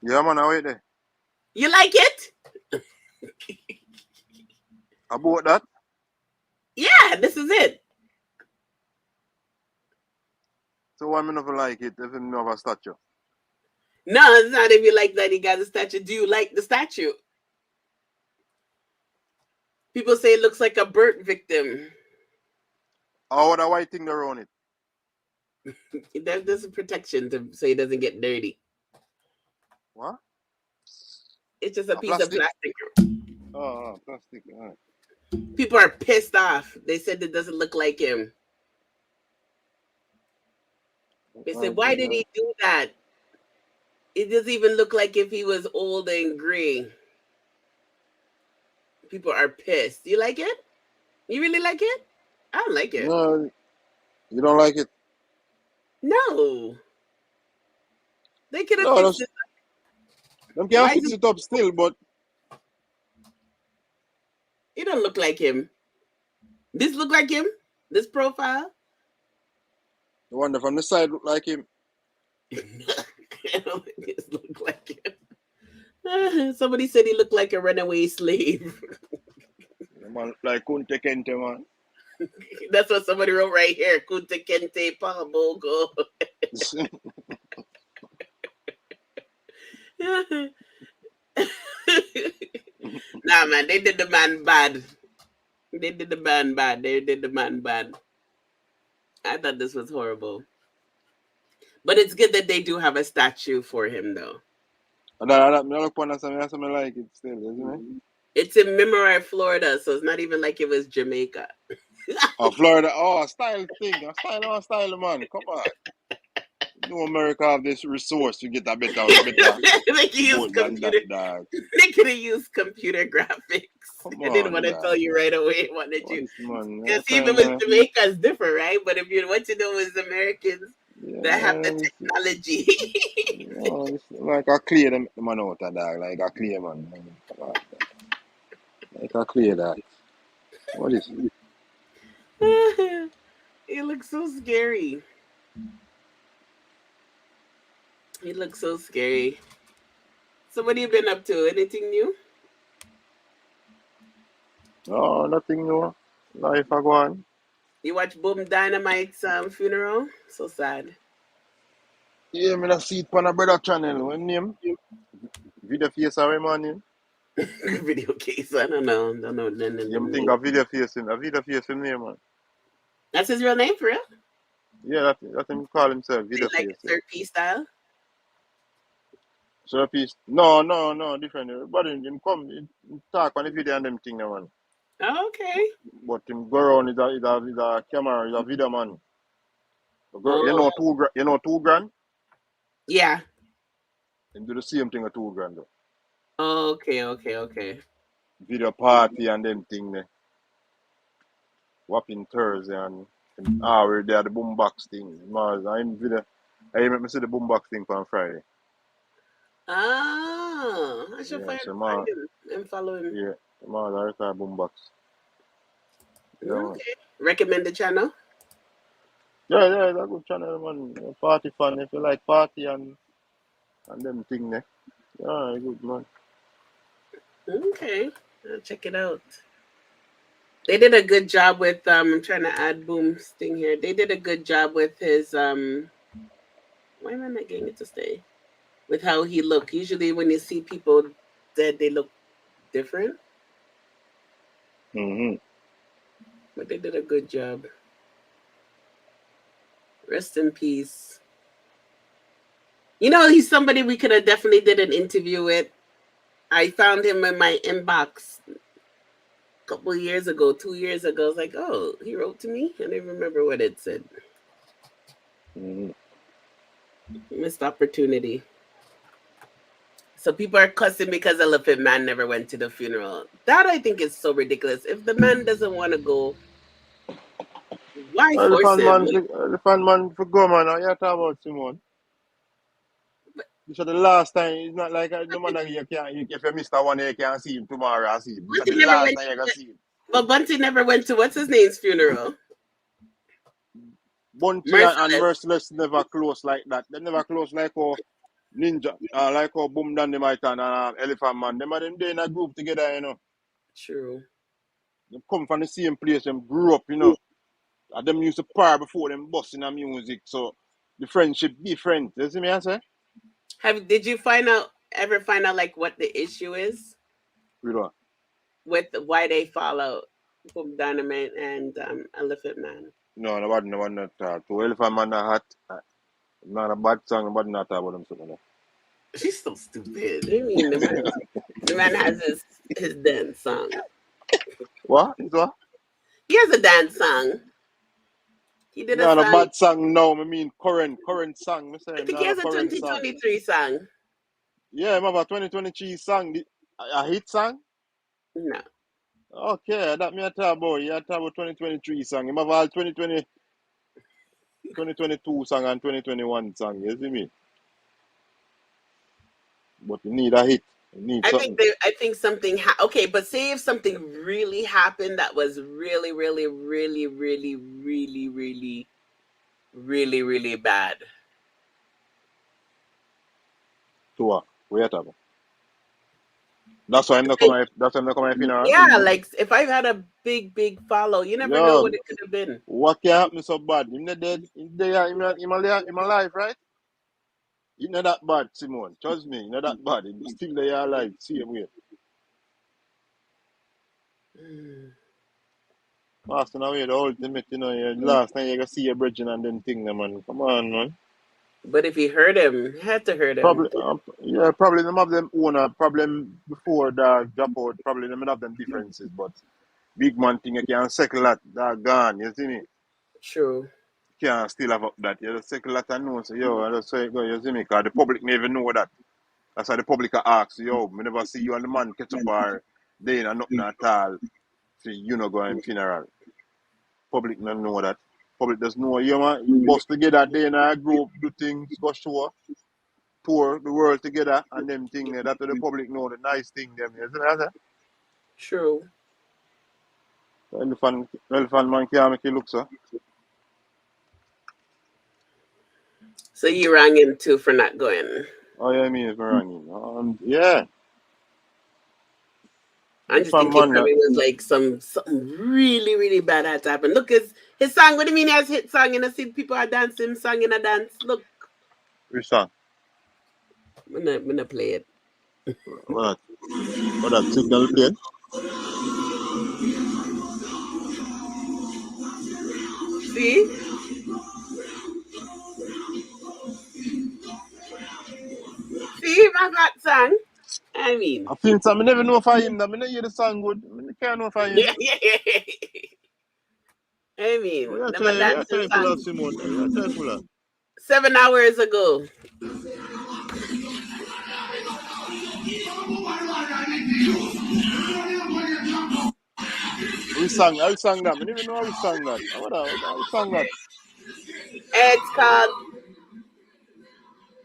[SPEAKER 15] Yeah, man, I wait there.
[SPEAKER 2] You like it?
[SPEAKER 15] About that?
[SPEAKER 2] Yeah, this is it.
[SPEAKER 15] So why me not like it if him have a statue?
[SPEAKER 2] No, it's not if you like that he got a statue. Do you like the statue? People say it looks like a birth victim.
[SPEAKER 15] Oh, what a white thing around it?
[SPEAKER 2] There's a protection so it doesn't get dirty.
[SPEAKER 15] What?
[SPEAKER 2] It's just a piece of plastic.
[SPEAKER 15] Oh, plastic. All right.
[SPEAKER 2] People are pissed off. They said it doesn't look like him. They said, why did he do that? It doesn't even look like if he was old and gray. People are pissed. You like it? You really like it? I don't like it.
[SPEAKER 15] No, you don't like it?
[SPEAKER 2] No. They could have fixed it.
[SPEAKER 15] Them can't fix it up still, but
[SPEAKER 2] it don't look like him. This look like him? This profile?
[SPEAKER 15] The one from the side look like him.
[SPEAKER 2] I don't think this look like him. Somebody said he looked like a runaway slave.
[SPEAKER 15] Man, like Kunte Kente, man.
[SPEAKER 2] That's what somebody wrote right here. Kunte Kente Palabogo. Nah, man, they did the man bad. They did the man bad. They did the man bad. I thought this was horrible. But it's good that they do have a statue for him, though.
[SPEAKER 15] And I look upon that something like it still, isn't it?
[SPEAKER 2] It's in Memorial, Florida, so it's not even like it was Jamaica.
[SPEAKER 15] Oh, Florida. Oh, style thing. A style, man. Come on. No, America have this resource to get a better
[SPEAKER 2] They can use
[SPEAKER 15] boat than
[SPEAKER 2] computer.
[SPEAKER 15] that, dog.
[SPEAKER 2] They could have used computer graphics.
[SPEAKER 15] Come
[SPEAKER 2] I didn't
[SPEAKER 15] on,
[SPEAKER 2] want to
[SPEAKER 15] dog.
[SPEAKER 2] tell you right away. What did you?
[SPEAKER 15] Man,
[SPEAKER 2] Because even with Jamaica is different, right? But if you what you know is Americans that have the technology.
[SPEAKER 15] It's like I clear them man out of dog. Like I clear man. Come on, like I clear that. What is it?
[SPEAKER 2] He looks so scary. He looks so scary. So what have you been up to? Anything new?
[SPEAKER 15] Oh, nothing new. Life I go on.
[SPEAKER 2] You watch Boom Dynamite's funeral? So sad.
[SPEAKER 15] Yeah, me I see it on a brother channel. What name? Video face or man.
[SPEAKER 2] Video case. I don't know.
[SPEAKER 15] You think a video face him? A video face him name, man.
[SPEAKER 2] That's his real name for real?
[SPEAKER 15] Yeah, that's him call himself video
[SPEAKER 2] Like
[SPEAKER 15] face.
[SPEAKER 2] Sir P style?
[SPEAKER 15] Sir P. No, different. But him come, him talk on the video and them thing, man.
[SPEAKER 2] Oh, okay.
[SPEAKER 15] But him go around is a camera, is a video man.
[SPEAKER 2] Oh.
[SPEAKER 15] You know 2 grand?
[SPEAKER 2] Yeah.
[SPEAKER 15] Him do the same thing at 2 grand though.
[SPEAKER 2] Oh, okay.
[SPEAKER 15] Video party and them thing there. Whopping Thursday and we're there the boombox thing. I make me see the boombox thing on Friday.
[SPEAKER 2] Ah, I should find him and follow him.
[SPEAKER 15] Yeah, I record boombox. Yeah,
[SPEAKER 2] okay. Recommend the channel?
[SPEAKER 15] Yeah, it's a good channel, man. Party fun. If you like party and them thing there. Yeah, good, man.
[SPEAKER 2] Okay, I'll check it out. They did a good job with I'm trying to add Boom's thing here. They did a good job with his why am I not getting it to stay? With how he looked. Usually when you see people dead, they look different. But they did a good job. Rest in peace. You know, he's somebody we could have definitely did an interview with. I found him in my inbox a couple of years ago, 2 years ago. I was like, oh, he wrote to me. I didn't remember what it said. Missed opportunity. So people are cussing because Elephant Man never went to the funeral. That I think is so ridiculous. If the man doesn't want to go, why force him?
[SPEAKER 15] Elephant Man for go, man. You talk about Simone. This is the last time. It's not like no man if you miss that one, you can't see him tomorrow. I see him. This is the last time you can see him.
[SPEAKER 2] But Bunty never went to what's his name's funeral.
[SPEAKER 15] Bunty and Merciless never close like that. They never close like Ninja, like Boom Dynamite and Elephant Man. Them they in a group together, you know.
[SPEAKER 2] True.
[SPEAKER 15] They come from the same place. Them grew up, you know. And them used to par before them busting the music. So the friendship different. You see me I say?
[SPEAKER 2] Did you ever find out like what the issue is?
[SPEAKER 15] With what?
[SPEAKER 2] With why they follow Boom Dynamite and Elephant Man?
[SPEAKER 15] No, nobody not talk. To Elephant Man hot. Not a bad song, but not about them something.
[SPEAKER 2] She's so stupid. I mean, the man has his dance song.
[SPEAKER 15] What?
[SPEAKER 2] He has a dance song. He did
[SPEAKER 15] not
[SPEAKER 2] a song.
[SPEAKER 15] A bad song now. I mean current song.
[SPEAKER 2] I think he has a 2023 song.
[SPEAKER 15] Yeah, I remember 2023 song. A hit song?
[SPEAKER 2] No.
[SPEAKER 15] Okay, that me a talk about. You talk about 2023 song. You have all 2022 song and 2021 song. You see me? But you need a hit.
[SPEAKER 2] I think something okay, but say if something really happened that was really, really, really, really, really, really, really, really bad.
[SPEAKER 15] To what? What you talking about? That's why I'm not coming. That's why I'm not coming funeral.
[SPEAKER 2] Yeah, like if I had a big follow, you never know what it could have been.
[SPEAKER 15] What can happen so bad? Him not dead. Him alive, right? It's not that bad, Simone. Trust me, not that bad. He's still there alive. See him here. Passing away the ultimate, you know, last time you gonna see your bridging and them thing, man. Come on, man.
[SPEAKER 2] But if he heard him, had to hurt him.
[SPEAKER 15] Probably, probably them have them own a problem before the drop out. Probably them have them differences, but big man thing you can settle that gone. You see me?
[SPEAKER 2] True.
[SPEAKER 15] Can't still have up that. You just settle that and know. So yo, I just say it go. You see me? Cause the public never know that. That's why the public asks, yo, me never see you and the man catch up or they ain't nothing at all. So you know going funeral. Public don't know that. Public does know you man. You bust together, they in a group, do things, go show, tour the world together, and them thing there. That's what the public know, the nice thing them. You see that?
[SPEAKER 2] True.
[SPEAKER 15] Elephant man can't make it look so.
[SPEAKER 2] So you rang him too for not going.
[SPEAKER 15] Oh yeah, me is rang him. Yeah.
[SPEAKER 2] I'm just thinking probably was like something really, really bad had to happen. Look, his song, what do you mean he has hit song and I see people are dancing song in a dance? Look.
[SPEAKER 15] Which song?
[SPEAKER 2] I'm gonna play it.
[SPEAKER 15] What that signal play?
[SPEAKER 2] See? See, I got song. I mean,
[SPEAKER 15] I feel something. I never know if I him. I never hear the song good. I can't know if I him.
[SPEAKER 2] I mean,
[SPEAKER 15] Oh, try Simone.
[SPEAKER 2] 7 hours ago.
[SPEAKER 15] We sang that. I don't even know how we sang that. How we sang that?
[SPEAKER 2] It's called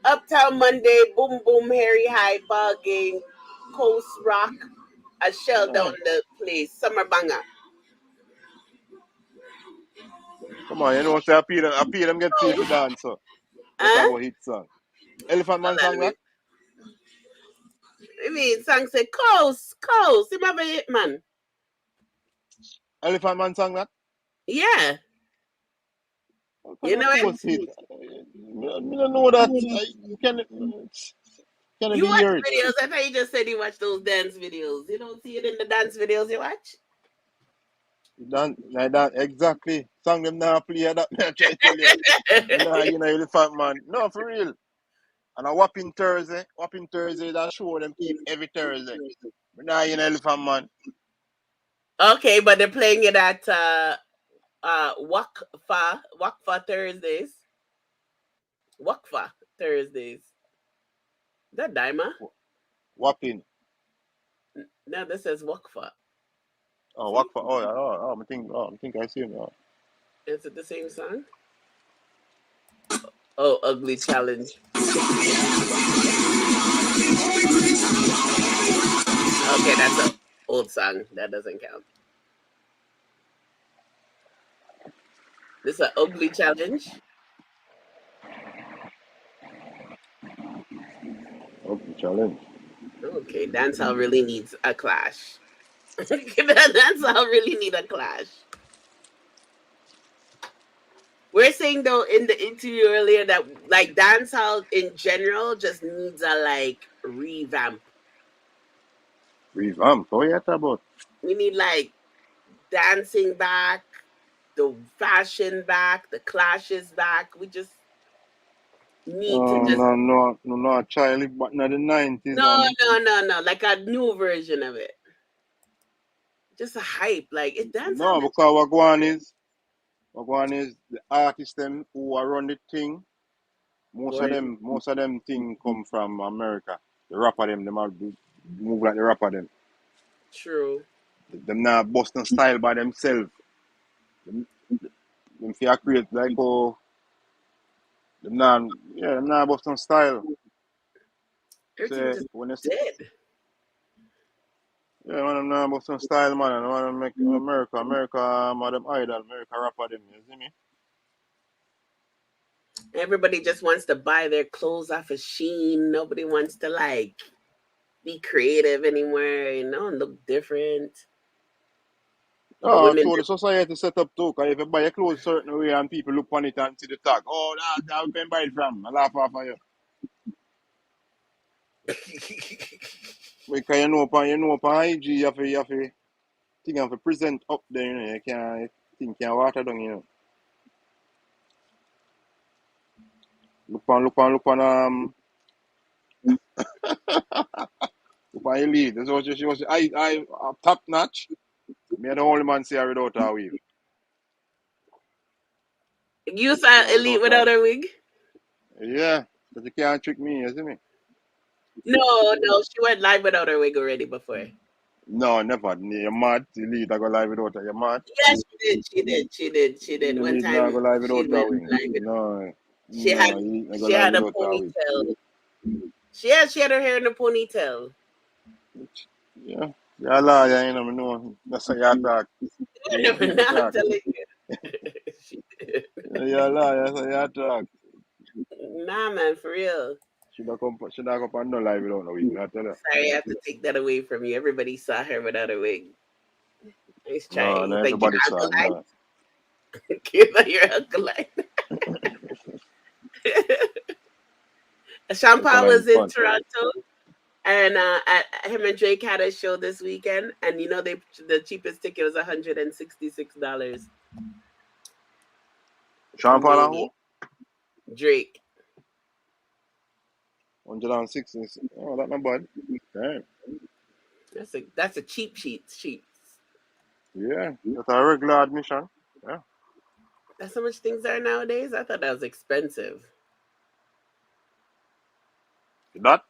[SPEAKER 2] Uptown Monday, Boom Boom, Harry High, Ball Game, Coast Rock, a shell down the place, Summer Banger.
[SPEAKER 15] Come on, you know what I appeal them get paid to dance, so. That's about hit song. Elephant Man sang that?
[SPEAKER 2] I mean, song say, Coast. Him have a hit, man.
[SPEAKER 15] Elephant Man sang that?
[SPEAKER 2] Yeah. You know it?
[SPEAKER 15] I don't know that.
[SPEAKER 2] You watch videos. I thought you just said you watch those dance videos. You don't see it in the dance videos you watch?
[SPEAKER 15] That exactly. Song them now play that. I try to tell you. You know, Elephant Man. No, for real. And a whopping Thursday, that show them keep every Thursday. But now you know Elephant Man.
[SPEAKER 2] Okay, but they're playing it at Wakfa Thursdays. Wakfa Thursdays. Is that Daima?
[SPEAKER 15] Whopping.
[SPEAKER 2] No, this says Wakfa.
[SPEAKER 15] Oh, Wakfa. Oh, I think I see it now.
[SPEAKER 2] Is it the same song? Oh, Ugly Challenge. Okay, that's an old song. That doesn't count. This is an Ugly Challenge.
[SPEAKER 15] Ugly Challenge.
[SPEAKER 2] Okay, dancehall really needs a clash. Dancehall really need a clash. We're saying though in the interview earlier that like dancehall in general just needs a revamp.
[SPEAKER 15] Revamp? Oh yeah, about.
[SPEAKER 2] We need dancing back, the fashion back, the clashes back. We just need to just
[SPEAKER 15] no, Charlie, but not the 90s.
[SPEAKER 2] No, like a new version of it. Just a hype, it's dancehall.
[SPEAKER 15] No, because what going is the artists them who are run the thing. Most of them thing come from America. The rapper them are move like the rapper them.
[SPEAKER 2] True.
[SPEAKER 15] Them not Boston style by themselves. Them fear create them not Boston style.
[SPEAKER 2] Everything just when it's dead.
[SPEAKER 15] Yeah, man, I'm not Boston style, man. I want to make America, them idol, America rapper them. You see me?
[SPEAKER 2] Everybody just wants to buy their clothes off of Shein. Nobody wants to be creative anymore, and look different.
[SPEAKER 15] Oh, so the society set up too, because if you buy your clothes a certain way and people look on it and see the tag, oh, that's where you buy it from. I laugh off of you. Because you know upon IG, you have to thing have to present up there, you know, you can't think can water down, you know. Look on look on Elite. That's what she was I top notch. Me and the only man see her without her weave.
[SPEAKER 2] You saw Elite without her wig?
[SPEAKER 15] Yeah, but you can't trick me, you see me?
[SPEAKER 2] No, she went live without her wig already before.
[SPEAKER 15] No, never. You're mad. Elite, I go live without her. You're mad.
[SPEAKER 2] Yes, she did. One
[SPEAKER 15] Elite,
[SPEAKER 2] time
[SPEAKER 15] I go live
[SPEAKER 2] she
[SPEAKER 15] without her
[SPEAKER 2] went
[SPEAKER 15] wing.
[SPEAKER 2] live.
[SPEAKER 15] No,
[SPEAKER 2] She had
[SPEAKER 15] Elite, I go
[SPEAKER 2] she
[SPEAKER 15] live
[SPEAKER 2] had a
[SPEAKER 15] without her wing.
[SPEAKER 2] ponytail. She had her hair in a ponytail.
[SPEAKER 15] Yeah. You're a liar, you know, me know. That's how you talk.
[SPEAKER 2] You
[SPEAKER 15] You
[SPEAKER 2] never
[SPEAKER 15] think
[SPEAKER 2] know,
[SPEAKER 15] you
[SPEAKER 2] I'm
[SPEAKER 15] talk.
[SPEAKER 2] telling you. She did.
[SPEAKER 15] You're a liar, that's how you talk.
[SPEAKER 2] Nah, man, for real.
[SPEAKER 15] Should have come and no live without no wig, I tell you.
[SPEAKER 2] Sorry, I have to take that away from you. Everybody saw her without a wig. Nice try.
[SPEAKER 15] No,
[SPEAKER 2] You think you're
[SPEAKER 15] everybody saw it,
[SPEAKER 2] Alkaline?
[SPEAKER 15] no.
[SPEAKER 2] You think you're Alkaline? Sean Paul
[SPEAKER 15] Alkaline
[SPEAKER 2] was in
[SPEAKER 15] fun.
[SPEAKER 2] Toronto, and him and Drake had a show this weekend, and you know the cheapest ticket was $166.
[SPEAKER 15] Sean Paul and who?
[SPEAKER 2] Drake.
[SPEAKER 15] 106 is, oh, that's not bad. Damn.
[SPEAKER 2] That's a cheap sheet.
[SPEAKER 15] Yeah, that's a regular admission. Yeah.
[SPEAKER 2] That's how much things are nowadays. I thought that was expensive.
[SPEAKER 15] That?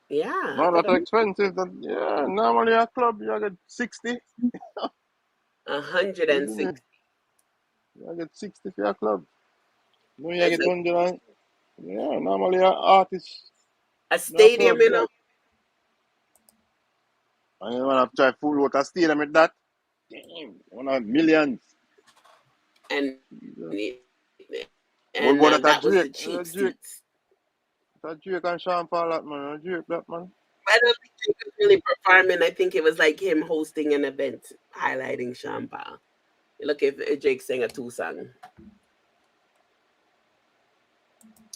[SPEAKER 2] Yeah.
[SPEAKER 15] No, that's expensive. Yeah, normally a club you get 60.
[SPEAKER 2] 160.
[SPEAKER 15] You get 60 for a club. No, you
[SPEAKER 2] That's
[SPEAKER 15] get 100. Yeah, normally an artist.
[SPEAKER 2] a stadium, you know.
[SPEAKER 15] And you want to try full out a stadium with that? Damn, 1 millions.
[SPEAKER 2] And
[SPEAKER 15] What about
[SPEAKER 2] that
[SPEAKER 15] that
[SPEAKER 2] was the
[SPEAKER 15] Drake?
[SPEAKER 2] cheap
[SPEAKER 15] Drake.
[SPEAKER 2] seats.
[SPEAKER 15] That Drake and Sean Paul, that man. Drake, that man.
[SPEAKER 2] I don't think Drake was really performing. I think it was like him hosting an event highlighting Sean Paul. Look, if Drake sang a 2 song.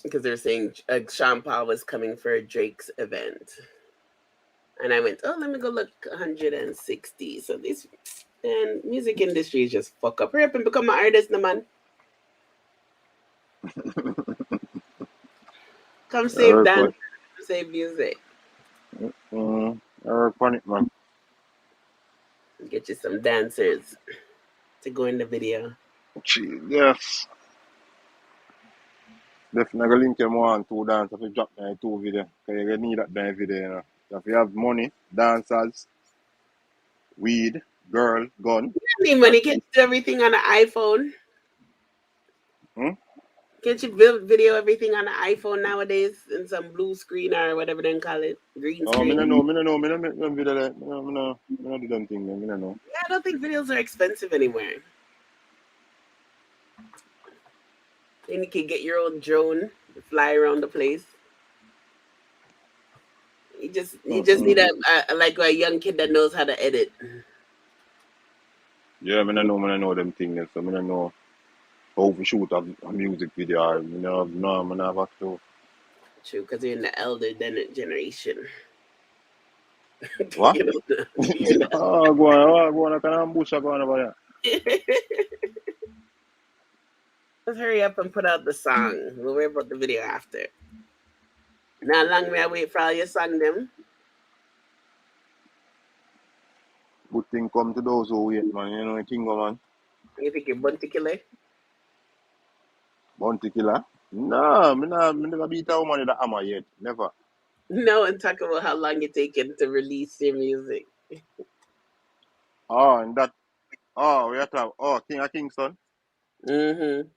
[SPEAKER 2] Because they're saying Sean Paul was coming for Drake's event. And I went, oh, let me go look, 160. So this and music industry is just fuck up. Hurry up and become an artist, no man. Come save dance, save music.
[SPEAKER 15] I work on it, man.
[SPEAKER 2] Get you some dancers to go in the video.
[SPEAKER 15] Yes. Definitely link them on 2 dance if you drop my 2 video. Because you need that damn video, you know. If you have money, dancers, weed, girl, gun.
[SPEAKER 2] You don't need money. Can't you do everything on an iPhone? Can't you video everything on an iPhone nowadays in some blue screen or whatever they call it? Green screen?
[SPEAKER 15] I don't make them video that. I don't do them things, I don't know.
[SPEAKER 2] Yeah, I don't think videos are expensive anywhere. And you can get your own drone to fly around the place. You just need a young kid that knows how to edit.
[SPEAKER 15] Yeah, I don't know them things, so I don't know how to shoot a music video. I don't have a clue.
[SPEAKER 2] True, because you're in the elder generation.
[SPEAKER 15] What? Go on, I can ambush go on over there.
[SPEAKER 2] Let's hurry up and put out the song. We'll worry about the video after. Now long may I wait for all your song them.
[SPEAKER 15] Good thing come to those who wait, man. You know the thing, man.
[SPEAKER 2] You think you're Bunty Killer?
[SPEAKER 15] Bunty Killer? No, I never beat a woman with a hammer yet. Never.
[SPEAKER 2] No, and talk about how long it taken to release your music.
[SPEAKER 15] Oh, and that. Oh, we have to have. Oh, King of Kingston.
[SPEAKER 2] Mm-hmm.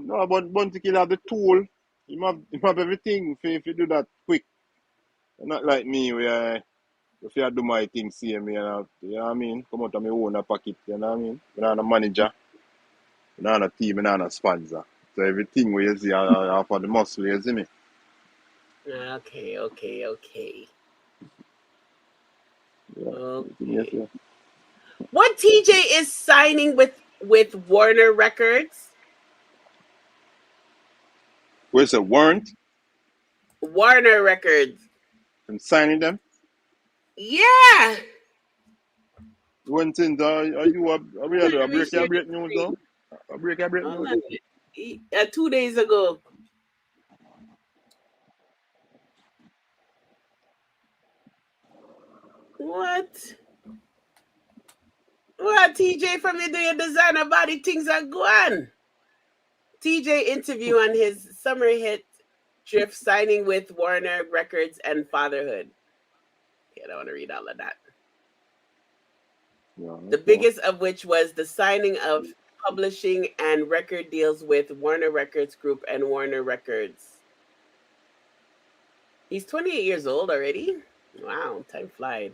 [SPEAKER 15] No, but Bunty Killer have the tool. You have everything if you do that quick. Not like me where if I do my thing, see me, you know what I mean? Come out of my own pocket, you know what I mean? I'm not a manager, I'm not a team, I'm not a sponsor. So everything where you see, I have for the muscle, you see me?
[SPEAKER 2] Okay.
[SPEAKER 15] Yeah.
[SPEAKER 2] Okay. What TJ is signing with Warner Records?
[SPEAKER 15] Where's the warrant?
[SPEAKER 2] Warner Records.
[SPEAKER 15] I'm signing them?
[SPEAKER 2] Yeah.
[SPEAKER 15] One thing, are you a break news now? A break
[SPEAKER 2] Hold
[SPEAKER 15] news?
[SPEAKER 2] on. 2 days ago. What? What, TJ from the Day Designer Body Things are going? TJ interview on his summer hit Drift signing with Warner Records and Fatherhood. Yeah, I don't want to read all of that.
[SPEAKER 15] Yeah,
[SPEAKER 2] The biggest of which was the signing of publishing and record deals with Warner Records Group and Warner Records. He's 28 years old already. Wow, time flies.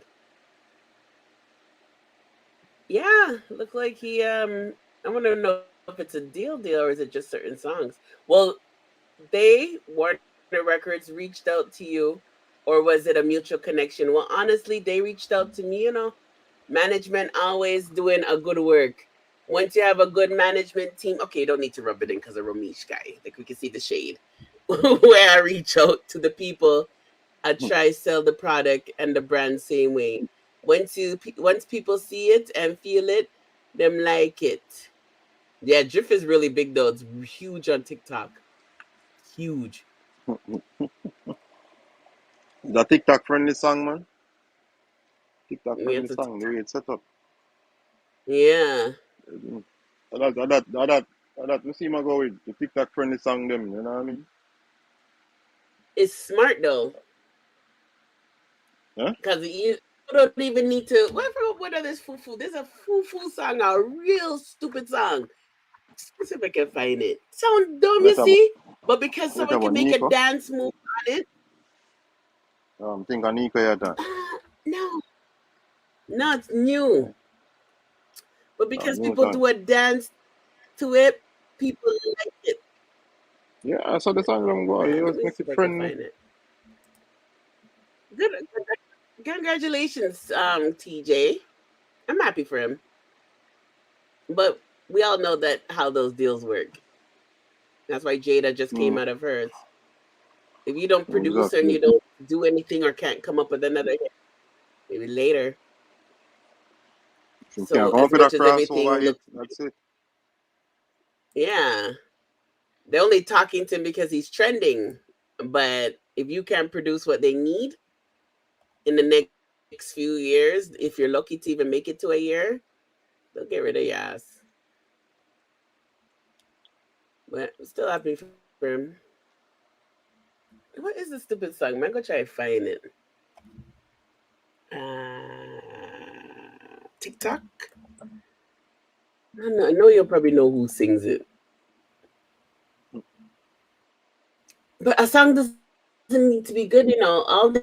[SPEAKER 2] Yeah, look like he I want to know if it's a deal or is it just certain songs. Well, Warner Records reached out to you, or was it a mutual connection? Well, honestly, they reached out to me, management always doing a good work. Once you have a good management team, okay, you don't need to rub it in because of Ramesh guy. Like we can see the shade. Where I reach out to the people, I try sell the product and the brand same way. Once people see it and feel it, them like it. Yeah, Drift is really big though. It's huge on TikTok. Huge.
[SPEAKER 15] The TikTok friendly song, man. TikTok
[SPEAKER 2] Yeah,
[SPEAKER 15] friendly
[SPEAKER 2] it's a
[SPEAKER 15] song, the way it's set up.
[SPEAKER 2] Yeah.
[SPEAKER 15] That we see my go with the TikTok friendly song them, you know what I mean?
[SPEAKER 2] It's smart though.
[SPEAKER 15] Huh?
[SPEAKER 2] Because you don't even need to. What are this foo? There's a foo song, a real stupid song. See if I can find it. Sound dumb, you see? But because
[SPEAKER 15] What
[SPEAKER 2] someone can
[SPEAKER 15] about
[SPEAKER 2] make a
[SPEAKER 15] Nico?
[SPEAKER 2] dance move on it.
[SPEAKER 15] Think of Nico yeah that.
[SPEAKER 2] No. No, it's new. But because
[SPEAKER 15] New
[SPEAKER 2] people
[SPEAKER 15] song.
[SPEAKER 2] do a dance to it, people like it.
[SPEAKER 15] Yeah, I saw the song them go. He
[SPEAKER 2] Let
[SPEAKER 15] was
[SPEAKER 2] me
[SPEAKER 15] make
[SPEAKER 2] see
[SPEAKER 15] it
[SPEAKER 2] if I can
[SPEAKER 15] friendly.
[SPEAKER 2] find it. Good. Congratulations, TJ. I'm happy for him. But we all know that how those deals work. That's why Jada just came out of hers. If you don't produce and
[SPEAKER 15] Exactly.
[SPEAKER 2] you don't do anything or can't come up with another hit, maybe later.
[SPEAKER 15] You
[SPEAKER 2] So
[SPEAKER 15] can't come
[SPEAKER 2] as
[SPEAKER 15] up with a
[SPEAKER 2] much as everything
[SPEAKER 15] crossover hit.
[SPEAKER 2] looks,
[SPEAKER 15] That's it.
[SPEAKER 2] yeah, they're only talking to him because he's trending. But if you can't produce what they need in the next few years, if you're lucky to even make it to a year, they'll get rid of your ass. But I'm still happy for him. What is the stupid song? I'm gonna try to find it. TikTok. I know you'll probably know who sings it. But a song doesn't need to be good, All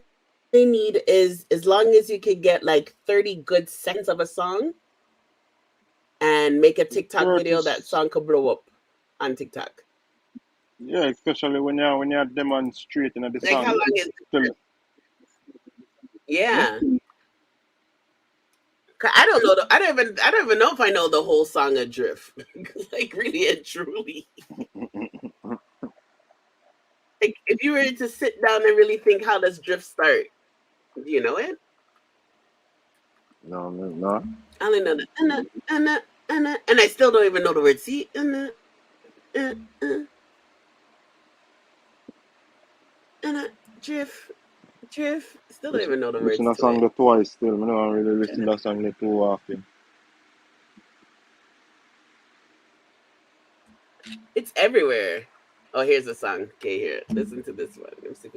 [SPEAKER 2] they need is as long as you can get like 30 good seconds of a song and make a TikTok video, that song could blow up on TikTok.
[SPEAKER 15] Yeah, especially when you're demonstrating the
[SPEAKER 2] Like how
[SPEAKER 15] song.
[SPEAKER 2] long is it? Yeah. I don't know. I don't even know if I know the whole song of Drift. Like really and truly. Like if you were to sit down and really think, how does Drift start? Do you know it?
[SPEAKER 15] No.
[SPEAKER 2] I only know the and I still don't even know the word. See, Drift. Still don't even know the
[SPEAKER 15] Listen
[SPEAKER 2] words
[SPEAKER 15] to that
[SPEAKER 2] to
[SPEAKER 15] song
[SPEAKER 2] it.
[SPEAKER 15] twice still. I don't really listen to that song too often.
[SPEAKER 2] It's everywhere. Oh, here's a song. Okay, here. Listen to this one. Let me see.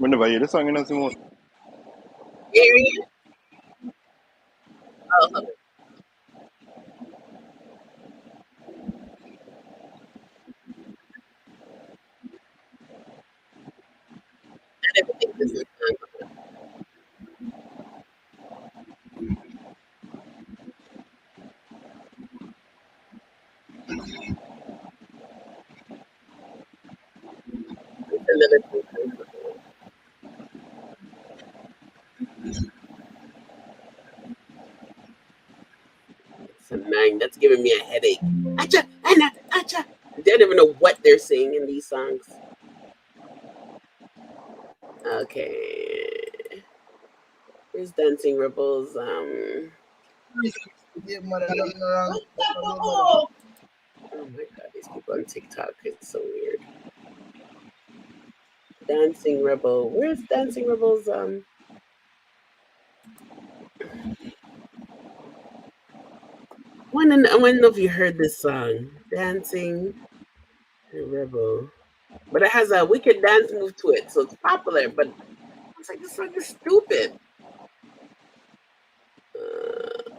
[SPEAKER 15] I never hear the song in the most.
[SPEAKER 2] Oh, I never think this is It's annoying. That's giving me a headache. Acha, Anna, acha. They don't even know what they're saying in these songs. Okay. Here's Dancing Rebels. Oh my god, these people on TikTok. It's so weird. Dancing Rebel. Where's Dancing Rebels? I want to know if you heard this song. Dancing Rebel. But it has a wicked dance move to it, so it's popular, but it's like, this song is stupid.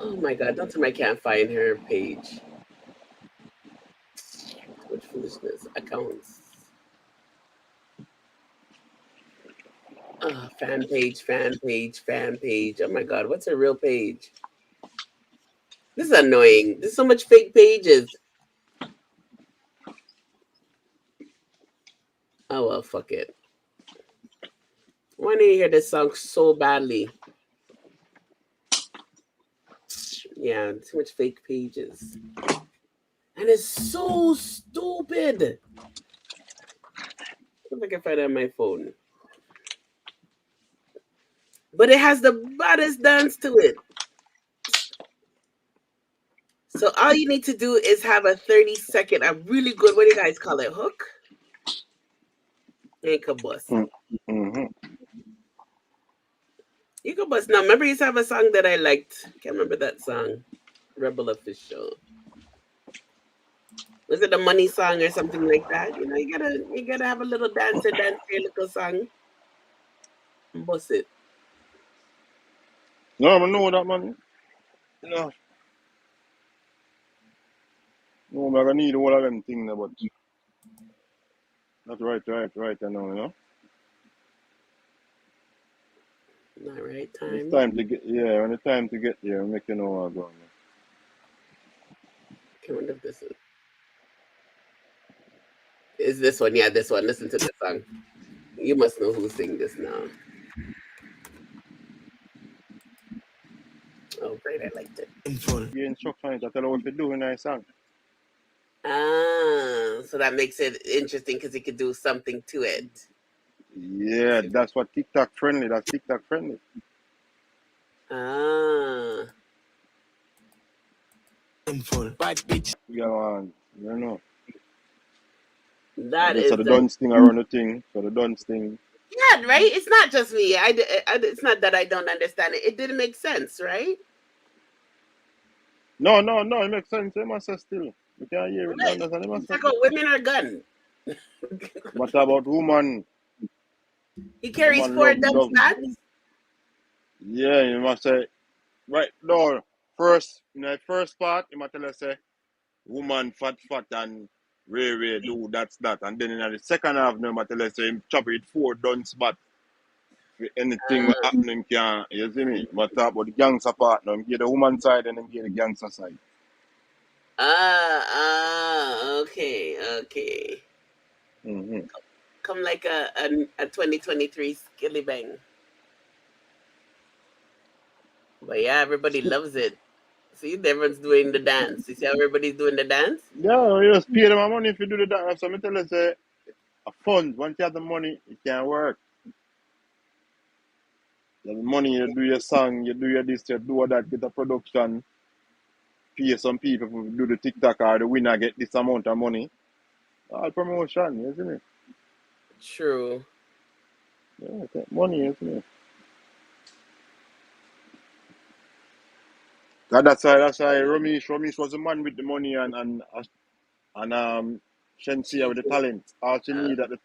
[SPEAKER 2] Oh my god, don't tell me I can't find her page. What foolishness. Accounts. Oh, fan page, fan page, fan page. Oh my god, what's her real page? This is annoying. There's so much fake pages. Oh well, fuck it. I want to hear this song so badly. Yeah, too much fake pages. And it's so stupid. If I can find it on my phone. But it has the baddest dance to it. So all you need to do is have a 30-second, a really good, what do you guys call it, hook? And can bust.
[SPEAKER 15] Mm-hmm.
[SPEAKER 2] You can bust. Now, remember you used to have a song that I liked. Can't remember that song. Rebel Official. Was it a money song or something like that? You know, you gotta have a little dance your little song. And bust it.
[SPEAKER 15] No, I know that, man. No. No, I'm gonna need all of them things, but not right, I know, you know.
[SPEAKER 2] Not right time.
[SPEAKER 15] It's time to get, when it's time to get there, make you know what's going on.
[SPEAKER 2] I wonder if this is this one. Yeah, this one. Listen to this song. You must know who sing this now. Oh, great. I liked it.
[SPEAKER 15] The instruction to tell you what to do in a song.
[SPEAKER 2] Ah, so that makes it interesting because you could do something to it.
[SPEAKER 15] Yeah, that's what TikTok friendly. That's TikTok friendly.
[SPEAKER 2] Ah.
[SPEAKER 15] Bad bitch. Yeah, man. You know.
[SPEAKER 2] That
[SPEAKER 15] is the dance thing around the thing. So the dance thing.
[SPEAKER 2] Yeah, right? It's not just me. It's not that I don't understand it. It didn't make sense, right?
[SPEAKER 15] No, it makes sense. It must say still. You can't hear it.
[SPEAKER 2] Right. It's like women are gun.
[SPEAKER 15] What about woman?
[SPEAKER 2] He carries 4 dumb fats?
[SPEAKER 15] Yeah, you must say, right, no, first, in the first part, you must tell us, say, woman fat and ray do that's that. And then in the second half, you must tell us, say, chop it 4 done spot. Anything happening can, you see me? But talk about the gangster part, now, get the woman side and then get the gangster side.
[SPEAKER 2] Okay.
[SPEAKER 15] Mm-hmm.
[SPEAKER 2] Come like a 2023 skilly bang. But yeah, everybody loves it. See, everyone's doing the dance. You see how everybody's doing the dance?
[SPEAKER 15] Yeah, you just pay them money if you do the dance. So I tell you, say, a fund, once you have the money, it can work. You have the money, you do your song, you do your this, you do that, get a production, pay some people to do the TikTok or the winner get this amount of money. All promotion, isn't it?
[SPEAKER 2] True.
[SPEAKER 15] Yeah, take money, isn't it? That's why Ramesh was the man with the money and Shensia with the talent. All she need at the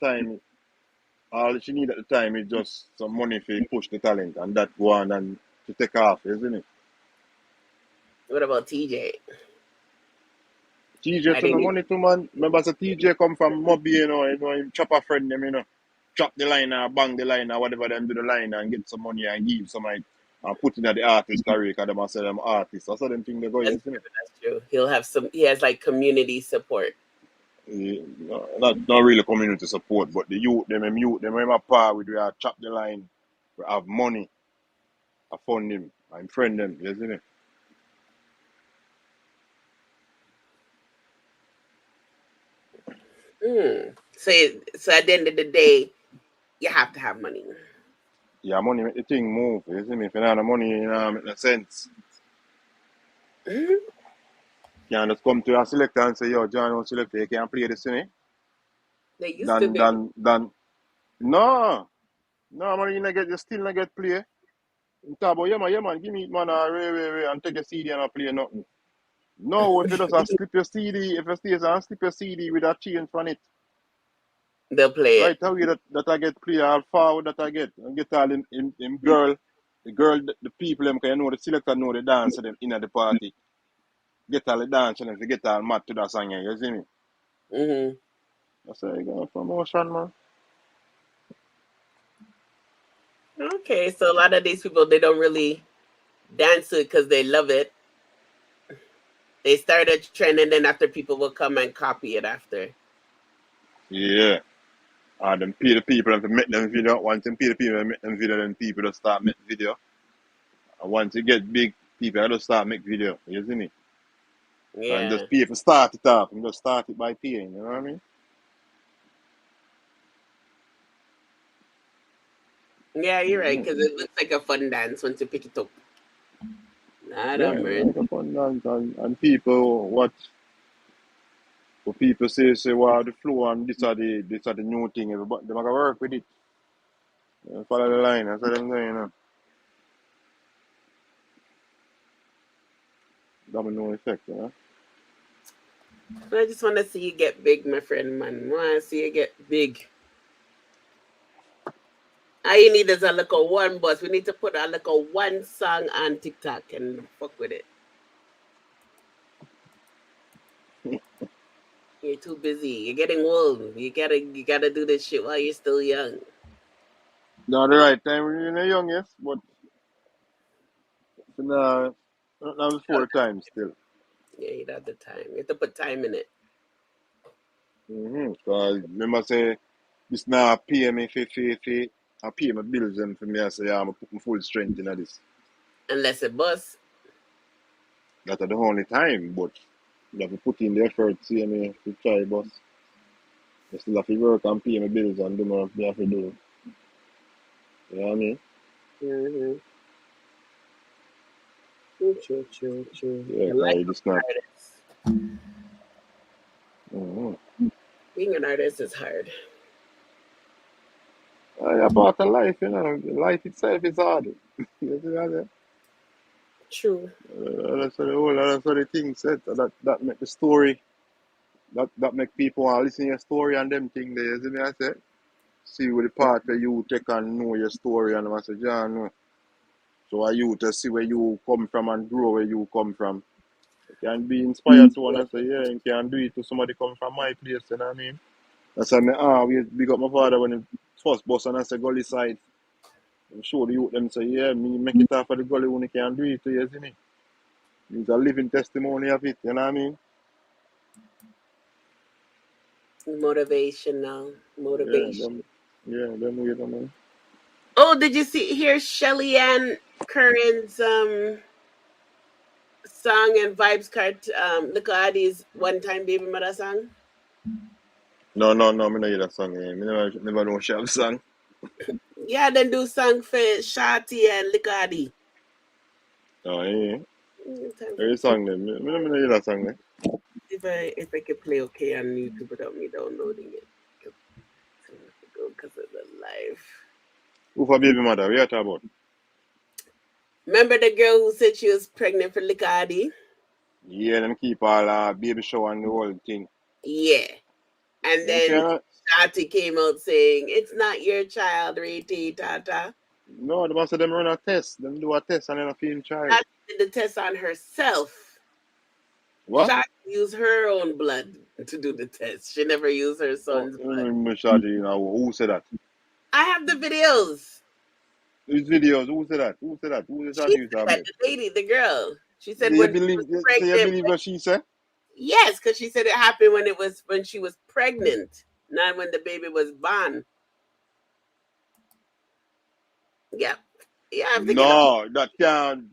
[SPEAKER 15] time is just some money to push the talent and that go on and to take off, isn't it?
[SPEAKER 2] What about TJ?
[SPEAKER 15] TJ to the money too, man. Remember, so TJ come from Moby, you know, him chop a friend them, you know. Chop the line or bang the line or whatever them do the line and get some money and give some like and put in at the artist career because them say them artists. That's how them think they go, isn't it?
[SPEAKER 2] That's true. He has like community support.
[SPEAKER 15] Not really community support, but the youth, them I'm a par with, we are chop the line, we have money, I fund them, I friend them, you see me?
[SPEAKER 2] So at the end of the day, you have to have money.
[SPEAKER 15] Yeah, money make the thing move, you see me? If you don't have money, you know, make no sense.
[SPEAKER 2] Mm-hmm.
[SPEAKER 15] You can't just come to a selector and say, yo, John, don't select, you can't play this, you know?
[SPEAKER 2] They used to be.
[SPEAKER 15] No, man, you still not get play. You talk about, yeah, man, give me it, man, ray, and take a CD and I play nothing. No, if you just slip your CD, if you stay and slip your CD with a chain from it,
[SPEAKER 2] they'll play
[SPEAKER 15] right
[SPEAKER 2] it.
[SPEAKER 15] away that I get play all forward that I get, and get all in girl, the people, them, can you know the selector know the dance them in at the party. Get all the dance and if you get all mad to that song, you see me?
[SPEAKER 2] Mm-hmm.
[SPEAKER 15] That's how you got a promotion, man.
[SPEAKER 2] Okay, so a lot of these people, they don't really dance to it because they love it. They start a trend and then after people will come and copy it after.
[SPEAKER 15] Yeah. And them pay the people and to make them video. Once them pay the people and make them video, then people just start make video. And once you get big, people just start make video. You see me?
[SPEAKER 2] Yeah.
[SPEAKER 15] And just pay for start it off and just start it by paying, you know what I mean?
[SPEAKER 2] Yeah, you're right, because it looks like a fun dance once you pick it up. Not a mercy.
[SPEAKER 15] Like a fun dance and people what people say wow the flow and this are the new thing, everybody they gotta work with it. Follow the line, that's what I'm saying, you know. Domino effect, you know.
[SPEAKER 2] I just want to see you get big, my friend, man. I want to see you get big. All you need is a little one bus. We need to put a little one song on TikTok and fuck with it. You're too busy. You're getting old. You gotta do this shit while you're still young.
[SPEAKER 15] Not the right time when you're young, yes, but not before time still.
[SPEAKER 2] Yeah, you don't have the time. You have to put time in it.
[SPEAKER 15] Because remember say this now pay me for I pay my bills and for me I say I'm put my full strength in this.
[SPEAKER 2] Unless it bust.
[SPEAKER 15] That's the only time, but you have to put in the effort, see me to try boss. I still have to work and pay my bills and do what I have to do. You know what I mean?
[SPEAKER 2] Mm-hmm. True.
[SPEAKER 15] Yeah, like just not.
[SPEAKER 2] Being an artist is hard.
[SPEAKER 15] About a life, you know. Life itself is hard. You see that?
[SPEAKER 2] True.
[SPEAKER 15] That's what the thing said. That make the story. That make people want to listen to your story and them thing there. You see me I say? See with the part where you take and know your story and I say, John, no. So are you to see where you come from and grow where you come from. You can be inspired to one and say, yeah, you can do it to somebody come from my place, you know what I mean? That's why we big up my father when he first bus and I say gully side. I'm sure the youth them say, yeah, me make it off of the gully when you can do it to you, see me? It's a living testimony of it, you know what I mean?
[SPEAKER 2] Motivation.
[SPEAKER 15] Yeah, them way, man.
[SPEAKER 2] Oh, did you hear Shelly Ann Curran's song and Vibes Cart Little Addie's One Time Baby Mother song?
[SPEAKER 15] No, me not hear that song. Me never know she have song.
[SPEAKER 2] Yeah, then do song for Shati and Little Addie.
[SPEAKER 15] Oh, yeah. There is song then. Me never hear that song then.
[SPEAKER 2] If I could play okay on YouTube without me downloading it. Because of the life.
[SPEAKER 15] Who for baby mother? What are you talking about?
[SPEAKER 2] Remember the girl who said she was pregnant for Little Addie?
[SPEAKER 15] Yeah, them keep all baby show and the whole thing.
[SPEAKER 2] Yeah. And then Shati came out saying, it's not your child, Riti Tata.
[SPEAKER 15] No, the boss of them run a test. Them do a test and then a feeling child.
[SPEAKER 2] Shati did the test on herself.
[SPEAKER 15] What?
[SPEAKER 2] Shati used her own blood to do the test. She never used her son's blood.
[SPEAKER 15] Shati, you know, who said that?
[SPEAKER 2] I have the videos.
[SPEAKER 15] These videos, who said that? Who the Shati you talking about?
[SPEAKER 2] The lady, the girl. She said
[SPEAKER 15] you believe what she said?
[SPEAKER 2] Yes, because she said it happened when she was pregnant, not when the baby was born. Yeah. Yeah, I'm thinking
[SPEAKER 15] No, that can't.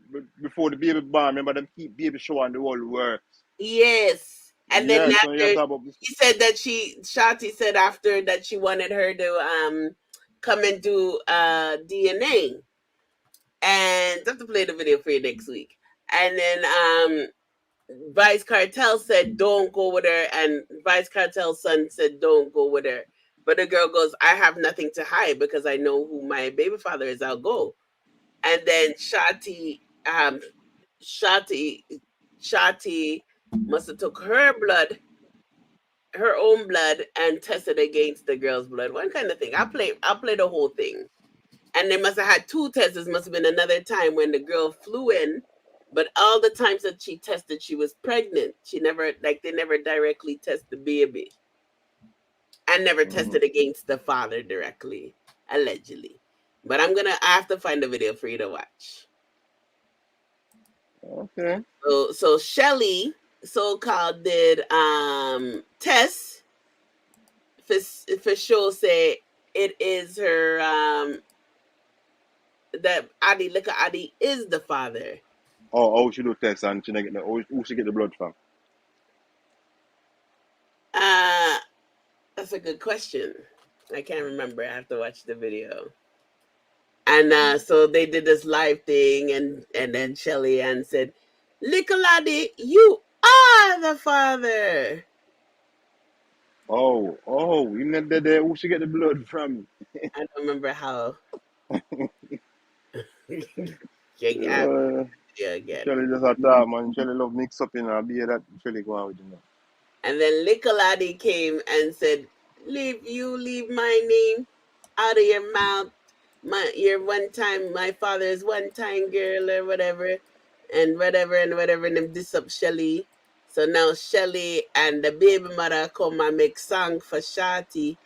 [SPEAKER 15] Before the baby born, remember them keep baby show on the whole world.
[SPEAKER 2] yes. And then
[SPEAKER 15] Yeah, so you
[SPEAKER 2] after
[SPEAKER 15] talk about
[SPEAKER 2] he said that Shotty said after that she wanted her to come and do DNA. And I have to play the video for you next week. And then Vice Cartel said don't go with her, and Vice Cartel's son said don't go with her. But the girl goes, I have nothing to hide because I know who my baby father is. I'll go. And then Shotty must have took her blood, her own blood, and tested against the girl's blood. One kind of thing. I'll play the whole thing. And they must have had two tests. Must have been another time when the girl flew in, but all the times that she tested, she was pregnant. She never, like, they never directly test the baby, and never tested against the father directly, allegedly. But I have to find the video for you to watch.
[SPEAKER 15] Okay.
[SPEAKER 2] So Shelly, so-called, did tests for sure, say it is her that Adi Lika Adi is the father.
[SPEAKER 15] Oh, she do test and she get who she get the blood from?
[SPEAKER 2] That's a good question. I can't remember. I have to watch the video. And so they did this live thing, and then Shelly Ann said, Licoladi, you are the father.
[SPEAKER 15] Oh, you know that who she get the blood from?
[SPEAKER 2] I don't remember how.
[SPEAKER 15] Shelly just a talk, man. Shelly love mix up in her beer that Shelly go on with him.
[SPEAKER 2] And then Licoladi came and said, leave my name out of your mouth. My father's one time girl or whatever, and them diss up Shelly. So now Shelly and the baby mother come and make song for Shotty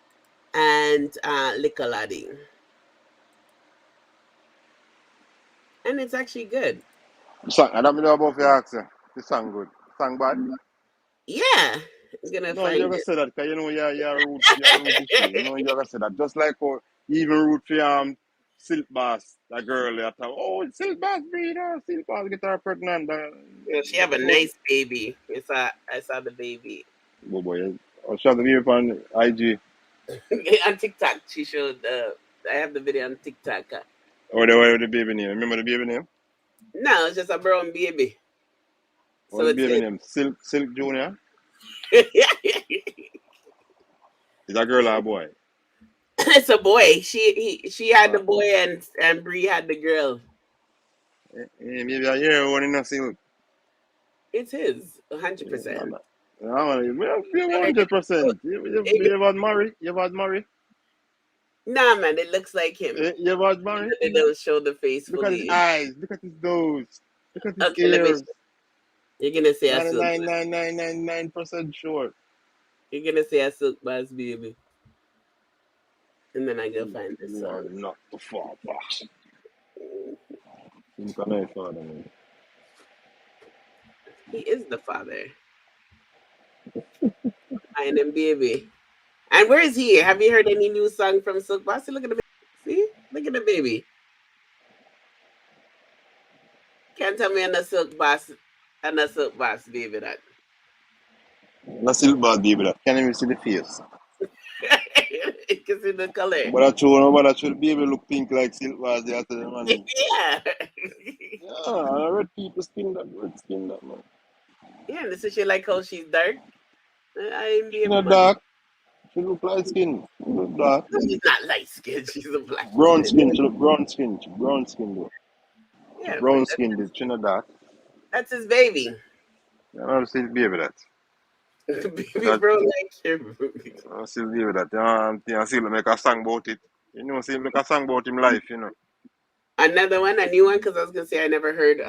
[SPEAKER 2] and Licoladi. And it's actually good.
[SPEAKER 15] I don't know about your accent. The song good. Song bad?
[SPEAKER 2] Yeah. I'm gonna
[SPEAKER 15] No,
[SPEAKER 2] find
[SPEAKER 15] you ever
[SPEAKER 2] it.
[SPEAKER 15] say that because you know you're root issue. You know you ever say that. Just like how you even root for Silk Bass, that girl that oh Silk Bass breeder, Silk Bass get her pregnant.
[SPEAKER 2] Yeah, she have a nice baby. I saw the baby.
[SPEAKER 15] Oh boy, I'll show the baby on IG.
[SPEAKER 2] On TikTok, she showed. I have the video on TikTok.
[SPEAKER 15] What the baby name? Remember the baby name?
[SPEAKER 2] No, it's just a brown baby.
[SPEAKER 15] What the baby name? Silk Junior. Is that girl or a boy?
[SPEAKER 2] It's a boy. She had the boy and Bree had the girl.
[SPEAKER 15] Maybe I hear one in a Silk.
[SPEAKER 2] It's his, 100%.
[SPEAKER 15] No, you feel 100%. You had Murray? You had Murray?
[SPEAKER 2] Nah, man, it looks like him.
[SPEAKER 15] You had Murray?
[SPEAKER 2] They don't show the face
[SPEAKER 15] Look
[SPEAKER 2] fully.
[SPEAKER 15] at his eyes. Look at his nose. Look at his
[SPEAKER 2] Okay,
[SPEAKER 15] ears.
[SPEAKER 2] You're gonna say a Silk.
[SPEAKER 15] 99.999% sure.
[SPEAKER 2] You're gonna say a Silk Bass baby. And then I go find this
[SPEAKER 15] You are
[SPEAKER 2] song.
[SPEAKER 15] not the father. You can father, man.
[SPEAKER 2] He is the father. And then baby. And where is he? Have you heard any new song from Silk Bass? Look at the baby. See? Look at the baby. Can't tell me I'm a Silk Bass baby that.
[SPEAKER 15] Not Silk Bass baby that. Can't even see the face.
[SPEAKER 2] You can see the color.
[SPEAKER 15] But I show the baby look pink like Silk Bass there after the man.
[SPEAKER 2] Yeah.
[SPEAKER 15] Yeah, red people skin that, man.
[SPEAKER 2] Yeah, this is she like how she's dark.
[SPEAKER 15] She's not dark. She look light skin. She look dark.
[SPEAKER 2] She's not light skin. She's a black.
[SPEAKER 15] Brown skin. She look brown skin. She brown skin though.
[SPEAKER 2] Yeah,
[SPEAKER 15] brown skin. She not dark.
[SPEAKER 2] That's his baby.
[SPEAKER 15] I don't see the baby that.
[SPEAKER 2] Baby bro like him.
[SPEAKER 15] I see the baby that. I see him make a song about it. You know, see him make a song about him life, you know.
[SPEAKER 2] Another one, a new one, because I was gonna say I never heard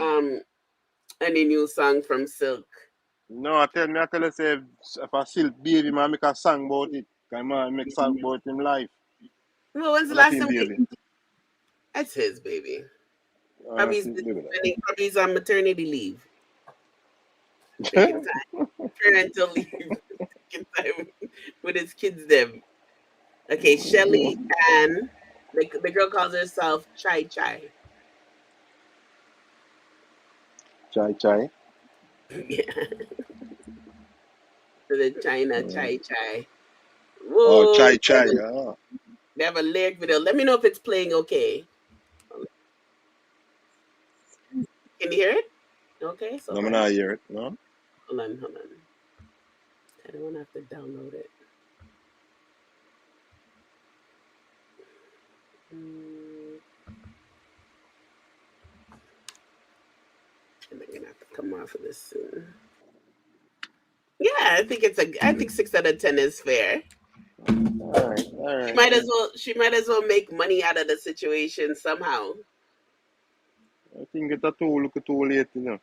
[SPEAKER 2] any new song from Silk.
[SPEAKER 15] No, I tell you, say if a Silk baby man make a song about it, can man make a song about him life.
[SPEAKER 2] Well, when's the last time That's his baby. Probably he's on maternity leave. Taking parental leave time with his kids them. Okay, Shelly Ann. The girl calls herself Chai Chai.
[SPEAKER 15] Chai chai.
[SPEAKER 2] Yeah. So the China Chai Chai.
[SPEAKER 15] Oh,
[SPEAKER 2] Whoa.
[SPEAKER 15] chai chai. Yeah.
[SPEAKER 2] They have a lyric video. Let me know if it's playing okay. Can you hear it? Okay, so
[SPEAKER 15] No, I'm not hear it. No.
[SPEAKER 2] hold on. I don't want to have to download it. I'm gonna have to come off of this soon. Yeah, I think 6 out of 10 is fair.
[SPEAKER 15] All right.
[SPEAKER 2] She might as well make money out of the situation somehow.
[SPEAKER 15] I think it's too late, you know.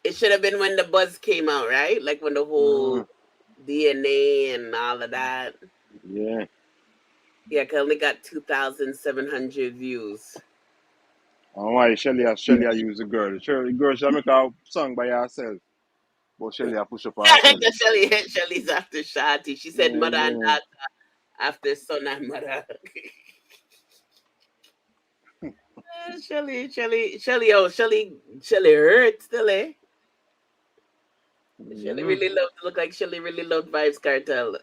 [SPEAKER 2] It should have been when the buzz came out, right? Like when the whole DNA and all of that.
[SPEAKER 15] Yeah.
[SPEAKER 2] Yeah, I only got 2,700 views.
[SPEAKER 15] And why Shelly use the girl? Girl should make a song by herself. But Shelly push up herself.
[SPEAKER 2] Shelly's after Shati. She said mother and daughter after son and mother. Shelly hurt still, eh? Shelly really look like Shelly really loved Vibes Cartel.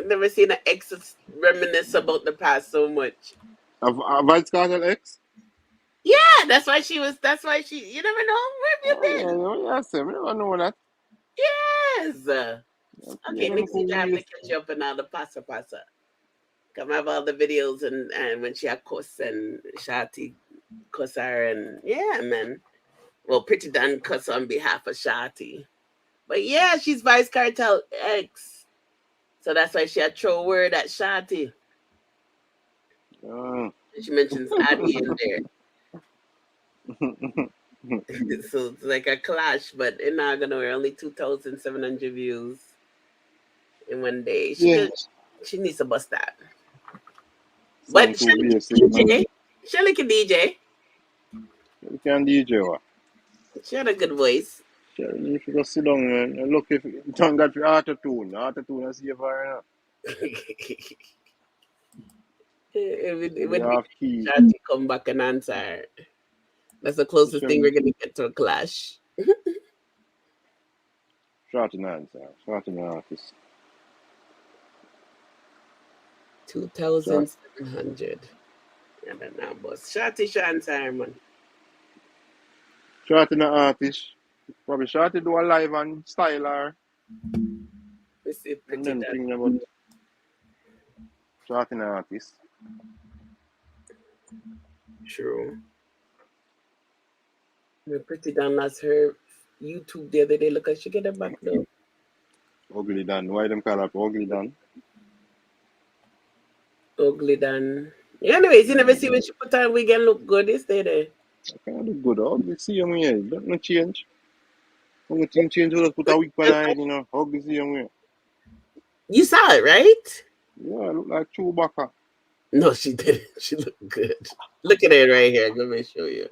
[SPEAKER 2] Never seen an ex reminisce about the past so much.
[SPEAKER 15] A Vibes Cartel ex?
[SPEAKER 2] Yeah, that's why she. You never know. Where have you been?
[SPEAKER 15] Yes, I never know that.
[SPEAKER 2] Yes. Okay, next week I have to catch you up on all the pasa. Come have all the videos and when she had cuss and Shati cuss her and yeah, man. Well, Pretty Dan cuss on behalf of Shati. But yeah, she's Vice Cartel ex. So that's why she had throw a word at Shati. She mentions Addy in there. So it's like a clash, but in Nagano, only 2,700 views in one day. She needs to bust that. But Shelly can DJ.
[SPEAKER 15] You can DJ what?
[SPEAKER 2] She had a good voice.
[SPEAKER 15] Shelly, if you just sit down and look if you don't got your auto-tune I see you for
[SPEAKER 2] When Shati come back and answer, that's the closest thing we're gonna get to a clash.
[SPEAKER 15] Shot an answer. Shot an artist.
[SPEAKER 2] 2,700. I don't know, boss. Shati answer, man.
[SPEAKER 15] Shot an artist. Probably Shot do a live and style her.
[SPEAKER 2] Let's see,
[SPEAKER 15] and then thinking about Shot an artist.
[SPEAKER 2] True. The Pretty Dan lost her YouTube the other day. Look, I should get it back though.
[SPEAKER 15] Ugly Dan. Why them call her Ugly Dan?
[SPEAKER 2] Ugly Dan. Yeah, anyways, you never see when she put on wig and look good. They stay there.
[SPEAKER 15] I can't look good. Ugly see you here. Don't no change. Only thing change was put a wig on her head, you know. Ugly see you here.
[SPEAKER 2] You saw it, right?
[SPEAKER 15] Yeah, I look like Chewbacca.
[SPEAKER 2] No, she didn't. She looked good. Look at it right here. Let me show you.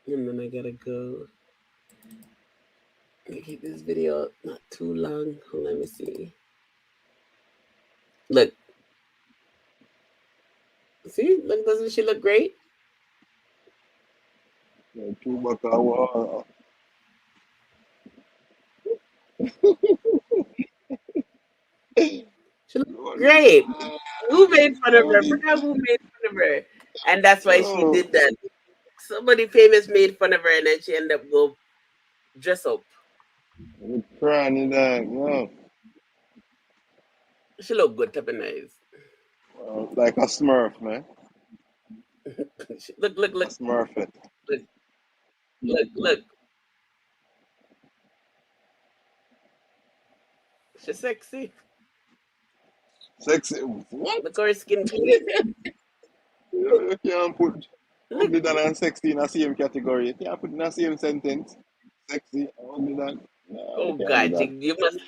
[SPEAKER 2] And then I gotta go. Let me keep this video not too long. Let me see. Look. See? Look, doesn't she look great?
[SPEAKER 15] Yeah, Chewbacca. Wow.
[SPEAKER 2] She looked great. Who made fun of her? I forgot who made fun of her. And that's why she did that. Somebody famous made fun of her and then she ended up go dress up.
[SPEAKER 15] Crying that, no.
[SPEAKER 2] She look good, type of nice.
[SPEAKER 15] Like a Smurf, man.
[SPEAKER 2] Look.
[SPEAKER 15] Smurf it.
[SPEAKER 2] Look. She's sexy.
[SPEAKER 15] Sexy? What?
[SPEAKER 2] Look at her skin clean.
[SPEAKER 15] You can't put ugly Dan and sexy in the same category. You can't put in the same sentence. Sexy, ugly Dan. No,
[SPEAKER 2] Oh God, you must.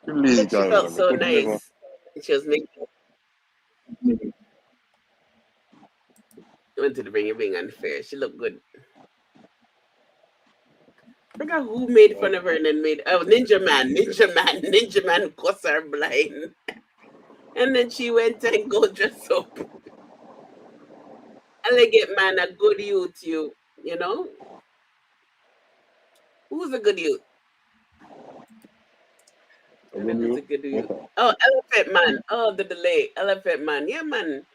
[SPEAKER 15] Illegal.
[SPEAKER 2] She felt so nice. She was making. I wanted to bring you being unfair. She looked good. I forgot who made fun of her and then made Ninja Man cuss her blind. And then she went and go dress up. Elegant man, a good youth, you know? Who's a good youth? I mean, who's a good youth? Oh, Elephant Man. Oh, the delay. Elephant Man. Yeah, man.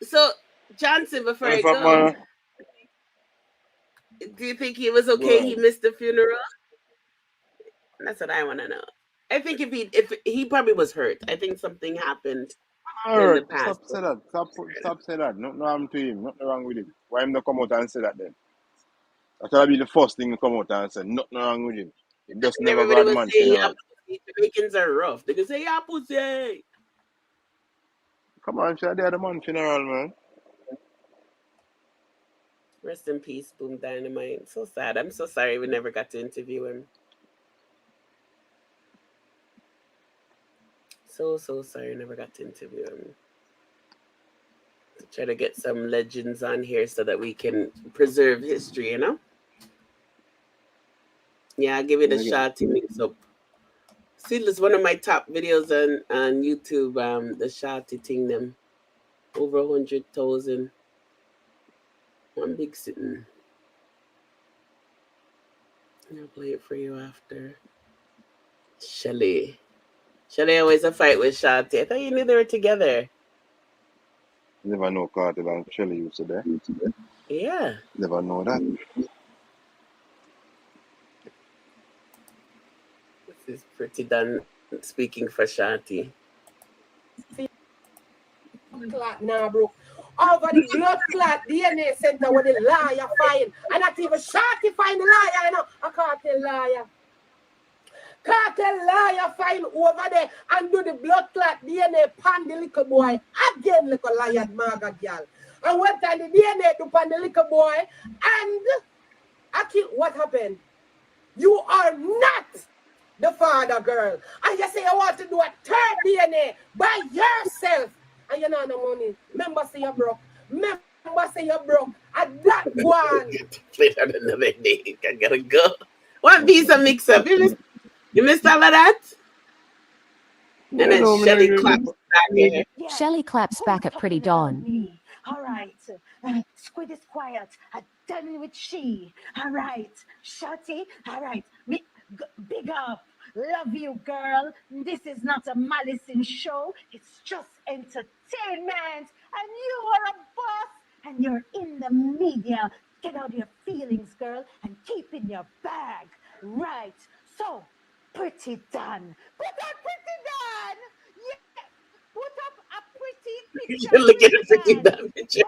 [SPEAKER 2] So, Johnson, before I go, do you think he was okay? He missed the funeral? That's what I want to know. I think if he probably was hurt. I think something happened in the past.
[SPEAKER 15] Stop say that. Stop say that. Nothing wrong to him. Nothing wrong with him. Why him not come out and say that then? That should be the first thing to come out and say. Nothing wrong with him. He just never
[SPEAKER 2] Everybody
[SPEAKER 15] got
[SPEAKER 2] was
[SPEAKER 15] man
[SPEAKER 2] saying,
[SPEAKER 15] funeral.
[SPEAKER 2] Jamaicans are rough. They can say, yeah, pussy.
[SPEAKER 15] Come on, share the man funeral, man.
[SPEAKER 2] Rest in peace, Boom Dynamite. So sad. I'm so sorry we never got to interview him. So sorry, never got to interview him. To try to get some legends on here so that we can preserve history, you know? Yeah, I'll give it a shot to mix up. See, this is one of my top videos on YouTube, the Shotty thing them. Over 100,000. One big sitting. I'll play it for you after. Shelly always a fight with Shotty. I thought you knew they were together.
[SPEAKER 15] Never know Cartel and Shelly used to there.
[SPEAKER 2] Yeah.
[SPEAKER 15] Never know that.
[SPEAKER 2] This is pretty done speaking for Shotty.
[SPEAKER 17] Nah, bro. Over the blood clot DNA center where the liar find. And not even Shotty find the liar, you know. A cartel liar. Cartel liar find over there and do the blood clot DNA pan the little boy. Again, little liar maga girl. And what time the DNA to pan the little boy and what happened? You are not the father, girl. And you say you want to do a third DNA by yourself. And you know no money. Remember say you broke. And that one.
[SPEAKER 2] Play that another day. I gotta go. What visa mix up? You missed all of that? And then Shelly claps back here.
[SPEAKER 14] Shelly claps back at Pretty Dawn.
[SPEAKER 5] All right. Squid is quiet. I'm done with she. All right. Shotty. All right. Big up. Love you, girl. This is not a Malicin show. It's just entertainment. And you are a boss. And you're in the media. Get out your feelings, girl, and keep in your bag. Right. So, Pretty done. Put up Pretty done. Yeah. Put up a pretty picture.
[SPEAKER 2] Look at a pretty done picture.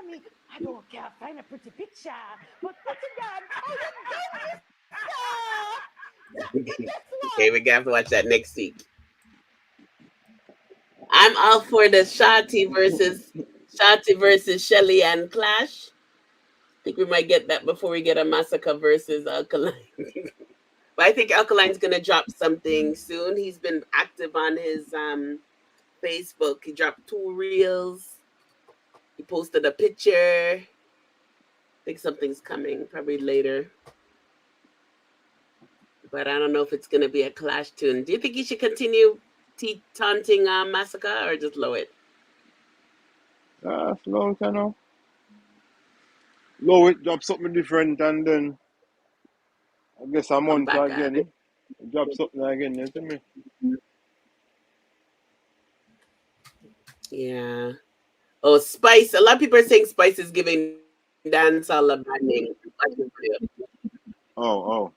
[SPEAKER 5] I don't care. Find a pretty picture. But Pretty done. Oh, you done.
[SPEAKER 2] Okay, we're gonna have to watch that next week. I'm all for the Shotty versus Shelly and Clash. I think we might get that before we get a Masicaka versus Alkaline. But I think Alkaline's gonna drop something soon. He's been active on his Facebook. He dropped 2 reels. He posted a picture. I think something's coming, probably later. But I don't know if it's gonna be a Clash tune. Do you think he should continue taunting Masicaka or just low it?
[SPEAKER 15] Slow it, you know. Low it, drop something different, and then I guess a month again. Drop something again, you see me?
[SPEAKER 2] Yeah. Oh, Spice. A lot of people are saying Spice is giving Dancehall a bad name.
[SPEAKER 15] Oh.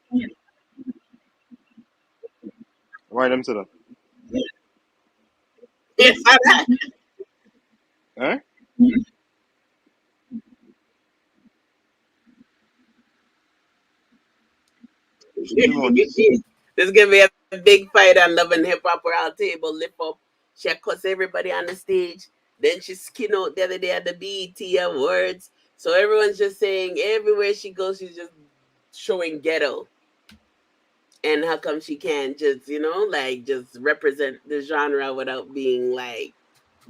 [SPEAKER 15] Why them say that?
[SPEAKER 2] Yes,
[SPEAKER 15] Eh?
[SPEAKER 2] There's gonna be a big fight on Love and Hip Hop where our table lift up. She cuss everybody on the stage. Then she skin out the other day at the BET Awards. So everyone's just saying everywhere she goes, she's just showing ghetto. And how come she can't just, like just represent the genre without being like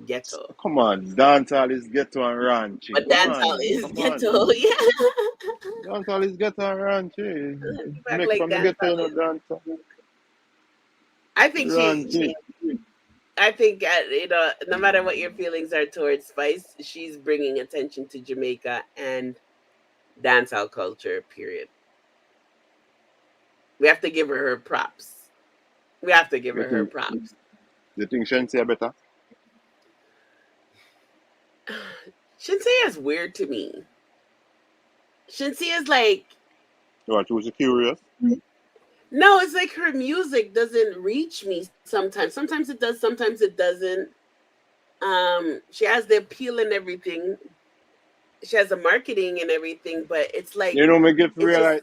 [SPEAKER 2] ghetto.
[SPEAKER 15] Come on, dancehall is ghetto and raunchy.
[SPEAKER 2] But
[SPEAKER 15] Come
[SPEAKER 2] dancehall
[SPEAKER 15] on,
[SPEAKER 2] is
[SPEAKER 15] come on.
[SPEAKER 2] ghetto, yeah.
[SPEAKER 15] Dancehall is ghetto and raunchy.
[SPEAKER 2] People act
[SPEAKER 15] Make
[SPEAKER 2] like
[SPEAKER 15] from the ghetto, you know,
[SPEAKER 2] dancehall.
[SPEAKER 15] dancehall.
[SPEAKER 2] I think
[SPEAKER 15] Raunchy.
[SPEAKER 2] you know, no matter what your feelings are towards Spice, she's bringing attention to Jamaica and dancehall culture. Period. We have to give her props. We have to give
[SPEAKER 15] You
[SPEAKER 2] her
[SPEAKER 15] think,
[SPEAKER 2] props.
[SPEAKER 15] you think Shenseea better?
[SPEAKER 2] Shenseea is weird to me. Shenseea is like,
[SPEAKER 15] What, you was curious?
[SPEAKER 2] no, it's like her music doesn't reach me sometimes. Sometimes it does, sometimes it doesn't. She has the appeal and everything. She has the marketing and everything, but it's like
[SPEAKER 15] You know, me get to
[SPEAKER 2] it just
[SPEAKER 15] realize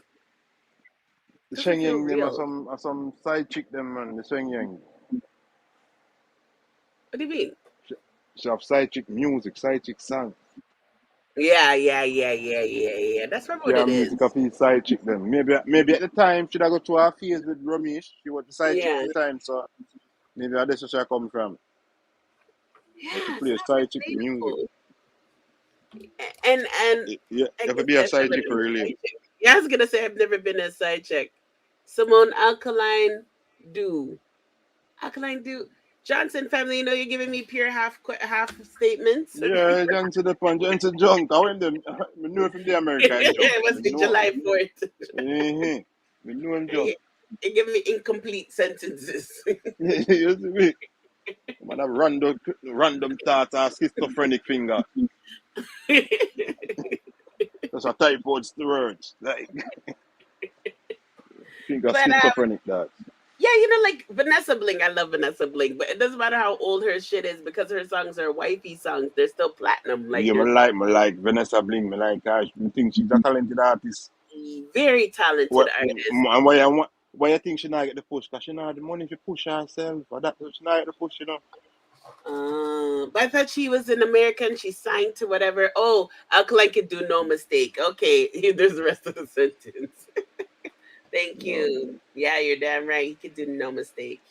[SPEAKER 15] the
[SPEAKER 2] doesn't feel
[SPEAKER 15] Shenyang them
[SPEAKER 2] real.
[SPEAKER 15] are some side chick them man, the Shenyang.
[SPEAKER 2] What do you mean?
[SPEAKER 15] She have side chick music, side chick song.
[SPEAKER 2] Yeah. That's probably
[SPEAKER 15] She
[SPEAKER 2] what
[SPEAKER 15] have
[SPEAKER 2] it is.
[SPEAKER 15] music of his side chick them. Maybe at the time she'd have go to her phase with Ramesh. She was the side chick
[SPEAKER 2] Yeah.
[SPEAKER 15] at the time, so maybe that's where she come from. But to
[SPEAKER 2] Yeah,
[SPEAKER 15] play
[SPEAKER 2] it's
[SPEAKER 15] side chick
[SPEAKER 2] not
[SPEAKER 15] music.
[SPEAKER 2] relatable. And
[SPEAKER 15] You
[SPEAKER 2] I
[SPEAKER 15] have to
[SPEAKER 2] guess
[SPEAKER 15] be a
[SPEAKER 2] I've
[SPEAKER 15] side
[SPEAKER 2] never
[SPEAKER 15] chick for
[SPEAKER 2] been a
[SPEAKER 15] really.
[SPEAKER 2] side chick. Yeah, I was gonna say I've never been a side chick. Simone Alkaline do. Alkaline do. Johnson family, you know you're giving me pure half statements.
[SPEAKER 15] Yeah, Johnson the punch, Johnson junk. I went them. I know from the America and junk.
[SPEAKER 2] It
[SPEAKER 15] I
[SPEAKER 2] must be
[SPEAKER 15] know.
[SPEAKER 2] July 4th.
[SPEAKER 15] Mm-hmm. We know him junk.
[SPEAKER 2] You give me incomplete sentences.
[SPEAKER 15] You see me? Man, a random thought or schizophrenic finger. That's a type of words. Like finger
[SPEAKER 2] But
[SPEAKER 15] schizophrenic that.
[SPEAKER 2] yeah, you know, like Vanessa Bling, I love Vanessa Bling, but it doesn't matter how old her shit is because her songs are wifey songs. They're still platinum. Like
[SPEAKER 15] Yeah,
[SPEAKER 2] they're
[SPEAKER 15] me like Vanessa Bling. Me like her. I think she's a talented artist.
[SPEAKER 2] very talented artists.
[SPEAKER 15] And why you think she not get the push? Cause she not have the money to push herself. Or that she not get the push, you know.
[SPEAKER 2] But I thought she was an American. She signed to whatever. Oh, Alkaline could do no mistake. Okay, there's the rest of the sentence. Thank you. Yeah, you're damn right. He could do no mistake.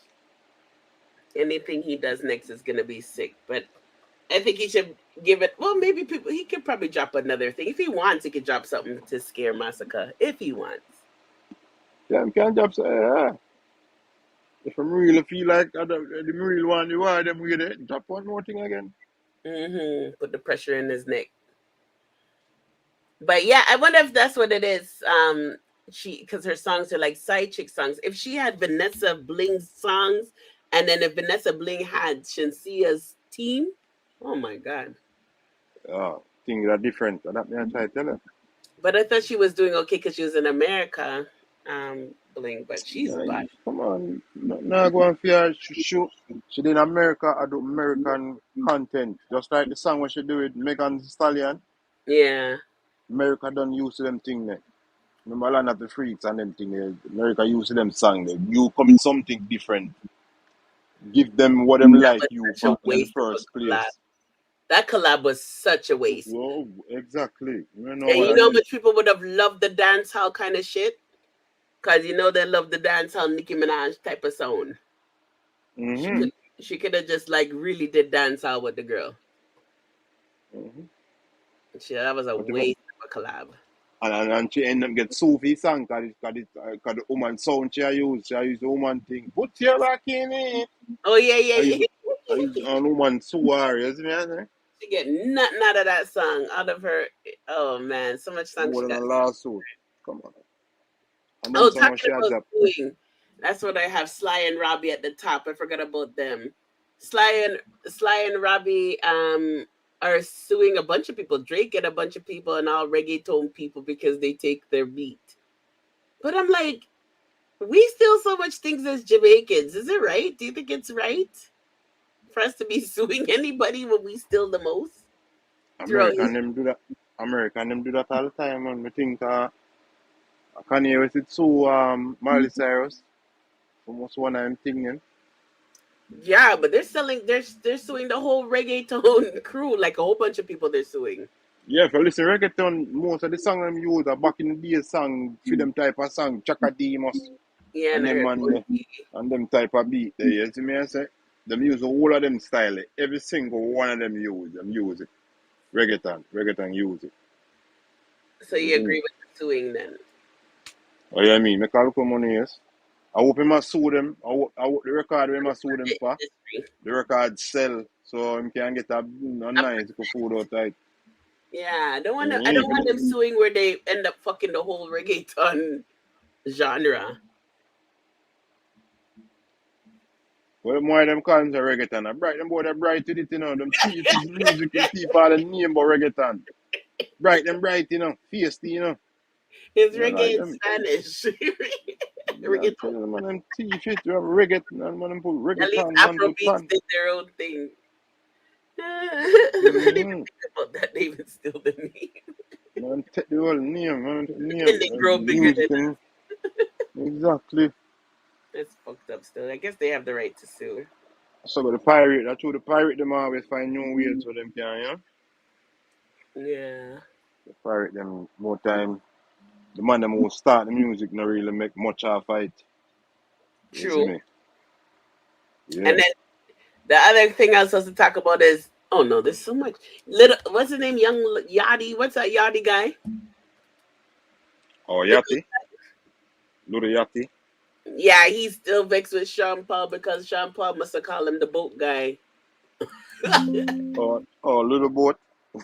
[SPEAKER 2] Anything he does next is gonna be sick. But I think he should give it. Well, maybe he could probably drop another thing if he wants. He could drop something to scare Masicaka if he wants.
[SPEAKER 15] Yeah, we can drop. Yeah. If I'm really feel like the real one, you are them with it. Drop one more thing again.
[SPEAKER 2] Put the pressure in his neck. But yeah, I wonder if that's what it is. Because her songs are like side chick songs. If she had Vanessa Bling's songs, and then if Vanessa Bling had Shensea's team, oh my god.
[SPEAKER 15] Oh, things are different. That me I try to tell her.
[SPEAKER 2] But I thought she was doing okay because she was in America, Bling. But she's black.
[SPEAKER 15] Come on, no go on for her. She did in America. I do American content, just like the song when she do with Megan Thee Stallion.
[SPEAKER 2] Yeah.
[SPEAKER 15] America don't use them thing there. Remember Land of the Freaks and them thing there. America use them song there. You come with something different. Give them what them like you
[SPEAKER 2] Such a
[SPEAKER 15] in the
[SPEAKER 2] waste of
[SPEAKER 15] first
[SPEAKER 2] a collab.
[SPEAKER 15] place.
[SPEAKER 2] That collab was such a waste.
[SPEAKER 15] Whoa, exactly. You know
[SPEAKER 2] And
[SPEAKER 15] what
[SPEAKER 2] you
[SPEAKER 15] I
[SPEAKER 2] know how
[SPEAKER 15] mean?
[SPEAKER 2] much people would have loved the dancehall kind of shit? Because you know they love the dancehall Nicki Minaj type of sound.
[SPEAKER 15] Mm-hmm.
[SPEAKER 2] She could have just like really did dancehall with the girl.
[SPEAKER 15] Mm-hmm.
[SPEAKER 2] That was a waste of a collab.
[SPEAKER 15] And she end up get Sufi song because the woman sound she use the woman thing. Put your back in it.
[SPEAKER 2] Oh yeah.
[SPEAKER 15] I use a woman suar, you see me?
[SPEAKER 2] She get nothing out of that song, out of her. Oh man, so much song
[SPEAKER 15] More
[SPEAKER 2] she
[SPEAKER 15] than
[SPEAKER 2] got.
[SPEAKER 15] a lawsuit. Come on. And
[SPEAKER 2] Oh,
[SPEAKER 15] then
[SPEAKER 2] talking about suing. That's what I have. Sly and Robbie at the top. I forgot about them. Sly and Robbie are suing a bunch of people. Drake and a bunch of people and all reggaeton people because they take their beat. But I'm like, we steal so much things as Jamaicans. Is it right? Do you think it's right for us to be suing anybody when we steal the most?
[SPEAKER 15] American them do that all the time, and I think Kanye West it sue Miley Cyrus. Almost one of them thing.
[SPEAKER 2] Yeah, but they're suing the whole reggaeton crew, like a whole bunch of people they're suing.
[SPEAKER 15] Yeah, if you listen reggaeton, most of the songs them use are back in the day song, for them type of song, Chaka Demus.
[SPEAKER 2] Yeah,
[SPEAKER 15] and them type of beat there, you see me I say? Them use all of them style. Every single one of them use it. Reggaeton use it.
[SPEAKER 2] So you agree with the suing then?
[SPEAKER 15] Oh yeah, I mean, make a look of money, yes. I hope he must sue them. I hope the record we must sue them for. The record sell, so him can get a nice food out of it.
[SPEAKER 2] Yeah, I don't want them suing where they end up fucking the whole reggaeton genre.
[SPEAKER 15] Well, more of them calling it reggaeton. I bright them boy, they bright with it, you know. Them thief is music, they thief all the name about reggaeton. Bright, you know. Feisty, you know.
[SPEAKER 2] It's
[SPEAKER 15] You
[SPEAKER 2] reggae in
[SPEAKER 15] them,
[SPEAKER 2] Spanish.
[SPEAKER 15] reggaeton. Tell them, man, them thief it. You have reggaeton, man, them put
[SPEAKER 2] At least
[SPEAKER 15] reggaeton, man, to
[SPEAKER 2] Afrobeats
[SPEAKER 15] pan.
[SPEAKER 2] did their own thing. I didn't even think about that. They even steal the name.
[SPEAKER 15] Man, take the whole name, man. The name.
[SPEAKER 2] And they grow bigger
[SPEAKER 15] Music
[SPEAKER 2] than
[SPEAKER 15] and exactly.
[SPEAKER 2] That's fucked up still. I guess they have the right to sue.
[SPEAKER 15] So but the pirate, that's who the pirate them always find new ways for them can, yeah?
[SPEAKER 2] Yeah.
[SPEAKER 15] The pirate them more time. The man them who start the music not really make much of a fight. You see
[SPEAKER 2] True.
[SPEAKER 15] me? Yeah.
[SPEAKER 2] And then the other thing I was supposed to talk about is, oh no, there's so much. Little, what's his name? Young Yachty. What's that Yachty guy?
[SPEAKER 15] Oh, Yachty? Little Yachty?
[SPEAKER 2] Yeah, he's still vexed with Sean Paul because Sean Paul must have called him the boat guy.
[SPEAKER 15] Oh, little boat.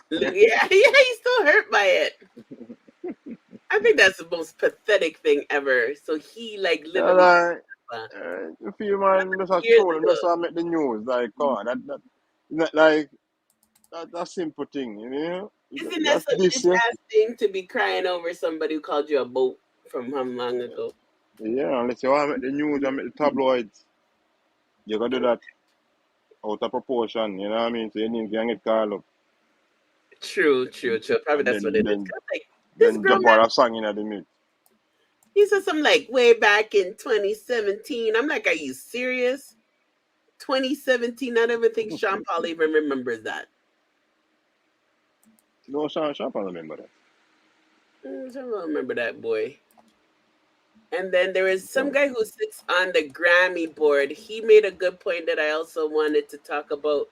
[SPEAKER 2] Yeah, he's still hurt by it. I think that's the most pathetic thing ever. So he like literally.
[SPEAKER 15] If you man just a troll and just make the news, like, come on, that like that's a simple thing, you know?
[SPEAKER 2] Isn't that such a bad thing to be crying over somebody who called you a boat from how long ago?
[SPEAKER 15] Yeah, unless you want to make the news and make the tabloids, you gotta do that out of proportion, you know what I mean? So your name can get called up.
[SPEAKER 2] True. Probably that's what it is. Like,
[SPEAKER 15] this girl jump out a song in the mid.
[SPEAKER 2] He said something like way back in 2017. I'm like, are you serious? 2017. I don't even think Sean Paul even remembers that.
[SPEAKER 15] No, Sean Paul remember that.
[SPEAKER 2] I don't remember that, boy. And then there is some guy who sits on the Grammy board. He made a good point that I also wanted to talk about.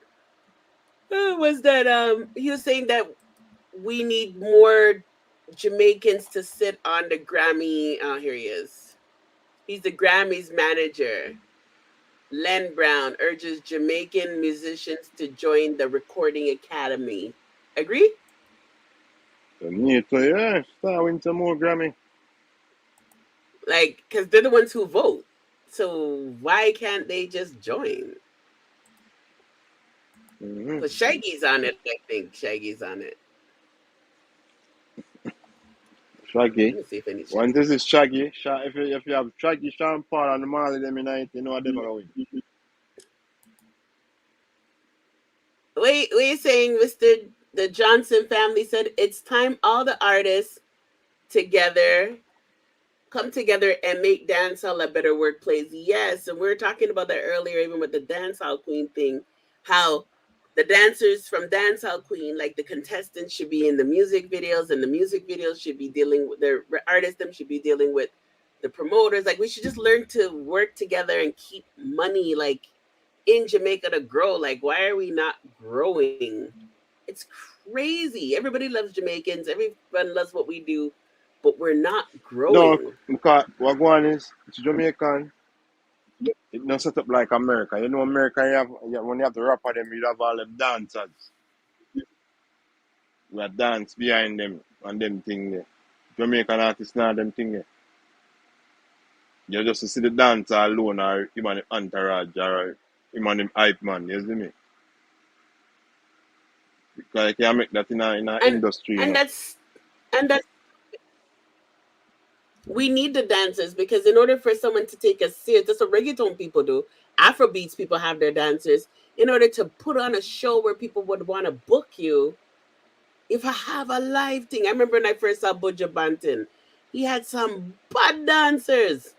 [SPEAKER 2] Was that he was saying that we need more Jamaicans to sit on the Grammy. Here he is. He's the Grammys manager. Len Brown urges Jamaican musicians to join the Recording Academy. Agree?
[SPEAKER 15] Yeah, start win some more Grammy.
[SPEAKER 2] Like, because they're the ones who vote. So why can't they just join? But Shaggy's on it, I think. Shaggy's on it.
[SPEAKER 15] Shaggy. When this is Shaggy, if you have Shaggy, Sean Paul, and the Marley, them in it, you know what they're going to win.
[SPEAKER 2] Wait, what are you saying, Mr. The Johnson family said it's time all the artists come together and make dancehall a better workplace. Yes, and we were talking about that earlier, even with the Dancehall Queen thing, how the dancers from Dancehall Queen, like the contestants, should be in the music videos, and the music videos should be dealing with the artists. Them should be dealing with the promoters. Like, we should just learn to work together and keep money, like, in Jamaica to grow. Like, why are we not growing? It's crazy. Everybody loves Jamaicans. Everyone loves what we do, but we're not growing.
[SPEAKER 15] No, because what going is, it's Jamaican. It's not set up like America. You know, America, when you have the rapper, them, you have all them dancers. We have dance behind them and them thing there. Jamaican artists now them thing there. You just see the dancer alone or him and the entourage or him and them hype man, you see me? Because you can make that in our industry.
[SPEAKER 2] And that's we need the dancers, because in order for someone to take us serious, that's what reggaeton people do. Afrobeats people have their dancers. In order to put on a show where people would want to book you, if I have a live thing. I remember when I first saw Buja Banton. He had some bad dancers.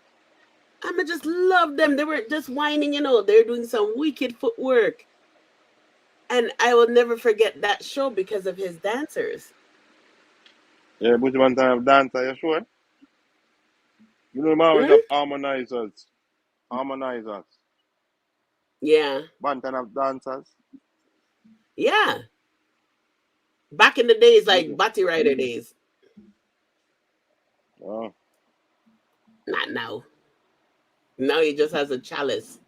[SPEAKER 2] I just love them. They were just whining, they were doing some wicked footwork. And I will never forget that show because of his dancers.
[SPEAKER 15] Yeah, but one time dancer, you sure? You know, man, always have harmonizers.
[SPEAKER 2] Yeah.
[SPEAKER 15] Bantan of dancers.
[SPEAKER 2] Yeah. Back in the days, like Batty Rider days.
[SPEAKER 15] Oh.
[SPEAKER 2] Not now. Now he just has a chalice.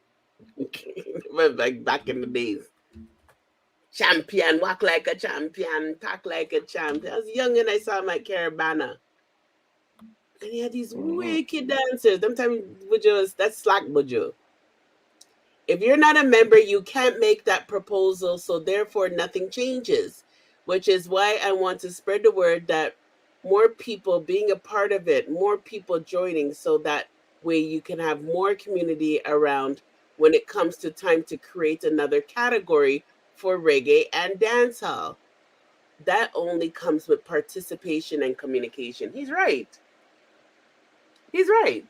[SPEAKER 2] But like back in the days. Champion, walk like a champion, talk like a champion. I was young and I saw him at Caravana. And he had these wicked dancers. Sometimes Bujo, that's slack Bujo. If you're not a member, you can't make that proposal, so therefore nothing changes. Which is why I want to spread the word that more people being a part of it, more people joining, so that way you can have more community around when it comes to time to create another category for reggae and dancehall. That only comes with participation and communication. He's right. He's right.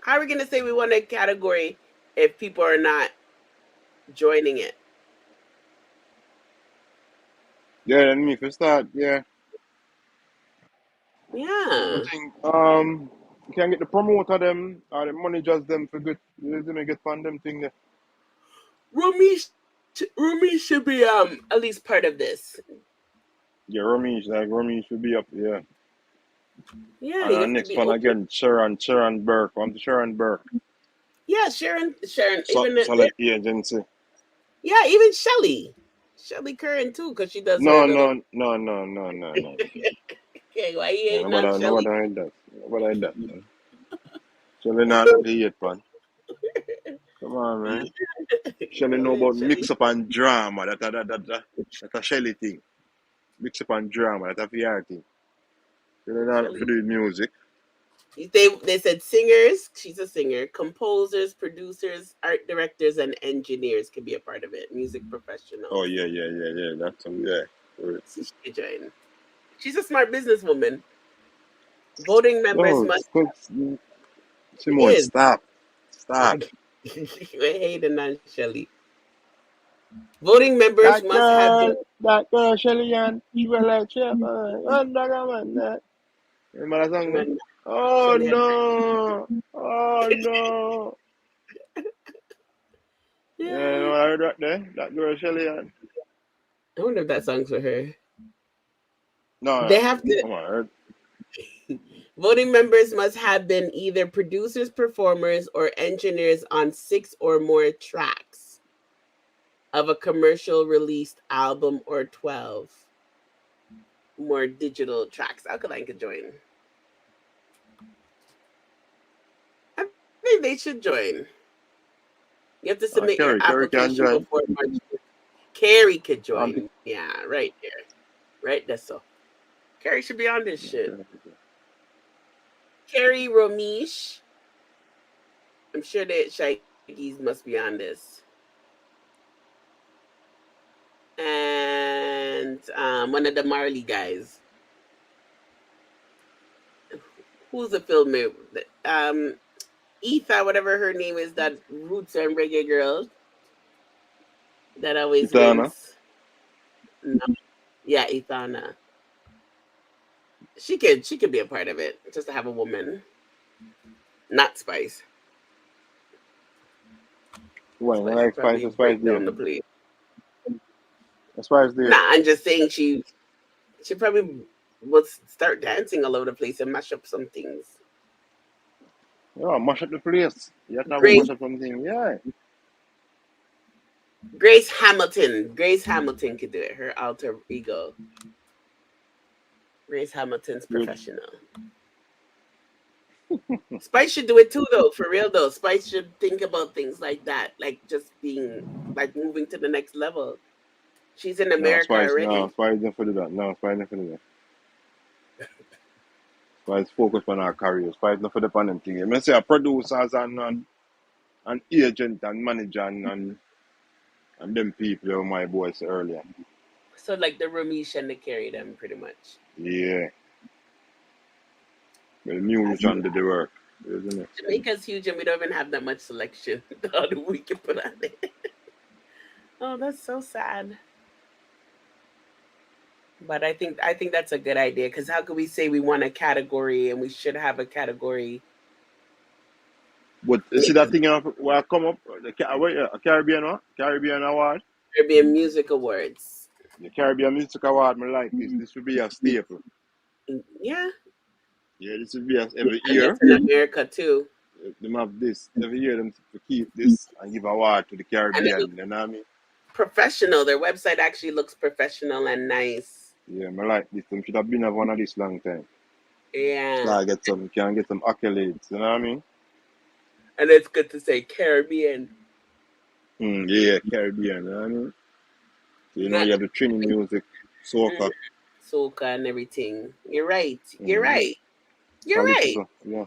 [SPEAKER 2] How are we going to say we want a category if people are not joining it?
[SPEAKER 15] Yeah, then me for start, yeah.
[SPEAKER 2] Yeah.
[SPEAKER 15] I think you can get the promoter them or the managers them for good. You may get fund them thing there.
[SPEAKER 2] Rumi should be at least part of this.
[SPEAKER 15] Yeah, Romy should be up, yeah.
[SPEAKER 2] Yeah,
[SPEAKER 15] And
[SPEAKER 2] you
[SPEAKER 15] our
[SPEAKER 2] have to
[SPEAKER 15] next
[SPEAKER 2] be
[SPEAKER 15] one
[SPEAKER 2] open.
[SPEAKER 15] again, Sharon Burke. I'm to Sharon Burke.
[SPEAKER 2] Yeah, Sharon,
[SPEAKER 15] Solid agency.
[SPEAKER 2] yeah, even Shelly Curran too, because she does her
[SPEAKER 15] No.
[SPEAKER 2] little. Okay, why you ain't not Shelly?
[SPEAKER 15] Nobody ain't that. Nobody ain't that, man. Shelly not the hate pan. Come on, man. Shelly know about mix up and drama. That a Shelly thing. Mix up and drama. That's a VR thing. Shelly not to do with music.
[SPEAKER 2] They said singers. She's a singer. Composers, producers, art directors, and engineers can be a part of it. Music professionals.
[SPEAKER 15] Oh yeah. That's yeah.
[SPEAKER 2] So she could join. She's a smart businesswoman. Voting members
[SPEAKER 15] No,
[SPEAKER 2] must.
[SPEAKER 15] Simone, stop.
[SPEAKER 2] We're hating on Shelly. Voting members must have.
[SPEAKER 15] That girl, Shelly Ann, she was like, remember that song, man? Oh no. Yeah, you know, I heard that there. That girl, Shelly Ann.
[SPEAKER 2] I wonder if that song's for her.
[SPEAKER 15] No,
[SPEAKER 2] They have to.
[SPEAKER 15] Come on, I heard.
[SPEAKER 2] Voting members must have been either producers, performers, or engineers on 6 or more tracks of a commercial released album or 12 more digital tracks. Alkaline could join. I think they should join. You have to submit your application before March. Carrie could join. Yeah, right there. Right there. So Carrie should be on this shit. Carrie Romish. I'm sure that Shaggy's must be on this. And one of the Marley guys. Who's the filmer? Etha, whatever her name is, that roots and reggae girl. That always wins. No. Yeah, Ethana. She could be a part of it, just to have a woman. Not Spice.
[SPEAKER 15] Wait, like Spice
[SPEAKER 2] down the plate.
[SPEAKER 15] Spice there.
[SPEAKER 2] Nah, I'm just saying she probably will start dancing all over the place and mash up some things.
[SPEAKER 15] Yeah, mash up the place. You have to mash up something, yeah.
[SPEAKER 2] Grace Hamilton could do it. Her alter ego. Grace Hamilton's professional. Spice should do it too, though. For real, though. Spice should think about things like that, like just being, like moving to the next level. She's in America already.
[SPEAKER 15] No, Spice never do that. Spice focus on our career. Spice never do on them things. I say producers and agent and manager and them people, my boys earlier.
[SPEAKER 2] So like the Ramesh and the Carry them pretty much.
[SPEAKER 15] Yeah. The musician did the work, isn't it?
[SPEAKER 2] Jamaica's huge and we don't even have that much selection. How do we can put on it? Oh, that's so sad. But I think that's a good idea, because how could we say we want a category and we should have a category
[SPEAKER 15] But you see that thing where I come up, Caribbean what? Caribbean Award?
[SPEAKER 2] Caribbean Music Awards.
[SPEAKER 15] The Caribbean Music Award, me like this. This will be a staple.
[SPEAKER 2] Yeah.
[SPEAKER 15] Yeah, this will be every
[SPEAKER 2] And
[SPEAKER 15] year.
[SPEAKER 2] it's in America too.
[SPEAKER 15] Them have this. Every year them to keep this and give award to the
[SPEAKER 2] And it
[SPEAKER 15] Caribbean,
[SPEAKER 2] looks
[SPEAKER 15] you know what I mean?
[SPEAKER 2] professional. Their website actually looks professional and nice.
[SPEAKER 15] Yeah, me like this. Them should have been have one of this long time.
[SPEAKER 2] Yeah.
[SPEAKER 15] So I can get some accolades, you know what I mean?
[SPEAKER 2] And it's good to say Caribbean.
[SPEAKER 15] Yeah, Caribbean, you know what I mean? So, you know, you have the training music, soca.
[SPEAKER 2] Soca and everything. You're right. You're
[SPEAKER 15] Mm-hmm.
[SPEAKER 2] right. You're right.
[SPEAKER 15] Calypso, yeah.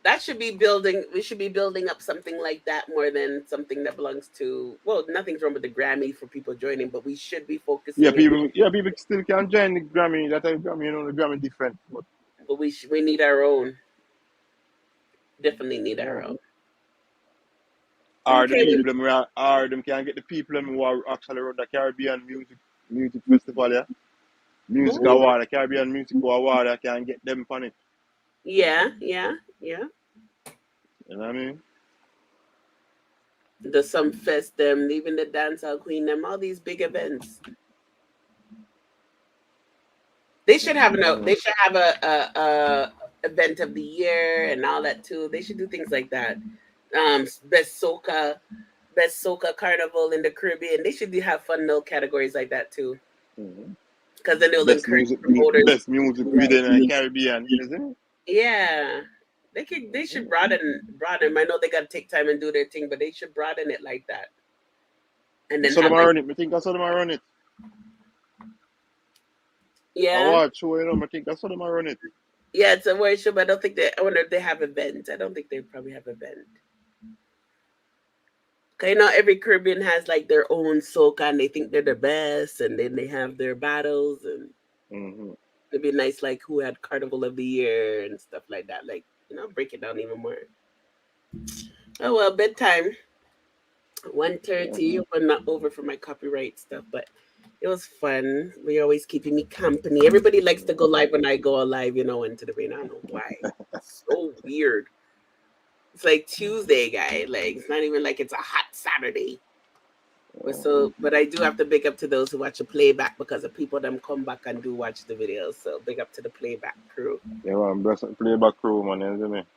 [SPEAKER 2] That should be building. We should be building up something like that more than something that belongs to. Well, nothing's wrong with the Grammy for people joining, but we should be focusing.
[SPEAKER 15] Yeah, people still can join the Grammy. That type of Grammy, you know, the Grammy different.
[SPEAKER 2] But we need our own. Definitely need our own.
[SPEAKER 15] Or the people them can get the people who are actually run the Caribbean music festival, yeah. Music award, the Caribbean Music Award, I can get them on it.
[SPEAKER 2] Yeah.
[SPEAKER 15] You know what I mean?
[SPEAKER 2] The Some Fest, them, even the Dancehall Queen, them, all these big events. They should have a event of the year and all that too. They should do things like that. Best soca carnival in the Caribbean. They should have fun little categories like that too. Because then they'll encourage promoters.
[SPEAKER 15] Best music within the Caribbean, isn't it?
[SPEAKER 2] Yeah. They should broaden. I know they gotta take time and do their thing, but they should broaden it like that. And then
[SPEAKER 15] run it. I think I saw them run it.
[SPEAKER 2] Yeah.
[SPEAKER 15] Award show, you know, I think I saw them run it.
[SPEAKER 2] Yeah, it's a award show, but I wonder if they have events. I don't think they probably have event. Cause you know every Caribbean has like their own soca and they think they're the best, and then they have their battles, and it'd be nice like who had Carnival of the Year and stuff like that. Like, you know, break it down even more. Oh well, bedtime. 1:30. I'm not over for my copyright stuff, but it was fun. You're always keeping me company. Everybody likes to go live when I go live, you know, into the rain. I don't know why. It's so weird. It's like Tuesday, guy. Like, it's not even like it's a hot Saturday. But I do have to big up to those who watch the playback, because the people them come back and do watch the videos. So big up to the playback crew.
[SPEAKER 15] Yeah, man, bless the playback crew, man, isn't it?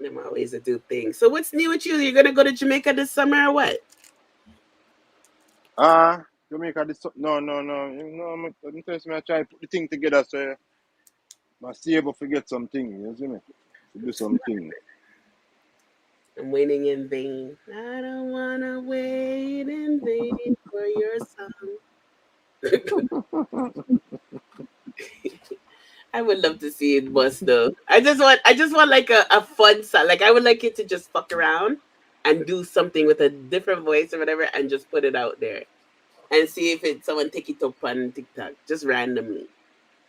[SPEAKER 2] Them always to do things. So what's new with you? You're gonna go to Jamaica this summer or what?
[SPEAKER 15] Jamaica this no. I'm interested. I try to put the thing together so I see able to get something, you see me? To do something.
[SPEAKER 2] I'm waiting in vain. I don't wanna wait in vain for your song. I would love to see it bust though. I just want like a fun song. Like I would like it to just fuck around and do something with a different voice or whatever and just put it out there. And see if someone take it up on TikTok, just randomly.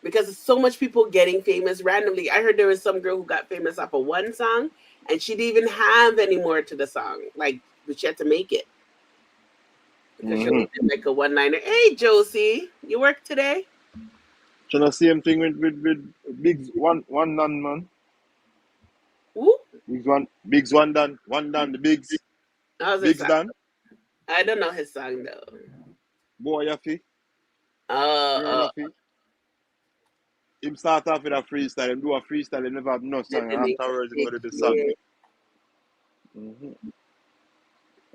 [SPEAKER 2] Because there's so much people getting famous randomly. I heard there was some girl who got famous off of one song, and she didn't even have any more to the song. Like, but she had to make it. Because she only did like a one-liner. Hey, Josie, you work today?
[SPEAKER 15] So the same thing with Biggs one done, man.
[SPEAKER 2] Who?
[SPEAKER 15] Biggs one done, the Biggs.
[SPEAKER 2] How's
[SPEAKER 15] Biggs
[SPEAKER 2] song?
[SPEAKER 15] done.
[SPEAKER 2] I don't know his song though.
[SPEAKER 15] Boy, Yafi.
[SPEAKER 2] Oh.
[SPEAKER 15] Him start off with a freestyle, him do a freestyle, he never have no song, and afterwards he go to the song.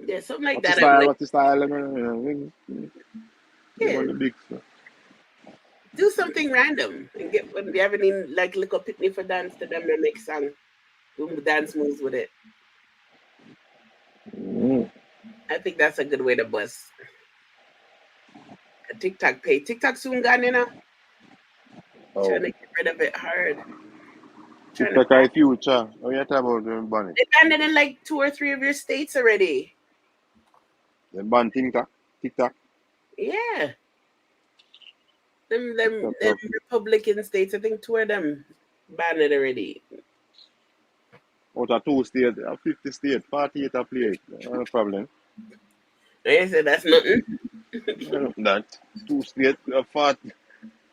[SPEAKER 2] Yeah, something like
[SPEAKER 15] What's
[SPEAKER 2] that.
[SPEAKER 15] What's the style?
[SPEAKER 2] Yeah. Do something random and get when you have any like little picnic for dance to them and make song. Do dance moves with it. I think that's a good way to bust. A TikTok pay. TikTok soon gone, you know? Trying to get rid of it hard.
[SPEAKER 15] TikTok is future. Oh, you talk about them banning.
[SPEAKER 2] They banned it in like 2 or 3 of your states already.
[SPEAKER 15] They ban TikTok.
[SPEAKER 2] Yeah. Them Republican states, I think 2 of them banned it already.
[SPEAKER 15] Out of 2 states, 50 states, 48 are played. No problem.
[SPEAKER 2] I said that's nothing.
[SPEAKER 15] That 2 states, 40.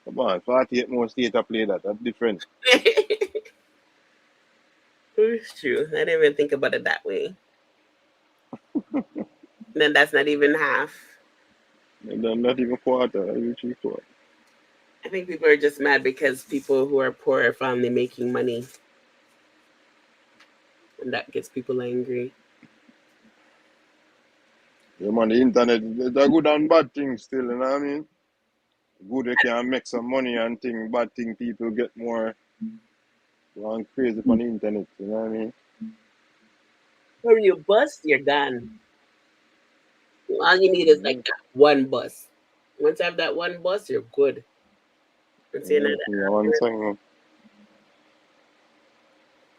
[SPEAKER 15] Come on, 48 more states are played that. That's different.
[SPEAKER 2] It's true. I didn't even think about it that way. Then that's not even half.
[SPEAKER 15] And then not even quarter, every 3/4.
[SPEAKER 2] I think people are just mad because people who are poor are finally making money. And that gets people angry.
[SPEAKER 15] Yeah, man, the internet, there's good and bad things still, you know what I mean? Good, they can make some money and thing, bad thing, people get more going crazy on the internet, you know what I mean?
[SPEAKER 2] When you bust, you're gone. All you need is like that one bus. Once you have that one bus, you're good. Once you know
[SPEAKER 15] Yeah, one song,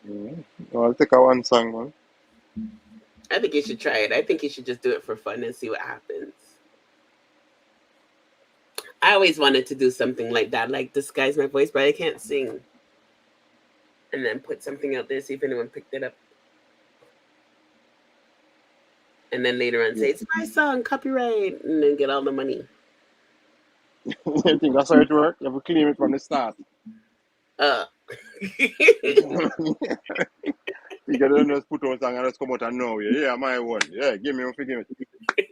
[SPEAKER 15] man. I'll take a one song, man.
[SPEAKER 2] I think you should try it. I think you should just do it for fun and see what happens. I always wanted to do something like that, like disguise my voice, but I can't sing. And then put something out there, see if anyone picked it up. And then later on say, it's my song, copyright, and then get all the money.
[SPEAKER 15] You think that's how it works? You have to claim it from the start. You gotta just put on song and just come out and know, yeah, my one. Yeah, give me one figure. Give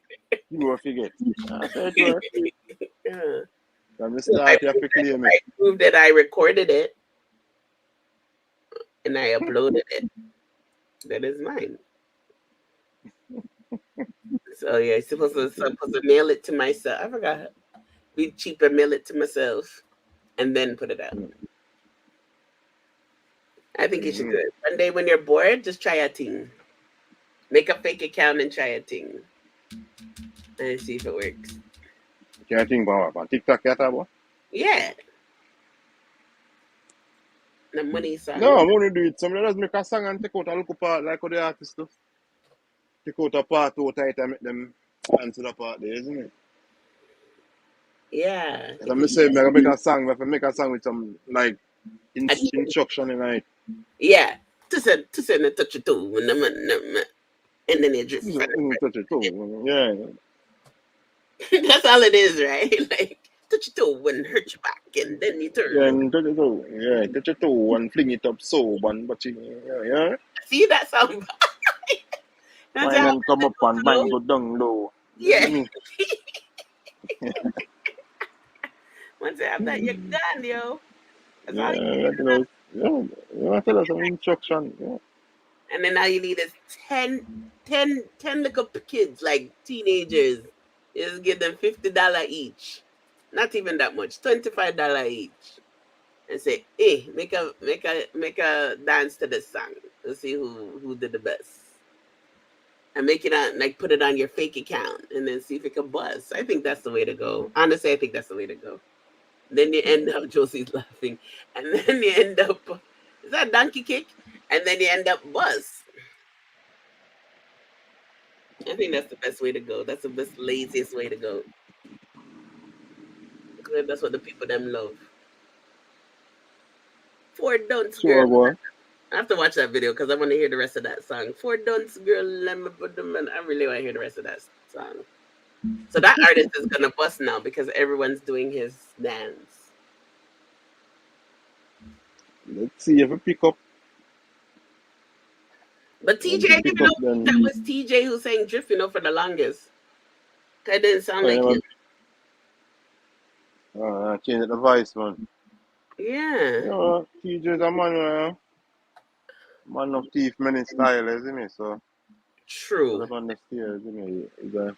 [SPEAKER 15] me one figure. That's how it works.
[SPEAKER 2] Yeah.
[SPEAKER 15] From the start, you have to claim it.
[SPEAKER 2] I proved that I recorded it and I uploaded it. That is mine. So yeah, supposed to mail it to myself. I forgot. Be cheaper, mail it to myself, and then put it out. I think you should do it. One day when you're bored, just try a thing. Make a fake account and try a thing. And see if it works.
[SPEAKER 15] Can I think about what? TikTok yet, about?
[SPEAKER 2] Yeah. The money song.
[SPEAKER 15] No, I'm only do it. Somebody just make a song and take out a little part like how the artists do. Take out a part out tight and make them dance to the part there, isn't it?
[SPEAKER 2] Yeah.
[SPEAKER 15] As I'm saying, I make a song, if I make a song with some like instruction in it.
[SPEAKER 2] Yeah. To send a touch it too. And then it just
[SPEAKER 15] touch it too. Yeah.
[SPEAKER 2] That's all it is, right? Like touch your toe and hurt your back, and then you turn.
[SPEAKER 15] Yeah, and touch it too. Yeah, touch it too and fling it up so, but you, yeah.
[SPEAKER 2] See that sound?
[SPEAKER 15] Wine and come up and bang go down low.
[SPEAKER 2] Yeah. Once you have that, you're done, yo. That's all you need.
[SPEAKER 15] Yeah, tell us some instruction. Yeah.
[SPEAKER 2] And then all you need is 10 little kids, like teenagers. You just give them $50 each. Not even that much. $25 each. And say, hey, make a dance to this song. Let's see who did the best. And make it on, like, put it on your fake account and then see if it can buzz. I think that's the way to go. Honestly, I think that's the way to go. Then you end up, Josie's laughing, and then you end up, is that donkey kick? And then you end up buzz. I think that's the best way to go. That's the best, laziest way to go. Because that's what the people them love. Four dunce girl.
[SPEAKER 15] Boy.
[SPEAKER 2] I have to watch that video because I want to hear the rest of that song. Four dunce girl, let me put them in. I really want to hear the rest of that song. So that artist is gonna bust now because everyone's doing his dance.
[SPEAKER 15] Let's see if we pick up.
[SPEAKER 2] But TJ, I didn't know that was TJ who sang Drift, for the longest. That didn't sound like him.
[SPEAKER 15] Change the voice, man.
[SPEAKER 2] Yeah.
[SPEAKER 15] TJ's a man of thief, many style, isn't he? So
[SPEAKER 2] true.
[SPEAKER 15] I don't understand, isn't he? He's a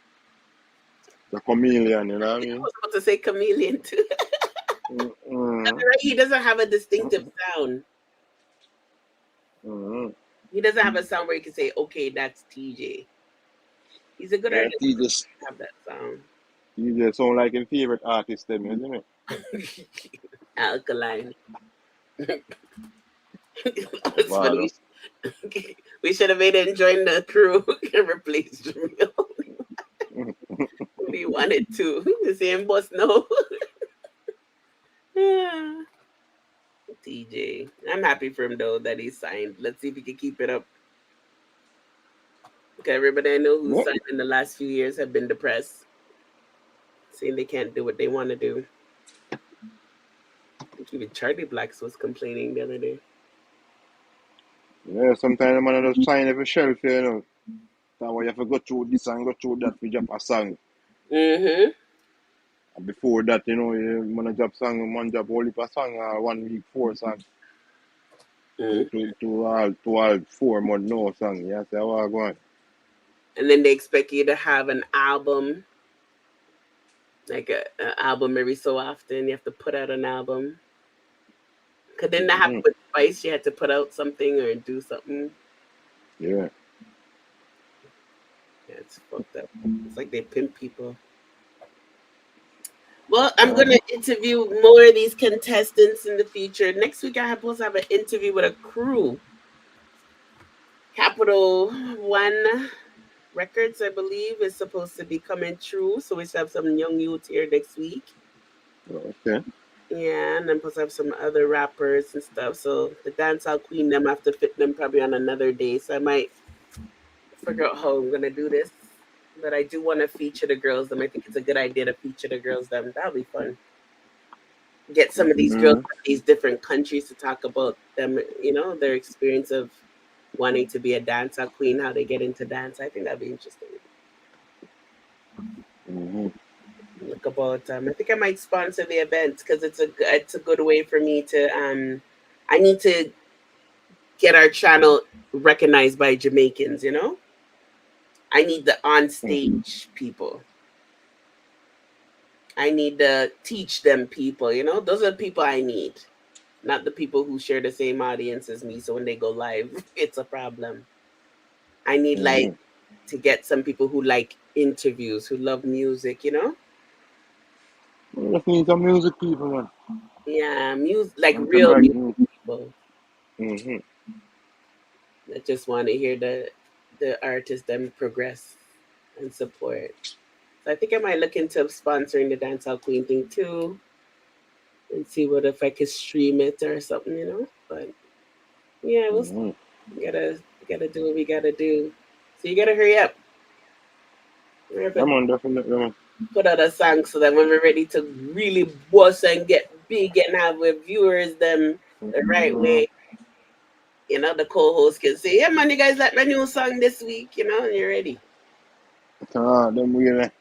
[SPEAKER 15] chameleon, you know what I mean?
[SPEAKER 2] I was about to say chameleon too. He doesn't have a distinctive sound. He doesn't have a sound where you can say, okay, that's TJ. He's a good artist.
[SPEAKER 15] He just
[SPEAKER 2] have that sound.
[SPEAKER 15] He just sound like his favorite artist, then, isn't it?
[SPEAKER 2] Alkaline. That's funny. We should have made him join the crew and replace Jamil. We wanted to. The same boss, no. Yeah. TJ. I'm happy for him though that he signed. Let's see if he can keep it up. Okay, everybody I know who signed in the last few years have been depressed. Saying they can't do what they want to do. I think even Charlie Blacks was complaining the other day.
[SPEAKER 15] Yeah, sometimes the man just sign every shelf, you know. That's why you have to go through this and go through that to drop a song.
[SPEAKER 2] Mm-hmm.
[SPEAKER 15] And before that, you know, you man drop song, man drop only a song 1 week 4 song. To all 4 month no song. Yeah, say how I go on.
[SPEAKER 2] And then they expect you to have an album, like an album every so often. You have to put out an album. Cause then that happened with Spice. She had to put out something or do something.
[SPEAKER 15] Yeah.
[SPEAKER 2] Yeah, it's fucked up. It's like they pimp people. Well, I'm going to interview more of these contestants in the future. Next week, I supposed to have an interview with a crew. Capital One Records, I believe, is supposed to be coming true. So we should have some young youth here next week.
[SPEAKER 15] Okay.
[SPEAKER 2] Yeah, and I'm supposed to have some other rappers and stuff. So the Dancehall Queen, them have to fit them probably on another day. So I might figure out how I'm going to do this. But I do want to feature the girls. Them. I think it's a good idea to feature the girls. Them. That'll be fun. Get some of these girls from these different countries to talk about them, you know, their experience of wanting to be a dancer queen, how they get into dance. I think that'd be interesting. Look about I think I might sponsor the event because it's a good way for me to I need to get our channel recognized by Jamaicans, you know? I need the on stage people. I need to teach them people, you know? Those are the people I need. Not the people who share the same audience as me. So when they go live, it's a problem. I need like to get some people who like interviews, who love music, you know?
[SPEAKER 15] You just need some music people, man.
[SPEAKER 2] Yeah, music, like real music people. I just want to hear the artists them progress and support. So I think I might look into sponsoring the Dancehall Queen thing too, and see what if I could stream it or something, you know. But yeah, we gotta do what we gotta do. So you gotta hurry up.
[SPEAKER 15] Come on, definitely, man.
[SPEAKER 2] Put out a song so that when we're ready to really bust and get big and have our viewers them the right way, you know, the co-host can say, "Yeah, man, you guys like my new song this week," you know, and you're ready.
[SPEAKER 15] Them really.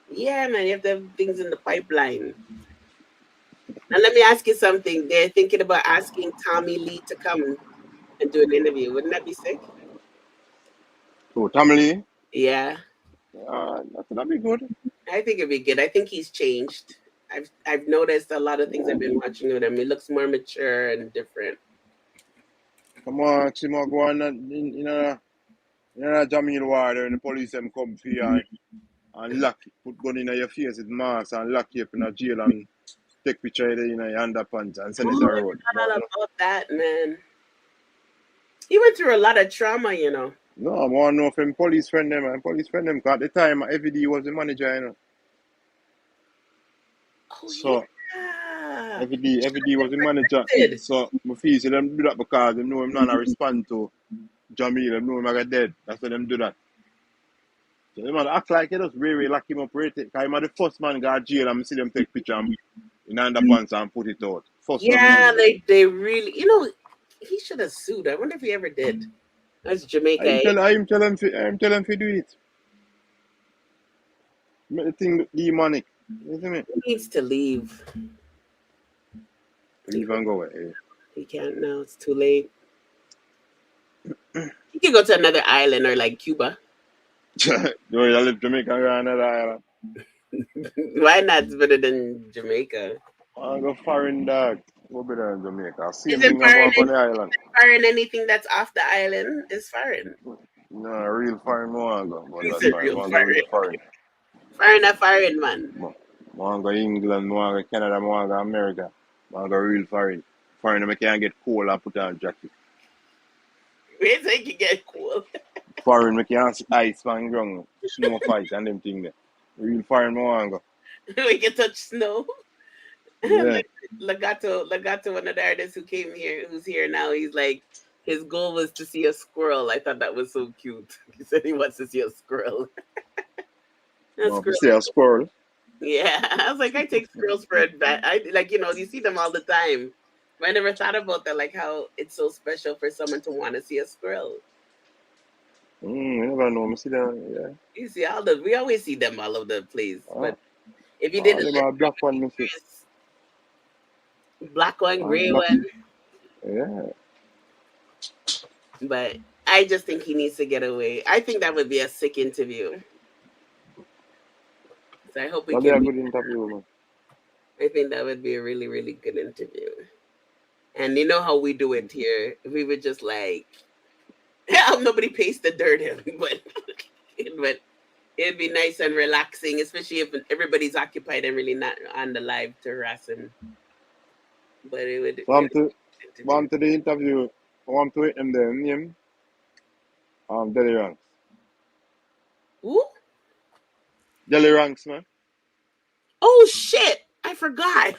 [SPEAKER 2] Yeah, man, you have to have things in the pipeline. Now, let me ask you something. They're thinking about asking Tommy Lee to come and do an interview. Wouldn't that be sick?
[SPEAKER 15] Oh, Tommy Lee?
[SPEAKER 2] Yeah.
[SPEAKER 15] That'd be good.
[SPEAKER 2] I think it'd be good. I think he's changed. I've noticed a lot of things I've been watching with him. He looks more mature and different.
[SPEAKER 15] Come on, Chimo, go on in a Jamil Ward and the police them come for you and lock, put gun in your face with mask and lock you up in a jail and take picture of you in your underpants and send it to the road.
[SPEAKER 2] Not all about that, man. He went through a lot of trauma, you know.
[SPEAKER 15] No, I want to know if him police friend them and police friend them, 'cause at the time, FD was the manager, you know.
[SPEAKER 2] Oh,
[SPEAKER 15] so,
[SPEAKER 2] yeah.
[SPEAKER 15] FD was the manager. So, I feel so them do that because they know him not respond to Jamil, they know him like dead. That's why them do that. So, they man act like they just really lock him up right there. Because he's the first man got jail and I see them take picture in underpants and put it out. First
[SPEAKER 2] yeah, they really, you know, he should have sued. I wonder if he ever did. That's Jamaica.
[SPEAKER 15] I'm telling him to do it. Make the thing demonic. Isn't it?
[SPEAKER 2] He needs to leave.
[SPEAKER 15] Leave and go away.
[SPEAKER 2] He can't now. It's too late. He can go to another island or like Cuba.
[SPEAKER 15] No, you live Jamaica or another island.
[SPEAKER 2] Why not? It's better than Jamaica.
[SPEAKER 15] I go foreign dog. Go better than Jamaica. Same
[SPEAKER 2] Is
[SPEAKER 15] thing about on the island.
[SPEAKER 2] Foreign anything that's off the island is foreign.
[SPEAKER 15] No, real foreign no one go. But
[SPEAKER 2] He's
[SPEAKER 15] that's
[SPEAKER 2] a
[SPEAKER 15] fine.
[SPEAKER 2] real
[SPEAKER 15] I go real foreign.
[SPEAKER 2] Foreign man.
[SPEAKER 15] I want to go England, I want to go Canada, I want to go America. I want to go real foreign. Foreign, I can't get cold and put on a jacket.
[SPEAKER 2] Where do you get cool?
[SPEAKER 15] Foreign, I can't see ice on ground, snow fight and them things there. Real foreign, I want to go.
[SPEAKER 2] We can touch snow.
[SPEAKER 15] Yeah.
[SPEAKER 2] Legato, one of the artists who came here, who's here now, he's like, his goal was to see a squirrel. I thought that was so cute. He said he wants to see a squirrel.
[SPEAKER 15] See a squirrel?
[SPEAKER 2] Yeah, I was like, I take squirrels for advantage. I like, you know, you see them all the time. I never thought about that, like how it's so special for someone to want to see a squirrel.
[SPEAKER 15] I never know. I see that, yeah.
[SPEAKER 2] You see we always see them all over the place. But if you
[SPEAKER 15] Oh,
[SPEAKER 2] did
[SPEAKER 15] them are black one, I see.
[SPEAKER 2] black one, gray
[SPEAKER 15] Black.
[SPEAKER 2] one.
[SPEAKER 15] Yeah.
[SPEAKER 2] But I just think he needs to get away. I think that would be a sick interview. So I hope we
[SPEAKER 15] That'd be
[SPEAKER 2] can.
[SPEAKER 15] a good interview, man.
[SPEAKER 2] I think that would be a really, really good interview. And you know how we do it here. We would just like, nobody pays the dirt in, but it'd be nice and relaxing, especially if everybody's occupied and really not on the live to harass him. But it would.
[SPEAKER 15] Want to the interview? Want to hit him the name? Jelly Ranks.
[SPEAKER 2] Who?
[SPEAKER 15] Jelly Ranks, man.
[SPEAKER 2] Oh shit! I forgot.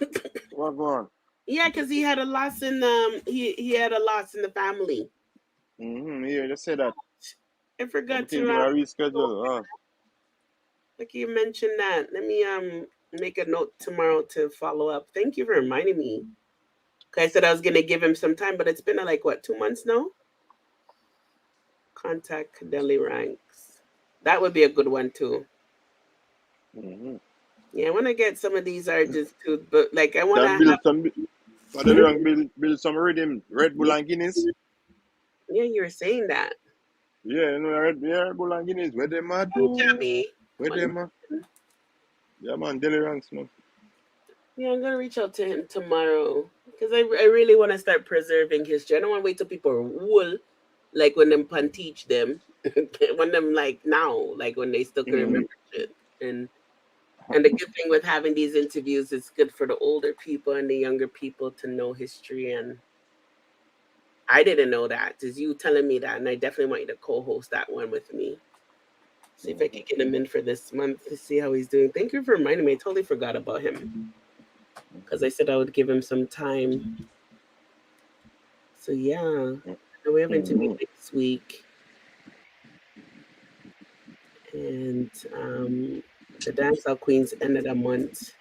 [SPEAKER 15] What going on?
[SPEAKER 2] Yeah, because he had a loss in he had a loss in the family.
[SPEAKER 15] Yeah, just say that.
[SPEAKER 2] I forgot to
[SPEAKER 15] reschedule.
[SPEAKER 2] Like you mentioned that. Let me make a note tomorrow to follow up. Thank you for reminding me. I said I was gonna give him some time, but it's been like what, 2 months now? Contact Jelly Ranks. That would be a good one too. Yeah, I want to get some of these artists too, but like I want
[SPEAKER 15] to build some rhythm, Red Bull and Guinness.
[SPEAKER 2] Yeah, you were saying that.
[SPEAKER 15] Yeah, you know, Red Bull and Guinness. Where them at? Where them at? Yeah, man, Jelly Ranks, man.
[SPEAKER 2] Yeah, I'm gonna reach out to him tomorrow because I really want to start preserving history. I don't want to wait till people are wool, like when them pan teach them, when them like now, like when they still can remember shit. And the good thing with having these interviews, it's good for the older people and the younger people to know history. And I didn't know that. It's you telling me that, and I definitely want you to co-host that one with me. See if I can get him in for this month to see how he's doing. Thank you for reminding me. I totally forgot about him because I said I would give him some time. So yeah, we have interview next week, and the Dancehall Queens end of the month.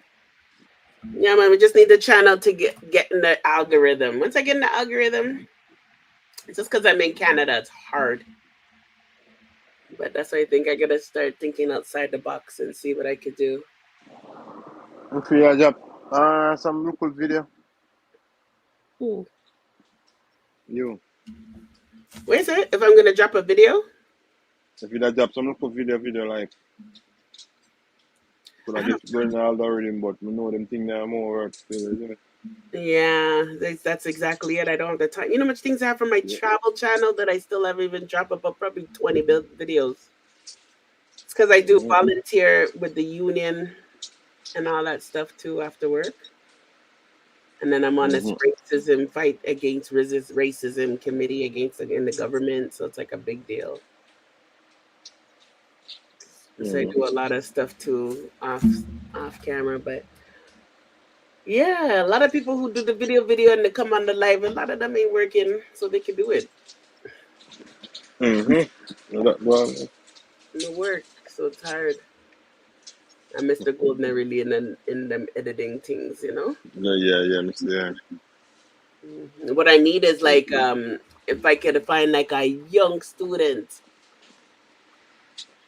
[SPEAKER 2] Yeah, man, we just need the channel to get in the algorithm. Once I get in the algorithm, it's just because I'm in Canada, it's hard. But that's why I think I gotta start thinking outside the box and see what I could do.
[SPEAKER 15] If you have some local video.
[SPEAKER 2] Who?
[SPEAKER 15] You.
[SPEAKER 2] Wait a second, if I'm gonna drop a video?
[SPEAKER 15] If you drop some local video like could I get going all already, but we know them things are more work still, isn't it?
[SPEAKER 2] Yeah, that's exactly it. I don't have the time. You know how much things I have for my travel channel that I still haven't even dropped about probably 20 videos. It's because I do volunteer with the union and all that stuff too after work. And then I'm on this racism fight against racism committee in the government. So it's like a big deal. So I do a lot of stuff too off camera, but yeah, a lot of people who do the video and they come on the live, a lot of them ain't working, so they can do it. No work, so it's hard. And Mr. Golden really in them editing things, you know?
[SPEAKER 15] Yeah, Mr.
[SPEAKER 2] What I need is like if I could find like a young student.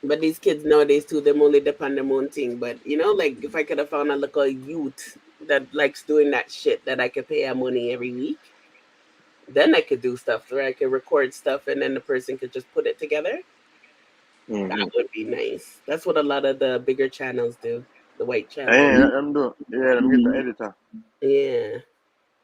[SPEAKER 2] But these kids nowadays too, them only depend on their own thing. But you know, like if I could have found a little youth that likes doing that shit that I could pay her money every week, then I could do stuff where I could record stuff and then the person could just put it together. That would be nice. That's what a lot of the bigger channels do. The white channels.
[SPEAKER 15] I'm get the editor.
[SPEAKER 2] Yeah.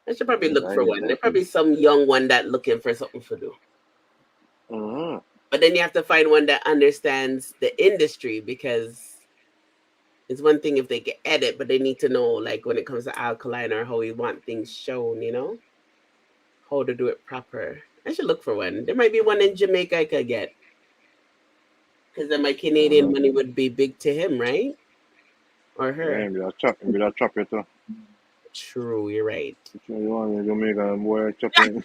[SPEAKER 2] I should probably look for one. There's probably some young one that looking for something to do. But then you have to find one that understands the industry, because it's one thing if they can edit, but they need to know, like when it comes to Alkaline or how we want things shown, you know, how to do it proper. I should look for one. There might be one in Jamaica I could get, because then my Canadian money would be big to him, right? Or her.
[SPEAKER 15] Yeah, be that chop it too.
[SPEAKER 2] True, you're right.
[SPEAKER 15] You want to Jamaica boy chopping.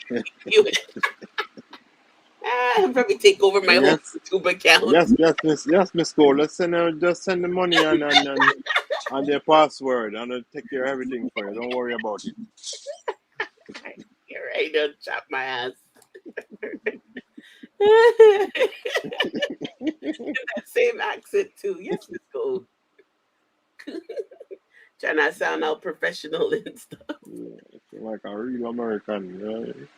[SPEAKER 2] I'll probably take over my whole YouTube account.
[SPEAKER 15] Yes, Miss Cole. Let's just send the money and their password, and I'll take care of everything for you. Don't worry about it.
[SPEAKER 2] You're right, don't chop my ass. That same accent too. Yes, Miss Gold. Trying to sound all professional and stuff.
[SPEAKER 15] Like a real American, right?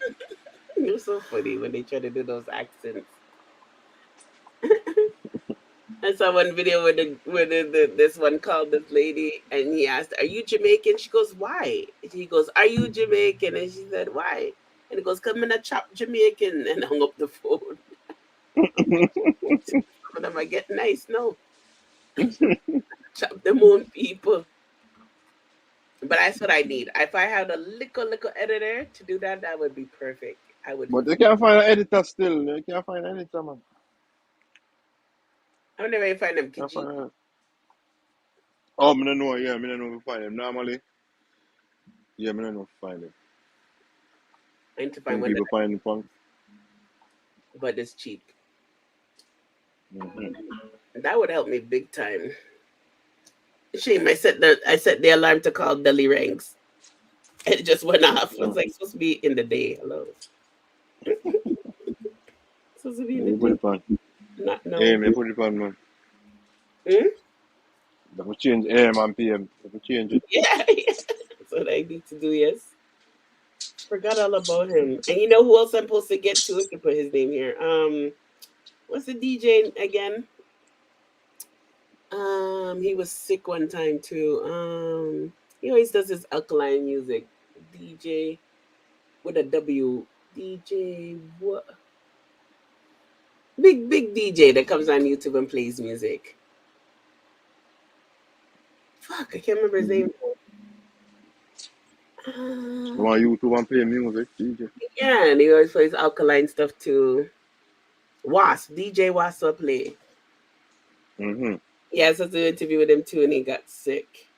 [SPEAKER 2] You're so funny when they try to do those accents. I saw one video where this one called this lady and he asked, "Are you Jamaican?" She goes, "Why?" And he goes, "Are you Jamaican?" And she said, "Why?" And he goes, "Come in a chop Jamaican," and hung up the phone. Some of them are getting nice, no. Chop them own people. But that's what I need. If I had a little editor to do that, that would be perfect. I would.
[SPEAKER 15] But they can't find an editor still. They can't find an editor, man.
[SPEAKER 2] I wonder where you find them,
[SPEAKER 15] Can't
[SPEAKER 2] Kiji.
[SPEAKER 15] find an... Oh, I don't know. Yeah, I don't know if find them. Normally, yeah, I don't know if find them.
[SPEAKER 2] I need to find
[SPEAKER 15] Some
[SPEAKER 2] one
[SPEAKER 15] people find them fun.
[SPEAKER 2] but it's cheap.
[SPEAKER 15] Mm-hmm.
[SPEAKER 2] That would help me big time. Shame I set the alarm to call Deli Ranks. It just went off. It was like supposed to be in the day. Hello. Supposed to be in the
[SPEAKER 15] Put
[SPEAKER 2] day.
[SPEAKER 15] it on.
[SPEAKER 2] Not no.
[SPEAKER 15] AM, put it on, man. They will change AM and PM. They will change it.
[SPEAKER 2] Yeah, that's what I need to do. Yes. Forgot all about him. And you know who else I'm supposed to get to? I can put his name here. What's the DJ again? He was sick one time too. He always does his alkaline music. DJ with a W. DJ what? Big DJ that comes on YouTube and plays music. Fuck, I can't remember his name.
[SPEAKER 15] Come on YouTube and play music, DJ.
[SPEAKER 2] Yeah, and he always plays alkaline stuff too. Wasp, DJ Wasp will play.
[SPEAKER 15] Mm-hmm.
[SPEAKER 2] Yeah, I was supposed to interview with him too, and he got sick.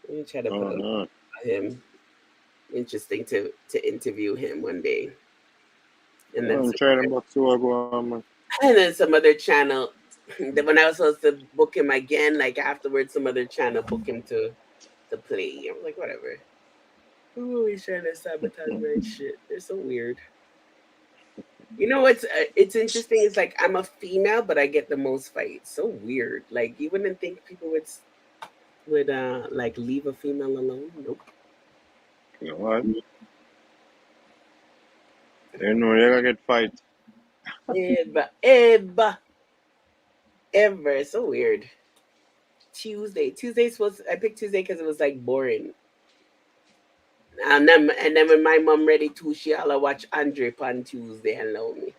[SPEAKER 2] Let me try to put him. Interesting to interview him one day. And then
[SPEAKER 15] I'm trying to box you go on, man.
[SPEAKER 2] And then some other channel. Then when I was supposed to book him again, like afterwards, some other channel book him to play. I'm like, whatever. Who always trying to sabotage my shit? They're so weird. You know what's it's interesting? It's like I'm a female, but I get the most fights. So weird. Like you wouldn't think people would like leave a female alone. Nope.
[SPEAKER 15] You know what? You know you're gonna get fight.
[SPEAKER 2] Ever. So weird. Tuesday supposed I picked Tuesday because it was like boring. And then when my mom ready to, she all watch Andre on Tuesday and love me.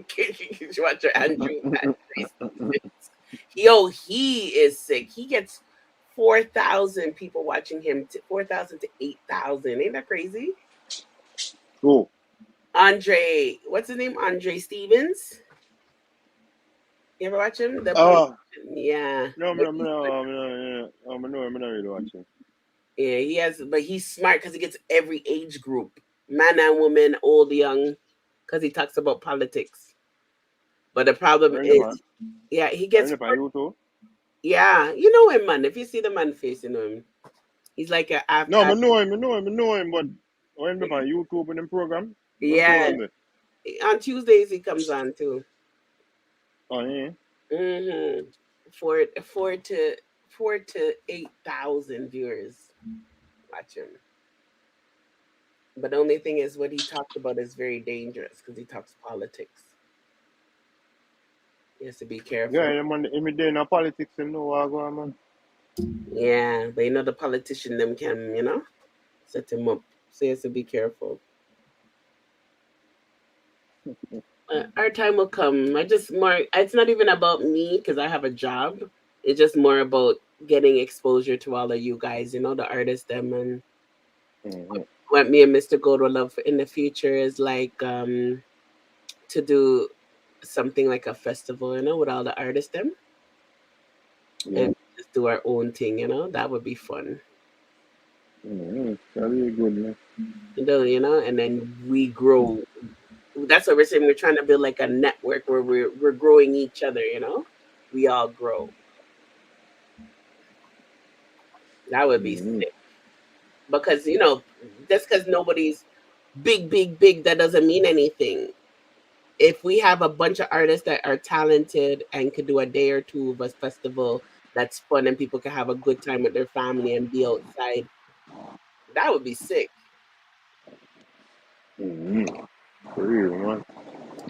[SPEAKER 2] She watch her Andrew. Yo, he is sick. He gets 4,000 people watching him. 4,000 to 8,000. Ain't that crazy?
[SPEAKER 15] Who?
[SPEAKER 2] Andre, what's his name? Andre Stevens. You ever watch him? Yeah.
[SPEAKER 15] No, I'm not really watching.
[SPEAKER 2] Yeah, he has, but he's smart because he gets every age group, man and woman, old, young, because he talks about politics. But the problem is, yeah, he gets. Yeah, you know him, man. If you see the man face, you know him. He's like a.
[SPEAKER 15] No, I know him, but when I'm on YouTube in the program.
[SPEAKER 2] Yeah. On Tuesdays he comes on too.
[SPEAKER 15] Oh yeah.
[SPEAKER 2] Mm-hmm. Four to 8,000 viewers watch him. But the only thing is, what he talked about is very dangerous because he talks politics. He has to be careful.
[SPEAKER 15] Yeah, I'm in no politics, you know what going on.
[SPEAKER 2] Yeah, but you know the politician them can, set him up. So he has to be careful. Our time will come. It's not even about me because I have a job. It's just more about getting exposure to all of you guys, the artists them and what me and Mr. Gold would love in the future is like to do something like a festival, with all the artists them.
[SPEAKER 15] Yeah.
[SPEAKER 2] And just do our own thing, that would be fun.
[SPEAKER 15] That'd be good, man.
[SPEAKER 2] And then we grow. That's what we're saying. We're trying to build like a network where we're growing each other, we all grow. That would be sick. because just because nobody's big, that doesn't mean anything. If we have a bunch of artists that are talented and could do a day or two of a festival that's fun and people can have a good time with their family and be outside, that would be sick.
[SPEAKER 15] For real, man.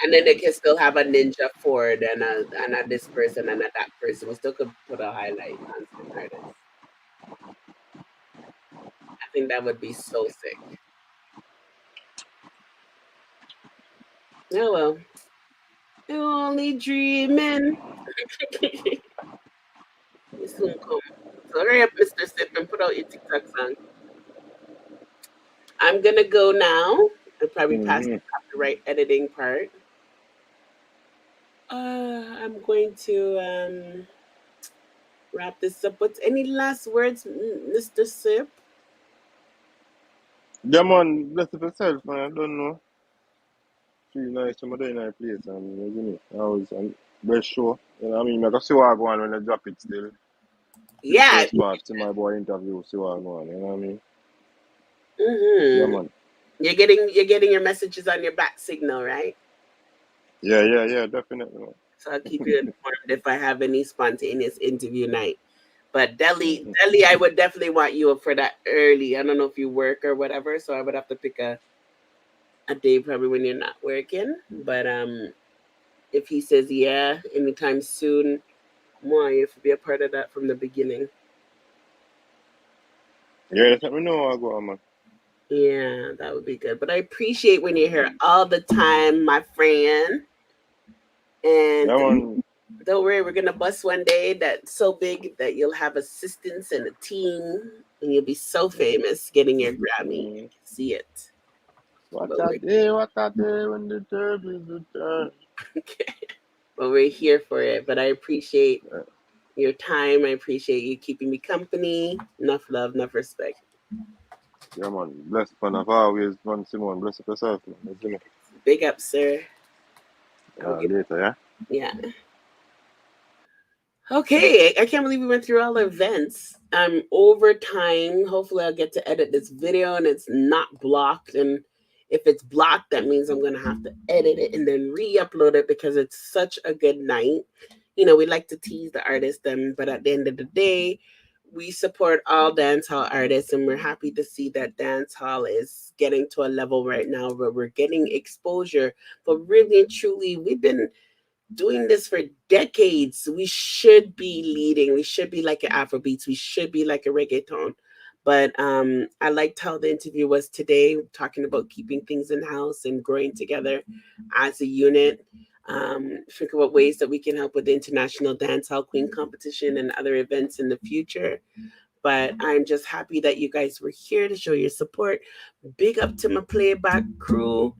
[SPEAKER 2] And then they can still have a Ninja Ford and a this person and a that person. We still could put a highlight on some artists. I think that would be so sick. Oh well. You're only dreaming. You soon come. So hurry up, Mr. Sip, and put out your TikTok song. I'm gonna go now. I'll probably pass the copyright editing part. I'm going to wrap this up. What's any last words, Mr. Sip?
[SPEAKER 15] Yeah, man, bless up yourself, man. I don't know. Feel nice to my day in a place, and you know, I was best show. You know what I mean? I can see what I go on when I drop it still.
[SPEAKER 2] Yeah.
[SPEAKER 15] First part, see my boy interview, see what I go on, you know what I mean?
[SPEAKER 2] Mm-hmm.
[SPEAKER 15] Yeah, man.
[SPEAKER 2] You're getting your messages on your back signal, right?
[SPEAKER 15] Yeah, definitely, man.
[SPEAKER 2] So I'll keep you informed if I have any spontaneous interview night. But Delhi, I would definitely want you up for that early. I don't know if you work or whatever, so I would have to pick a day probably when you're not working. But if he says yeah, anytime soon, more you have to be a part of that from the beginning.
[SPEAKER 15] Yeah, just let me know how I go on, man.
[SPEAKER 2] Yeah, that would be good. But I appreciate when you're here all the time, my friend. And
[SPEAKER 15] Yeah, man.
[SPEAKER 2] don't worry, we're gonna bust one day that's so big that you'll have assistants and a team, and you'll be so famous getting your Grammy. You can see it.
[SPEAKER 15] What a day when the turbulence return.
[SPEAKER 2] But we're here for it. But I appreciate your time. I appreciate you keeping me company. Enough love, enough respect.
[SPEAKER 15] Yeah, man. Bless upon of always, man. Simone, bless up yourself, man. You know?
[SPEAKER 2] Big up, sir.
[SPEAKER 15] Later, yeah?
[SPEAKER 2] Yeah. Okay, I can't believe we went through all the events. Over time. Hopefully, I'll get to edit this video and it's not blocked. And if it's blocked, that means I'm gonna have to edit it and then re-upload it because it's such a good night. We like to tease the artists, but at the end of the day, we support all dancehall artists, and we're happy to see that dancehall is getting to a level right now where we're getting exposure. But really and truly, we've been doing this for decades. We should be leading. We should be like an Afrobeats. We should be like a reggaeton. But I liked how the interview was today, talking about keeping things in house and growing together as a unit. Think about ways that we can help with the International Dancehall Queen competition and other events in the future. But I'm just happy that you guys were here to show your support. Big up to my playback crew.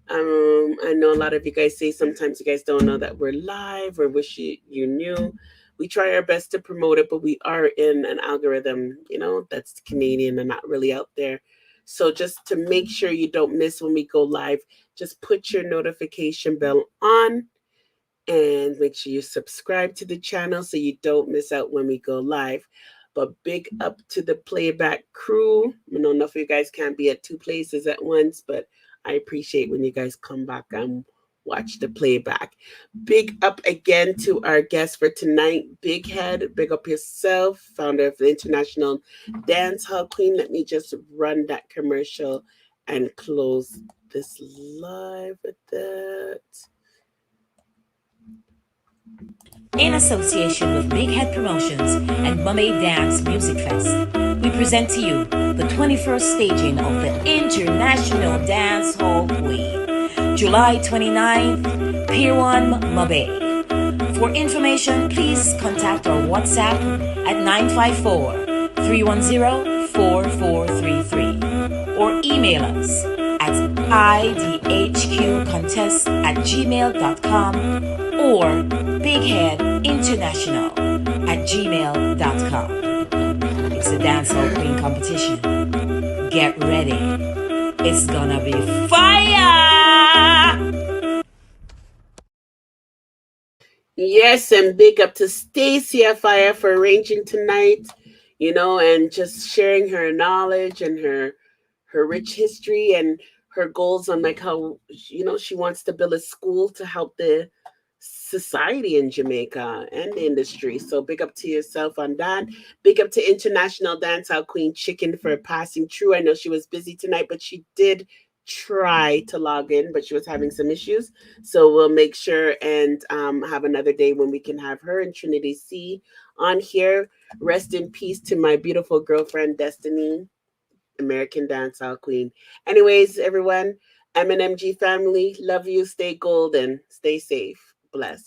[SPEAKER 2] I know a lot of you guys say sometimes you guys don't know that we're live or wish you knew. We try our best to promote it, but we are in an algorithm, that's Canadian and not really out there. So just to make sure you don't miss when we go live, just put your notification bell on and make sure you subscribe to the channel so you don't miss out when we go live. But big up to the playback crew. I know enough of you guys can't be at two places at once, but I appreciate when you guys come back and watch the playback. Big up again to our guest for tonight, Big Head. Big up yourself, founder of the International Dancehall Queen. Let me just run that commercial and close this live with that.
[SPEAKER 14] In association with Big Head Promotions and Mummy Dance Music Fest, we present to you the 21st staging of the International Dancehall Queen, July 29th, Pier 1, Mabay. For information, please contact our WhatsApp at 954-310-4433 or email us at idhqcontest@gmail.com or bigheadinternational@gmail.com. It's a Dancehall Queen competition. Get ready. It's gonna be fire!
[SPEAKER 2] Yes, and big up to Stacia Fya for arranging tonight. you know, and just sharing her knowledge and her rich history and her goals on like how, you know, she wants to build a school to help the society in Jamaica and the industry. So big up to yourself on that. Big up to International Dancehall Queen Chickken for passing through. I know she was busy tonight, but she did try to log in, but she was having some issues. So we'll make sure and have another day when we can have her and Trinity C on here. Rest in peace to my beautiful girlfriend Destiny, American Dancehall Queen. Anyways, everyone, M&MG family, love you. Stay golden. Stay safe. Bless.